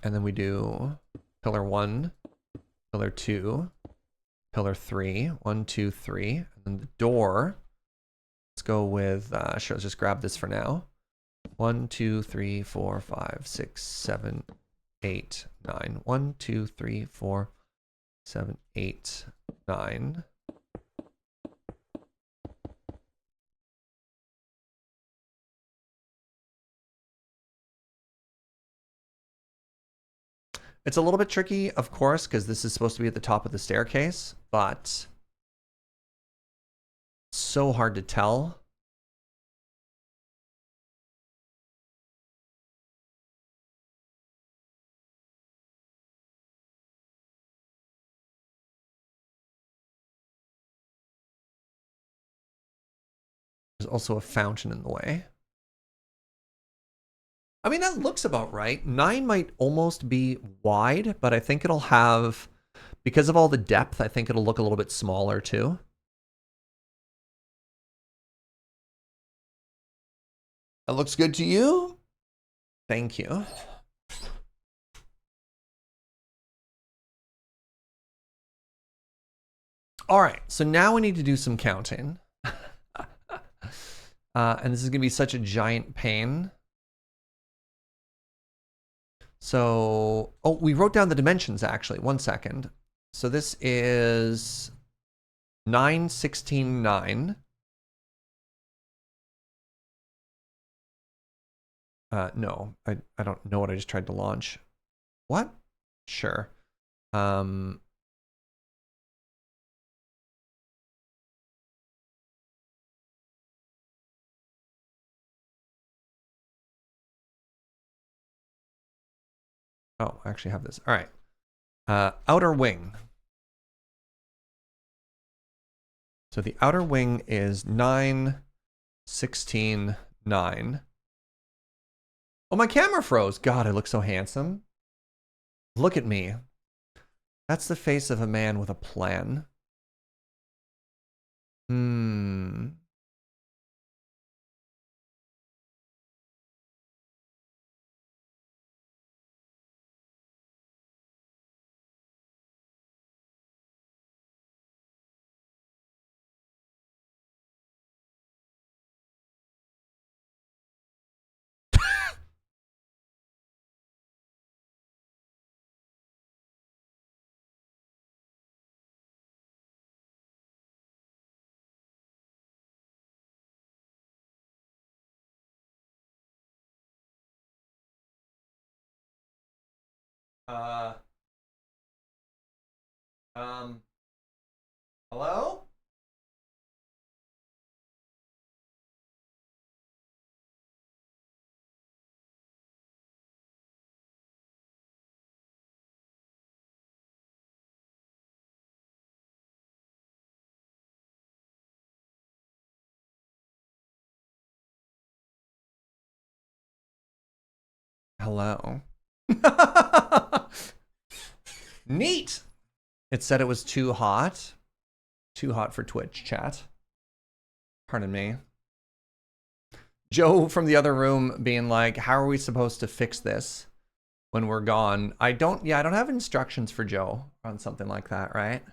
And then we do pillar 1, pillar 2, pillar 3, 1, 2, 3. And then the door, let's go with, sure, let's just grab this for now. 1, 2, 3, 4, 5, 6, 7, 8, 9. 1, 2, 3, 4, 7, 8, 9. It's a little bit tricky, of course, because this is supposed to be at the top of the staircase, but so hard to tell. There's also a fountain in the way. I mean, that looks about right. 9 might almost be wide, but I think it'll have, because of all the depth, I think it'll look a little bit smaller too. That looks good to you? Thank you. All right, so now we need to do some counting. And this is going to be such a giant pain. So, oh, we wrote down the dimensions actually. 1 second. So this is 9, 16, 9. No, I don't know what I just tried to launch. What? Sure. Oh, I actually have this. All right. Outer wing. So the outer wing is 9, 16, 9. Oh, my camera froze. God, I look so handsome. Look at me. That's the face of a man with a plan. Hello? Hello. Neat. It said it was too hot. Too hot for Twitch chat. Pardon me. Joe from the other room being like, how are we supposed to fix this when we're gone? I don't have instructions for Joe on something like that, right?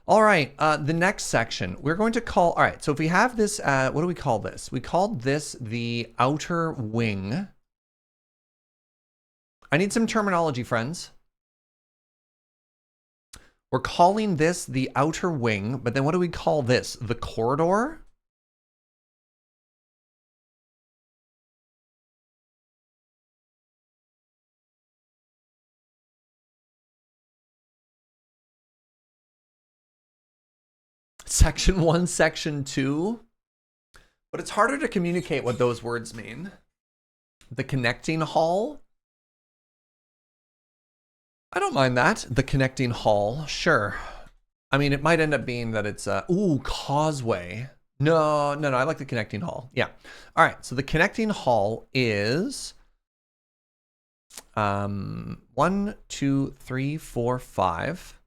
All right, the next section, we're going to call, all right, so if we have this, what do we call this? We called this the outer wing. I need some terminology, friends. We're calling this the outer wing, but then what do we call this? The corridor? Section 1, Section 2. But it's harder to communicate what those words mean. The connecting hall. I don't mind that. The connecting hall. Sure. I mean, it might end up being that it's ooh, causeway. No. I like the connecting hall. Yeah. All right. So the connecting hall is 1, 2, 3, 4, 5,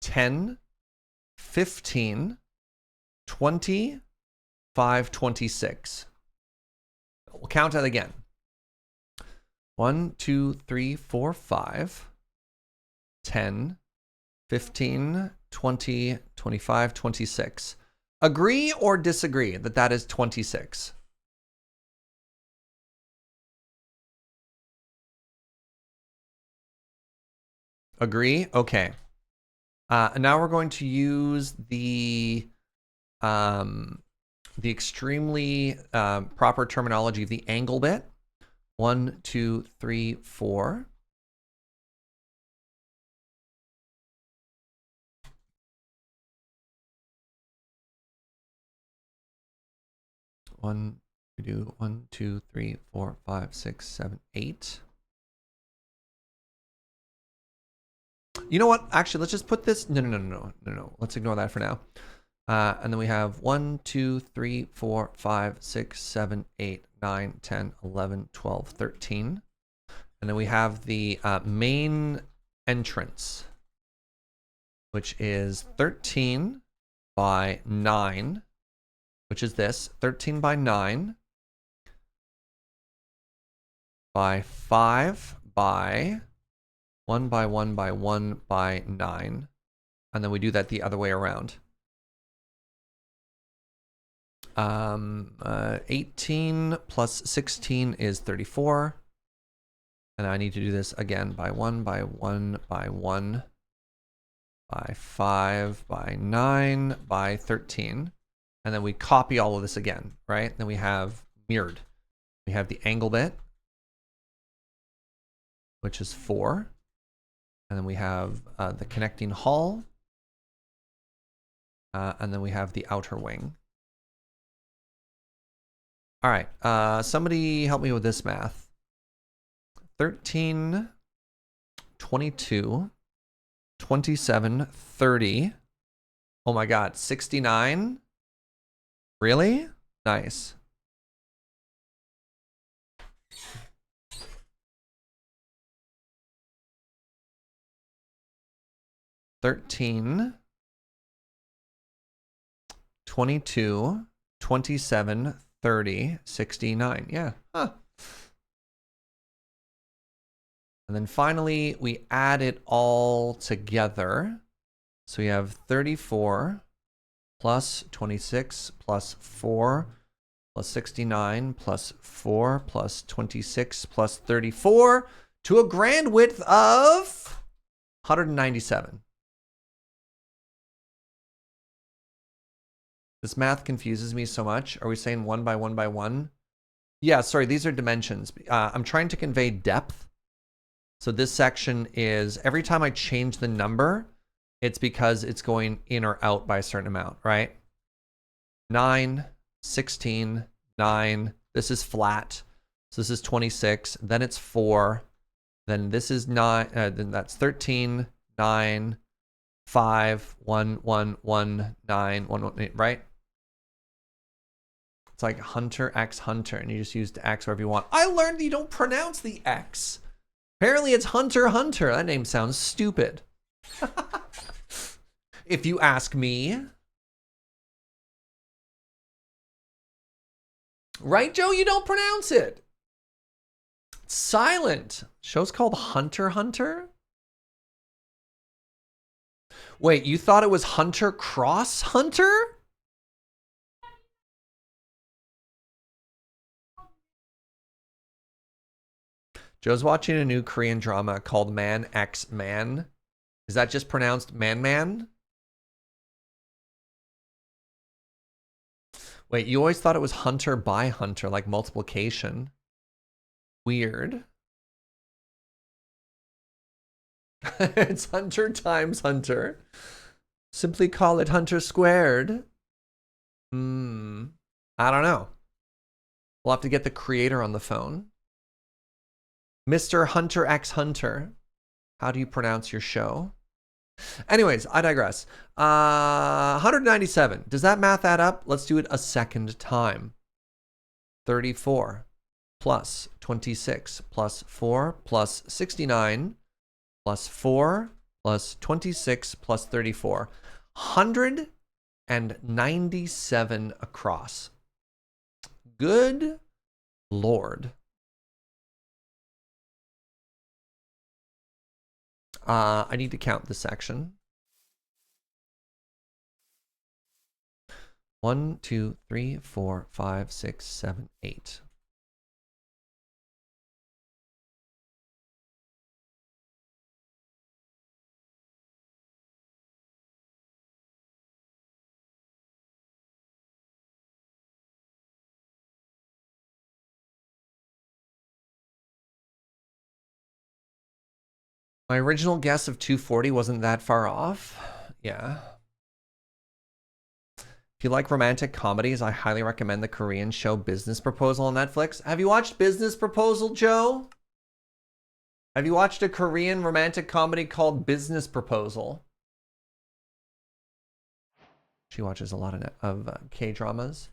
10, 15, 20, 5, 26. We'll count that again. 1, 2, 3, 4, 5, 10, 15, 20, 25, 26. Agree or disagree that that is 26? Agree? Okay. And now we're going to use the extremely proper terminology of the angle bit. 1, 2, 3, 4. We do 1, 2, 3, 4, 5, 6, 7, 8. You know what? Actually, let's just put this. No. Let's ignore that for now. And then we have 1, 2, 3, 4, 5, 6, 7, 8, 9, 10, 11, 12, 13. And then we have the main entrance, which is 13 by 9, which is this. 13 by 9 by 5 by 1 by 1 by 1 by 9. And then we do that the other way around. 18 plus 16 is 34. And I need to do this again by 1 by 1 by 1 by 5 by 9 by 13. And then we copy all of this again, right? Then we have mirrored. We have the angle bit, which is 4. And then we have the connecting hull. And then we have the outer wing. All right, somebody help me with this math. 13, 22, 27, 30. Oh my God, 69? Really? Nice. $13, 22, 27, 30, 69. Yeah. Huh. And then finally, we add it all together. So we have 34 plus 26 plus 4 plus 69 plus 4 plus 26 plus 34 to a grand width of 197. This math confuses me so much. Are we saying 1 by 1 by 1? Yeah, sorry, these are dimensions. I'm trying to convey depth. So this section is, every time I change the number, it's because it's going in or out by a certain amount, right? 9, 16, 9. This is flat. So this is 26. Then it's 4. Then this is 9. Then that's 13, 9, 5, 1, 1, 1, 9, 1, 1, right? It's like Hunter X Hunter, and you just use the X wherever you want. I learned that you don't pronounce the X. Apparently it's Hunter Hunter. That name sounds stupid. If you ask me. Right, Joe? You don't pronounce it. It's silent. Show's called Hunter Hunter? Wait, you thought it was Hunter Cross Hunter? Joe's watching a new Korean drama called Man X Man. Is that just pronounced Man Man? Wait, you always thought it was Hunter by Hunter, like multiplication. Weird. It's Hunter times Hunter. Simply call it Hunter squared. I don't know. We'll have to get the creator on the phone. Mr. Hunter X Hunter. How do you pronounce your show? Anyways, I digress. 197. Does that math add up? Let's do it a second time. 34 plus 26 plus 4 plus 69 plus 4 plus 26 plus 34. 197 across. Good Lord. I need to count this section. 1, 2, 3, 4, 5, 6, 7, 8. My original guess of 240 wasn't that far off. Yeah. If you like romantic comedies, I highly recommend the Korean show Business Proposal on Netflix. Have you watched Business Proposal, Joe? Have you watched a Korean romantic comedy called Business Proposal? She watches a lot of K-dramas.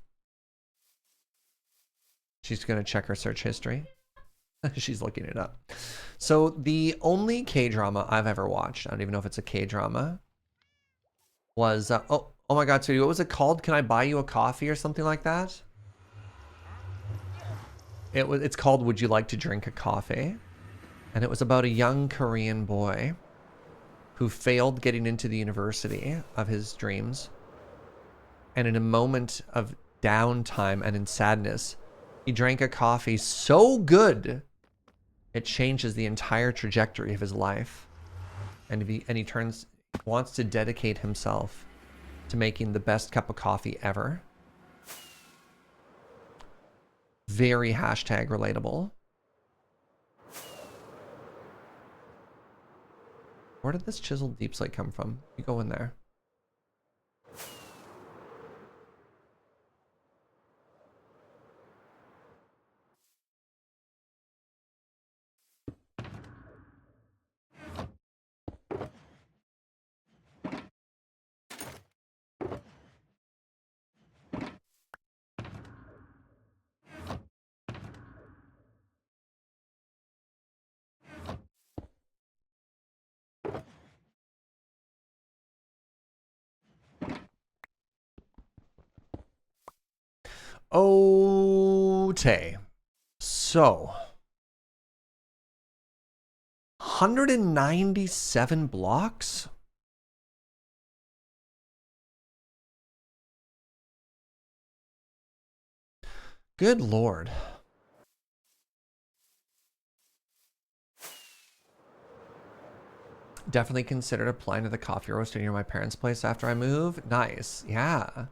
She's going to check her search history. She's looking it up. So the only K-drama I've ever watched, I don't even know if it's a K-drama, was, oh my God, sweetie, what was it called? Can I buy you a coffee or something like that? It's called Would You Like to Drink a Coffee? And it was about a young Korean boy who failed getting into the university of his dreams. And in a moment of downtime and in sadness, he drank a coffee so good it changes the entire trajectory of his life. And he wants to dedicate himself to making the best cup of coffee ever. Very hashtag relatable. Where did this chiseled deep slate come from? You go in there. Okay. So 197 blocks? Good Lord. Definitely considered applying to the coffee roaster near my parents' place after I move. Nice. Yeah.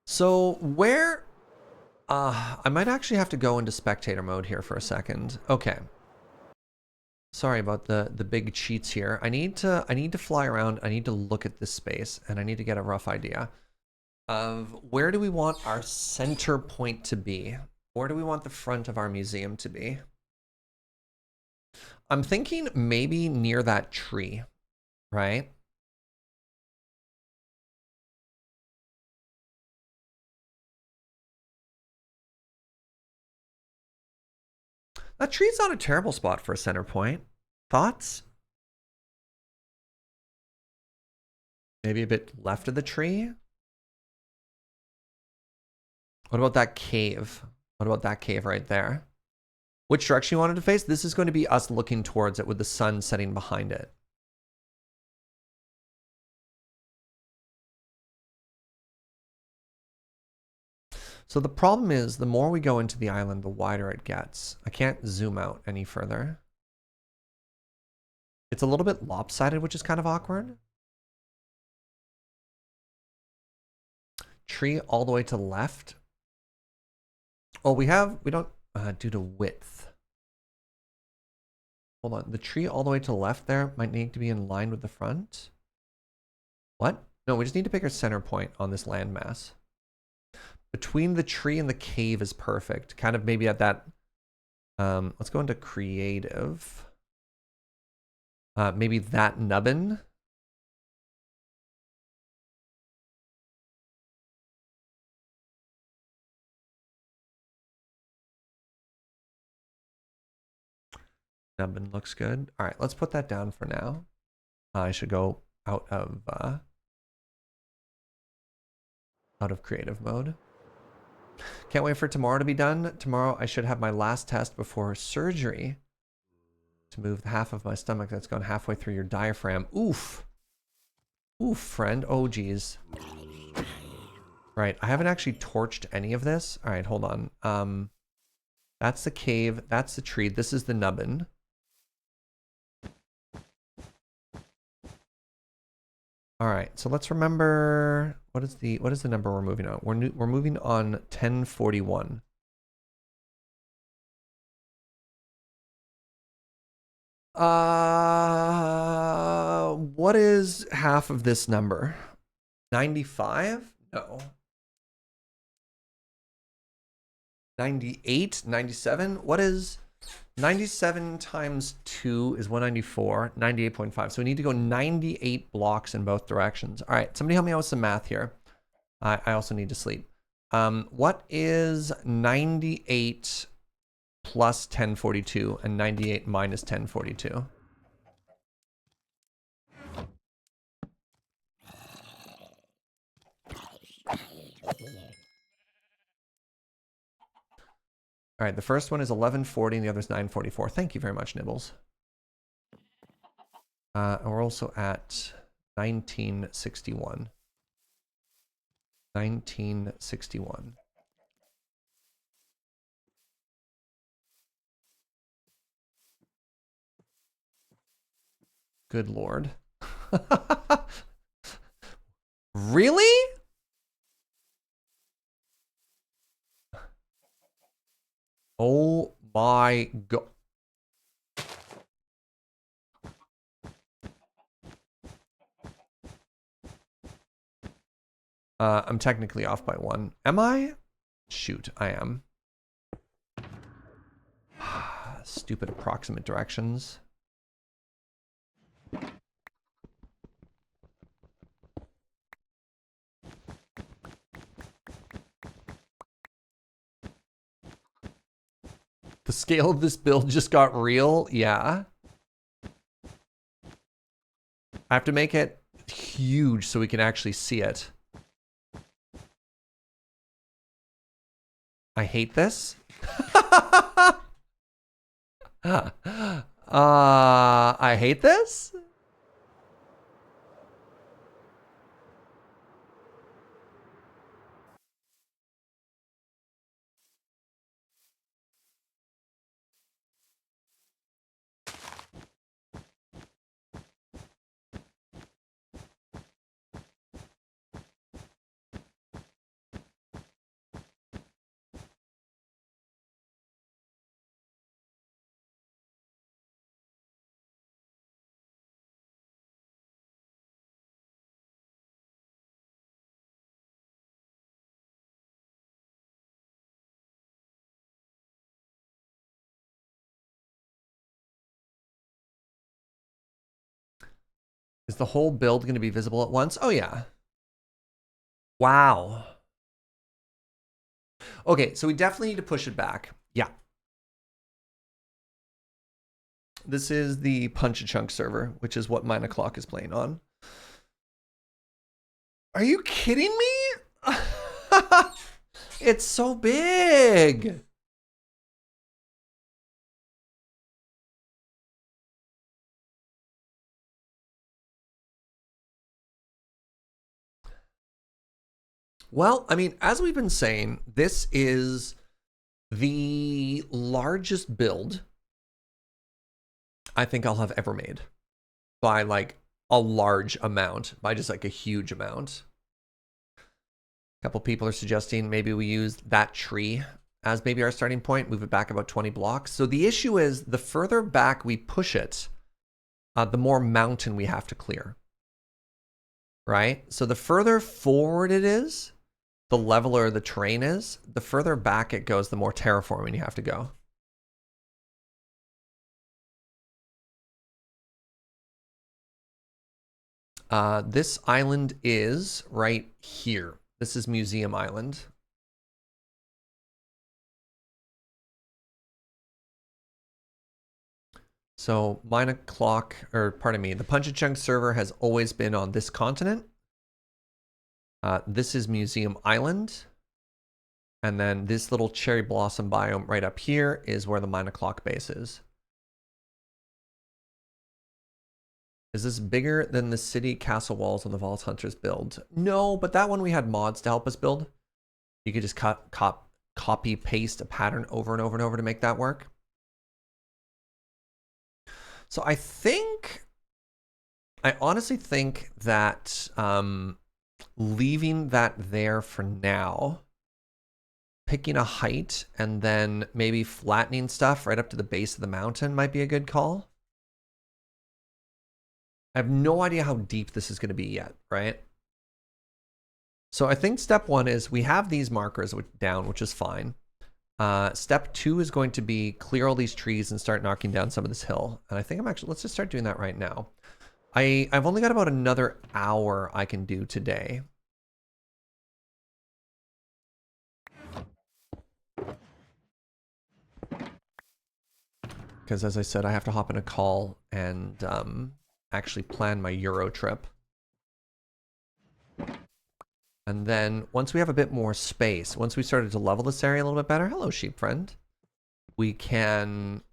So where... I might actually have to go into spectator mode here for a second. Okay. Sorry about the big cheats here. I need to fly around. I need to look at this space, and I need to get a rough idea of where do we want our center point to be? Where do we want the front of our museum to be? I'm thinking maybe near that tree, right? That tree's not a terrible spot for a center point. Thoughts? Maybe a bit left of the tree? What about that cave? What about that cave right there? Which direction you wanted to face? This is going to be us looking towards it with the sun setting behind it. So the problem is, the more we go into the island, the wider it gets. I can't zoom out any further. It's a little bit lopsided, which is kind of awkward. Tree all the way to the left. Oh, we don't, due to width. Hold on, the tree all the way to the left there might need to be in line with the front. What? No, we just need to pick our center point on this landmass. Between the tree and the cave is perfect. Kind of maybe at that, let's go into creative. Maybe that nubbin. Nubbin looks good. All right, let's put that down for now. I should go out of creative mode. Can't wait for tomorrow to be done. Tomorrow I should have my last test before surgery to move the half of my stomach that's gone halfway through your diaphragm. Oof. Oof, friend. Oh, geez. Right, I haven't actually torched any of this. All right, hold on. That's the cave. That's the tree. This is the nubbin. All right, so let's remember what is the number we're moving on? We're moving on 1041. What is half of this number? 95? No. 98? 97? What is 97 times 2 is 194, 98.5. So we need to go 98 blocks in both directions. All right, somebody help me out with some math here. I also need to sleep. What is 98 plus 1042 and 98 minus 1042? All right, the first one is 1140 and the other is 944. Thank you very much, Nibbles. And we're also at 1961. 1961. Good Lord. Really? Oh my God. I'm technically off by 1. Am I? Shoot, I am. Stupid approximate directions. The scale of this build just got real. Yeah. I have to make it huge so we can actually see it. I hate this. I hate this. Is the whole build going to be visible at once? Oh, yeah. Wow. Okay, so we definitely need to push it back. Yeah. This is the Punch-a-Chunk server, which is what Mine O'Clock is playing on. Are you kidding me? It's so big. Well, I mean, as we've been saying, this is the largest build I think I'll have ever made by like a large amount, by just like a huge amount. A couple people are suggesting maybe we use that tree as maybe our starting point, move it back about 20 blocks. So the issue is the further back we push it, the more mountain we have to clear, right? So the further forward it is, the leveler the terrain is, the further back it goes, the more terraforming you have to go. This island is right here. This is Muesum Island. So Mine O'Clock, or pardon me, the Punch-a-Chunk server has always been on this continent. This is Muesum Island. And then this little cherry blossom biome right up here is where the Mine O'Clock base is. Is this bigger than the city castle walls on the Vault Hunters build? No, but that one we had mods to help us build. You could just copy paste a pattern over and over and over to make that work. So I honestly think that leaving that there for now, picking a height and then maybe flattening stuff right up to the base of the mountain might be a good call. I have no idea how deep this is going to be yet, right? So I think step 1 is we have these markers down, which is fine. Step 2 is going to be clear all these trees and start knocking down some of this hill. And I think let's just start doing that right now. I've only got about another hour I can do today. Because as I said, I have to hop in a call and actually plan my Euro trip. And then once we have a bit more space, once we started to level this area a little bit better, hello sheep friend, we can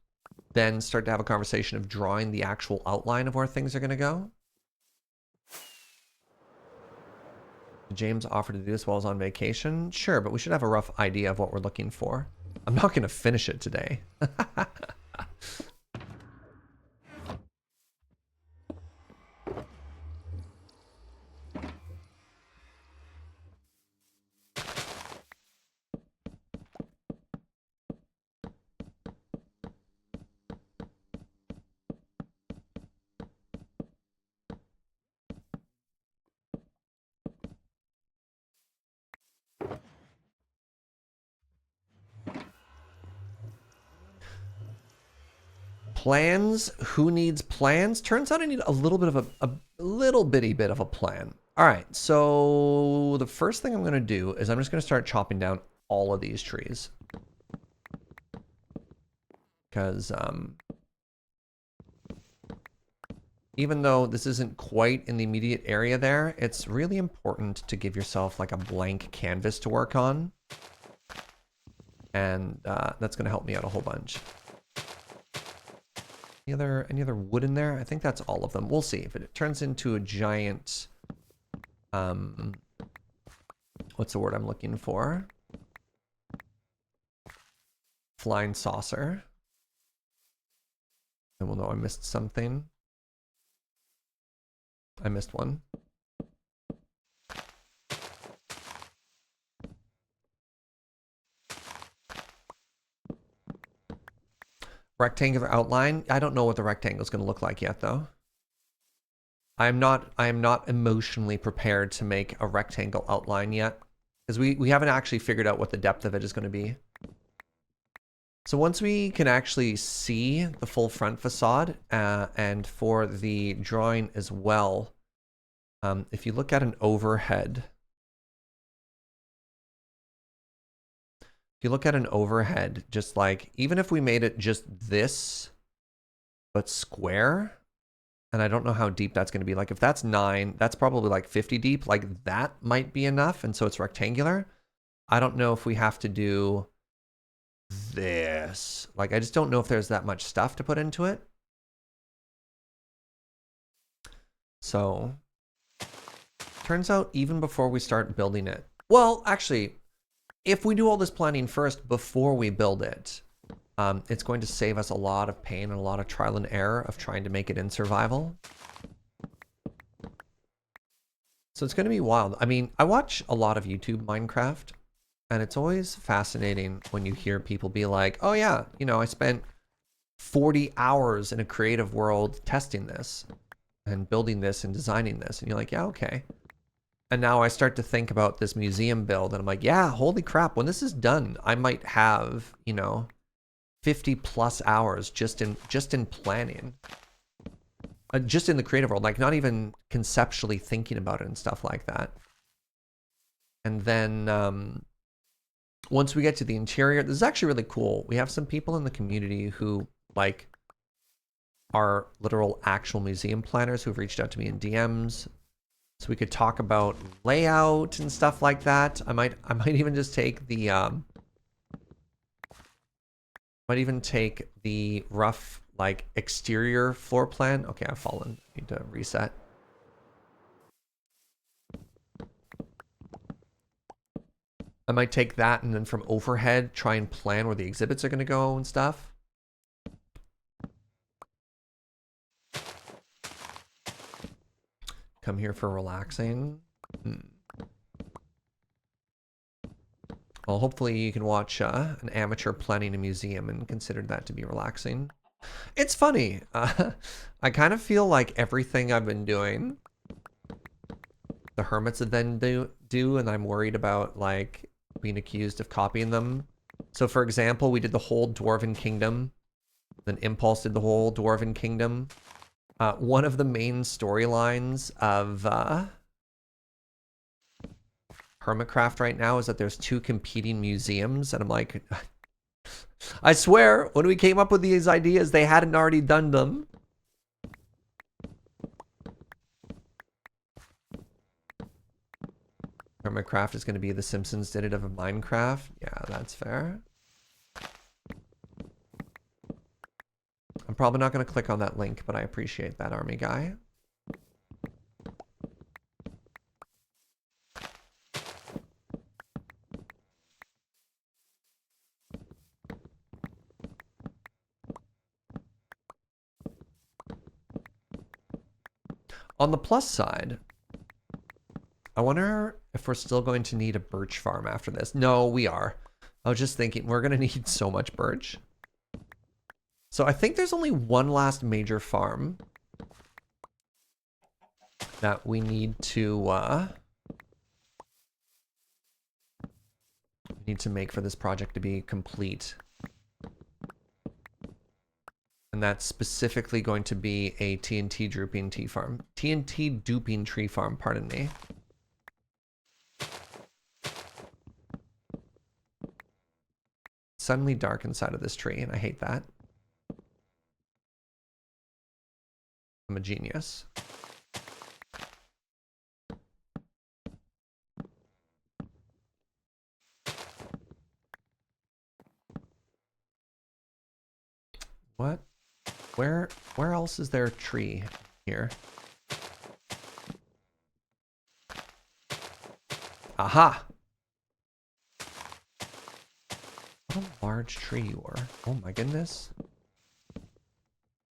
then start to have a conversation of drawing the actual outline of where things are going to go. James offered to do this while I was on vacation. Sure, but we should have a rough idea of what we're looking for. I'm not going to finish it today. Plans? Who needs plans? Turns out I need a little bit of a little bitty bit of a plan. All right, so the first thing I'm going to do is I'm just going to start chopping down all of these trees. Because even though this isn't quite in the immediate area there, it's really important to give yourself like a blank canvas to work on. And that's going to help me out a whole bunch. Any other wood in there? I think that's all of them. We'll see if it turns into a giant, what's the word I'm looking for? Flying saucer. And we'll know I missed something. I missed one. Rectangular outline. I don't know what the rectangle is going to look like yet, though. I am not emotionally prepared to make a rectangle outline yet, because we haven't actually figured out what the depth of it is going to be. So once we can actually see the full front facade, and for the drawing as well, if you look at an overhead, just like, even if we made it just this, but square, and I don't know how deep that's going to be. Like if that's 9, that's probably like 50 deep. Like that might be enough. And so it's rectangular. I don't know if we have to do this. Like, I just don't know if there's that much stuff to put into it. So turns out even before we start building it, well, actually, if we do all this planning first before we build it, it's going to save us a lot of pain and a lot of trial and error of trying to make it in survival. So it's going to be wild. I mean, I watch a lot of YouTube Minecraft, and it's always fascinating when you hear people be like, oh yeah, you know, I spent 40 hours in a creative world testing this and building this and designing this. And you're like, yeah, okay. And now I start to think about this museum build, and I'm like, yeah, holy crap, when this is done, I might have, you know, 50 plus hours just in planning. Just in the creative world, like not even conceptually thinking about it and stuff like that. And then once we get to the interior, this is actually really cool. We have some people in the community who like are literal actual museum planners who've reached out to me in DMs. So we could talk about layout and stuff like that. I might even just take the might even take the rough like exterior floor plan. Okay, I've fallen. I need to reset. I might take that and then from overhead try and plan where the exhibits are going to go and stuff. Come here for relaxing. Well, hopefully you can watch an amateur planning a museum and consider that to be relaxing. It's funny. I kind of feel like everything I've been doing, the hermits have then do, and I'm worried about like being accused of copying them. So for example, we did the whole Dwarven Kingdom. Then Impulse did the whole Dwarven Kingdom. One of the main storylines of Hermitcraft right now is that there's 2 competing museums, and I'm like, I swear, when we came up with these ideas, they hadn't already done them. Hermitcraft is going to be The Simpsons did it of Minecraft. Yeah, that's fair. I'm probably not going to click on that link, but I appreciate that, army guy. On the plus side, I wonder if we're still going to need a birch farm after this. No, we are. I was just thinking, we're going to need so much birch. So I think there's only one last major farm that we need to make for this project to be complete. And that's specifically going to be a TNT drooping tea farm. TNT duping tree farm, pardon me. Suddenly dark inside of this tree, and I hate that. I'm a genius. What? Where else is there a tree here? Aha! What a large tree you are. Oh my goodness.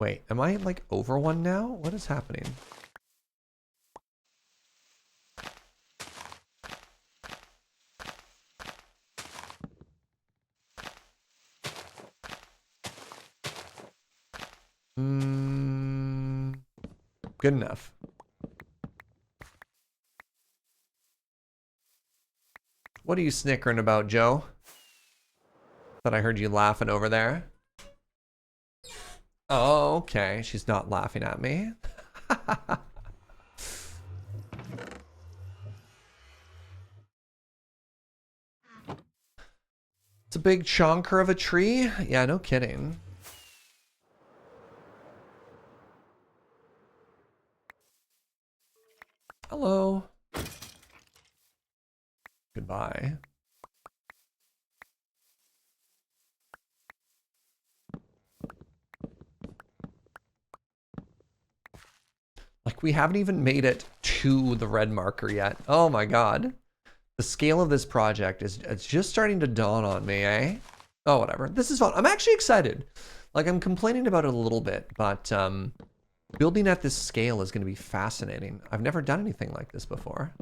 Wait, am I like over one now? What is happening? Good enough. What are you snickering about, Joe? Thought I heard you laughing over there. Oh, okay. She's not laughing at me. It's a big chonker of a tree. Yeah, no kidding. Hello. Goodbye. Like, we haven't even made it to the red marker yet. Oh my god. The scale of this project is it's just starting to dawn on me, eh? Oh, whatever. This is fun. I'm actually excited. Like, I'm complaining about it a little bit, but building at this scale is going to be fascinating. I've never done anything like this before.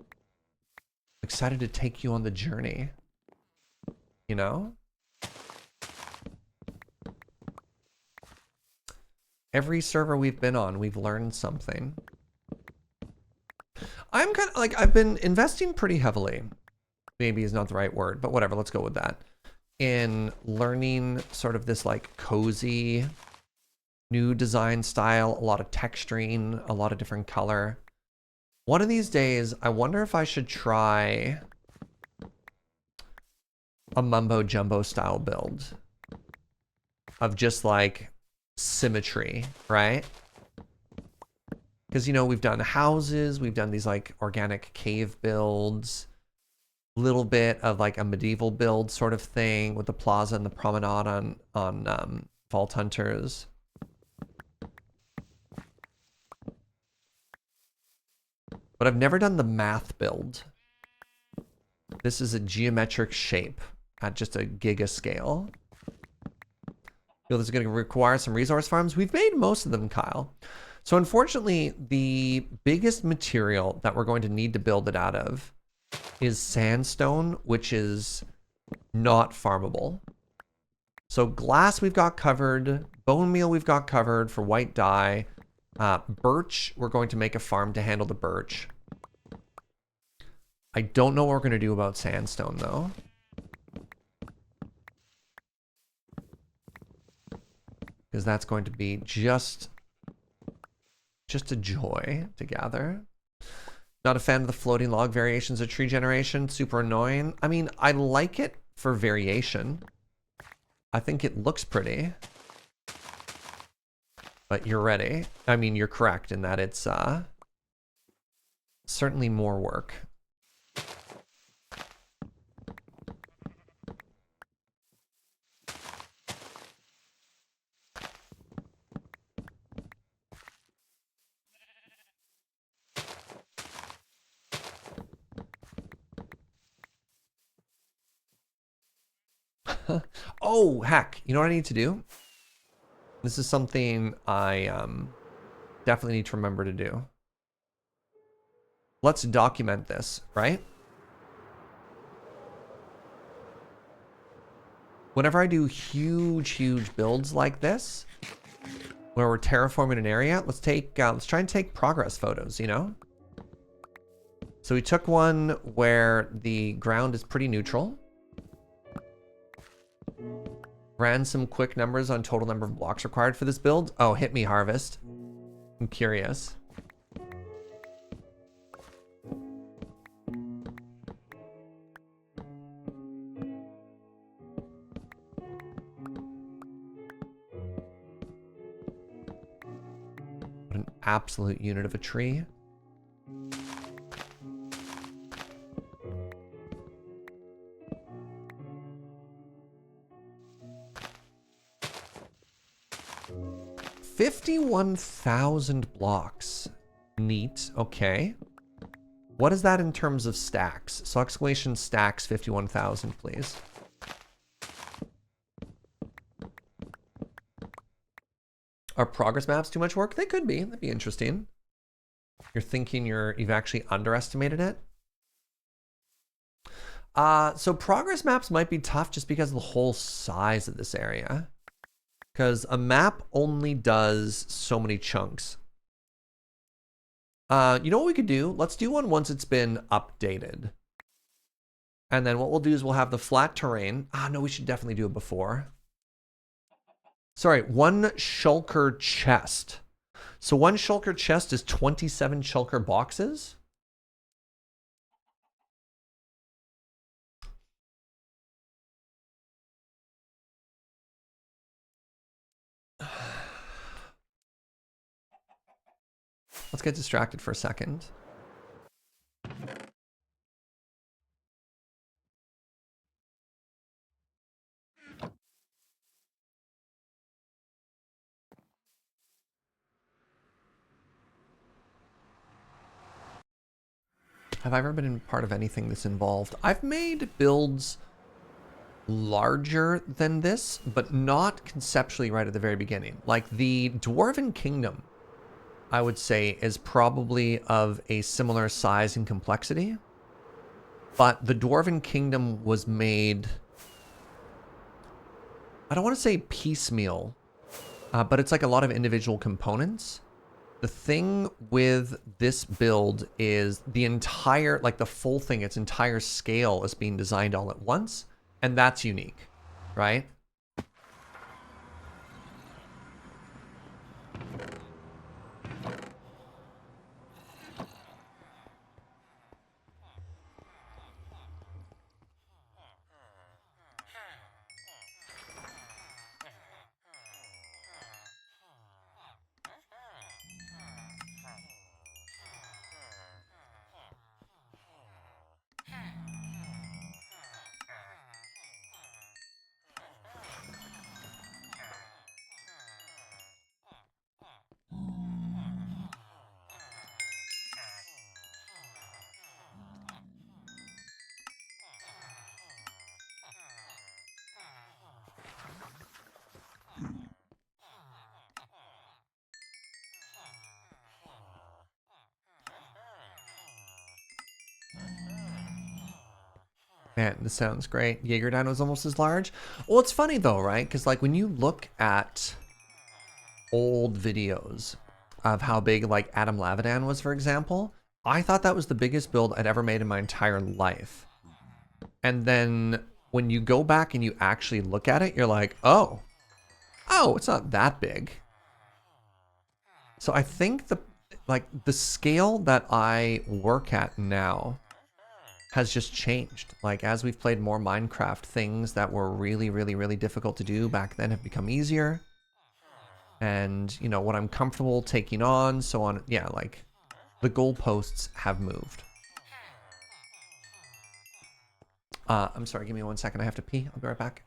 Excited to take you on the journey. You know? Every server we've been on, we've learned something. I'm kind of like, I've been investing pretty heavily. Maybe is not the right word, but whatever, let's go with that. In learning sort of this like cozy new design style, a lot of texturing, a lot of different color. One of these days, I wonder if I should try a mumbo jumbo style build of just like symmetry, right? Because, you know, we've done houses, we've done these like organic cave builds, little bit of like a medieval build sort of thing with the plaza and the promenade on Vault Hunters. But I've never done the math build. This is a geometric shape at just a giga scale. Feel this is going to require some resource farms. We've made most of them, Kyle. So unfortunately, the biggest material that we're going to need to build it out of is sandstone, which is not farmable. So glass we've got covered. Bone meal we've got covered for white dye. Birch, we're going to make a farm to handle the birch. I don't know what we're going to do about sandstone, though. Because that's going to be just a joy to gather. Not a fan of the floating log variations of tree generation. Super annoying. I mean, I like it for variation. I think it looks pretty. But you're ready. I mean, you're correct in that it's certainly more work. Oh, heck. You know what I need to do? This is something I definitely need to remember to do. Let's document this, right? Whenever I do huge builds like this, where we're terraforming an area, let's try and take progress photos, you know? So we took one where the ground is pretty neutral. Ran some quick numbers on total number of blocks required for this build. Oh, hit me, Harvest. I'm curious. What an absolute unit of a tree. $51,000 blocks. Neat. Okay. What is that in terms of stacks? So exclamation stacks 51,000, please. Are progress maps too much work? They could be. That'd be interesting. You're thinking you've actually underestimated it? So progress maps might be tough just because of the whole size of this area. Because a map only does so many chunks. You know what we could do? Let's do one once it's been updated. And then what we'll do is we'll have the flat terrain. No, we should definitely do it before. Sorry, one shulker chest. So one shulker chest is 27 shulker boxes. Let's get distracted for a second. Have I ever been in part of anything this involved? I've made builds larger than this, but not conceptually right at the very beginning. Like the Dwarven Kingdom, I would say, is probably of a similar size and complexity. But the Dwarven Kingdom was made, I don't want to say piecemeal, but it's like a lot of individual components. The thing with this build is the entire, like the full thing, its entire scale is being designed all at once. And that's unique, right? Man, this sounds great. Jaeger Dino's almost as large. Well, it's funny though, right? Because like when you look at old videos of how big like Adam Lavadan was, for example, I thought that was the biggest build I'd ever made in my entire life. And then when you go back and you actually look at it, you're like, oh, it's not that big. So I think the scale that I work at now has just changed. Like as we've played more Minecraft, things that were really, really, really difficult to do back then have become easier. And you know what I'm comfortable taking on, so on. Yeah, like the goalposts have moved. I'm sorry, give me 1 second. I have to pee. I'll be right back.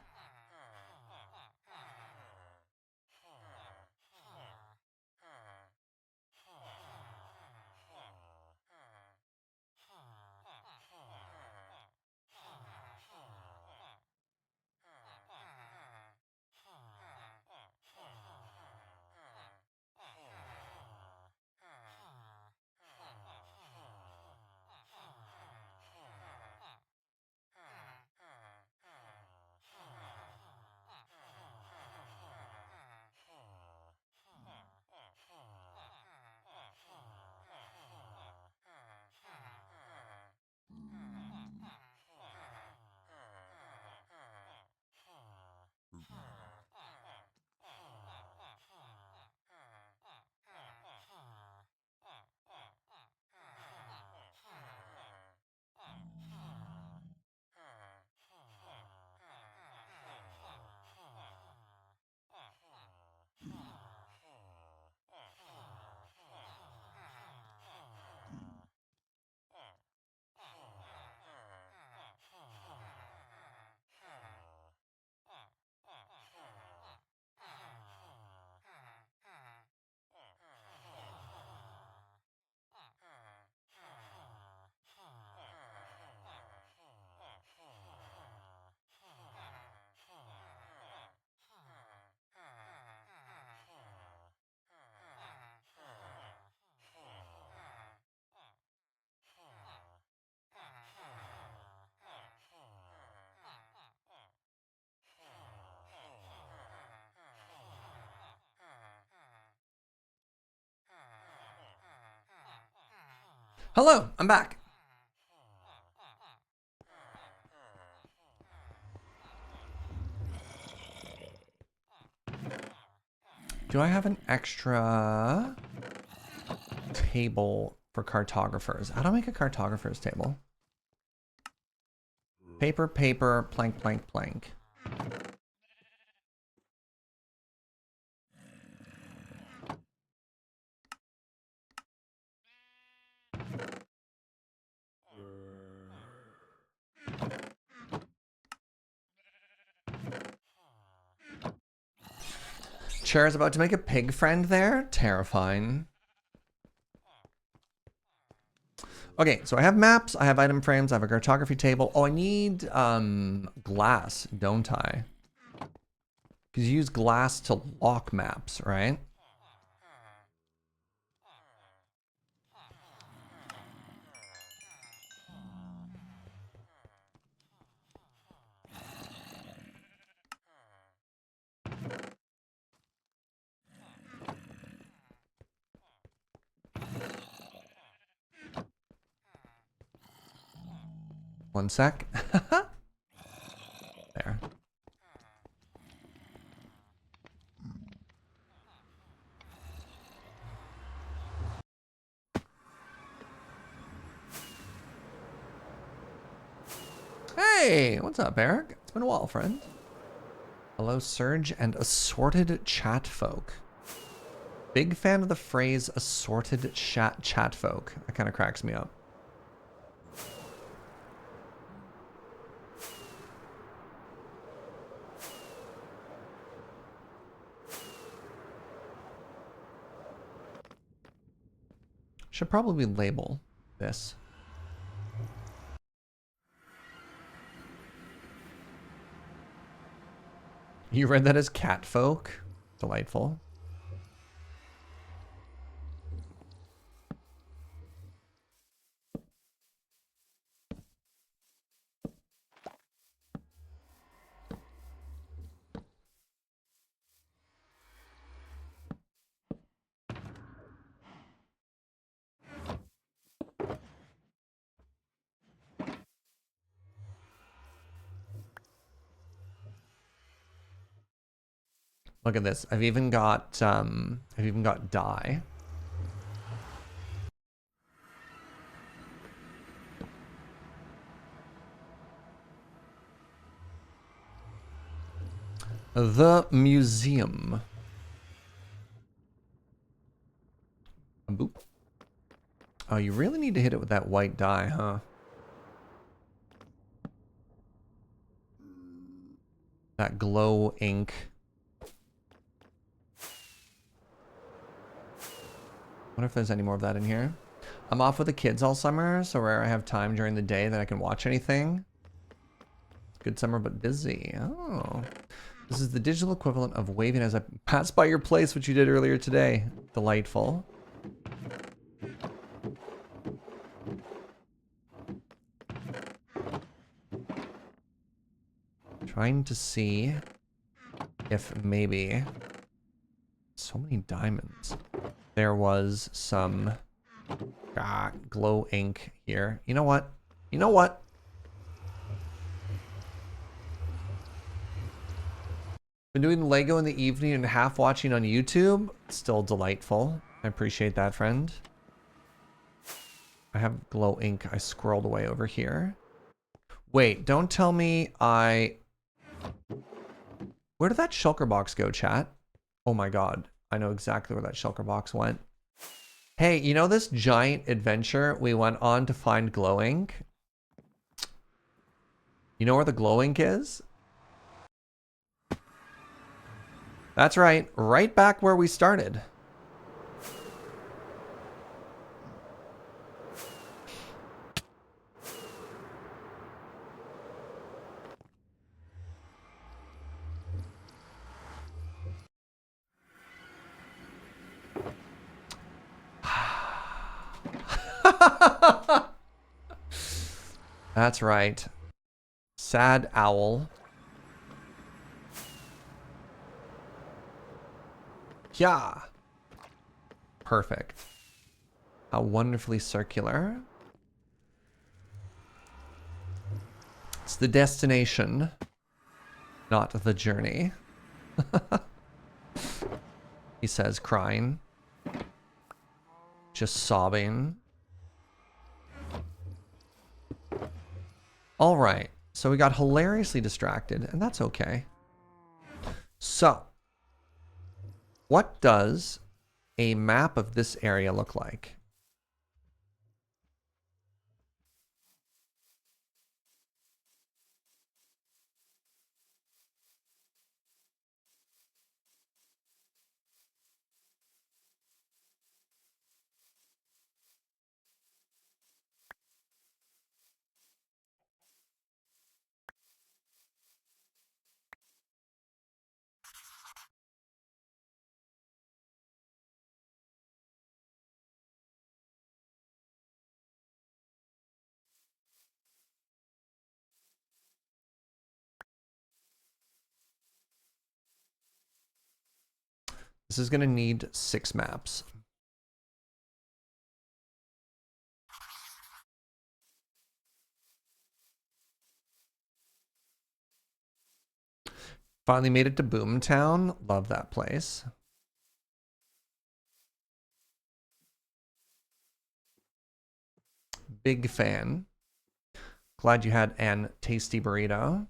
Hello, I'm back. Do I have an extra table for cartographers? How do I make a cartographer's table? Paper, paper, plank, plank, plank. Chair is about to make a pig friend there. Terrifying. Okay, so I have maps, I have item frames, I have a cartography table. Oh, I need glass, don't I? Because you use glass to lock maps, right? One sec. There. Hey, what's up, Eric? It's been a while, friend. Hello, Surge and assorted chat folk. Big fan of the phrase assorted chat folk. That kind of cracks me up. Should probably label this. You read that as cat folk? Delightful. Look at this. I've even got dye. The museum. Boop. Oh, you really need to hit it with that white dye, huh? That glow ink. Wonder if there's any more of that in here. I'm off with the kids all summer, so where I have time during the day that I can watch anything. Good summer, but busy. Oh. This is the digital equivalent of waving as I pass by your place, which you did earlier today. Delightful. Trying to see if maybe... So many diamonds. There was some glow ink here. You know what? You know what? Been doing Lego in the evening and half watching on YouTube. Still delightful. I appreciate that, friend. I have glow ink. I scrolled away over here. Wait, don't tell me I... Where did that shulker box go, chat? Oh my god. I know exactly where that shulker box went. Hey, you know this giant adventure we went on to find glow ink? You know where the glow ink is? That's right. Right back where we started. That's right. Sad owl. Yeah. Perfect. How wonderfully circular. It's the destination, not the journey. He says, crying. Just sobbing. All right. So we got hilariously distracted, and that's okay. So, what does a map of this area look like? This is going to need 6 maps. Finally made it to Boomtown. Love that place. Big fan. Glad you had an tasty burrito.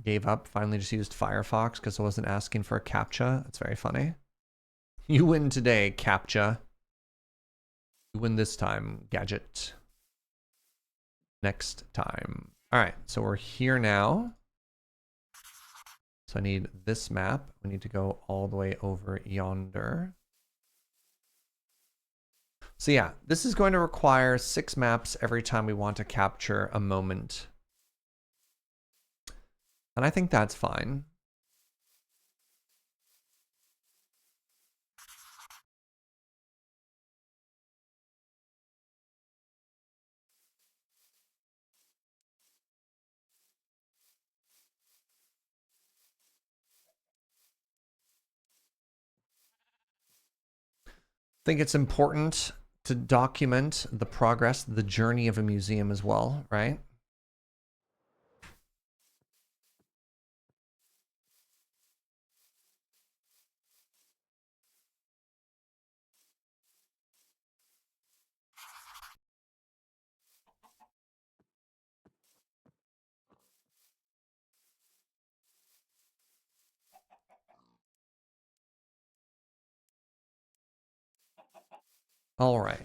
Gave up. Finally just used Firefox because I wasn't asking for a CAPTCHA. That's very funny. You win today, CAPTCHA. You win this time, Gadget. Next time. All right, so we're here now. So I need this map. We need to go all the way over yonder. So yeah, this is going to require 6 maps every time we want to capture a moment. And I think that's fine. think it's important to document the progress, the journey of a museum as well, right? All right.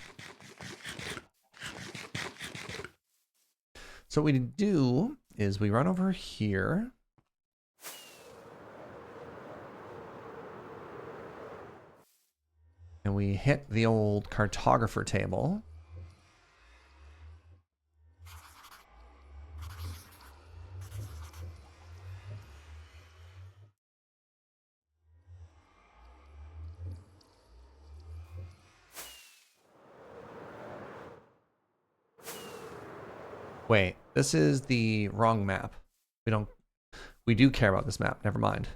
So what we do is we run over here. And we hit the old cartographer table. Wait, this is the wrong map. We do care about this map. Never mind.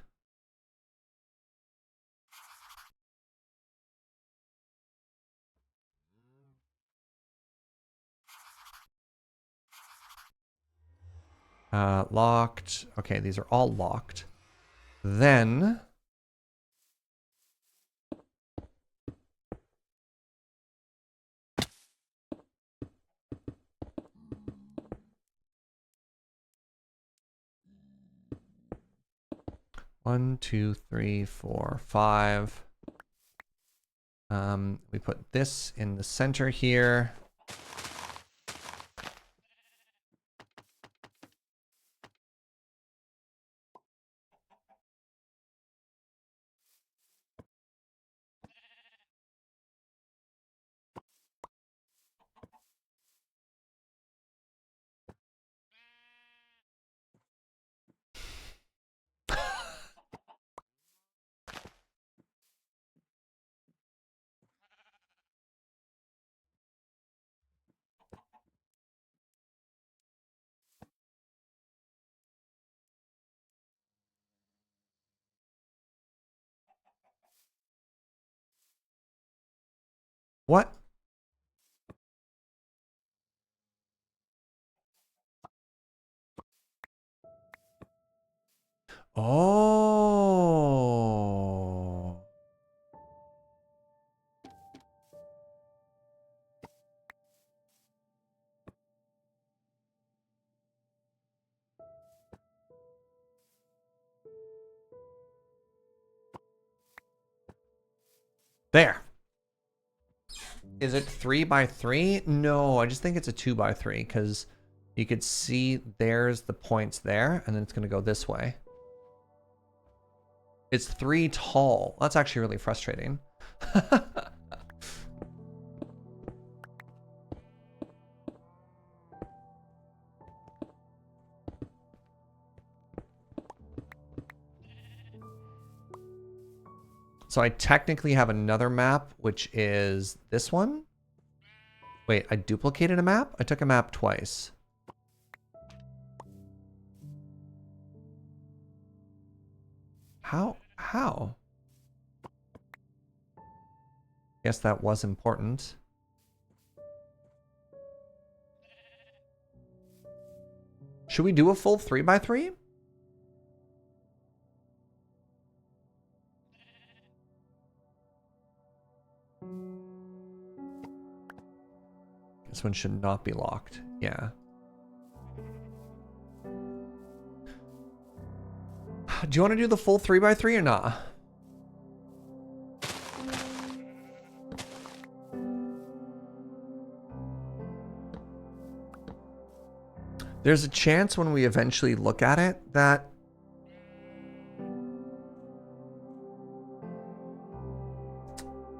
Locked. Okay, these are all locked. Then one, two, three, four, five. We put this in the center here. What? Oh. There. Is it 3 by 3? No, I just think it's a 2 by 3 because you could see there's the points there, and then it's going to go this way. It's 3 tall. That's actually really frustrating. So I technically have another map, which is this one. Wait, I duplicated a map? I took a map twice. How? Guess that was important. Should we do a full 3 by 3? This one should not be locked. Yeah. Do you want to do the full 3 by 3 or not? There's a chance when we eventually look at it that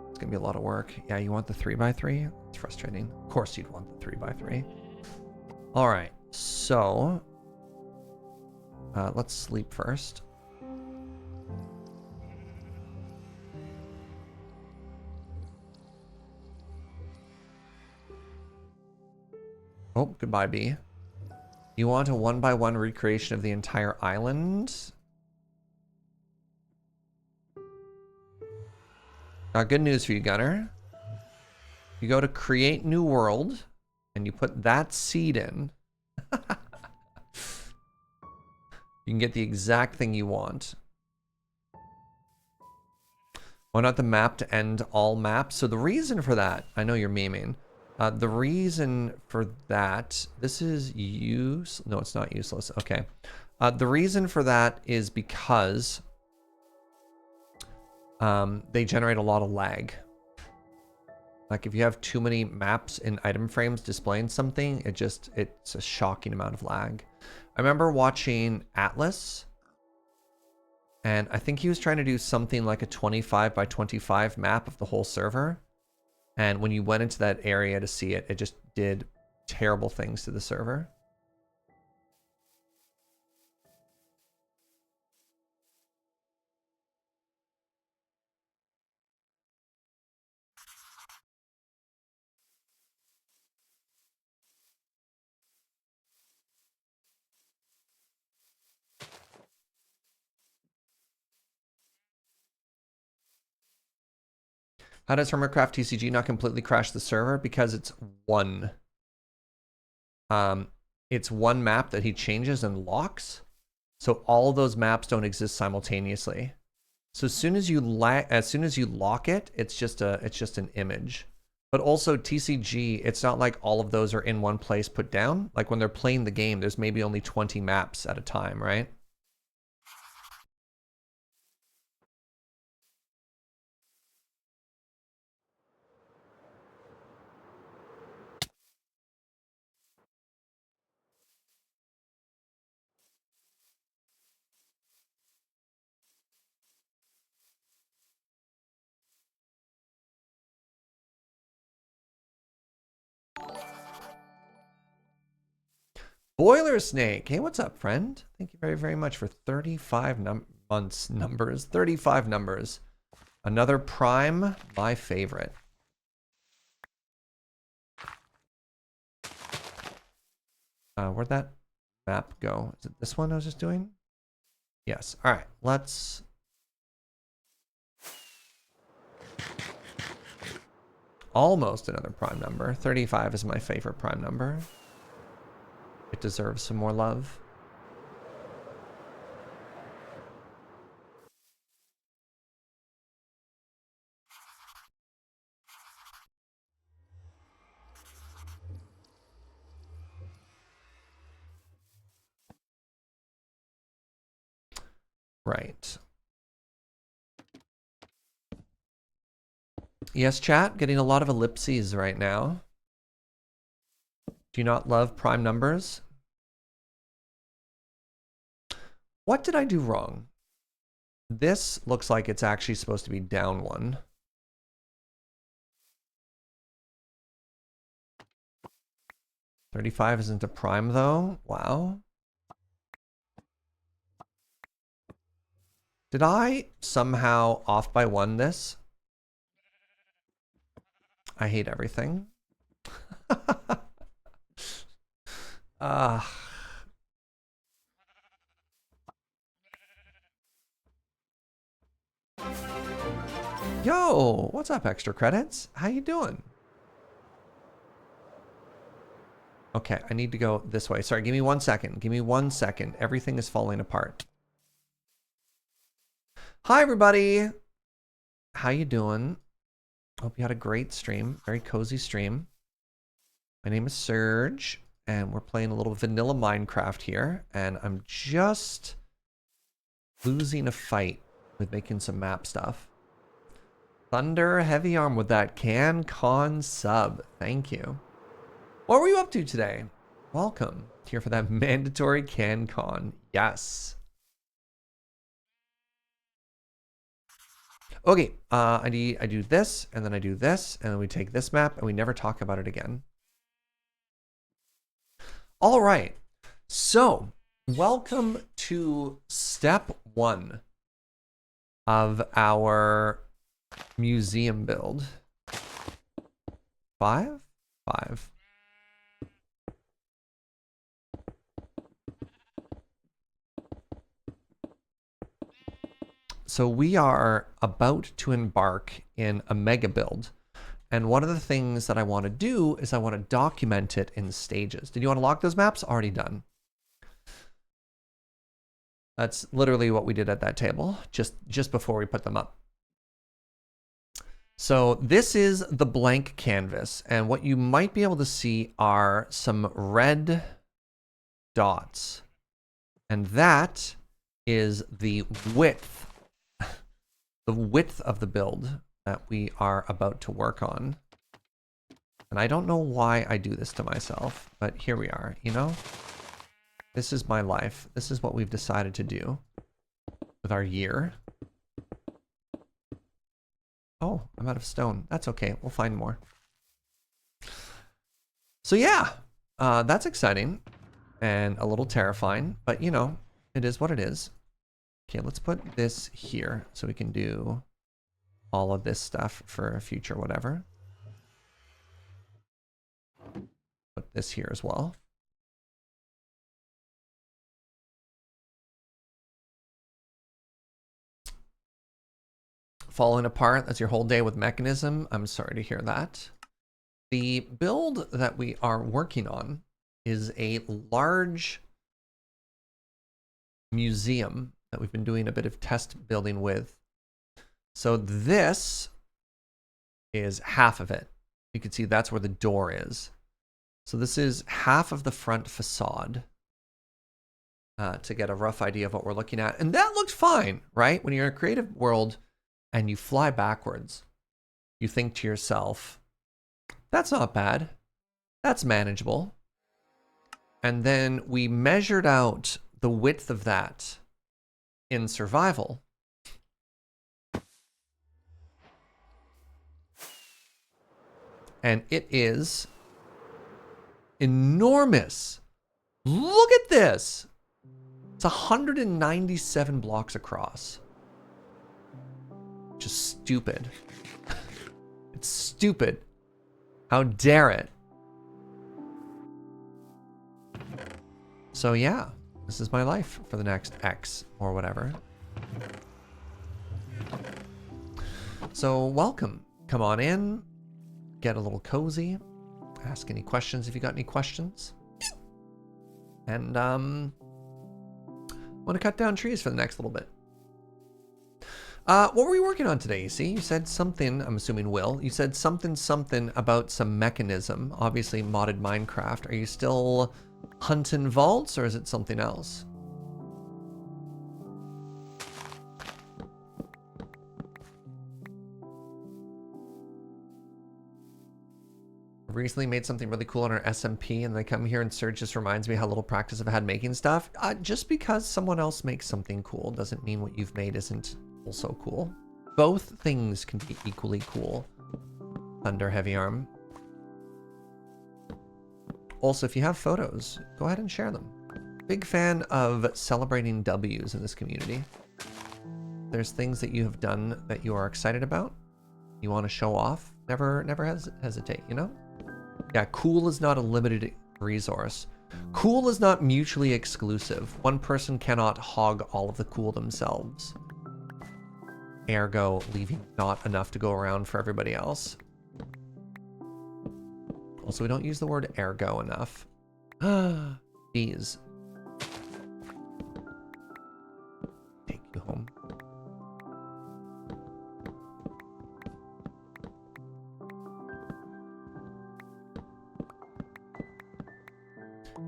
it's gonna be a lot of work. Yeah, you want the 3 by 3? It's frustrating. Of course you'd want the 3 by 3. All right, so let's sleep first. Oh, goodbye, bee. You want a 1 by 1 recreation of the entire island? Got good news for you, Gunner. You go to create new world and you put that seed in. You can get the exact thing you want. Why not the map to end all maps? So the reason for that, I know you're memeing. The reason for that, this is no, it's not useless. Okay. The reason for that is because they generate a lot of lag. Like if you have too many maps in item frames displaying something, it's a shocking amount of lag. I remember watching Atlas, and I think he was trying to do something like a 25 by 25 map of the whole server. And when you went into that area to see it, it just did terrible things to the server. How does Hermitcraft TCG not completely crash the server? Because it's one map that he changes and locks. So all of those maps don't exist simultaneously. So as soon as you lock it, it's just an image. But also TCG, it's not like all of those are in one place put down. Like when they're playing the game, there's maybe only 20 maps at a time, right? Boiler Snake. Hey, what's up, friend? Thank you very, very much for 35 numbers. 35 numbers. Another prime, my favorite. Where'd that map go? Is it this one I was just doing? Yes. All right, let's... Almost another prime number. 35 is my favorite prime number. It deserves some more love. Right. Yes, chat, getting a lot of ellipses right now. Do you not love prime numbers? What did I do wrong? This looks like it's actually supposed to be down one. $35 isn't a prime though. Wow. Did I somehow off by one this? I hate everything. Yo, what's up, extra credits? How you doing? Okay, I need to go this way. Sorry, give me 1 second. Give me 1 second. Everything is falling apart. Hi, everybody. How you doing? Hope you had a great stream. Very cozy stream. My name is Serge, and we're playing a little vanilla Minecraft here, and I'm just losing a fight with making some map stuff. Thunder Heavy Arm with that CanCon sub. Thank you. What were you up to today? Welcome. Here for that mandatory CanCon. Yes. Okay, I do this, and then I do this, and then we take this map, and we never talk about it again. All right. So, welcome to step 1 of our museum build. 5? 5. So we are about to embark in a mega build. And one of the things that I want to do is I want to document it in stages. Did you want to lock those maps? Already done. That's literally what we did at that table, just before we put them up. So this is the blank canvas, and what you might be able to see are some red dots. And that is the width of the build that we are about to work on. And I don't know why I do this to myself, but here we are, you know? This is my life. This is what we've decided to do with our year. Oh, I'm out of stone. That's okay. We'll find more. So yeah, that's exciting and a little terrifying, but you know, it is what it is. Okay, let's put this here so we can do all of this stuff for a future whatever. Put this here as well. Falling apart, that's your whole day with mechanism. I'm sorry to hear that. The build that we are working on is a large museum that we've been doing a bit of test building with. So this is half of it. You can see that's where the door is. So this is half of the front facade to get a rough idea of what we're looking at. And that looks fine, right? When you're in a creative world and you fly backwards, you think to yourself, that's not bad. That's manageable. And then we measured out the width of that in survival. And it is enormous. Look at this. It's 197 blocks across. Just stupid. It's stupid. How dare it? So yeah, this is my life for the next X or whatever. So welcome. Come on in. Get a little cozy. Ask any questions if you got any questions. And want to cut down trees for the next little bit. What were we working on today? You see, you said something, I'm assuming Will, you said something about some mechanism, obviously modded Minecraft. Are you still hunting vaults or is it something else? Recently made something really cool on our SMP and they come here and search just reminds me how little practice I've had making stuff. Just because someone else makes something cool doesn't mean what you've made isn't also cool. Both things can be equally cool. Thunder Heavy Arm. Also, if you have photos, go ahead and share them. Big fan of celebrating W's in this community. There's things that you have done that you are excited about, you want to show off, never hesitate, you know? Yeah, cool is not a limited resource. Cool is not mutually exclusive. One person cannot hog all of the cool themselves. Ergo, leaving not enough to go around for everybody else. Also, we don't use the word ergo enough. Bees. Take you home.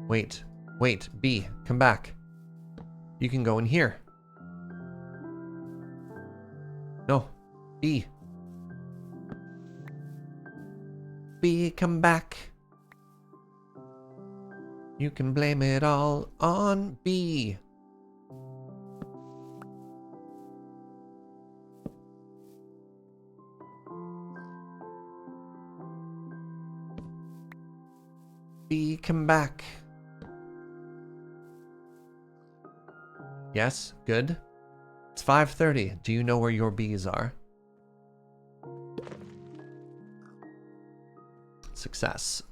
Wait, bee, come back. You can go in here. No, bee. Bee, come back. You can blame it all on bee. Bee, come back. Yes, good. It's 5:30. Do you know where your bees are? Success.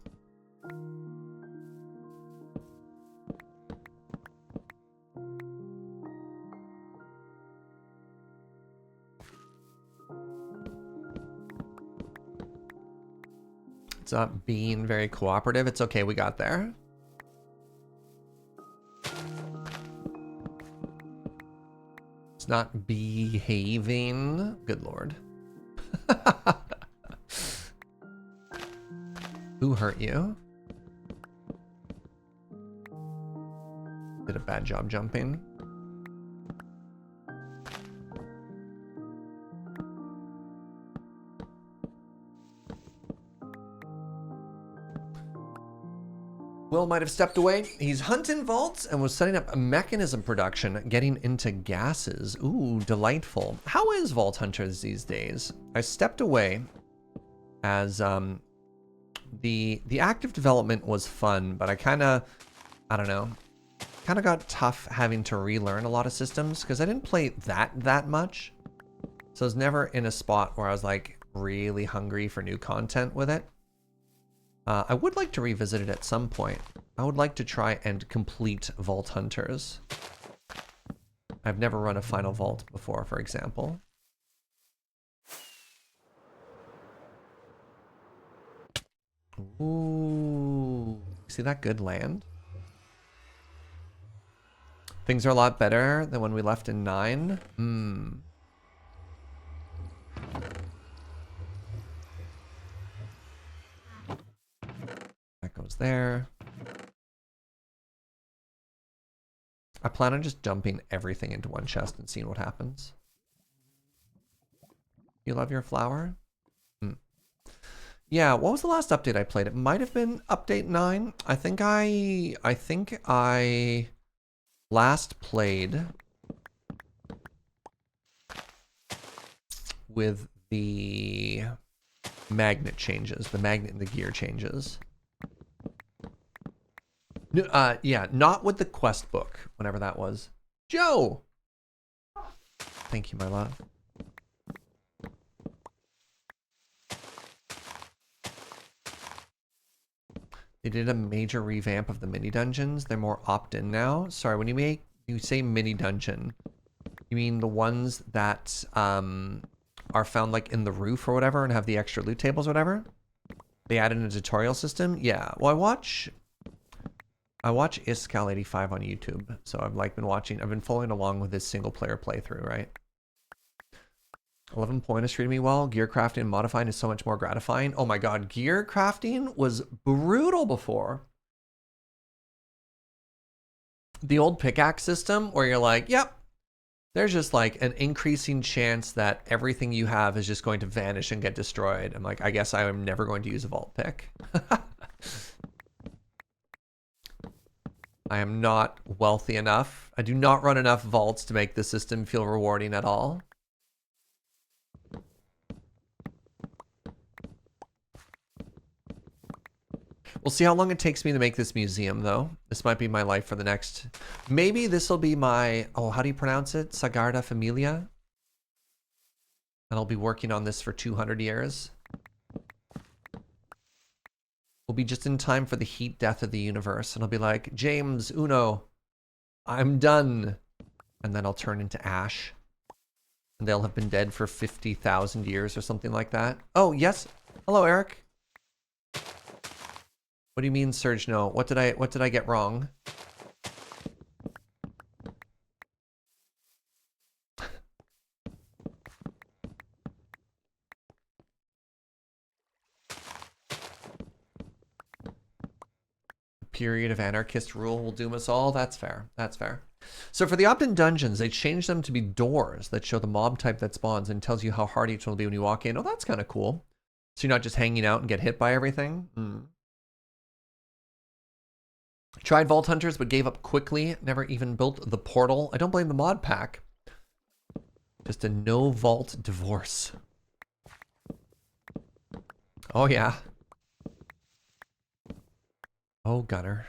It's not being very cooperative. It's okay, we got there. It's not behaving. Good lord. Who hurt you? Did a bad job jumping. Will might have stepped away. He's hunting vaults and was setting up a mechanism production, getting into gases. Ooh, delightful. How is Vault Hunters these days? I stepped away as the active development was fun, but I don't know, kind of got tough having to relearn a lot of systems because I didn't play that much. So I was never in a spot where I was like really hungry for new content with it. I would like to revisit it at some point. I would like to try and complete Vault Hunters. I've never run a final vault before, for example. Ooh, see that good land? Things are a lot better than when we left in 9. That goes there. I plan on just dumping everything into one chest and seeing what happens. You love your flower? Yeah, what was the last update I played? It might have been update 9. I think I last played with the magnet changes, the magnet and the gear changes. No, yeah, not with the quest book, whenever that was. Joe! Thank you, my love. They did a major revamp of the mini dungeons. They're more opt-in now. Sorry, when you say mini dungeon, you mean the ones that are found like in the roof or whatever and have the extra loot tables or whatever? They added a tutorial system? Yeah. Well, I watch Iscal85 on YouTube. So I've been following along with this single player playthrough, right? 11 point is treating me well. Gear crafting and modifying is so much more gratifying. Oh my god, gear crafting was brutal before. The old pickaxe system where you're like, yep, there's just like an increasing chance that everything you have is just going to vanish and get destroyed. I'm like, I guess I am never going to use a vault pick. I am not wealthy enough. I do not run enough vaults to make the system feel rewarding at all. We'll see how long it takes me to make this museum, though. This might be my life for the next... Maybe this will be my... Oh, how do you pronounce it? Sagrada Familia? And I'll be working on this for 200 years. We'll be just in time for the heat death of the universe. And I'll be like, James, Uno, I'm done. And then I'll turn into ash. And they'll have been dead for 50,000 years or something like that. Oh, yes. Hello, Eric. What do you mean, Surge? No. What did I get wrong? Period of anarchist rule will doom us all. That's fair. That's fair. So for the opt-in dungeons, they changed them to be doors that show the mob type that spawns and tells you how hard each one will be when you walk in. Oh, that's kind of cool. So you're not just hanging out and get hit by everything. Tried Vault Hunters, but gave up quickly. Never even built the portal. I don't blame the mod pack. Just a no vault divorce. Oh, yeah. Oh, Gunner.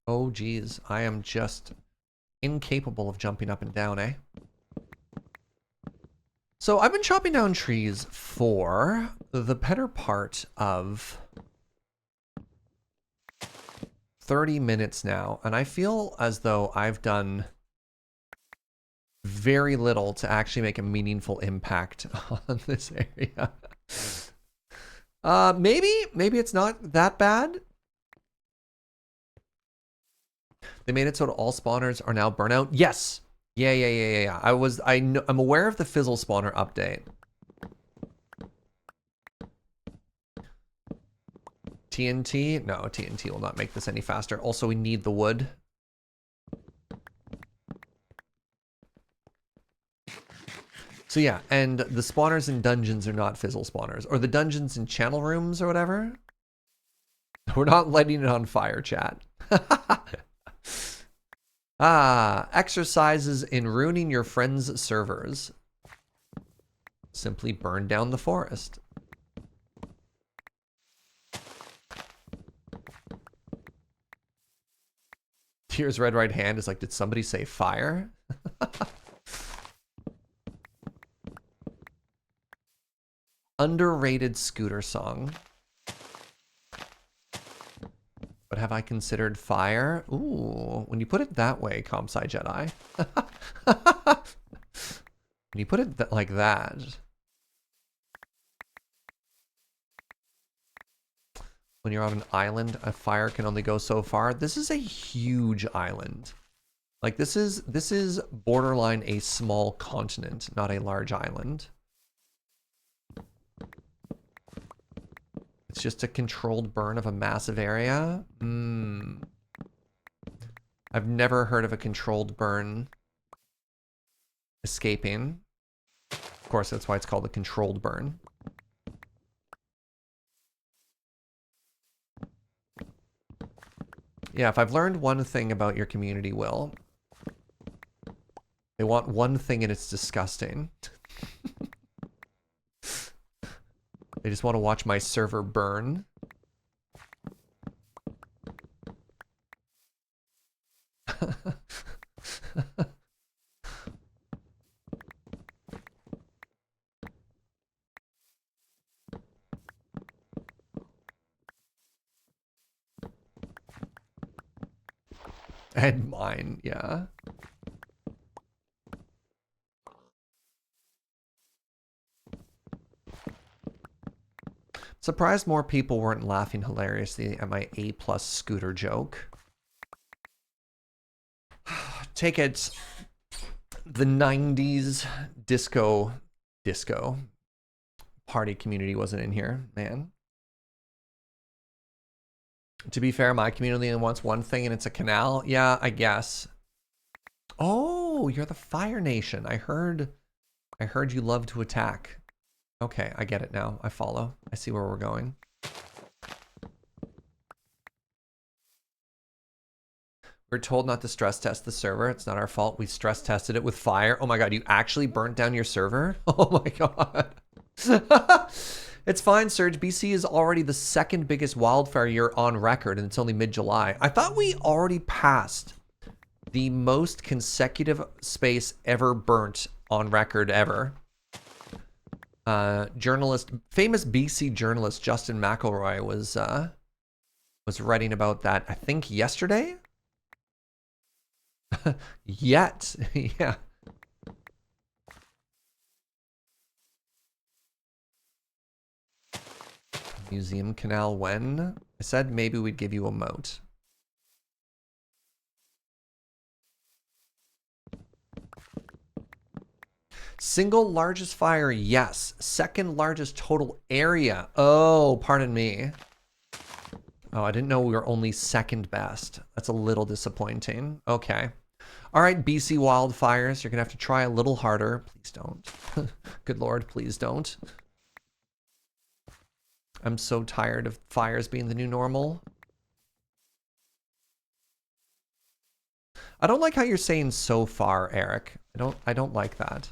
Oh, geez. I am just incapable of jumping up and down, eh? So I've been chopping down trees for the better part of 30 minutes now, and I feel as though I've done very little to actually make a meaningful impact on this area. Maybe it's not that bad. They made it so that all spawners are now burnout. Yes. Yeah. I'm aware of the fizzle spawner update. TNT? No, TNT will not make this any faster. Also, we need the wood. So yeah, and the spawners in dungeons are not fizzle spawners. Or the dungeons in channel rooms or whatever. We're not lighting it on fire, chat. Exercises in ruining your friends' servers. Simply burn down the forest. Tears red right hand is like, did somebody say fire? Underrated scooter song. But have I considered fire? Ooh, when you put it that way, Comsci Jedi. When you put it like that. When you're on an island, a fire can only go so far. This is a huge island. Like this is borderline a small continent, not a large island. It's just a controlled burn of a massive area. I've never heard of a controlled burn escaping. Of course, that's why it's called a controlled burn. Yeah, if I've learned one thing about your community, Will, they want one thing and it's disgusting. They just want to watch my server burn. And mine, yeah. Surprised more people weren't laughing hilariously at my A+ scooter joke. Take it, the 90s disco party community wasn't in here, man. To be fair, my community only wants one thing and it's a canal. Yeah, I guess. Oh, you're the Fire Nation. I heard you love to attack. Okay, I get it now. I follow. I see where we're going. We're told not to stress test the server. It's not our fault. We stress tested it with fire. Oh my god, you actually burnt down your server? Oh my god. It's fine, Surge. BC is already the second biggest wildfire year on record, and it's only mid-July. I thought we already passed the most consecutive space ever burnt on record ever. Famous BC journalist Justin McElroy was writing about that, I think yesterday? Yeah. Museum canal when? I said maybe we'd give you a moat. Single largest fire, yes. Second largest total area. Oh, pardon me. Oh, I didn't know we were only second best. That's a little disappointing. Okay. All right, BC wildfires. You're going to have to try a little harder. Please don't. Good Lord, please don't. I'm so tired of fires being the new normal. I don't like how you're saying so far, Eric. I don't like that.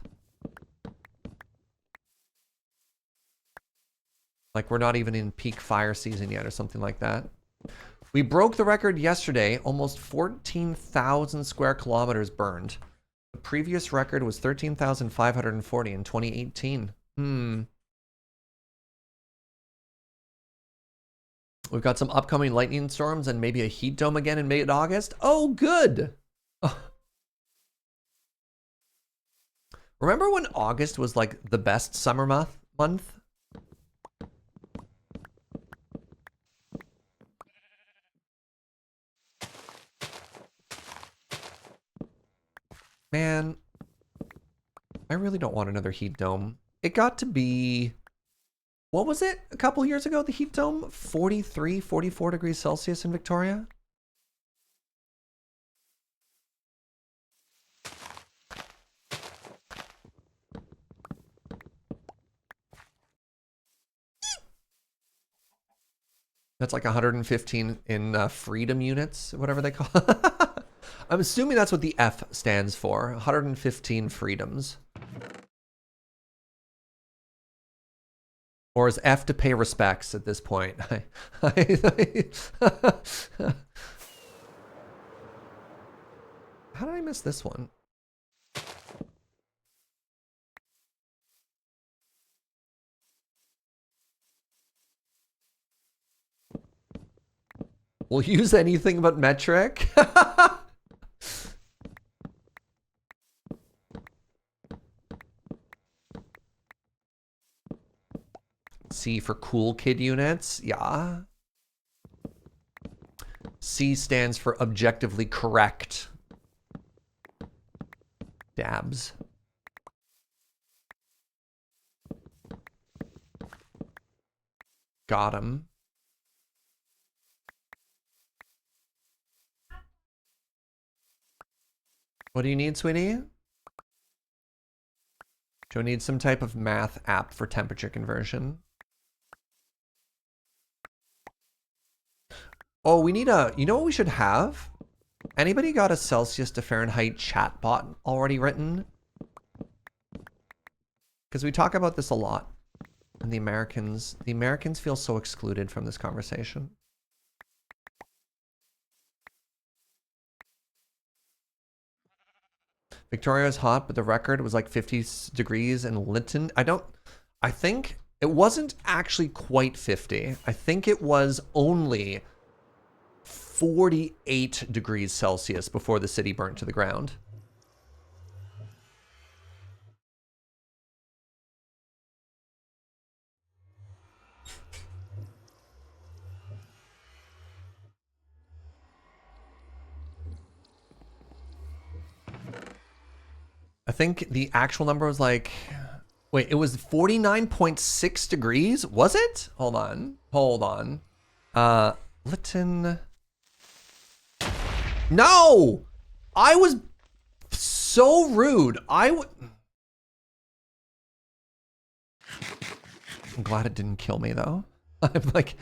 Like we're not even in peak fire season yet or something like that. We broke the record yesterday, almost 14,000 square kilometers burned. previous record was 13,540 in 2018. We've got some upcoming lightning storms and maybe a heat dome again in mid-August. Oh, good. Remember when August was like the best summer month? Man, I really don't want another heat dome. It got to be, what was it a couple years ago, the heat dome? 43, 44 degrees Celsius in Victoria? That's like 115 in freedom units, whatever they call it. I'm assuming that's what the F stands for, 115 freedoms. Or is F to pay respects at this point? How did I miss this one? We'll use anything but metric. C for cool kid units. Yeah. C stands for objectively correct. Dabs. Got him. What do you need, sweetie? Do you need some type of math app for temperature conversion? Oh, we need a, you know what we should have? Anybody got a Celsius to Fahrenheit chatbot already written? Because we talk about this a lot. And the Americans feel so excluded from this conversation. Victoria is hot, but the record was like 50 degrees in Lytton. I think it wasn't actually quite 50. I think it was only 48 degrees Celsius before the city burnt to the ground. I think the actual number was like, wait, it was 49.6 degrees? Was it? Hold on. Hold on. Lytton. No! I was so rude. I'm glad it didn't kill me though. I'm like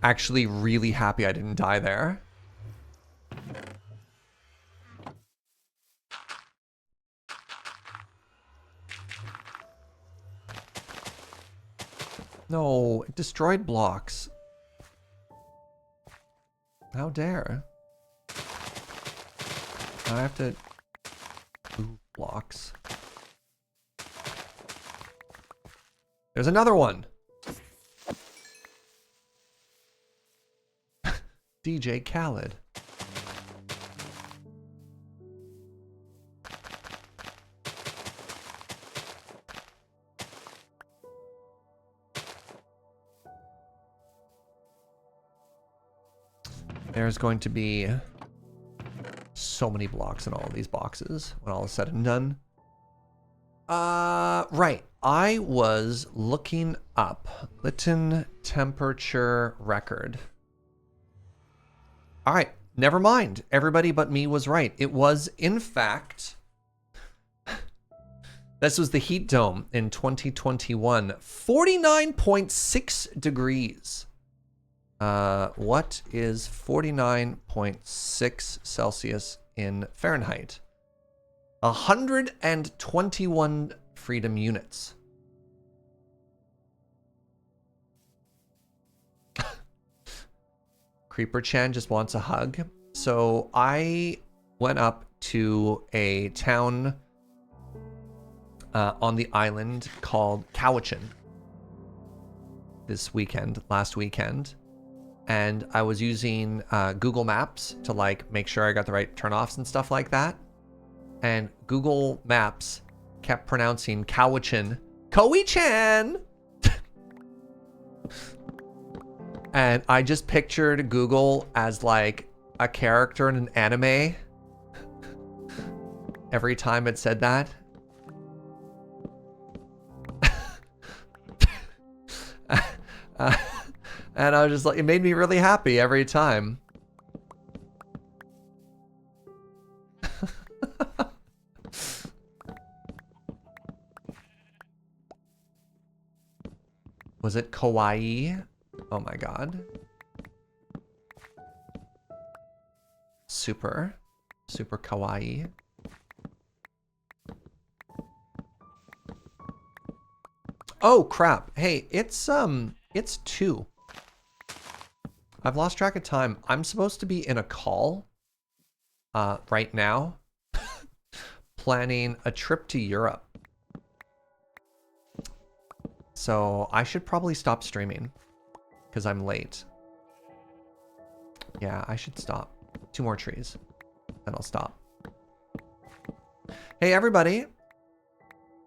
actually really happy I didn't die there. No, it destroyed blocks. How dare. I have to move blocks. There's another one. DJ Khaled. There's going to be so many blocks in all of these boxes when all is said and done. Right. I was looking up Lytton temperature record. All right. Never mind. Everybody but me was right. It was, in fact, this was the heat dome in 2021. 49.6 degrees. What is 49.6 Celsius in Fahrenheit? 121 freedom units. Creeper Chan just wants a hug. So I went up to a town on the island called Cowichan last weekend. And I was using Google Maps to like make sure I got the right turnoffs and stuff like that. And Google Maps kept pronouncing Cowichan, Koei-chan! And I just pictured Google as like a character in an anime every time it said that. And I was just like, it made me really happy every time. Was it kawaii? Oh my god. Super kawaii. Oh crap. Hey, it's 2. I've lost track of time. I'm supposed to be in a call right now planning a trip to Europe. So I should probably stop streaming because I'm late. Yeah, I should stop. 2 more trees, then I'll stop. Hey everybody,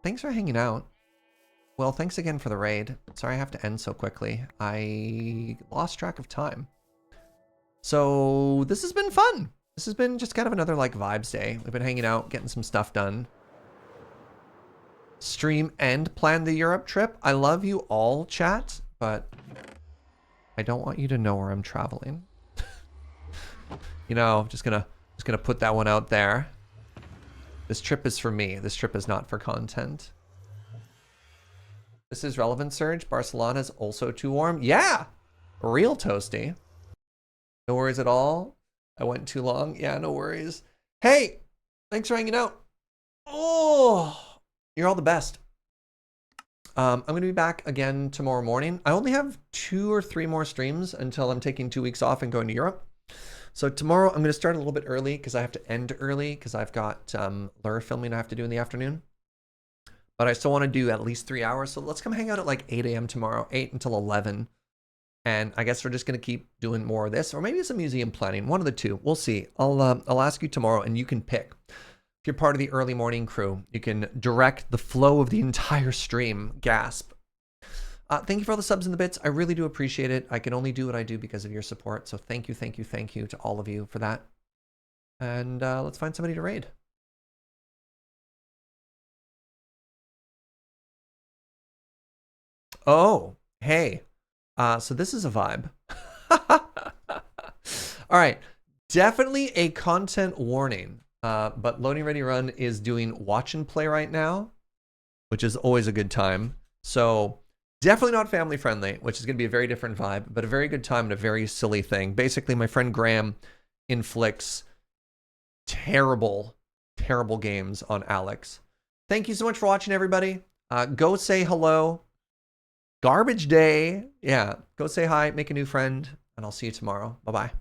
thanks for hanging out. Well, thanks again for the raid. Sorry I have to end so quickly. I lost track of time. So this has been fun. This has been just kind of another like vibes day. We've been hanging out, getting some stuff done. Stream and plan the Europe trip. I love you all, chat, but I don't want you to know where I'm traveling. You know, just gonna put that one out there. This trip is for me. This trip is not for content. This is relevant, Surge. Barcelona's also too warm. Yeah, real toasty. No worries at all. I went too long. Yeah, no worries. Hey, thanks for hanging out. Oh, you're all the best. I'm going to be back again tomorrow morning. I only have 2 or 3 more streams until I'm taking 2 weeks off and going to Europe. So tomorrow I'm going to start a little bit early because I have to end early because I've got lure filming I have to do in the afternoon. But I still want to do at least 3 hours. So let's come hang out at like 8 a.m. tomorrow, 8 until 11. And I guess we're just going to keep doing more of this or maybe some museum planning. One of the two. We'll see. I'll ask you tomorrow and you can pick. If you're part of the early morning crew, you can direct the flow of the entire stream. Gasp. Thank you for all the subs and the bits. I really do appreciate it. I can only do what I do because of your support. So thank you to all of you for that. And let's find somebody to raid. Oh, hey. So this is a vibe. All right. Definitely a content warning. But Loading Ready Run is doing watch and play right now, which is always a good time. So definitely not family friendly, which is going to be a very different vibe, but a very good time and a very silly thing. Basically, my friend Graham inflicts terrible, terrible games on Alex. Thank you so much for watching, everybody. Go say hello. Garbage day. Yeah, go say hi, make a new friend, and I'll see you tomorrow. Bye-bye.